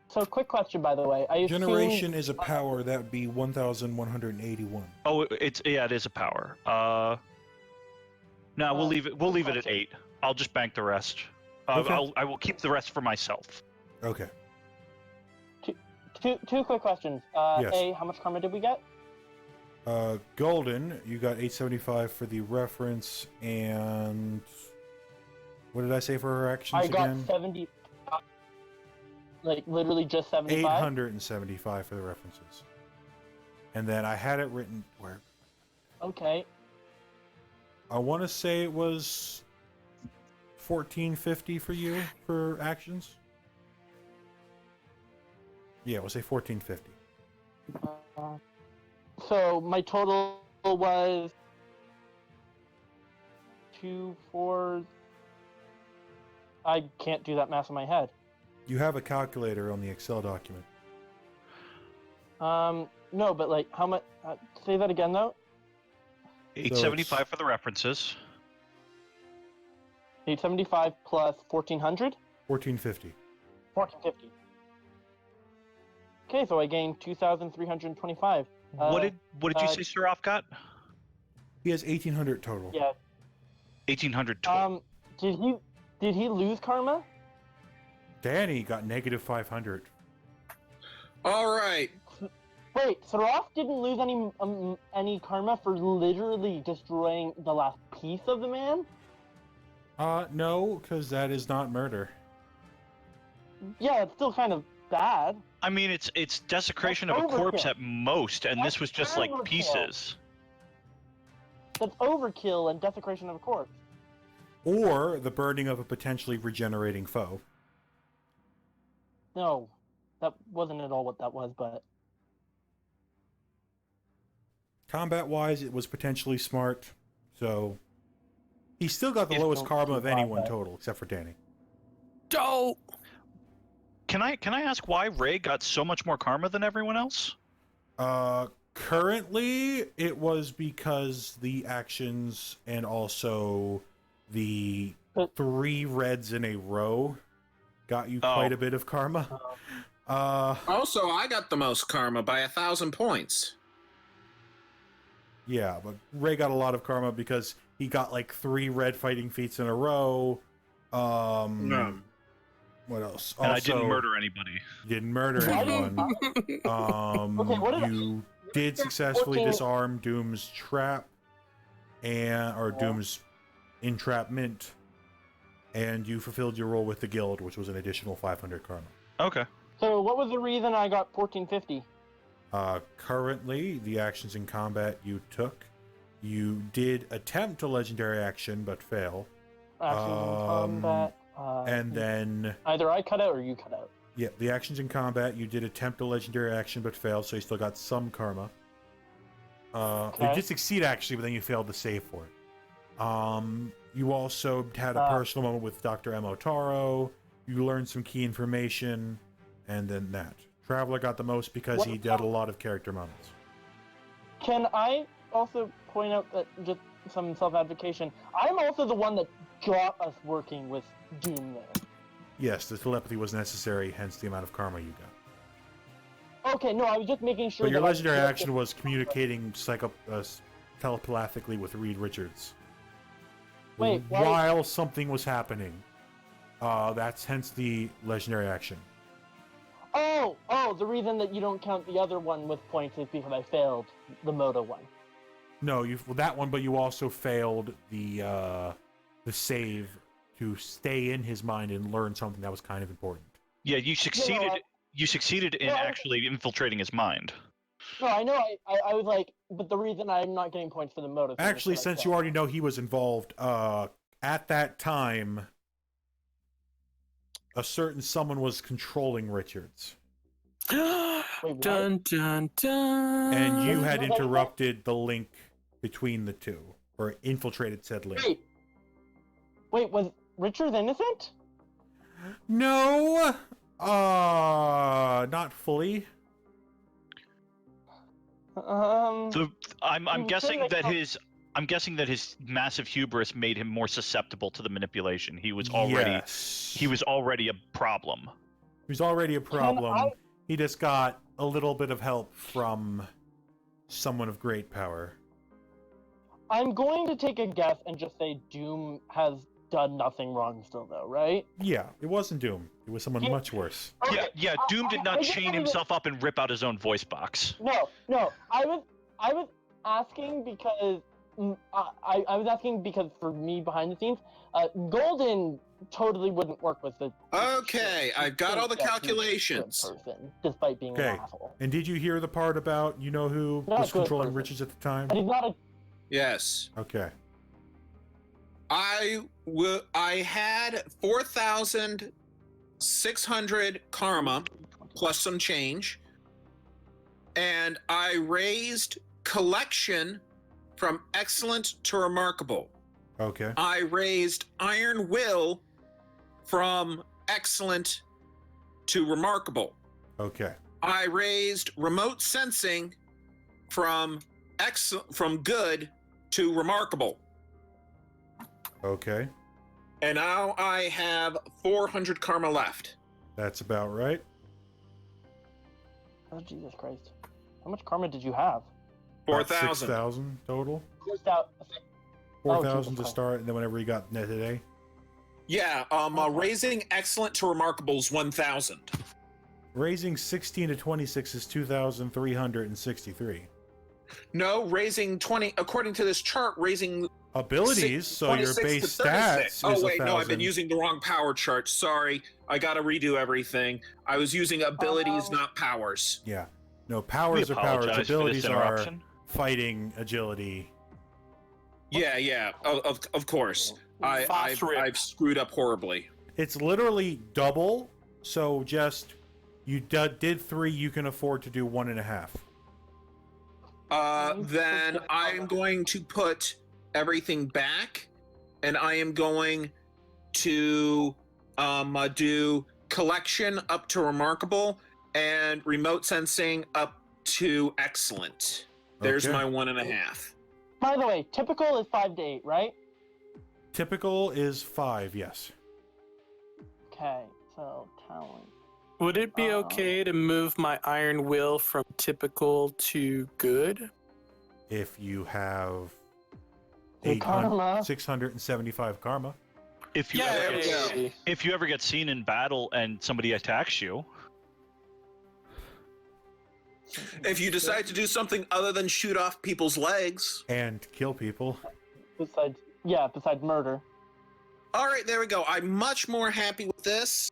So quick question, by the way. I assume- Generation is a power, that would be 1,181. Oh, it is a power. No, we'll leave it. We'll leave it at 8. I'll just bank the rest. Okay. I will keep the rest for myself. Okay. Two quick questions. Yes. A, how much karma did we get? Golden, you got 875 for the reference, and what did I say for her actions I got again? 70. Like literally just 75. 875 for the references. And then I had it written where Okay. I want to say it was 1450 for you for actions. Yeah, we'll say 1450. So my total was 2, 4. I can't do that math in my head. You have a calculator on the Excel document. No, but like how much? Say that again though. 875 for the references. 875 plus 1400. 1450. 1450. Okay, so I gained 2,325. What did you say Seraph got? He has 1800 total. Yeah. 1800 total. Did he lose karma? Danny got negative 500. All right. Wait, Seraph didn't lose any karma for literally destroying the last piece of the man? No, because that is not murder. Yeah, it's still kind of bad. I mean, it's desecration That's of a corpse overkill. at most, and this was just like Overkill. pieces. That's overkill and desecration of a corpse. Or the burning of a potentially regenerating foe. No, that wasn't at all what that was, but Combat-wise, it was potentially smart, so he still got the It's lowest still karma of anyone combat. total, except for Danny. Dope. Can I ask why Ray got so much more karma than everyone else? Currently, it was because the actions and also the 3 reds in a row got you quite a bit of karma. Also, I got the most karma by 1,000 points. Yeah, but Ray got a lot of karma because he got like 3 red fighting feats in a row. What else? And I Also, didn't murder anybody. Didn't murder anyone. Okay, what did You did successfully 14 disarm Doom's trap or Doom's entrapment, and you fulfilled your role with the guild, which was an additional 500 karma. Okay. so what was the reason I got 1450? Currently, the actions in combat you took, you did attempt a legendary action but fail. Actions in combat. And then, Either I cut out or you cut out. yeah, the actions in combat, you did attempt a legendary action but failed, so you still got some karma. You Okay. did succeed actually, but then you failed to save for it. You also had a personal moment with Dr. M. Otaro. You learned some key information, and then that. Traveler got the most because he did a lot of character moments. Can I also point out that, just some self-advocation, I'm also the one that got us working with Doom there. Yes, the telepathy was necessary, hence the amount of karma you got. Okay, no, I was just making sure But your that legendary action was communicating telepathically with Reed Richards. Wait, why- while something was happening. That's hence the legendary action. Oh, the reason that you don't count the other one with points is because I failed the Moto one. No, that one, but you also failed the save to stay in his mind and learn something that was kind of important. Yeah, you succeeded. You succeeded in actually infiltrating his mind. No, I know. I was like, but the reason I'm not getting points for the Moto thing is Actually, because I since you failed. already know he was involved, at that time, a certain someone was controlling Richards. what? Dun dun dun. And you had interrupted the link between the two, or infiltrated said link. Wait, was Richards innocent? No, not fully. I'm guessing that his massive hubris made him more susceptible to the manipulation. He was already a problem. He was already a problem. He just got a little bit of help from someone of great power. I'm going to take a guess and just say Doom has done nothing wrong still, though, right? Yeah, it wasn't Doom. It was someone much worse. Okay. Yeah. Doom did not chain himself up and rip out his own voice box. No. I was asking because I was asking because for me behind the scenes, Golden totally wouldn't work with the. Okay, I've got all the calculations. Person, despite being an asshole. And did you hear the part about who was controlling Richards at the time? And he's not a. Yes. Okay. I had 4,600 karma plus some change, and I raised collection from excellent to remarkable. Okay. I raised iron will from excellent to remarkable. Okay. I raised remote sensing from good to remarkable. Okay. And now I have 400 karma left. That's about right. Oh, Jesus Christ. How much karma did you have? 4,000. 6,000 total. 4,000 to start, and then whenever you got net today. Yeah, raising excellent to remarkable is 1,000. Raising 16 to 26 is 2,363. No, raising 20, according to this chart, raising abilities, so your 26 base to 36. stats is Oh wait, no, I've been 1,000. using the wrong power chart. Sorry, I gotta redo everything. I was using abilities, not powers. Yeah. No, powers are powers. apologize for this Abilities are interruption. fighting, agility. Yeah, of course. I've screwed up horribly. It's literally double, so just you did 3, you can afford to do 1.5. Then I'm going to put everything back, and I am going to do collection up to remarkable and remote sensing up to excellent. There's Okay. my 1.5. By the way, typical is 5 to 8, right? Typical is 5, yes. Okay, so talent. Would it be okay to move my iron will from typical to good? If you have Hey, karma. 675 karma. If you ever get seen in battle and somebody attacks you, If you decide to do something other than shoot off people's legs. And kill people. Besides murder. All right, there we go. I'm much more happy with this.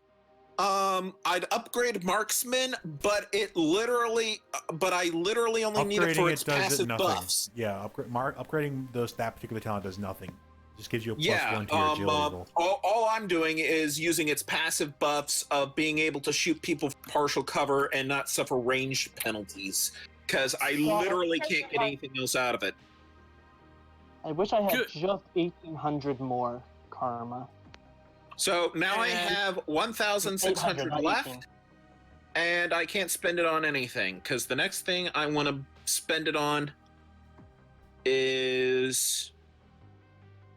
I'd upgrade marksman, but I literally only need it for its passive buffs. Yeah, upgrading that particular talent does nothing. Just gives you a +1 to your agility roll. All I'm doing is using its passive buffs of being able to shoot people from partial cover and not suffer ranged penalties. Because I literally can't get anything else out of it. I wish I had just 1,800 more karma. So now I have 1,600 left. and I can't spend it on anything because the next thing I want to spend it on is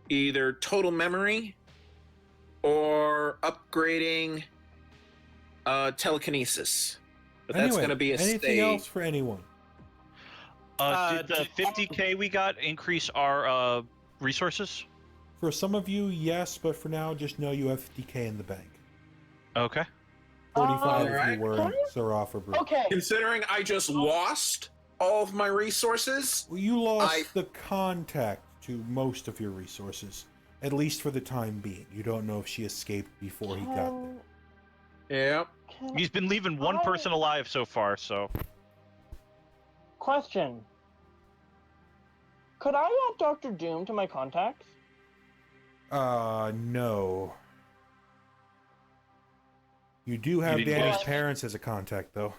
either total memory or upgrading telekinesis. But that's going to be a anything stay. else for anyone? Did the 50K we got increase our resources? For some of you, yes, but for now, just know you have 50K in the bank. Okay. 45 if Alright. you were Saraf or Brute. Okay. Considering I just lost all of my resources, Well, you lost the contact to most of your resources, at least for the time being. You don't know if she escaped before he got there. Yep. He's been leaving one person alive so far, so. Question. Could I add Dr. Doom to my contacts? No. You do have didn't Danny's get- parents as a contact, though.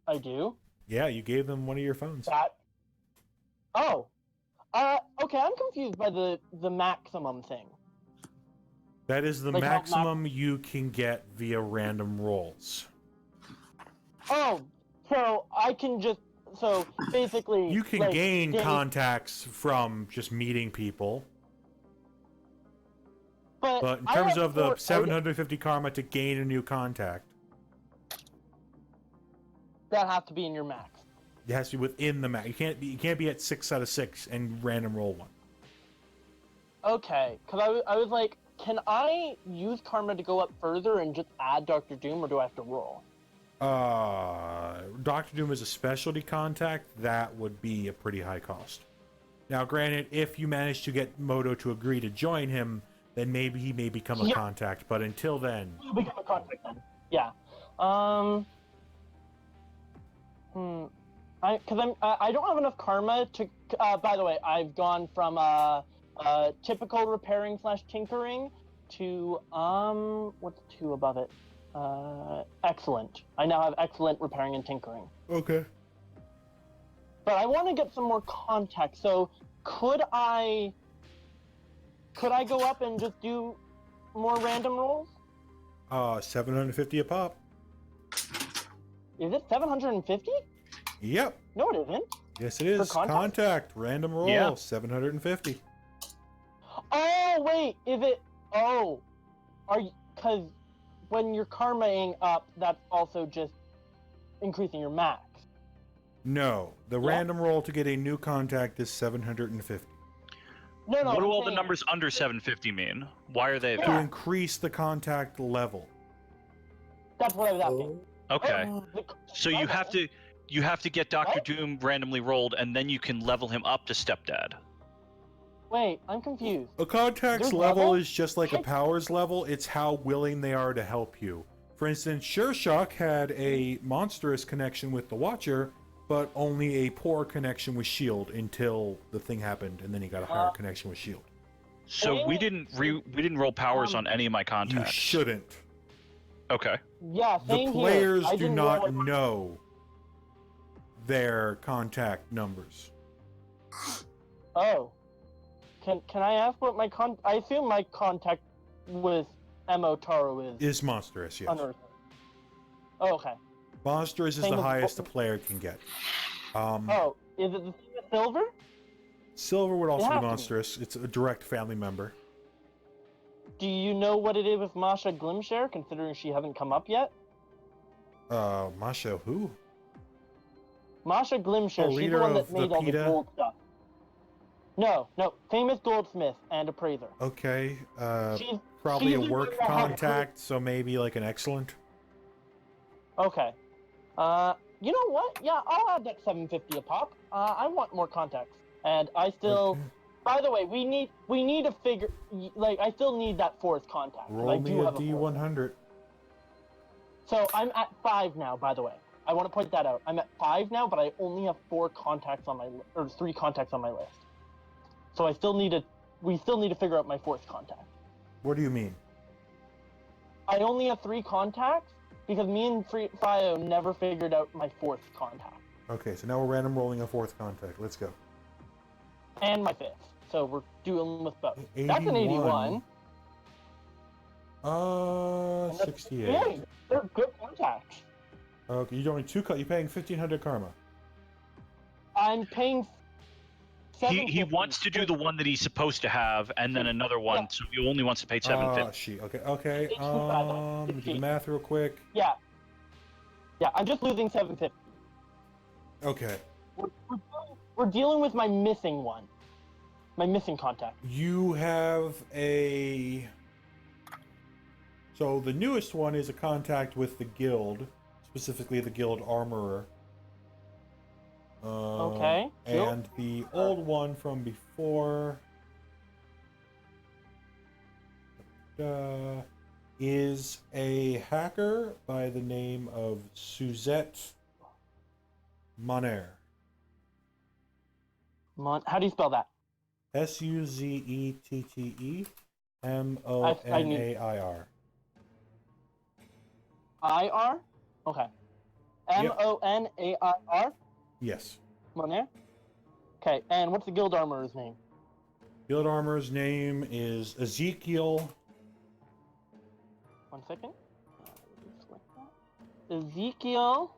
I do. Yeah, you gave them one of your phones. That. Oh. Okay, I'm confused by the maximum thing. That is the Like how maximum you can get via random rolls. Oh, so I can just basically You can like, gain Danny- contacts from just meeting people, but in I terms have of the four- 750 karma to gain a new contact, that has to be in your max. it has to be within the max. You can't be at 6 out of 6 and random roll one. Okay, because I was like, can I use karma to go up further and just add Dr. Doom, or do I have to roll? Dr. Doom is a specialty contact. That would be a pretty high cost. Now, granted, if you manage to get Moto to agree to join him, then maybe he may become a Yeah. contact. But until then, You'll become a contact then. Yeah. I don't have enough karma to. By the way, I've gone from typical repairing / tinkering to what's 2 above it? Excellent. I now have excellent repairing and tinkering. okay. But I want to get some more context. So could I go up and just do more random rolls? 750 a pop. Is it 750? Yep. No, it isn't. Yes, it is. contact? Contact. Random roll. Yeah. 750. Oh wait, is it? Oh, are you? Because when you're karmaing up, that's also just increasing your max. No. The Yeah. random roll to get a new contact is 750. No, What do I'm all the saying- numbers under 750 mean? Why are they To Yeah. there? increase the contact level. That's what I was asking. Okay. Oh, the- So you have to get Dr. What? Doom randomly rolled, and then you can level him up to stepdad. Wait, I'm confused. A contact's There's level level? is just like a power's level. It's how willing they are to help you. For instance, Shershock had a monstrous connection with the Watcher, but only a poor connection with Shield until the thing happened, and then he got a higher connection with Shield. So we didn't roll powers on any of my You contacts. shouldn't. Okay. Yeah, The same players here. I do didn't not roll it. know their contact numbers. Oh, can I ask what my I assume my contact with Emo Taro is Is monstrous, yes. unearthed. Oh, okay. Monstrous is Same the with- highest a player can get. Oh, is it the same as Silver? Silver would also It has be to be. monstrous. It's a direct family member. Do you know what it is with Masha Glimshare, considering she hasn't come up yet? Masha, who? Masha Glimshare, Oh, she's leader the one of that made the all the PETA? gold stuff. No, famous goldsmith and appraiser. Okay, She's probably a she's the work one that had contact, so maybe like an excellent. Okay. You know what? Yeah, I'll add that 750 a pop. I want more contacts, and I still. Okay. By the way, we need to figure. Like, I still need that 4th contact. 'cause I Roll do me a have a fourth. D100. So I'm at 5 now. By the way, I want to point that out. I'm at 5 now, but I only have 4 contacts on my or 3 contacts on my list. So we still need to figure out my 4th contact. What do you mean? I only have 3 contacts because me and Fio never figured out my 4th contact Okay, so now we're random rolling a 4th contact. Let's go. and my 5th. So we're doing with both. That's an 81. 81. 68. Hey, they're good contacts. Okay, you're doing 2 cut. You're paying 1,500 karma. I'm paying. He wants to do the one that he's supposed to have, and then another one, Yeah. so he only wants to pay Oh, 750. she. Okay. It's Let me do the math real quick. Yeah. Yeah, I'm just losing 750. Okay. We're dealing with my missing one. My missing contact. You have a. So the newest one is a contact with the guild, specifically the guild armorer. Okay. And the old one from before is a hacker by the name of Suzette Moner. How do you spell that? Suzette Monair. IR? Okay. Monair? Yes. Monair? Okay, and what's the guild armorer's name? Guild armorer's name is Ezekiel. 1 second. Ezekiel.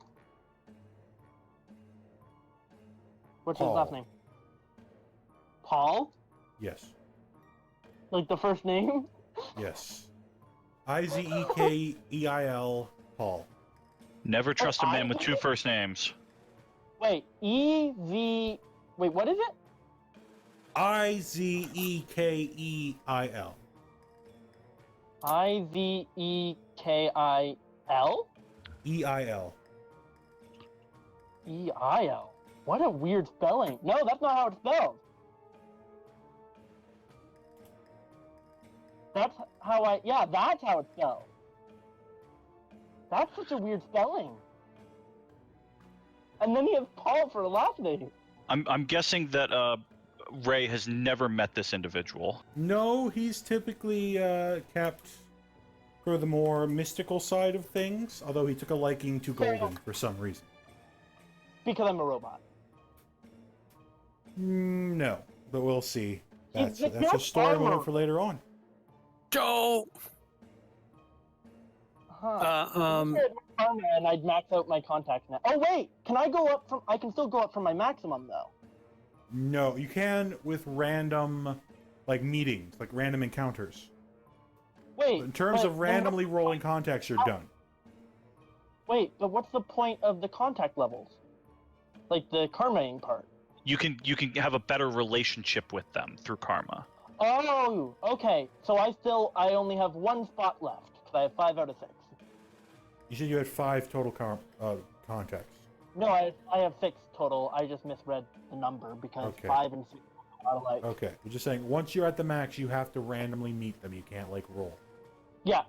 What's his Paul. last name? Paul? Yes. Like the first name? Yes. Izekeil Paul. Never trust a man I- with 2 first names. Wait, Wait, what is it? Izekeil. Ivekeil? EIL. EIL. What a weird spelling. No, that's not how it's spelled. That's how that's how it's spelled. That's such a weird spelling. And then he has Paul for a last name. I'm guessing that Ray has never met this individual. No, he's typically kept for the more mystical side of things, although he took a liking to Golden for some reason. Because I'm a robot. No, but we'll see. That's It's a not story armor. moment for later on. Joe. Huh. And I'd max out my contacts now. Oh wait, can I go up from? I can still go up from my maximum though. No, you can with random, like meetings, like random encounters. Wait. In terms but of randomly rolling contacts, you're done. Wait, but what's the point of the contact levels? Like the karmaing part. You can have a better relationship with them through karma. Oh, okay. So I only have 1 spot left because I have 5 out of 6. You said you had 5 total contacts. No, I have 6 total. I just misread the number because Okay. 5 and 6 are alike. Okay, we're just saying, once you're at the max, you have to randomly meet them. You can't, like, roll. Yeah.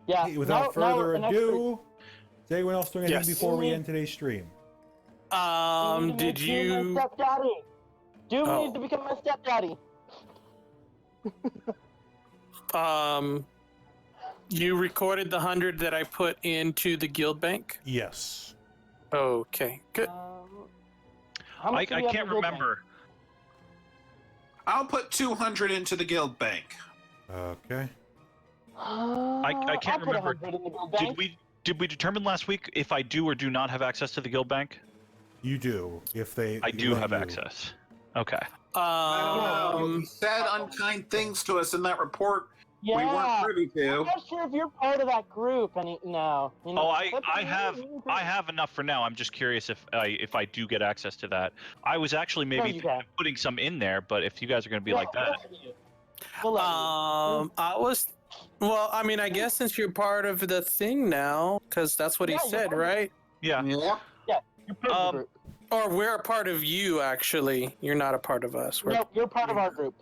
Yeah. Hey, without further ado, is anyone else doing anything Yes. before we end today's stream? Did you? My stepdaddy. Doom Oh. needs to become my stepdaddy. You recorded the 100 that I put into the guild bank? Yes. Okay, good. How much do I we have can't in guild bank? remember. I'll put 200 into the guild bank. Okay. I can't I'll put remember. 100 in the guild bank. Did we determine last week if I do or do not have access to the guild bank? You do, if they... I do let have you. access. Okay. I don't know. He said unkind things to us in that report we weren't Yeah. privy to. I'm not sure if you're part of that group no. You know, Oh, I that's- have enough for now. I'm just curious if I do get access to that. I was actually maybe you thinking can. of putting some in there, but if you guys are going to be like that, We'll let you. I was. Well, I mean, I guess since you're part of the thing now, because that's what he Yeah, you're said, part of it. right? yeah. Yeah. You're part of the group. Or we're a part of you, actually. You're not a part of us. Nope, you're part of our group.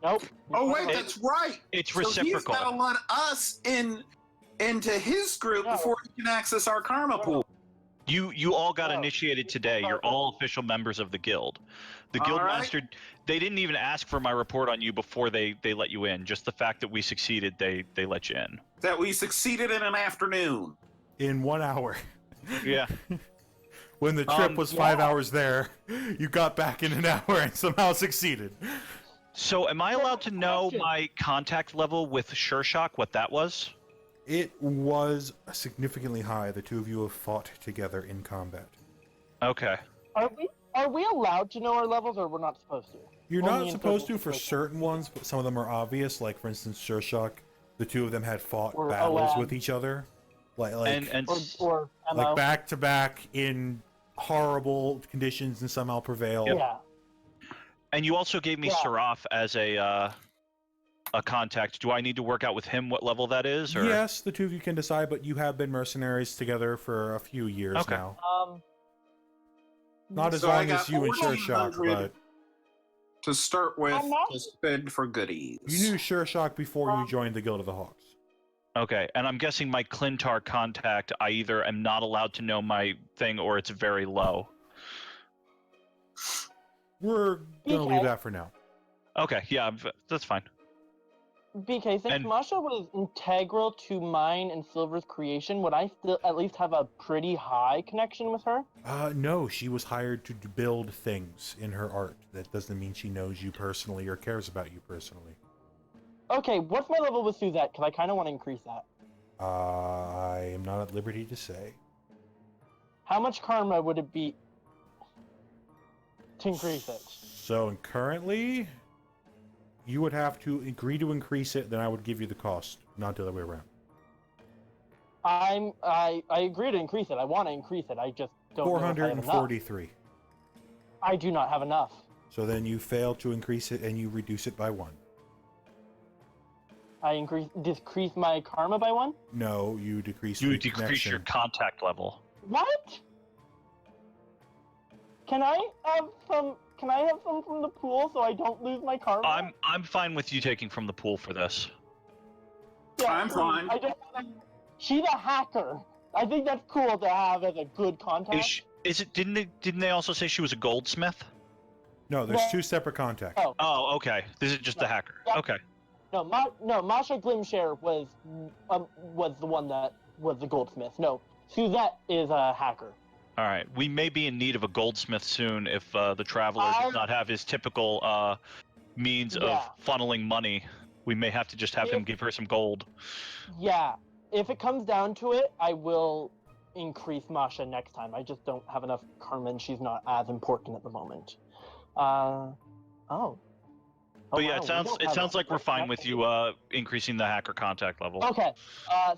Nope. you're Oh part wait, of our that's right. It's So he's reciprocal. got to let us into his group No. before he can access our karma pool. You all got No. initiated today. You're all official members of the guild. The guild All right. master, they didn't even ask for my report on you before they let you in. Just the fact that we succeeded, they let you in. That we succeeded in an afternoon. In 1 hour. Yeah. When the trip was 5 yeah. hours there, you got back in an hour and somehow succeeded. So, am I allowed to know Question. my contact level with Sure Shock? What that was? It was significantly high. The two of you have fought together in combat. Okay. Are we allowed to know our levels, or we're not supposed to? You're Only not in supposed certain to for situations. certain ones, but some of them are obvious. Like, for instance, Sure Shock, the two of them had fought Or battles OM. with each other. Like Or MO. like back to back in horrible conditions and somehow prevail. Yeah. And you also gave me Yeah. Seraph as a contact. Do I need to work out with him what level that is? Or? Yes, the two of you can decide, but you have been mercenaries together for a few years Okay. now. Not as So I long got as you and Sure Shock, 1400 but to start with I'm not- to spend for goodies. you knew Sure Shock before you joined the Guild of the Hawks. Okay, and I'm guessing my Clintar contact, I either am not allowed to know my thing or it's very low. We're gonna BK. leave that for now. Okay, yeah, that's fine. BK, since And- Masha was integral to mine and Silver's creation, would I still at least have a pretty high connection with her? No, she was hired to build things in her art. That doesn't mean she knows you personally or cares about you personally. Okay, what's my level with Suzette? Because I kind of want to increase that. I am not at liberty to say. How much karma would it be to increase it? So currently, you would have to agree to increase it, then I would give you the cost, not the other way around. I agree to increase it. I want to increase it. I just don't know if I have enough. 443. I do not have enough. So then you fail to increase it and you reduce it by 1. I decrease my karma by 1? No, you decrease You the decrease your connection. contact level. What? Can I have some? Can I have some from the pool so I don't lose my karma? I'm fine with you taking from the pool for this. Yeah, I'm please. fine. I just. She's a hacker. I think that's cool to have as a good contact. Is it? Didn't they also say she was a goldsmith? No, there's No. 2 separate contacts. Oh. Oh, okay. This is just the hacker. Yeah. Okay. No, Masha Glimshare was the one that was the goldsmith. No, Suzette is a hacker. All right. We may be in need of a goldsmith soon if the traveler does not have his typical means Yeah. of funneling money. We may have to just have him give her some gold. Yeah, if it comes down to it, I will increase Masha next time. I just don't have enough karma, and she's not as important at the moment. But yeah, wow, it sounds like we're fine with you increasing the hacker contact level. Okay,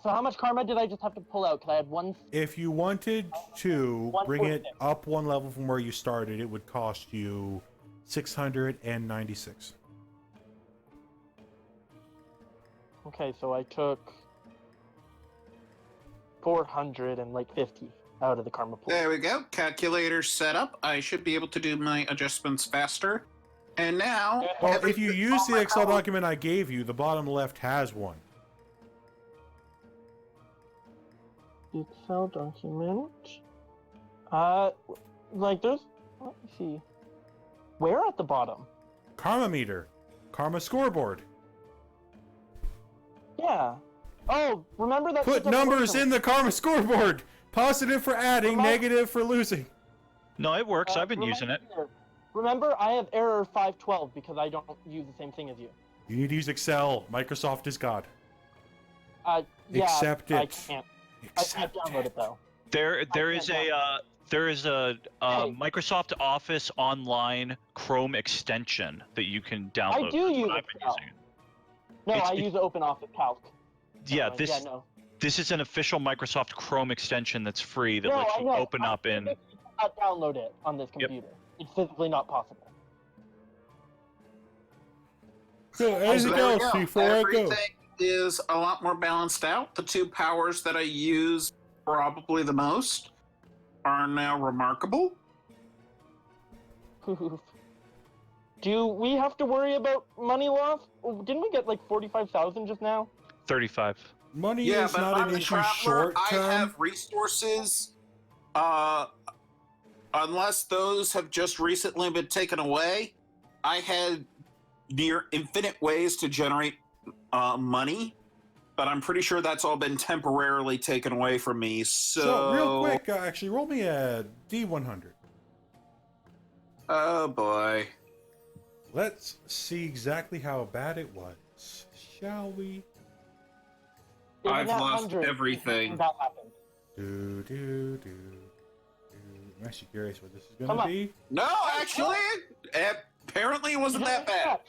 so how much karma did I just have to pull out? Because I had one. If you wanted to bring it 146. up 1 level from where you started, it would cost you 696. Okay, so I took 450 out of the karma pool. There we go. Calculator set up. I should be able to do my adjustments faster. And now, Well, if you everything- use all the my Excel power- document I gave you, the bottom left has one. Excel document. Like there's. Let me see. Where at the bottom? Karma meter. Karma scoreboard. Yeah. Oh, remember that. Put numbers in the karma scoreboard. Positive for adding, Remember- negative for losing. No, it works. I've been using it. Remember, I have error 512 because I don't use the same thing as you. You need to use Excel. Microsoft is God. Yeah, Accept I it. can't. I Accept can't download it though. There can't is a Hey. Microsoft Office Online Chrome extension that you can download. I do That's use what I've been Excel. using. No, It's- I use Open Office Calc. Yeah, this Yeah, no. this is an official Microsoft Chrome extension that's free that No, lets I you know. open I up in. physically cannot download it on this Yep. computer. It's physically not possible. So, So anything there we else go. before I go? Everything is a lot more balanced out. The 2 powers that I use probably the most are now remarkable. Do we have to worry about money loss? Didn't we get like 45,000 just now? 35. Money Yeah, is but not I'm an the issue traveler. short I term. have resources. Unless those have just recently been taken away, I had near infinite ways to generate money, but I'm pretty sure that's all been temporarily taken away from me. So, real quick, actually, roll me a D100. Oh boy. let's see exactly how bad it was, shall we? I've Even at lost 100, everything. That happened. I'm actually curious what this is Come going to on. be. No, actually, apparently it wasn't that bad.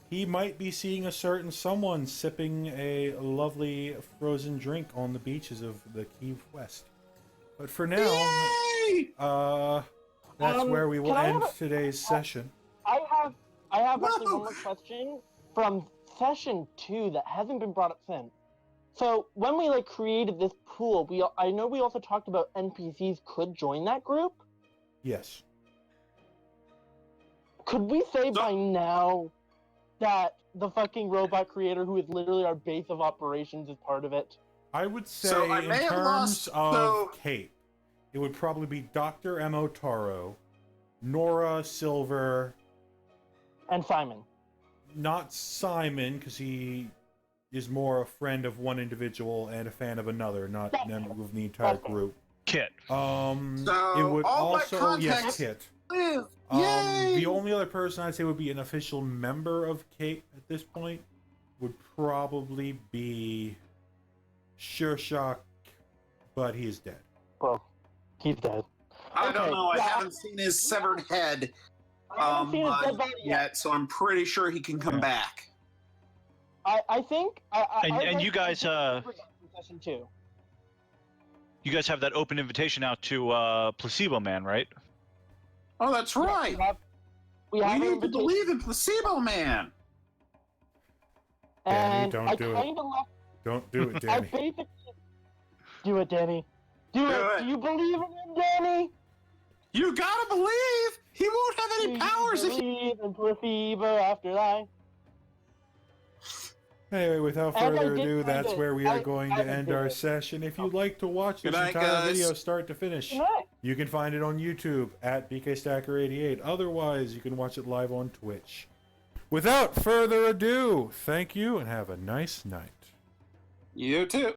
He might be seeing a certain someone sipping a lovely frozen drink on the beaches of the Key West. But for now, Yay! that's where we will can I end have today's session. I have actually No. one more question from session 2 that hasn't been brought up since. So when we created this pool, I know we also talked about NPCs could join that group. Yes. Could we say by now that the fucking robot creator, who is literally our base of operations, is part of it? I would say So I in may have terms lost- of so- Cape, it would probably be Dr. M.O. Taro, Nora Silver, And Simon. not Simon, because he is more a friend of one individual and a fan of another, not member of the entire group. Kit. It would all my also, yes, contacts Kit. live. Yay! The only other person I'd say would be an official member of Cape at this point would probably be Shershak, but he is dead. Well, he's dead. I don't Okay, know. I yeah. haven't seen his severed head I haven't seen his dead body yet, so I'm pretty sure he can come back. I think. And you guys, Session 2. you guys have that open invitation out to Placebo Man, right? Oh, that's right. We have We an need to invitation, believe in Placebo Man. Danny, and don't I do it. kind of left. Don't do it, I Danny. basically. Do it, Danny. Do it. Do you believe in him, Danny? You gotta believe. He won't have any powers if he... Believe in placebo after life. Anyway, without And I further did ado, find that's it. where we are I going to end did our it. session. If you'd like to watch this Good night, entire guys. video start to finish, Good night. you can find it on YouTube at BKstacker88. Otherwise, you can watch it live on Twitch. Without further ado, thank you and have a nice night. You too.